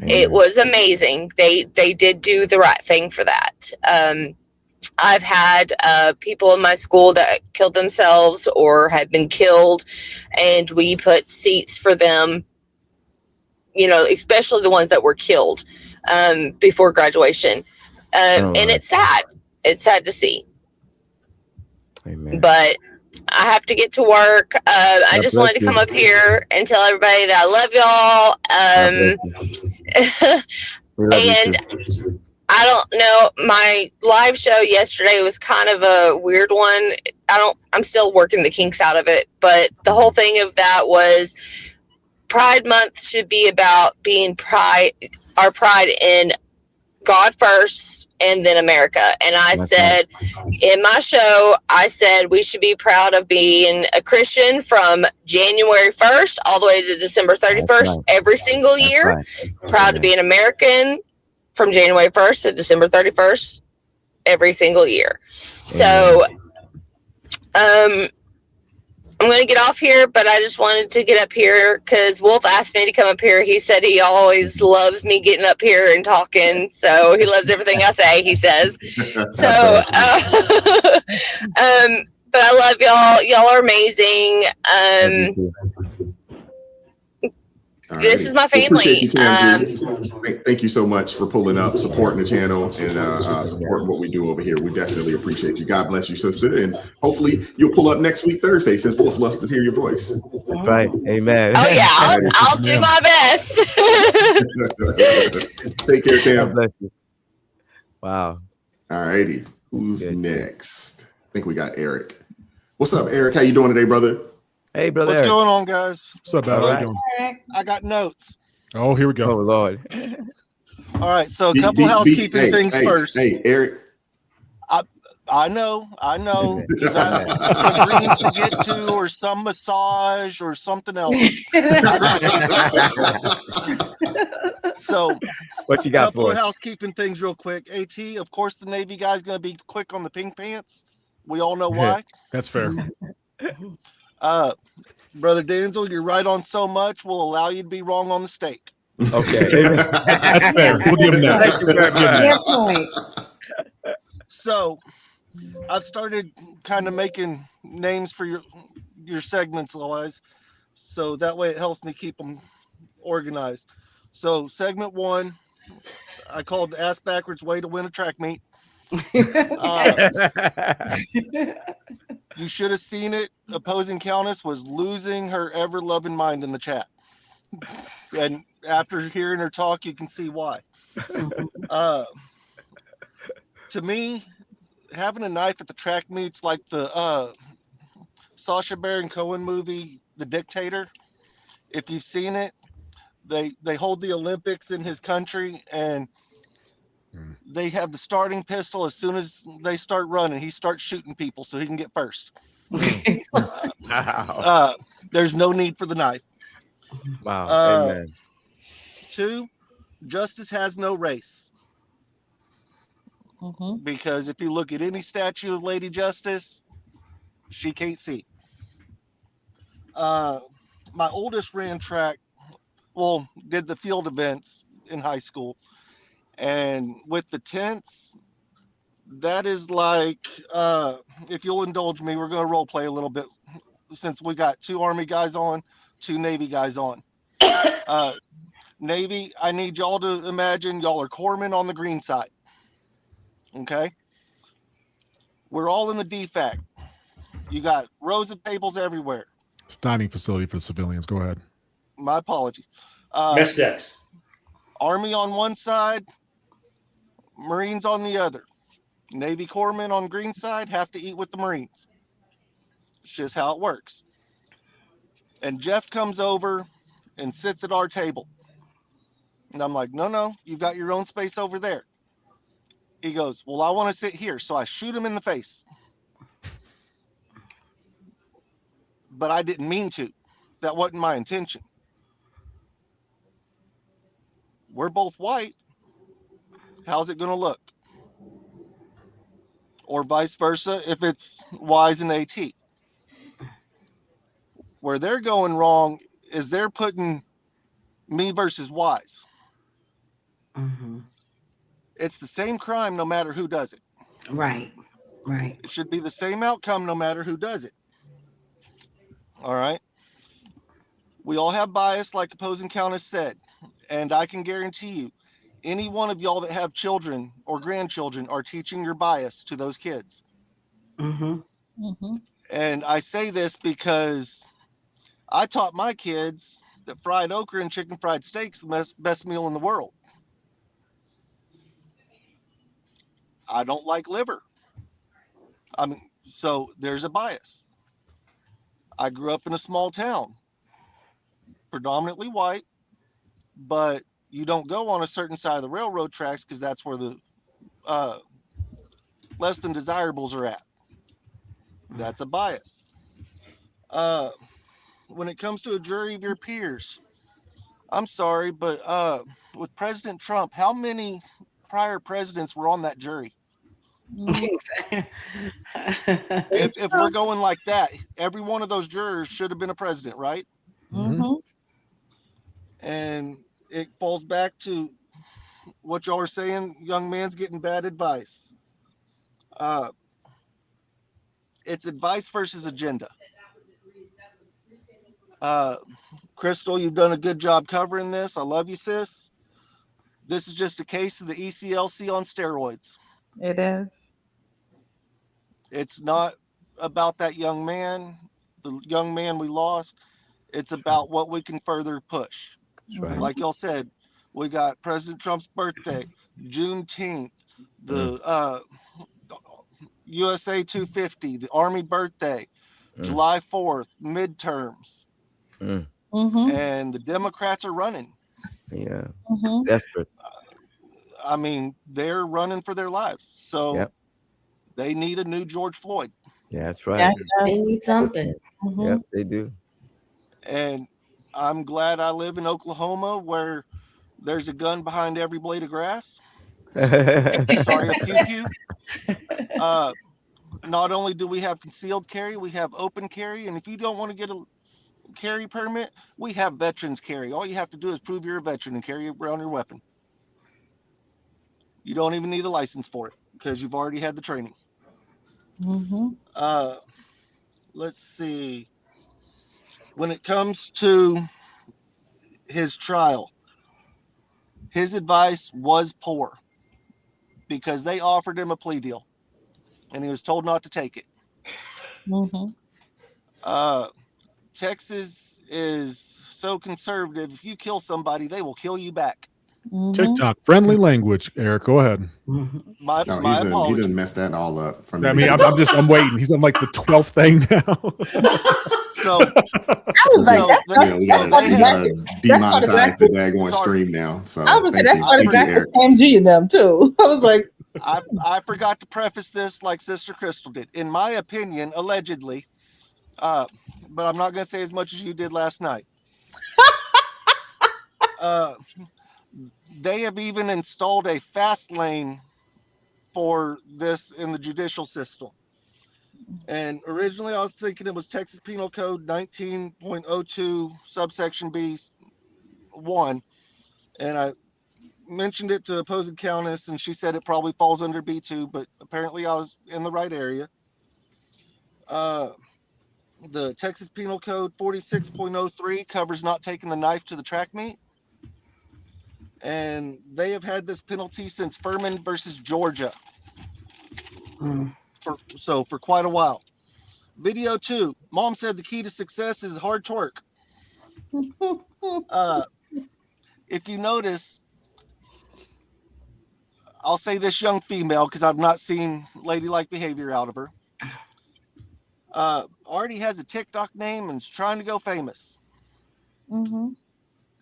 Speaker 10: It was amazing. They did do the right thing for that. I've had people in my school that killed themselves or had been killed, and we put seats for them, you know, especially the ones that were killed before graduation. And it's sad. It's sad to see.
Speaker 3: Amen.
Speaker 10: But I have to get to work. I just wanted to come up here and tell everybody that I love y'all. And I don't know, my live show yesterday was kind of a weird one. I'm still working the kinks out of it, but the whole thing of that was Pride Month should be about being our pride in God first and then America. And I said in my show, I said we should be proud of being a Christian from January 1st all the way to December 31st every single year. Proud to be an American from January 1st to December 31st every single year. So I'm going to get off here, but I just wanted to get up here because Wolf asked me to come up here. He said he always loves me getting up here and talking. So he loves everything I say, he says. So, but I love y'all. Y'all are amazing. This is my family.
Speaker 2: Thank you so much for pulling up, supporting the channel, and supporting what we do over here. We definitely appreciate you. God bless you, sister, and hopefully you'll pull up next week Thursday, since both of us to hear your voice.
Speaker 3: That's right. Amen.
Speaker 10: Oh yeah, I'll do my best.
Speaker 2: Take care, Tam.
Speaker 3: Bless you. Wow.
Speaker 2: All righty. Who's next? I think we got Eric. What's up, Eric? How you doing today, brother?
Speaker 3: Hey, brother.
Speaker 11: What's going on, guys?
Speaker 6: What's up, Adam? How you doing?
Speaker 11: I got notes.
Speaker 6: Oh, here we go.
Speaker 3: Oh, Lord.
Speaker 11: All right, so a couple housekeeping things first.
Speaker 2: Hey, Eric.
Speaker 11: I know. You got some greens to get to, or some massage, or something else. So,
Speaker 3: what you got
Speaker 11: couple
Speaker 3: for
Speaker 11: of
Speaker 3: us?
Speaker 11: housekeeping things real quick. AT, of course, the Navy guy's going to be quick on the pink pants. We all know why.
Speaker 6: That's fair.
Speaker 11: Brother Denzel, you're right on so much. We'll allow you to be wrong on the steak.
Speaker 3: Okay.
Speaker 6: That's fair. We'll give him that.
Speaker 3: Thank you very much.
Speaker 5: Point.
Speaker 11: So I've started kind of making names for your segments, Elias, so that way it helps me keep them organized. So segment 1, I called the ass backwards way to win a track meet. You should have seen it. Opposing Countess was losing her ever-loving mind in the chat. And after hearing her talk, you can see why. To me, having a knife at the track meets like the Sacha Baron Cohen movie, The Dictator. If you've seen it, they hold the Olympics in his country, and they have the starting pistol. As soon as they start running, he starts shooting people so he can get first.
Speaker 3: Wow.
Speaker 11: There's no need for the knife.
Speaker 3: Wow. Amen.
Speaker 11: 2, justice has no race. Because if you look at any statue of Lady Justice, she can't see. My oldest ran track, did the field events in high school. And with the tents, That is like, if you'll indulge me, we're going to role play a little bit since we got 2 Army guys on, 2 Navy guys on. Navy, I need y'all to imagine y'all are corpsmen on the green side. Okay? We're all in the DFAC. You got rows of tables everywhere.
Speaker 6: It's dining facility for civilians. Go ahead.
Speaker 11: My apologies.
Speaker 7: Mess decks.
Speaker 11: Army on one side, Marines on the other. Navy corpsmen on green side have to eat with the Marines. It's just how it works. And Jeff comes over and sits at our table. And I'm like, no, you've got your own space over there. He goes, well, I want to sit here. So I shoot him in the face. But I didn't mean to. That wasn't my intention. We're both white. How's it going to look? Or vice versa if it's Y's and AT. Where they're going wrong is they're putting me versus Y's.
Speaker 5: Mm-hmm.
Speaker 11: It's the same crime no matter who does it.
Speaker 5: Right.
Speaker 11: It should be the same outcome no matter who does it. All right. We all have bias, like opposing countess said. And I can guarantee you, any one of y'all that have children or grandchildren are teaching your bias to those kids.
Speaker 5: Mm-hmm.
Speaker 19: Mm-hmm.
Speaker 11: And I say this because I taught my kids that fried okra and chicken fried steak's the best meal in the world. I don't like liver. I mean, so there's a bias. I grew up in a small town, predominantly white, but you don't go on a certain side of the railroad tracks because that's where the less than desirables are at. That's a bias. When it comes to a jury of your peers, I'm sorry, but with President Trump, how many prior presidents were on that jury? If we're going like that, every one of those jurors should have been a president, right?
Speaker 19: Mm-hmm.
Speaker 11: And it falls back to what y'all are saying, young man's getting bad advice. It's advice versus agenda. Crystal, you've done a good job covering this. I love you, sis. This is just a case of the ECLC on steroids.
Speaker 19: It is.
Speaker 11: It's not about that young man, the young man we lost. It's about what we can further push.
Speaker 3: Right.
Speaker 11: Like y'all said, we got President Trump's birthday, Juneteenth, the USA 250, the Army birthday, July 4th, midterms.
Speaker 19: Mm-hmm.
Speaker 11: And the Democrats are running.
Speaker 3: Yeah.
Speaker 19: Mm-hmm.
Speaker 3: Desperate.
Speaker 11: I mean, they're running for their lives. So
Speaker 3: Yep.
Speaker 11: they need a new George Floyd.
Speaker 3: Yeah, that's right.
Speaker 5: They need something.
Speaker 19: Mm-hmm.
Speaker 3: Yep, they do.
Speaker 11: And I'm glad I live in Oklahoma where there's a gun behind every blade of grass. Sorry, a pew-pew. Not only do we have concealed carry, we have open carry. And if you don't want to get a carry permit, we have veterans carry. All you have to do is prove you're a veteran and carry around your weapon. You don't even need a license for it because you've already had the training.
Speaker 19: Mm-hmm.
Speaker 11: Let's see. When it comes to his trial, his advice was poor because they offered him a plea deal and he was told not to take it.
Speaker 19: Mm-hmm.
Speaker 11: Texas is so conservative. If you kill somebody, they will kill you back.
Speaker 19: Mm-hmm.
Speaker 6: TikTok friendly language. Eric, go ahead.
Speaker 11: My
Speaker 2: he
Speaker 11: apologies.
Speaker 2: didn't mess that all up. From
Speaker 6: I mean, I'm waiting. He's on like the 12th thing now.
Speaker 11: So
Speaker 4: I was like,
Speaker 2: we gotta demonetize the daggone stream now. So
Speaker 4: I was like, that's
Speaker 2: thank you,
Speaker 4: back
Speaker 2: Eric.
Speaker 4: with MG and them too. I was like,
Speaker 11: I forgot to preface this like Sister Crystal did. In my opinion, allegedly, but I'm not going to say as much as you did last night. They have even installed a fast lane for this in the judicial system. And originally I was thinking it was Texas Penal Code 19.02 subsection B1. And mentioned it to opposing countess, and she said it probably falls under B2, but apparently I was in the right area. The Texas Penal Code 46.03 covers not taking the knife to the track meet. And they have had this penalty since Furman versus Georgia. For quite a while. Video 2. Mom said the key to success is hard twerk. If you notice, I'll say this young female because I've not seen ladylike behavior out of her. Already has a TikTok name and is trying to go famous.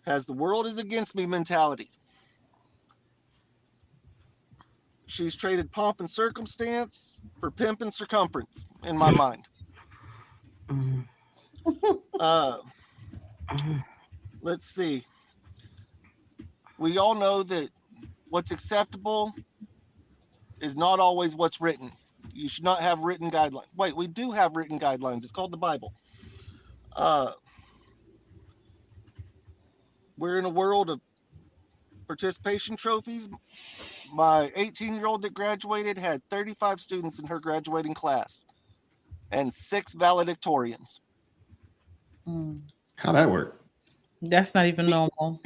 Speaker 11: Has the world is against me mentality. She's traded pomp and circumstance for pimp and circumference in my mind. Let's see. We all know that what's acceptable is not always what's written. You should not have written guidelines. Wait, we do have written guidelines. It's called the Bible. We're in a world of participation trophies. My 18-year-old that graduated had 35 students in her graduating class and 6 valedictorians.
Speaker 2: How'd that work?
Speaker 19: That's not even normal.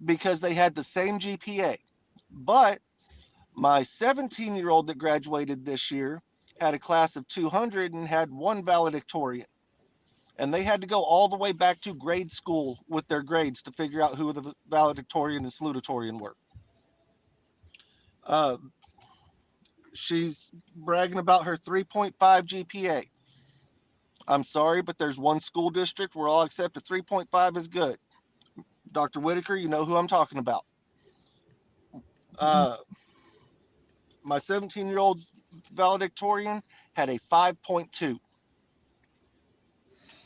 Speaker 11: Because they had the same GPA. But my 17-year-old that graduated this year had a class of 200 and had 1 valedictorian. And they had to go all the way back to grade school with their grades to figure out who the valedictorian and salutatorian were. She's bragging about her 3.5 GPA. I'm sorry, but there's one school district where I'll accept a 3.5 is good. Dr. Whitaker, you know who I'm talking about. My 17-year-old's valedictorian had a 5.2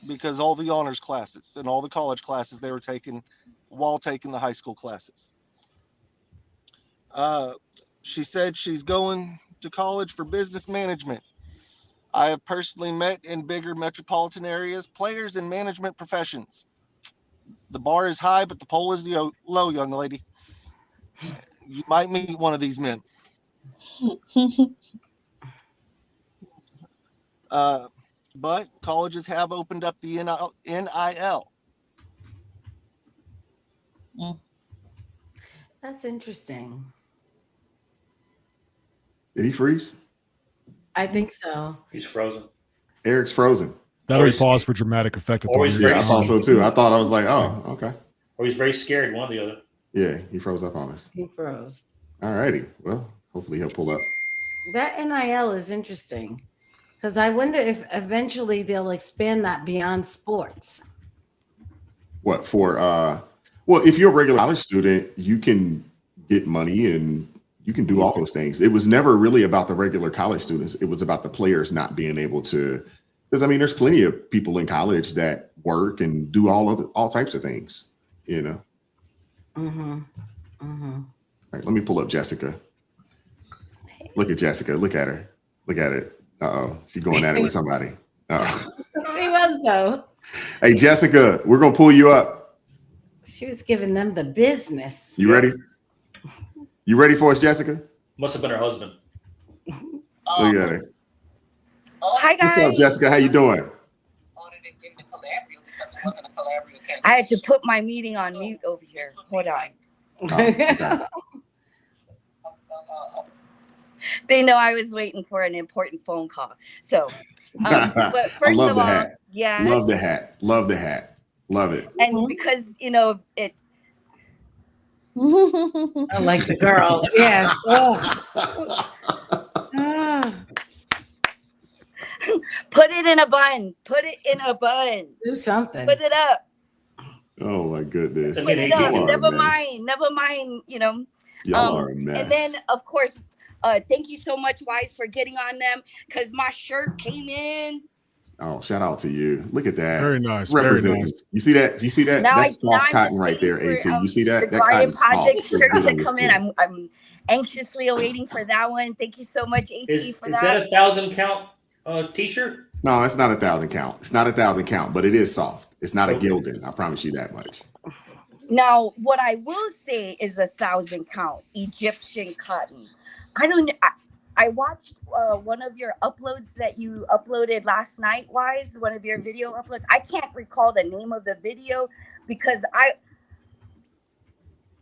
Speaker 11: because all the honors classes and all the college classes they were taking while taking the high school classes. She said she's going to college for business management. I have personally met in bigger metropolitan areas players in management professions. The bar is high, but the pole is low, young lady. You might meet one of these men. But colleges have opened up the NIL.
Speaker 5: That's interesting.
Speaker 2: Did he freeze?
Speaker 5: I think so.
Speaker 7: He's frozen.
Speaker 2: Eric's frozen.
Speaker 6: That'll be paused for dramatic effect.
Speaker 2: Yeah, I thought so too. I was like, oh, okay.
Speaker 7: Or he's very scared, one or the other.
Speaker 2: Yeah, he froze up on us.
Speaker 5: He froze.
Speaker 2: All righty. Well, hopefully he'll pull up.
Speaker 5: That NIL is interesting because I wonder if eventually they'll expand that beyond sports.
Speaker 2: What for? Well, if you're a regular college student, you can get money and you can do all those things. It was never really about the regular college students. It was about the players not being able to. Because I mean, there's plenty of people in college that work and do all types of things. You know. All right, let me pull up Jessica. Look at Jessica. Look at her. Look at it. She's going at it with somebody.
Speaker 5: She was though.
Speaker 2: Hey, Jessica, we're gonna pull you up.
Speaker 5: She was giving them the business.
Speaker 2: You ready? You ready for us, Jessica?
Speaker 7: Must have been her husband.
Speaker 2: Look at her.
Speaker 12: Hi guys.
Speaker 2: What's up, Jessica? How you doing?
Speaker 12: I had to put my meeting on mute over here. Hold on.
Speaker 2: Okay.
Speaker 12: They know I was waiting for an important phone call. So, but first
Speaker 2: I love
Speaker 12: of
Speaker 2: the
Speaker 12: all,
Speaker 2: hat.
Speaker 12: yeah.
Speaker 2: Love the hat. Love the hat. Love it.
Speaker 12: And because it.
Speaker 5: I like the girl. Yes.
Speaker 12: Put it in a bun. Put it in a bun.
Speaker 5: Do something.
Speaker 12: Put it up.
Speaker 2: Oh my goodness.
Speaker 12: Put it up. Never mind. Never mind. You know.
Speaker 2: Y'all are a mess.
Speaker 12: And then, of course, thank you so much, Wise, for getting on them because my shirt came in.
Speaker 2: Oh, shout out to you. Look at that.
Speaker 6: Very nice.
Speaker 2: Representing.
Speaker 6: Very nice.
Speaker 2: You see that? You see that?
Speaker 12: Now
Speaker 2: That's soft cotton right there, AT. You see that?
Speaker 12: The
Speaker 2: That
Speaker 12: Brian
Speaker 2: cotton's
Speaker 12: Project
Speaker 2: soft.
Speaker 12: shirt
Speaker 2: It's good on
Speaker 12: to
Speaker 2: your
Speaker 12: come
Speaker 2: skin.
Speaker 12: in. I'm anxiously awaiting for that one. Thank you so much, AT, for
Speaker 7: Is
Speaker 12: that.
Speaker 7: that a 1,000 count t-shirt?
Speaker 2: No, it's not 1,000 count. It's not 1,000 count, but it is soft. It's not a Gildan. I promise you that much.
Speaker 12: Now, what I will say is 1,000 count Egyptian cotton. I watched one of your uploads that you uploaded last night, Wise, one of your video uploads. I can't recall the name of the video because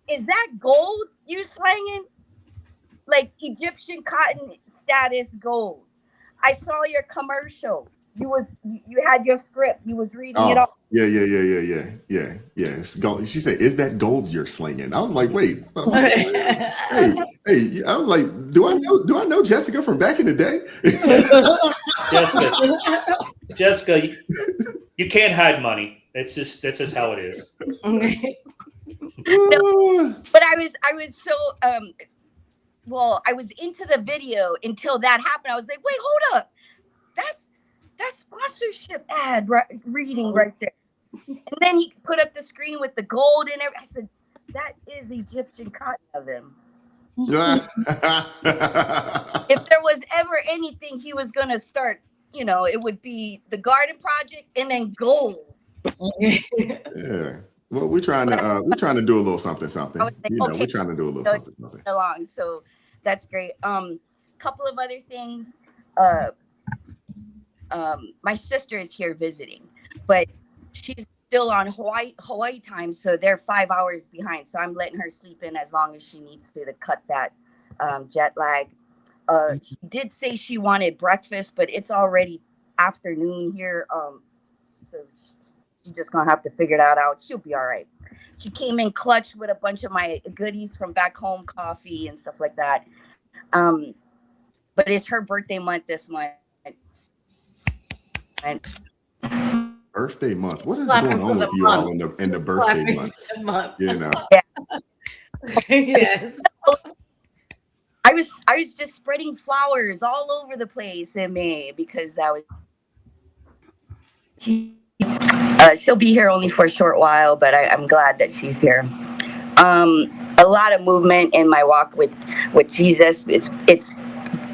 Speaker 12: is that gold you slanging? Like Egyptian cotton status gold. I saw your commercial. You had your script. You was reading it off.
Speaker 2: Yeah. It's gold. She said, "Is that gold you're slinging?" I was like, "Wait, what am I saying?" hey. I was like, "Do I know Jessica from back in the day?"
Speaker 7: Jessica, you can't hide money. That's just how it is.
Speaker 12: No, but I was so I was into the video until that happened. I was like, wait, hold up. That's sponsorship ad reading right there. And then he put up the screen with the gold and everything. I said, that is Egyptian cotton of him. If there was ever anything he was going to start, it would be the Garden Project and then gold.
Speaker 2: Yeah. Well, we're trying to do a little something.
Speaker 12: Like,
Speaker 2: we're trying to do a little something.
Speaker 12: Along, so that's great. Couple of other things. My sister is here visiting, but she's still on Hawaii time, so they're 5 hours behind. So I'm letting her sleep in as long as she needs to cut that jet lag. She did say she wanted breakfast, but it's already afternoon here. So she's just gonna have to figure that out. She'll be all right. She came in clutch with a bunch of my goodies from back home, coffee and stuff like that. But it's her birthday month this month.
Speaker 2: Birthday month. What is going on with you all in the birthday months?
Speaker 12: Yeah. Yes. I was just spreading flowers all over the place in May because that was. She'll be here only for a short while, but I'm glad that she's here. A lot of movement in my walk with Jesus. It's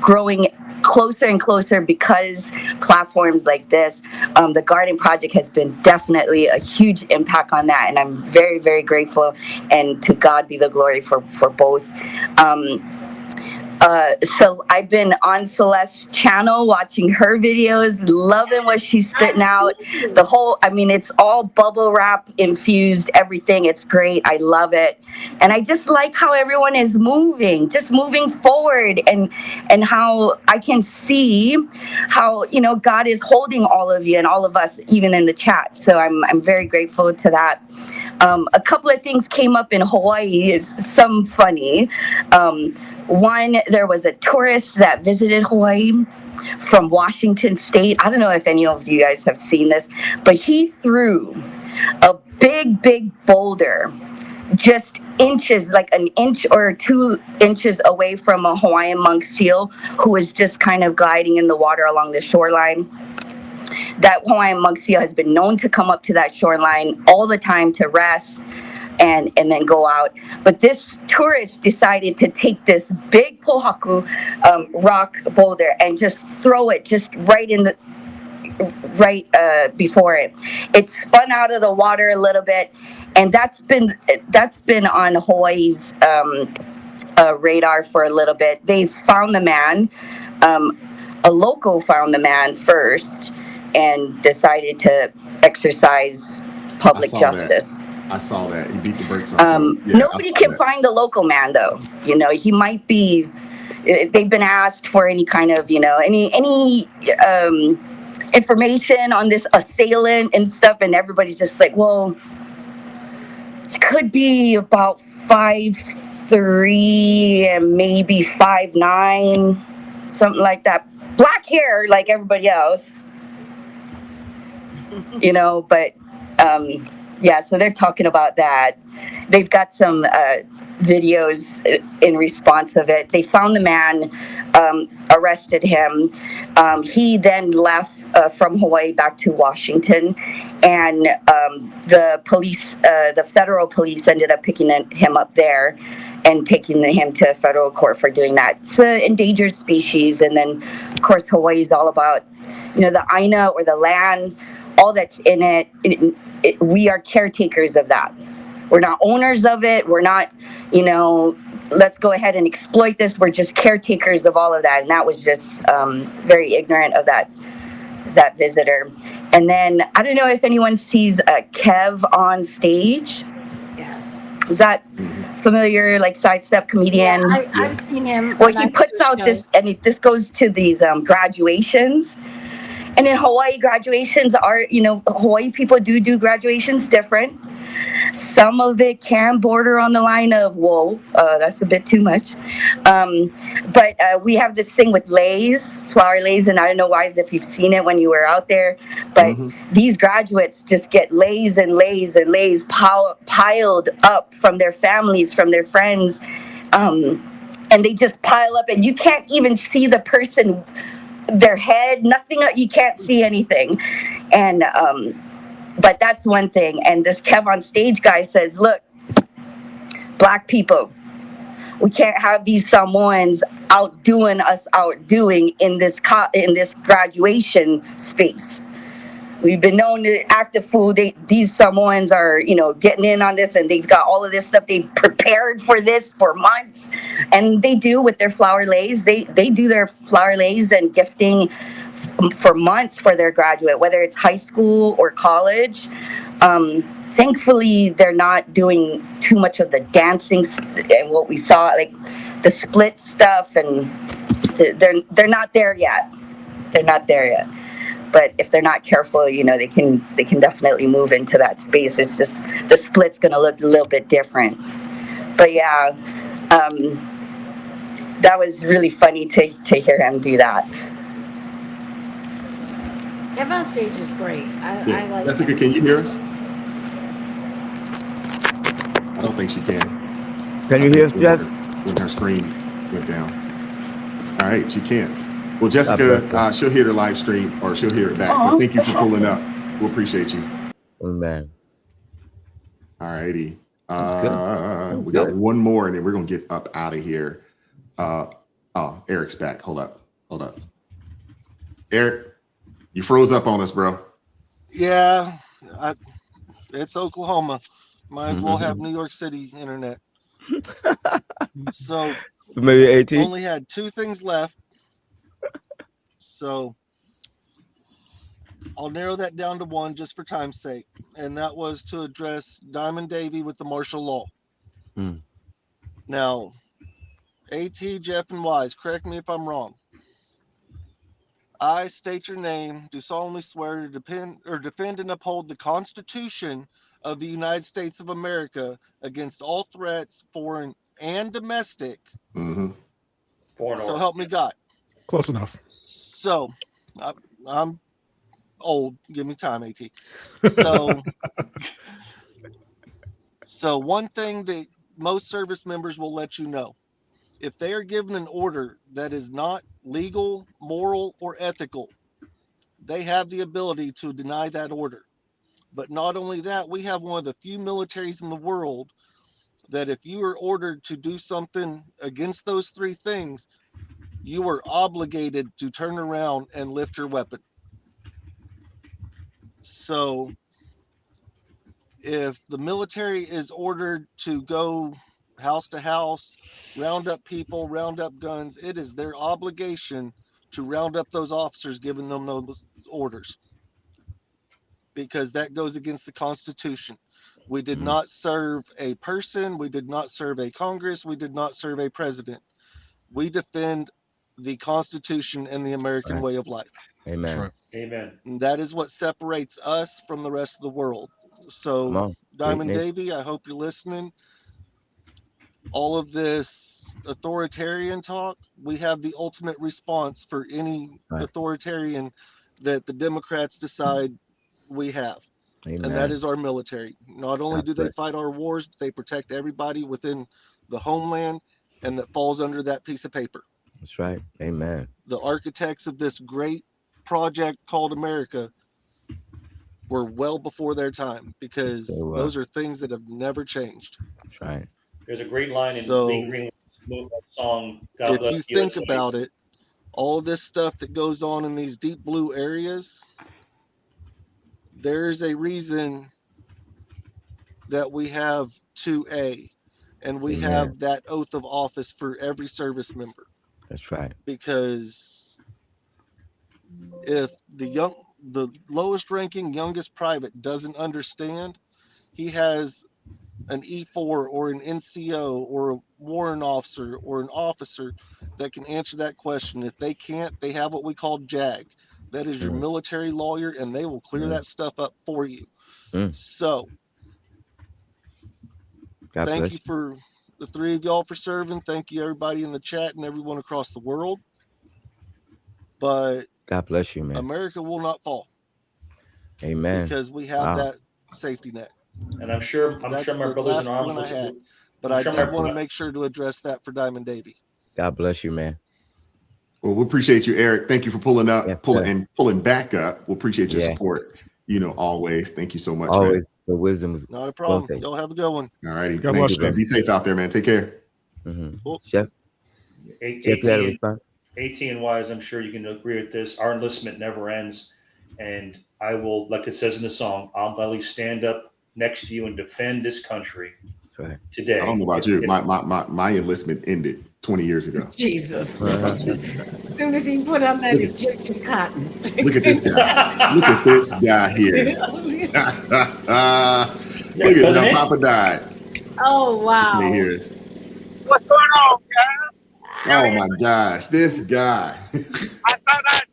Speaker 12: growing closer and closer because platforms like this, the Garden Project has been definitely a huge impact on that, and I'm very, very grateful. And to God be the glory for both. So I've been on Celeste's channel watching her videos, loving what she's spitting out. It's all bubble wrap infused, everything. It's great. I love it. And I just like how everyone is moving forward and how I can see how, God is holding all of you and all of us, even in the chat. So I'm very grateful to that. A couple of things came up in Hawaii, is some funny. One, there was a tourist that visited Hawaii from Washington State. I don't know if any of you guys have seen this, but he threw a big boulder just inches, like an inch or 2 inches away from a Hawaiian monk seal who was just kind of gliding in the water along the shoreline. That Hawaiian monk seal has been known to come up to that shoreline all the time to rest and then go out. But this tourist decided to take this big pohaku rock boulder and just throw it just right before it. It spun out of the water a little bit, and that's been on Hawaii's radar for a little bit. They found the man. A local found the man first and decided to exercise public justice.
Speaker 2: I saw that. He beat the brakes on.
Speaker 12: Nobody can find the local man, though. He might be. They've been asked for any kind of, any information on this assailant and stuff, and everybody's just like, well, it could be about 5'3" and maybe 5'9", something like that. Black hair, like everybody else. But. Yeah, so they're talking about that. They've got some videos in response of it. They found the man, arrested him. He then left from Hawaii back to Washington, and the police, the federal police, ended up picking him up there and taking him to federal court for doing that. It's an endangered species, and then, of course, Hawaii is all about, the aina, or the land, all that's in it. We are caretakers of that. owners of it. We're not, let's go ahead and exploit this. We're just caretakers of all of that. And that was just very ignorant of that visitor. And then I don't know if anyone sees Kev on stage.
Speaker 5: Yes.
Speaker 12: Is that familiar, like sidestep comedian?
Speaker 5: Yeah, I've seen him.
Speaker 12: Well, he puts out this, and this goes to these graduations. And in Hawaii, graduations are, Hawaii people do graduations different. Some of it can border on the line of, whoa, that's a bit too much. But we have this thing with leis, flower leis, and I don't know why, if you've seen it when you were out there, but these graduates just get leis and leis and leis piled up from their families, from their friends, and they just pile up, and you can't even see the person, their head, nothing, you can't see anything. And but that's one thing. And this Kev on stage guy says, look, Black people, we can't have these Samoans outdoing in this graduation space. We've been known to act a fool. These Samoans are, getting in on this, and they've got all of this stuff. They prepared for this for months, and they do with their flower leis. They do their flower leis and gifting for months for their graduate, whether it's high school or college. Thankfully, they're not doing too much of the dancing and what we saw, like the split stuff, and they're not there yet. They're not there yet. But if they're not careful, they can definitely move into that space. It's just the split's going to look a little bit different. But yeah, that was really funny to hear him do that.
Speaker 5: Kev on stage is great. I like
Speaker 2: Jessica, can you hear us? I don't think she can.
Speaker 3: Can you hear us, Jeff?
Speaker 2: When her screen went down. All right, she can't. Well, Jessica, she'll hear the live stream or she'll hear it back. But thank you for pulling up. We appreciate you.
Speaker 3: Amen.
Speaker 2: All righty. We got one more and then we're going to get up out of here. Eric's back. Hold up. Eric, you froze up on us, bro.
Speaker 11: Yeah, it's Oklahoma. Might as well have New York City internet. So
Speaker 3: maybe 18.
Speaker 11: Only had two things left. So I'll narrow that down to one just for time's sake. And that was to address Diamond Davy with the martial law. Now, AT, Jeff, and Wise, correct me if I'm wrong. I state your name, do solemnly swear to defend and uphold the Constitution of the United States of America against all threats, foreign and domestic. So help me God.
Speaker 6: Close enough.
Speaker 11: So I'm old. Give me time, AT. So one thing that most service members will let you know, if they are given an order that is not legal, moral, or ethical, they have the ability to deny that order. But not only that, we have one of the few militaries in the world that if you are ordered to do something against those three things, you are obligated to turn around and lift your weapon. So if the military is ordered to go house to house, round up people, round up guns, it is their obligation to round up those officers giving them those orders, because that goes against the Constitution. We did not serve a person. We did not serve a Congress. We did not serve a president. We defend the Constitution and the American way of life.
Speaker 3: Amen.
Speaker 1: Right.
Speaker 7: Amen.
Speaker 11: And that is what separates us from the rest of the world. So, Diamond Davy, I hope you're listening. All of this authoritarian talk, we have the ultimate response for any authoritarian that the Democrats decide we have.
Speaker 3: Amen.
Speaker 11: And that is our military. Not only do they fight our wars, but they protect everybody within the homeland and that falls under that piece of paper.
Speaker 3: That's right. Amen.
Speaker 11: The architects of this great project called America were well before their time, because those are things that have never changed.
Speaker 3: That's right.
Speaker 7: There's a great line in Lee Greenwood's song, God
Speaker 11: If
Speaker 7: Bless
Speaker 11: you
Speaker 7: USA.
Speaker 11: think about it, all this stuff that goes on in these deep blue areas, there's a reason that we have 2A, and we
Speaker 3: Amen.
Speaker 11: have that oath of office for every service member.
Speaker 3: That's right.
Speaker 11: Because if the lowest ranking youngest private doesn't understand, he has an E4 or an NCO or a warrant officer or an officer that can answer that question. If they can't, they have what we call JAG. That is your military lawyer, and they will clear that stuff up for you. So
Speaker 3: God
Speaker 11: thank
Speaker 3: bless
Speaker 11: you for the three of y'all for serving. Thank you everybody in the chat and everyone across the world. But
Speaker 3: God bless you, man.
Speaker 11: America will not fall.
Speaker 3: Amen.
Speaker 11: Because we have that safety net.
Speaker 7: And I'm sure my brothers in arms
Speaker 11: listen. But I did want to make sure to address that for Diamond Davy.
Speaker 3: God bless you, man.
Speaker 2: Well, we appreciate you, Eric. Thank you for pulling up, pulling back up. We appreciate your support. Always. Thank you so much,
Speaker 3: always,
Speaker 2: man.
Speaker 3: The wisdom is
Speaker 11: not a problem. Y'all have a good one.
Speaker 2: All righty. Thanks, man. Be safe out there, man. Take care.
Speaker 3: Chef.
Speaker 7: AT and Y's, I'm sure you can agree with this. Our enlistment never ends. And I will, like it says in the song, I'll gladly stand up next to you and defend this country today.
Speaker 2: I don't know about you. My enlistment ended 20 years ago.
Speaker 5: Jesus. As soon as he put on that Egyptian cotton.
Speaker 2: Look at this guy. Look at this guy here. Look at how Papa died.
Speaker 5: Oh, wow.
Speaker 18: What's going on, guys?
Speaker 2: Oh, my gosh. This guy.
Speaker 18: I thought I'd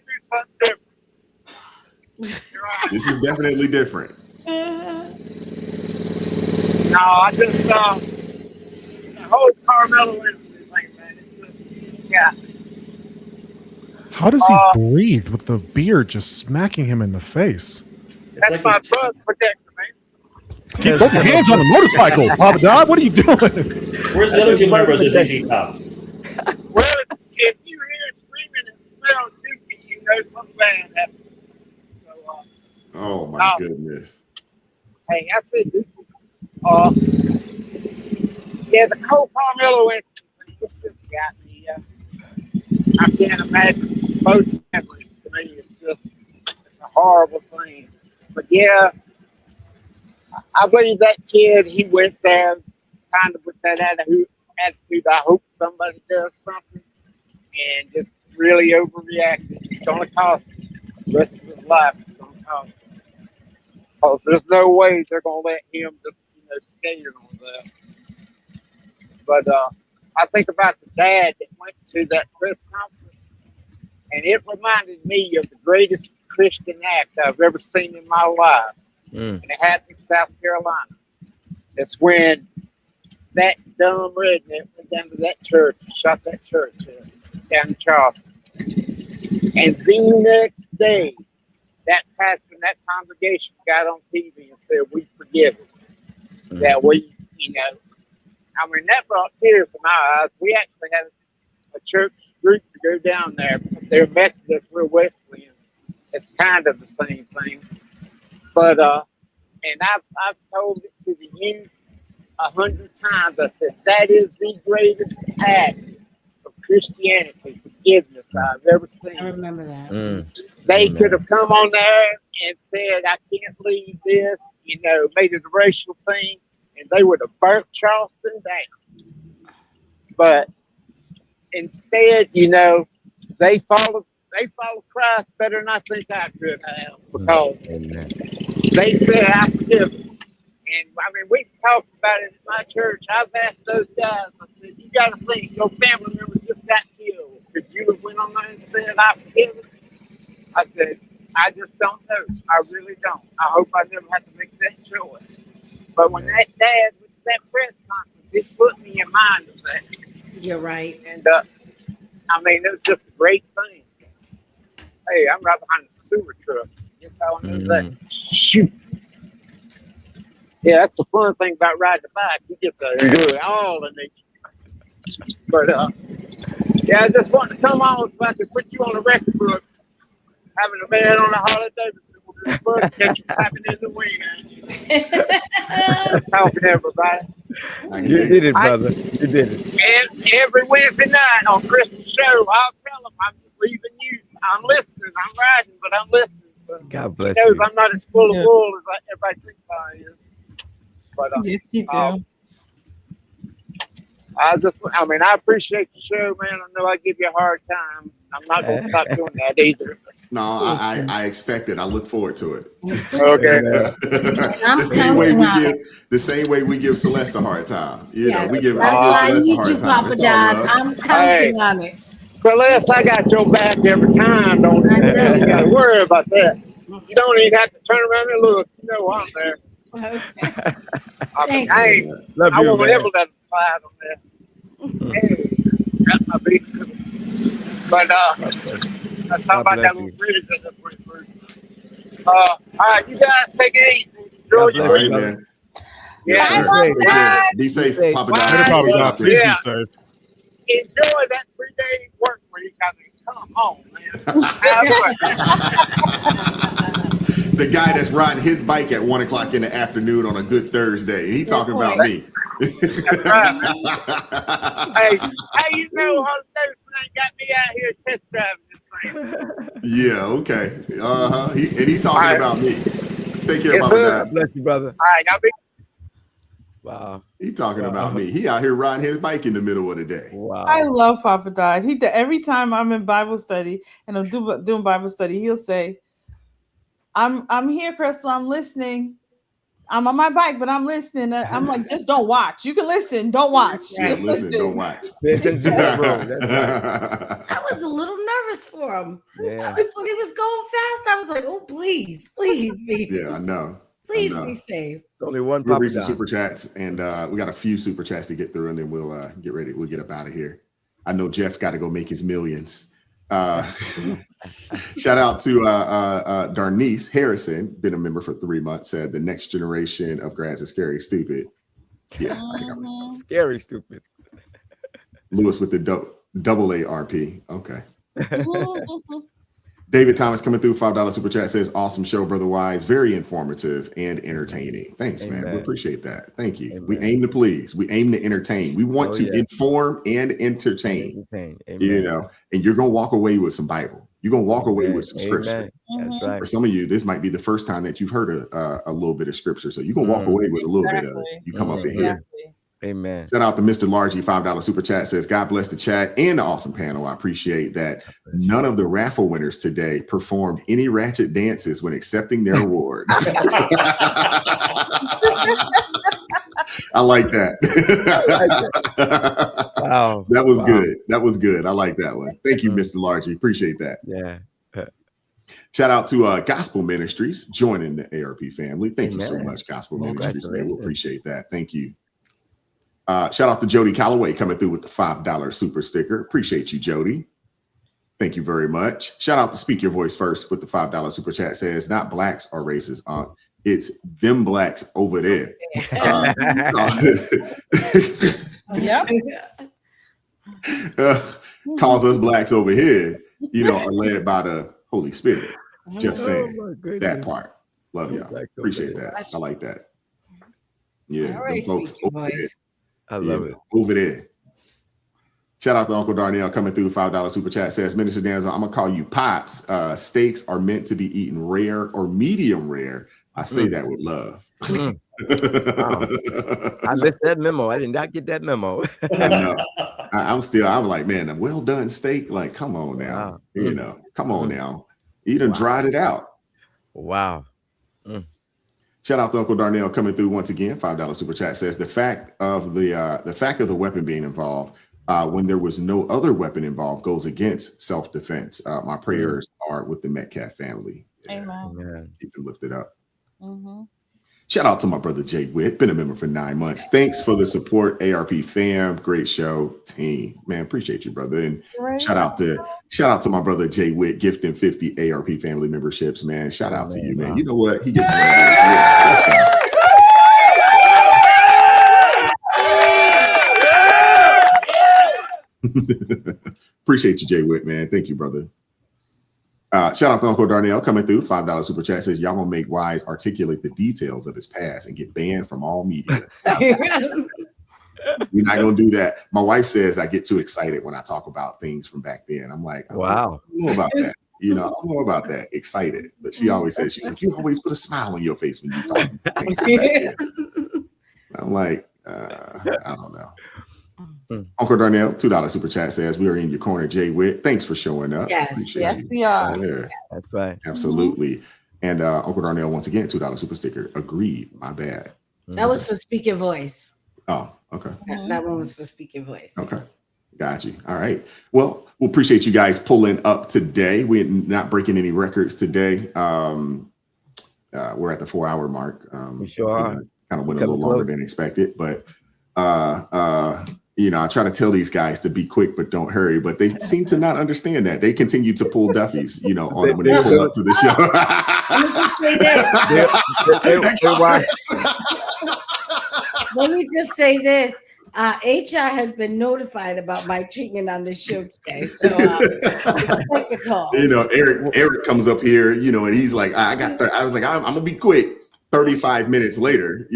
Speaker 18: do something different.
Speaker 2: This is definitely different.
Speaker 18: No, I just the whole Karmelo thing, man. It's just, yeah.
Speaker 6: How does he breathe with the beard just smacking him in the face?
Speaker 18: That's like my buzz protector, man.
Speaker 6: Keep both your hands on the motorcycle, Papa Dodd. What are you doing?
Speaker 7: Where's the other two members of ZZ Top?
Speaker 18: Well, if you hear screaming and smell dookie, you know something bad happened. So,
Speaker 2: oh my goodness.
Speaker 18: Hey, I said dookie. Yeah, the Cole Karmelo incident just got me. I can't imagine both families. To me, it's a horrible thing. But yeah, I believe that kid, he went there kind of with that attitude. I hope somebody does something, and just really overreacted. It's going to cost him the rest of his life. It's going to cost him. Because there's no way they're going to let him just skate on that. But I think about the dad that went to that press conference, and it reminded me of the greatest Christian act I've ever seen in my life. And it happened in South Carolina. It's when that dumb redneck went down to that church and shot that church down in Charleston. And the next day, that pastor and that congregation got on TV and said, "We forgive it." That we, I mean, that brought tears to my eyes. We actually had a church group to go down there. They're Methodist, we're Wesleyan. It's kind of the same thing. But, and I've told it to the youth 100 times. I said, that is the greatest act of Christianity, forgiveness I've ever seen.
Speaker 5: I remember that.
Speaker 18: They could have come on there and said, I can't leave this, made it a racial thing, and they would have burnt Charleston down. But instead, they followed Christ better than I think I could have, because they said, I forgive them. And I mean, we talked about it in my church. I've asked those guys, I said, you got to think, your family members just got killed. Could you have went on there and said, I forgive them? I said, I just don't know. I really don't. I hope I never have to make that choice. But when that dad went to that press conference, it put me in mind of that.
Speaker 5: You're right.
Speaker 18: And I mean, it was just a great thing. Hey, I'm right behind the sewer truck. Guess how I know that? Shoot. Yeah, that's the fun thing about riding the bike. You get to do it all in nature. But yeah, I just wanted to come on so I could put you on the record book. Having a man on a Harley Davidson with his foot, catch you clapping in the wind. Talking to everybody.
Speaker 3: You did it, brother. You did it.
Speaker 18: And every Wednesday night on Christmas show, I'll tell them I'm leaving you. I'm listening. I'm riding, but I'm listening. So
Speaker 3: God bless
Speaker 18: he knows
Speaker 3: you.
Speaker 18: I'm not as full of bull as everybody thinks I is. But
Speaker 19: yes, you do.
Speaker 18: I appreciate the show, man. I know I give you a hard time. I'm not going to stop doing that either.
Speaker 2: No, I expect it. I look forward to it.
Speaker 18: Okay.
Speaker 2: The same way we give Celeste a hard time. You know, we give
Speaker 5: that's why I
Speaker 2: Celeste a
Speaker 5: need
Speaker 2: hard
Speaker 5: you,
Speaker 2: time.
Speaker 5: Papa
Speaker 2: It's all
Speaker 5: Don.
Speaker 2: love.
Speaker 5: I'm counting on it.
Speaker 18: Celeste, I got your back every time. Don't you got to worry about that. You don't even have to turn around and look. You know I'm there. I won't ever let them slide on that. Hey, that's my big. But let's talk about that little bridge that just went through. All right, you guys take it easy. Enjoy your week.
Speaker 2: Man.
Speaker 18: Yeah,
Speaker 2: be safe, Papa Don.
Speaker 6: Please be safe.
Speaker 18: Enjoy that 3-day work week. I mean, come on, man.
Speaker 2: The guy that's riding his bike at 1 o'clock in the afternoon on a good Thursday. He talking about me.
Speaker 18: That's right. Hey, you know, Holy Ghost got me out here test driving this thing.
Speaker 2: Yeah, okay. He talking about me. Take care, Papa Don.
Speaker 3: Bless you, brother.
Speaker 18: All right, I'll be.
Speaker 3: Wow.
Speaker 2: He talking about me. He out here riding his bike in the middle of the day.
Speaker 3: Wow.
Speaker 19: I love Papa Don. Every time I'm in Bible study and I'm doing Bible study, he'll say, I'm here, Crystal. I'm listening. I'm on my bike, but I'm listening. I'm like, just don't watch. You can listen, don't watch.
Speaker 2: Yeah,
Speaker 19: just
Speaker 2: listen, don't watch.
Speaker 3: That's right.
Speaker 5: I was a little nervous for him.
Speaker 3: Yeah.
Speaker 5: When he was going fast, I was like, oh, please be.
Speaker 2: Yeah, I know.
Speaker 5: Please be safe.
Speaker 3: It's only one.
Speaker 2: We'll read some super chats, and we got a few super chats to get through, and then we'll get ready. We'll get up out of here. I know Jeff got to go make his millions. Shout out to Darnice Harrison, been a member for 3 months, said the next generation of grads is scary stupid. Yeah,
Speaker 3: scary stupid.
Speaker 2: Lewis with the double ARP. Okay. David Thomas coming through, $5 super chat, says awesome show, Brother Wise, very informative and entertaining. Thanks, man. We appreciate that. Thank you. Amen. We aim to please. We aim to entertain. We want to inform and entertain. You know, and you're gonna walk away with some Bible. You're gonna walk away with some scripture.
Speaker 3: That's right.
Speaker 2: For some of you, this might be the first time that you've heard a little bit of scripture. So you're gonna walk away with a little bit of it. You come up in here.
Speaker 3: Amen.
Speaker 2: Shout out to Mr. Largy, $5 super chat, says, God bless the chat and the awesome panel. I appreciate that. None of the raffle winners today performed any ratchet dances when accepting their award. I like that.
Speaker 3: Wow.
Speaker 2: That was good. That was good. I like that one. Thank you, Mr. Largy. Appreciate that.
Speaker 3: Yeah.
Speaker 2: Shout out to Gospel Ministries joining the ARP family. Thank you so much, Gospel Ministries. Man, we appreciate that. Thank you. Shout out to Jody Calloway coming through with the $5 super sticker. Appreciate you, Jody. Thank you very much. Shout out to Speak Your Voice First with the $5 super chat, says not blacks are racist, it's them blacks over there. Calls us blacks over here, you know, are led by the Holy Spirit. Just saying that part. Love y'all. Appreciate that. I like that. Yeah, right, folks over there.
Speaker 3: I love it.
Speaker 2: Over there. Shout out to Uncle Darnell coming through, $5 super chat, says, Minister Danzel, I'm gonna call you Pops. Steaks are meant to be eaten rare or medium rare. I say that with love.
Speaker 3: Wow. I missed that memo. I did not get that memo.
Speaker 2: I know. I'm like, man, a well done steak. Like, come on now. Wow. You know, come on now. You done dried it out.
Speaker 3: Wow.
Speaker 2: Shout out to Uncle Darnell coming through once again. $5 super chat, says the fact of the weapon being involved when there was no other weapon involved goes against self-defense. My prayers are with the Metcalf family.
Speaker 19: Amen.
Speaker 2: Keep them lifted up. Shout out to my brother Jay Witt, been a member for 9 months. Thanks for the support, ARP fam. Great show, team. Man, appreciate you, brother. And shout out to my brother Jay Witt, gifting 50 ARP family memberships, man. Shout out to you, man. You know what? He gets let's go. Appreciate you, Jay Witt, man. Thank you, brother. Shout out to Uncle Darnell coming through, $5 super chat, says y'all gonna make Wise articulate the details of his past and get banned from all media. We're not gonna do that. My wife says I get too excited when I talk about things from back then. I'm like,
Speaker 3: wow,
Speaker 2: I don't know about that. You know, I don't know about that. Excited, but she always says, she's like, you always put a smile on your face when you talk. I'm like, I don't know. Uncle Darnell, $2 super chat says, we are in your corner, Jay Witt. Thanks for showing up.
Speaker 5: Yes,
Speaker 2: Appreciate you.
Speaker 4: we are.
Speaker 2: Yeah.
Speaker 3: That's right.
Speaker 2: Absolutely. And Uncle Darnell, once again, $2 super sticker. Agreed. My bad.
Speaker 5: That was for speaker voice.
Speaker 2: Oh, okay.
Speaker 5: That one was for speaker voice.
Speaker 2: Okay. Got you. All right. Well, we appreciate you guys pulling up today. We're not breaking any records today. We're at the 4-hour mark.
Speaker 3: We sure are.
Speaker 2: Kind of went a little longer than expected, but I try to tell these guys to be quick, but don't hurry. But they seem to not understand that. They continue to pull Duffys, on when they pull up to the show.
Speaker 5: Let me just say this. Let me just say this. HR has been notified about my treatment on the show today, so expect a call.
Speaker 2: Eric comes up here, and he's like, I was like, I'm gonna be quick. 35 minutes later,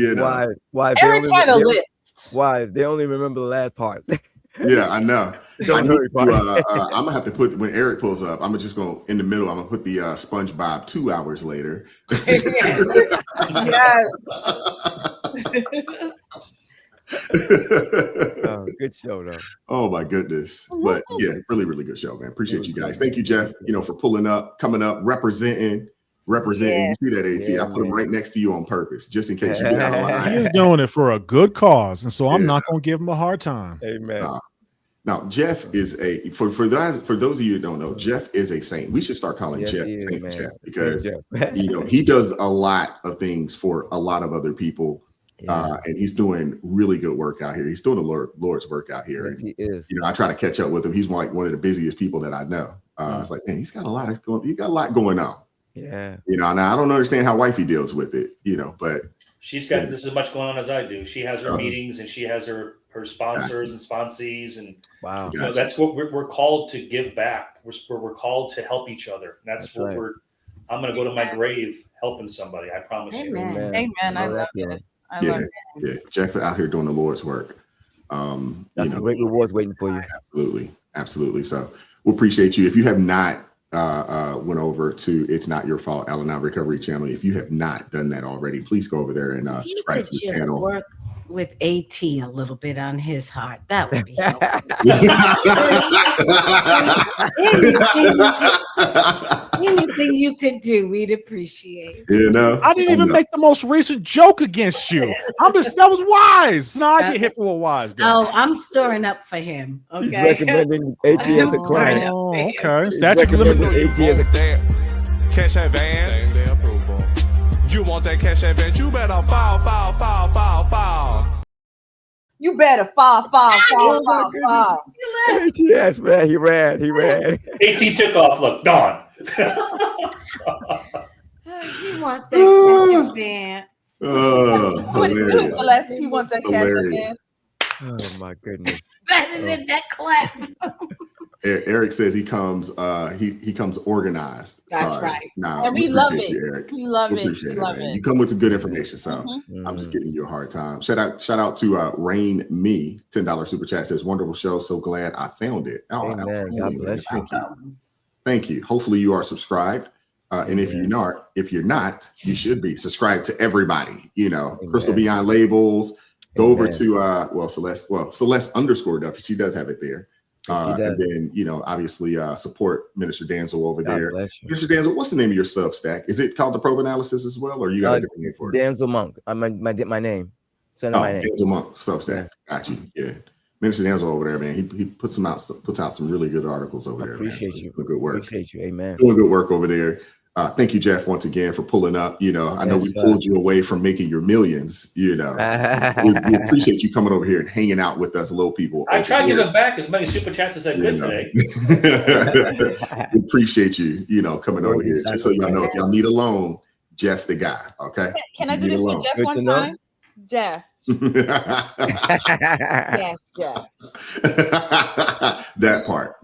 Speaker 3: Why?
Speaker 4: Eric had a list.
Speaker 3: Why? They only remember the last part.
Speaker 2: Yeah, I know.
Speaker 3: Don't hurry,
Speaker 2: I'm gonna have to put when Eric pulls up. I'm just gonna in the middle. I'm gonna put the SpongeBob 2 hours later.
Speaker 4: Yes.
Speaker 3: Good show, though.
Speaker 2: Oh my goodness! But yeah, really, really good show, man. Appreciate you guys. Thank you, Jeff. For pulling up, coming up, representing.
Speaker 5: Yes.
Speaker 2: You see that, AT? I put him right next to you on purpose, just in case you get out of line.
Speaker 6: He is doing it for a good cause, and so I'm not going to give him a hard time.
Speaker 3: Amen.
Speaker 2: Now, Jeff is for those of you who don't know, Jeff is a saint. We should start calling Jeff Saint Jeff because he does a lot of things for a lot of other people. And he's doing really good work out here. He's doing the Lord's work out here.
Speaker 3: Yes, he is.
Speaker 2: I try to catch up with him. He's like one of the busiest people that I know. It's like, man, he's got a lot going on.
Speaker 3: Yeah.
Speaker 2: Now I don't understand how wifey deals with it, but
Speaker 7: she's got just as much going on as I do. She has her meetings and she has her sponsors and sponsees, and
Speaker 3: wow,
Speaker 7: that's what we're called to give back. We're called to help each other. That's what
Speaker 3: right.
Speaker 7: I'm going to go to my grave helping somebody. I promise you.
Speaker 4: Amen. I love it. I love it.
Speaker 2: Yeah. Jeff out here doing the Lord's work.
Speaker 3: That's some great rewards waiting for you.
Speaker 2: Absolutely. So we appreciate you. If you have not went over to It's Not Your Fault Al-Anon Recovery Channel, if you have not done that already, please go over there and subscribe to the channel.
Speaker 5: Work with AT a little bit on his heart. That would be anything you could do, we'd appreciate.
Speaker 6: I didn't even make the most recent joke against you. That was wise. Now I get hit for a wise guy.
Speaker 5: Oh, I'm storing up for him. Okay.
Speaker 3: He's recommending AT as a client.
Speaker 6: Oh, okay. Statute limited.
Speaker 3: AT as a
Speaker 13: cash advance. Same day approval. You want that cash advance? You better file.
Speaker 4: You better file.
Speaker 3: Yes, man. He ran.
Speaker 7: AT took off. Look, Dawn.
Speaker 5: He wants that cash advance.
Speaker 4: What is Celeste? He wants that cash advance.
Speaker 3: Oh my goodness.
Speaker 5: That is in that clap.
Speaker 2: Eric says he comes organized.
Speaker 5: That's right.
Speaker 2: Nah,
Speaker 4: and we love it.
Speaker 2: You, Eric.
Speaker 4: We love it.
Speaker 2: You come with some good information. So I'm just giving you a hard time. Shout out to Rain Me, $10 super chat says, wonderful show. So glad I found it. Oh,
Speaker 3: amen. God bless you.
Speaker 2: Thank you. Hopefully you are subscribed. And if you're not, you should be subscribed to everybody. Crystal Beyond Labels. Go over to Celeste _ Duffy. She does have it there. And then obviously support Minister Danzel over there. Minister Danzel, what's the name of your Substack? Is it called the Probe Analysis as well, or you got a different name for it?
Speaker 3: Danzel Monk. My name. My name.
Speaker 2: Danzel Monk Substack. Got you. Yeah. Minister Danzel over there, man. He puts out some really good articles over there.
Speaker 3: Appreciate you.
Speaker 2: Doing good work.
Speaker 3: Appreciate you. Amen.
Speaker 2: Doing good work over there. Thank you, Jeff, once again for pulling up. I know we pulled you away from making your millions. We appreciate you coming over here and hanging out with us, little people.
Speaker 7: I tried to give back as many super chats as I could today.
Speaker 2: We appreciate you, coming over here. Just so y'all know, if y'all need a loan, Jeff's the guy. Okay.
Speaker 4: Can I do this with Jeff one time? Jeff. Yes, Jeff.
Speaker 2: That part.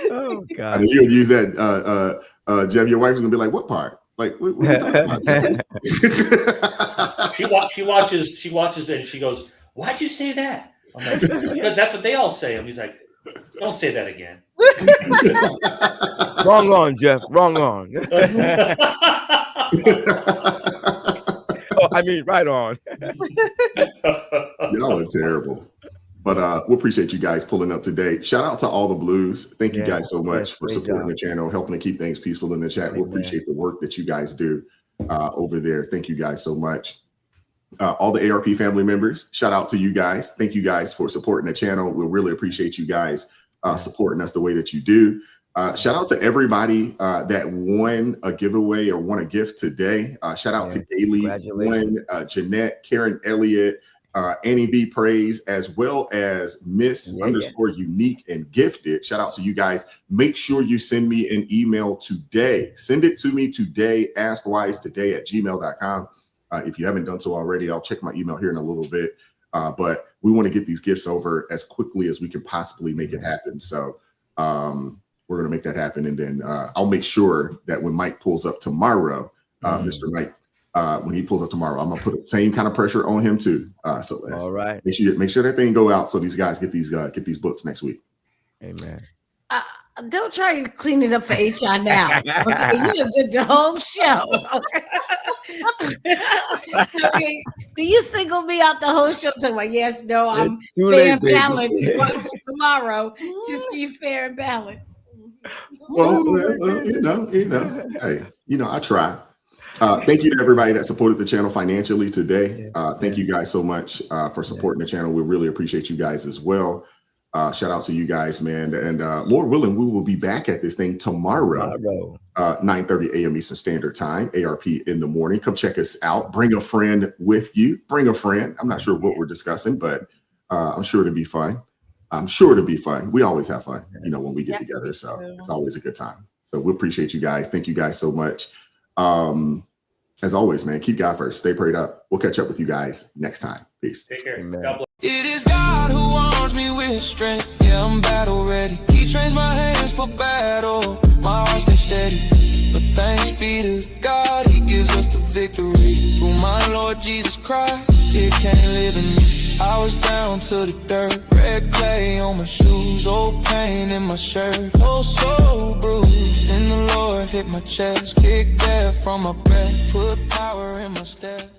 Speaker 3: Oh God!
Speaker 2: I mean, you'll use that, Jeff. Your wife's gonna be like, "What part? Like, what are you talking
Speaker 7: about?" She watches it, and she goes, "Why'd you say that?" I'm like, "Because that's what they all say." And he's like, "Don't say that again."
Speaker 3: Wrong on, Jeff. Wrong on. I mean, right on.
Speaker 2: Y'all are terrible. But we appreciate you guys pulling up today. Shout out to all the Blues. Thank you guys so much for supporting the channel, helping to keep things peaceful in the chat. We appreciate the work that you guys do over there. Thank you guys so much. All the ARP family members, shout out to you guys. Thank you guys for supporting the channel. We really appreciate you guys supporting us the way that you do. Shout out to everybody that won a giveaway or won a gift today. Shout out to Daily, Gwen, Jeanette, Karen Elliott, Annie V Praise, as well as Miss _ Unique and Gifted. Shout out to you guys. Make sure you send me an email today. Send it to me today, askwisetoday@gmail.com. If you haven't done so already, I'll check my email here in a little bit. But we want to get these gifts over as quickly as we can possibly make it happen. So we're going to make that happen. And then I'll make sure that when Mike pulls up tomorrow, Mr. Mike, when he pulls up tomorrow, I'm gonna put the same kind of pressure on him too. So
Speaker 3: all right,
Speaker 2: make sure that thing go out so these guys get these books next week.
Speaker 3: Amen.
Speaker 5: Don't try to clean it up for HR now. Okay, you did the whole show. Okay. Do you single me out the whole show? Talking about yes, no, I'm fair and balanced. Watch tomorrow to see fair and balanced.
Speaker 2: Well, you know, hey, I try. Thank you to everybody that supported the channel financially today. Thank you guys so much for supporting the channel. We really appreciate you guys as well. Shout out to you guys, man. And Lord willing, we will be back at this thing tomorrow, 9:30 a.m. Eastern Standard Time, ARP in the morning. Come check us out. Bring a friend with you. Bring a friend. I'm not sure what we're discussing, but I'm sure it'll be fun. We always have fun, when we get together. So it's always a good time. So we appreciate you guys. Thank you guys so much. As always, man, keep God first. Stay prayed up. We'll catch up with you guys next time. Peace.
Speaker 7: Take care.
Speaker 2: Amen.
Speaker 7: God bless.
Speaker 14: It is God who arms me with strength. Yeah, I'm battle ready. He trains my hands for battle. My heart stays steady. But thanks be to God, He gives us the victory. Through my Lord Jesus Christ, fear can't live in me. I was down to the dirt, red clay on my shoes, old pain in my shirt, oh so bruised. In the Lord hit my chest, kicked death from my breath, put power in my step.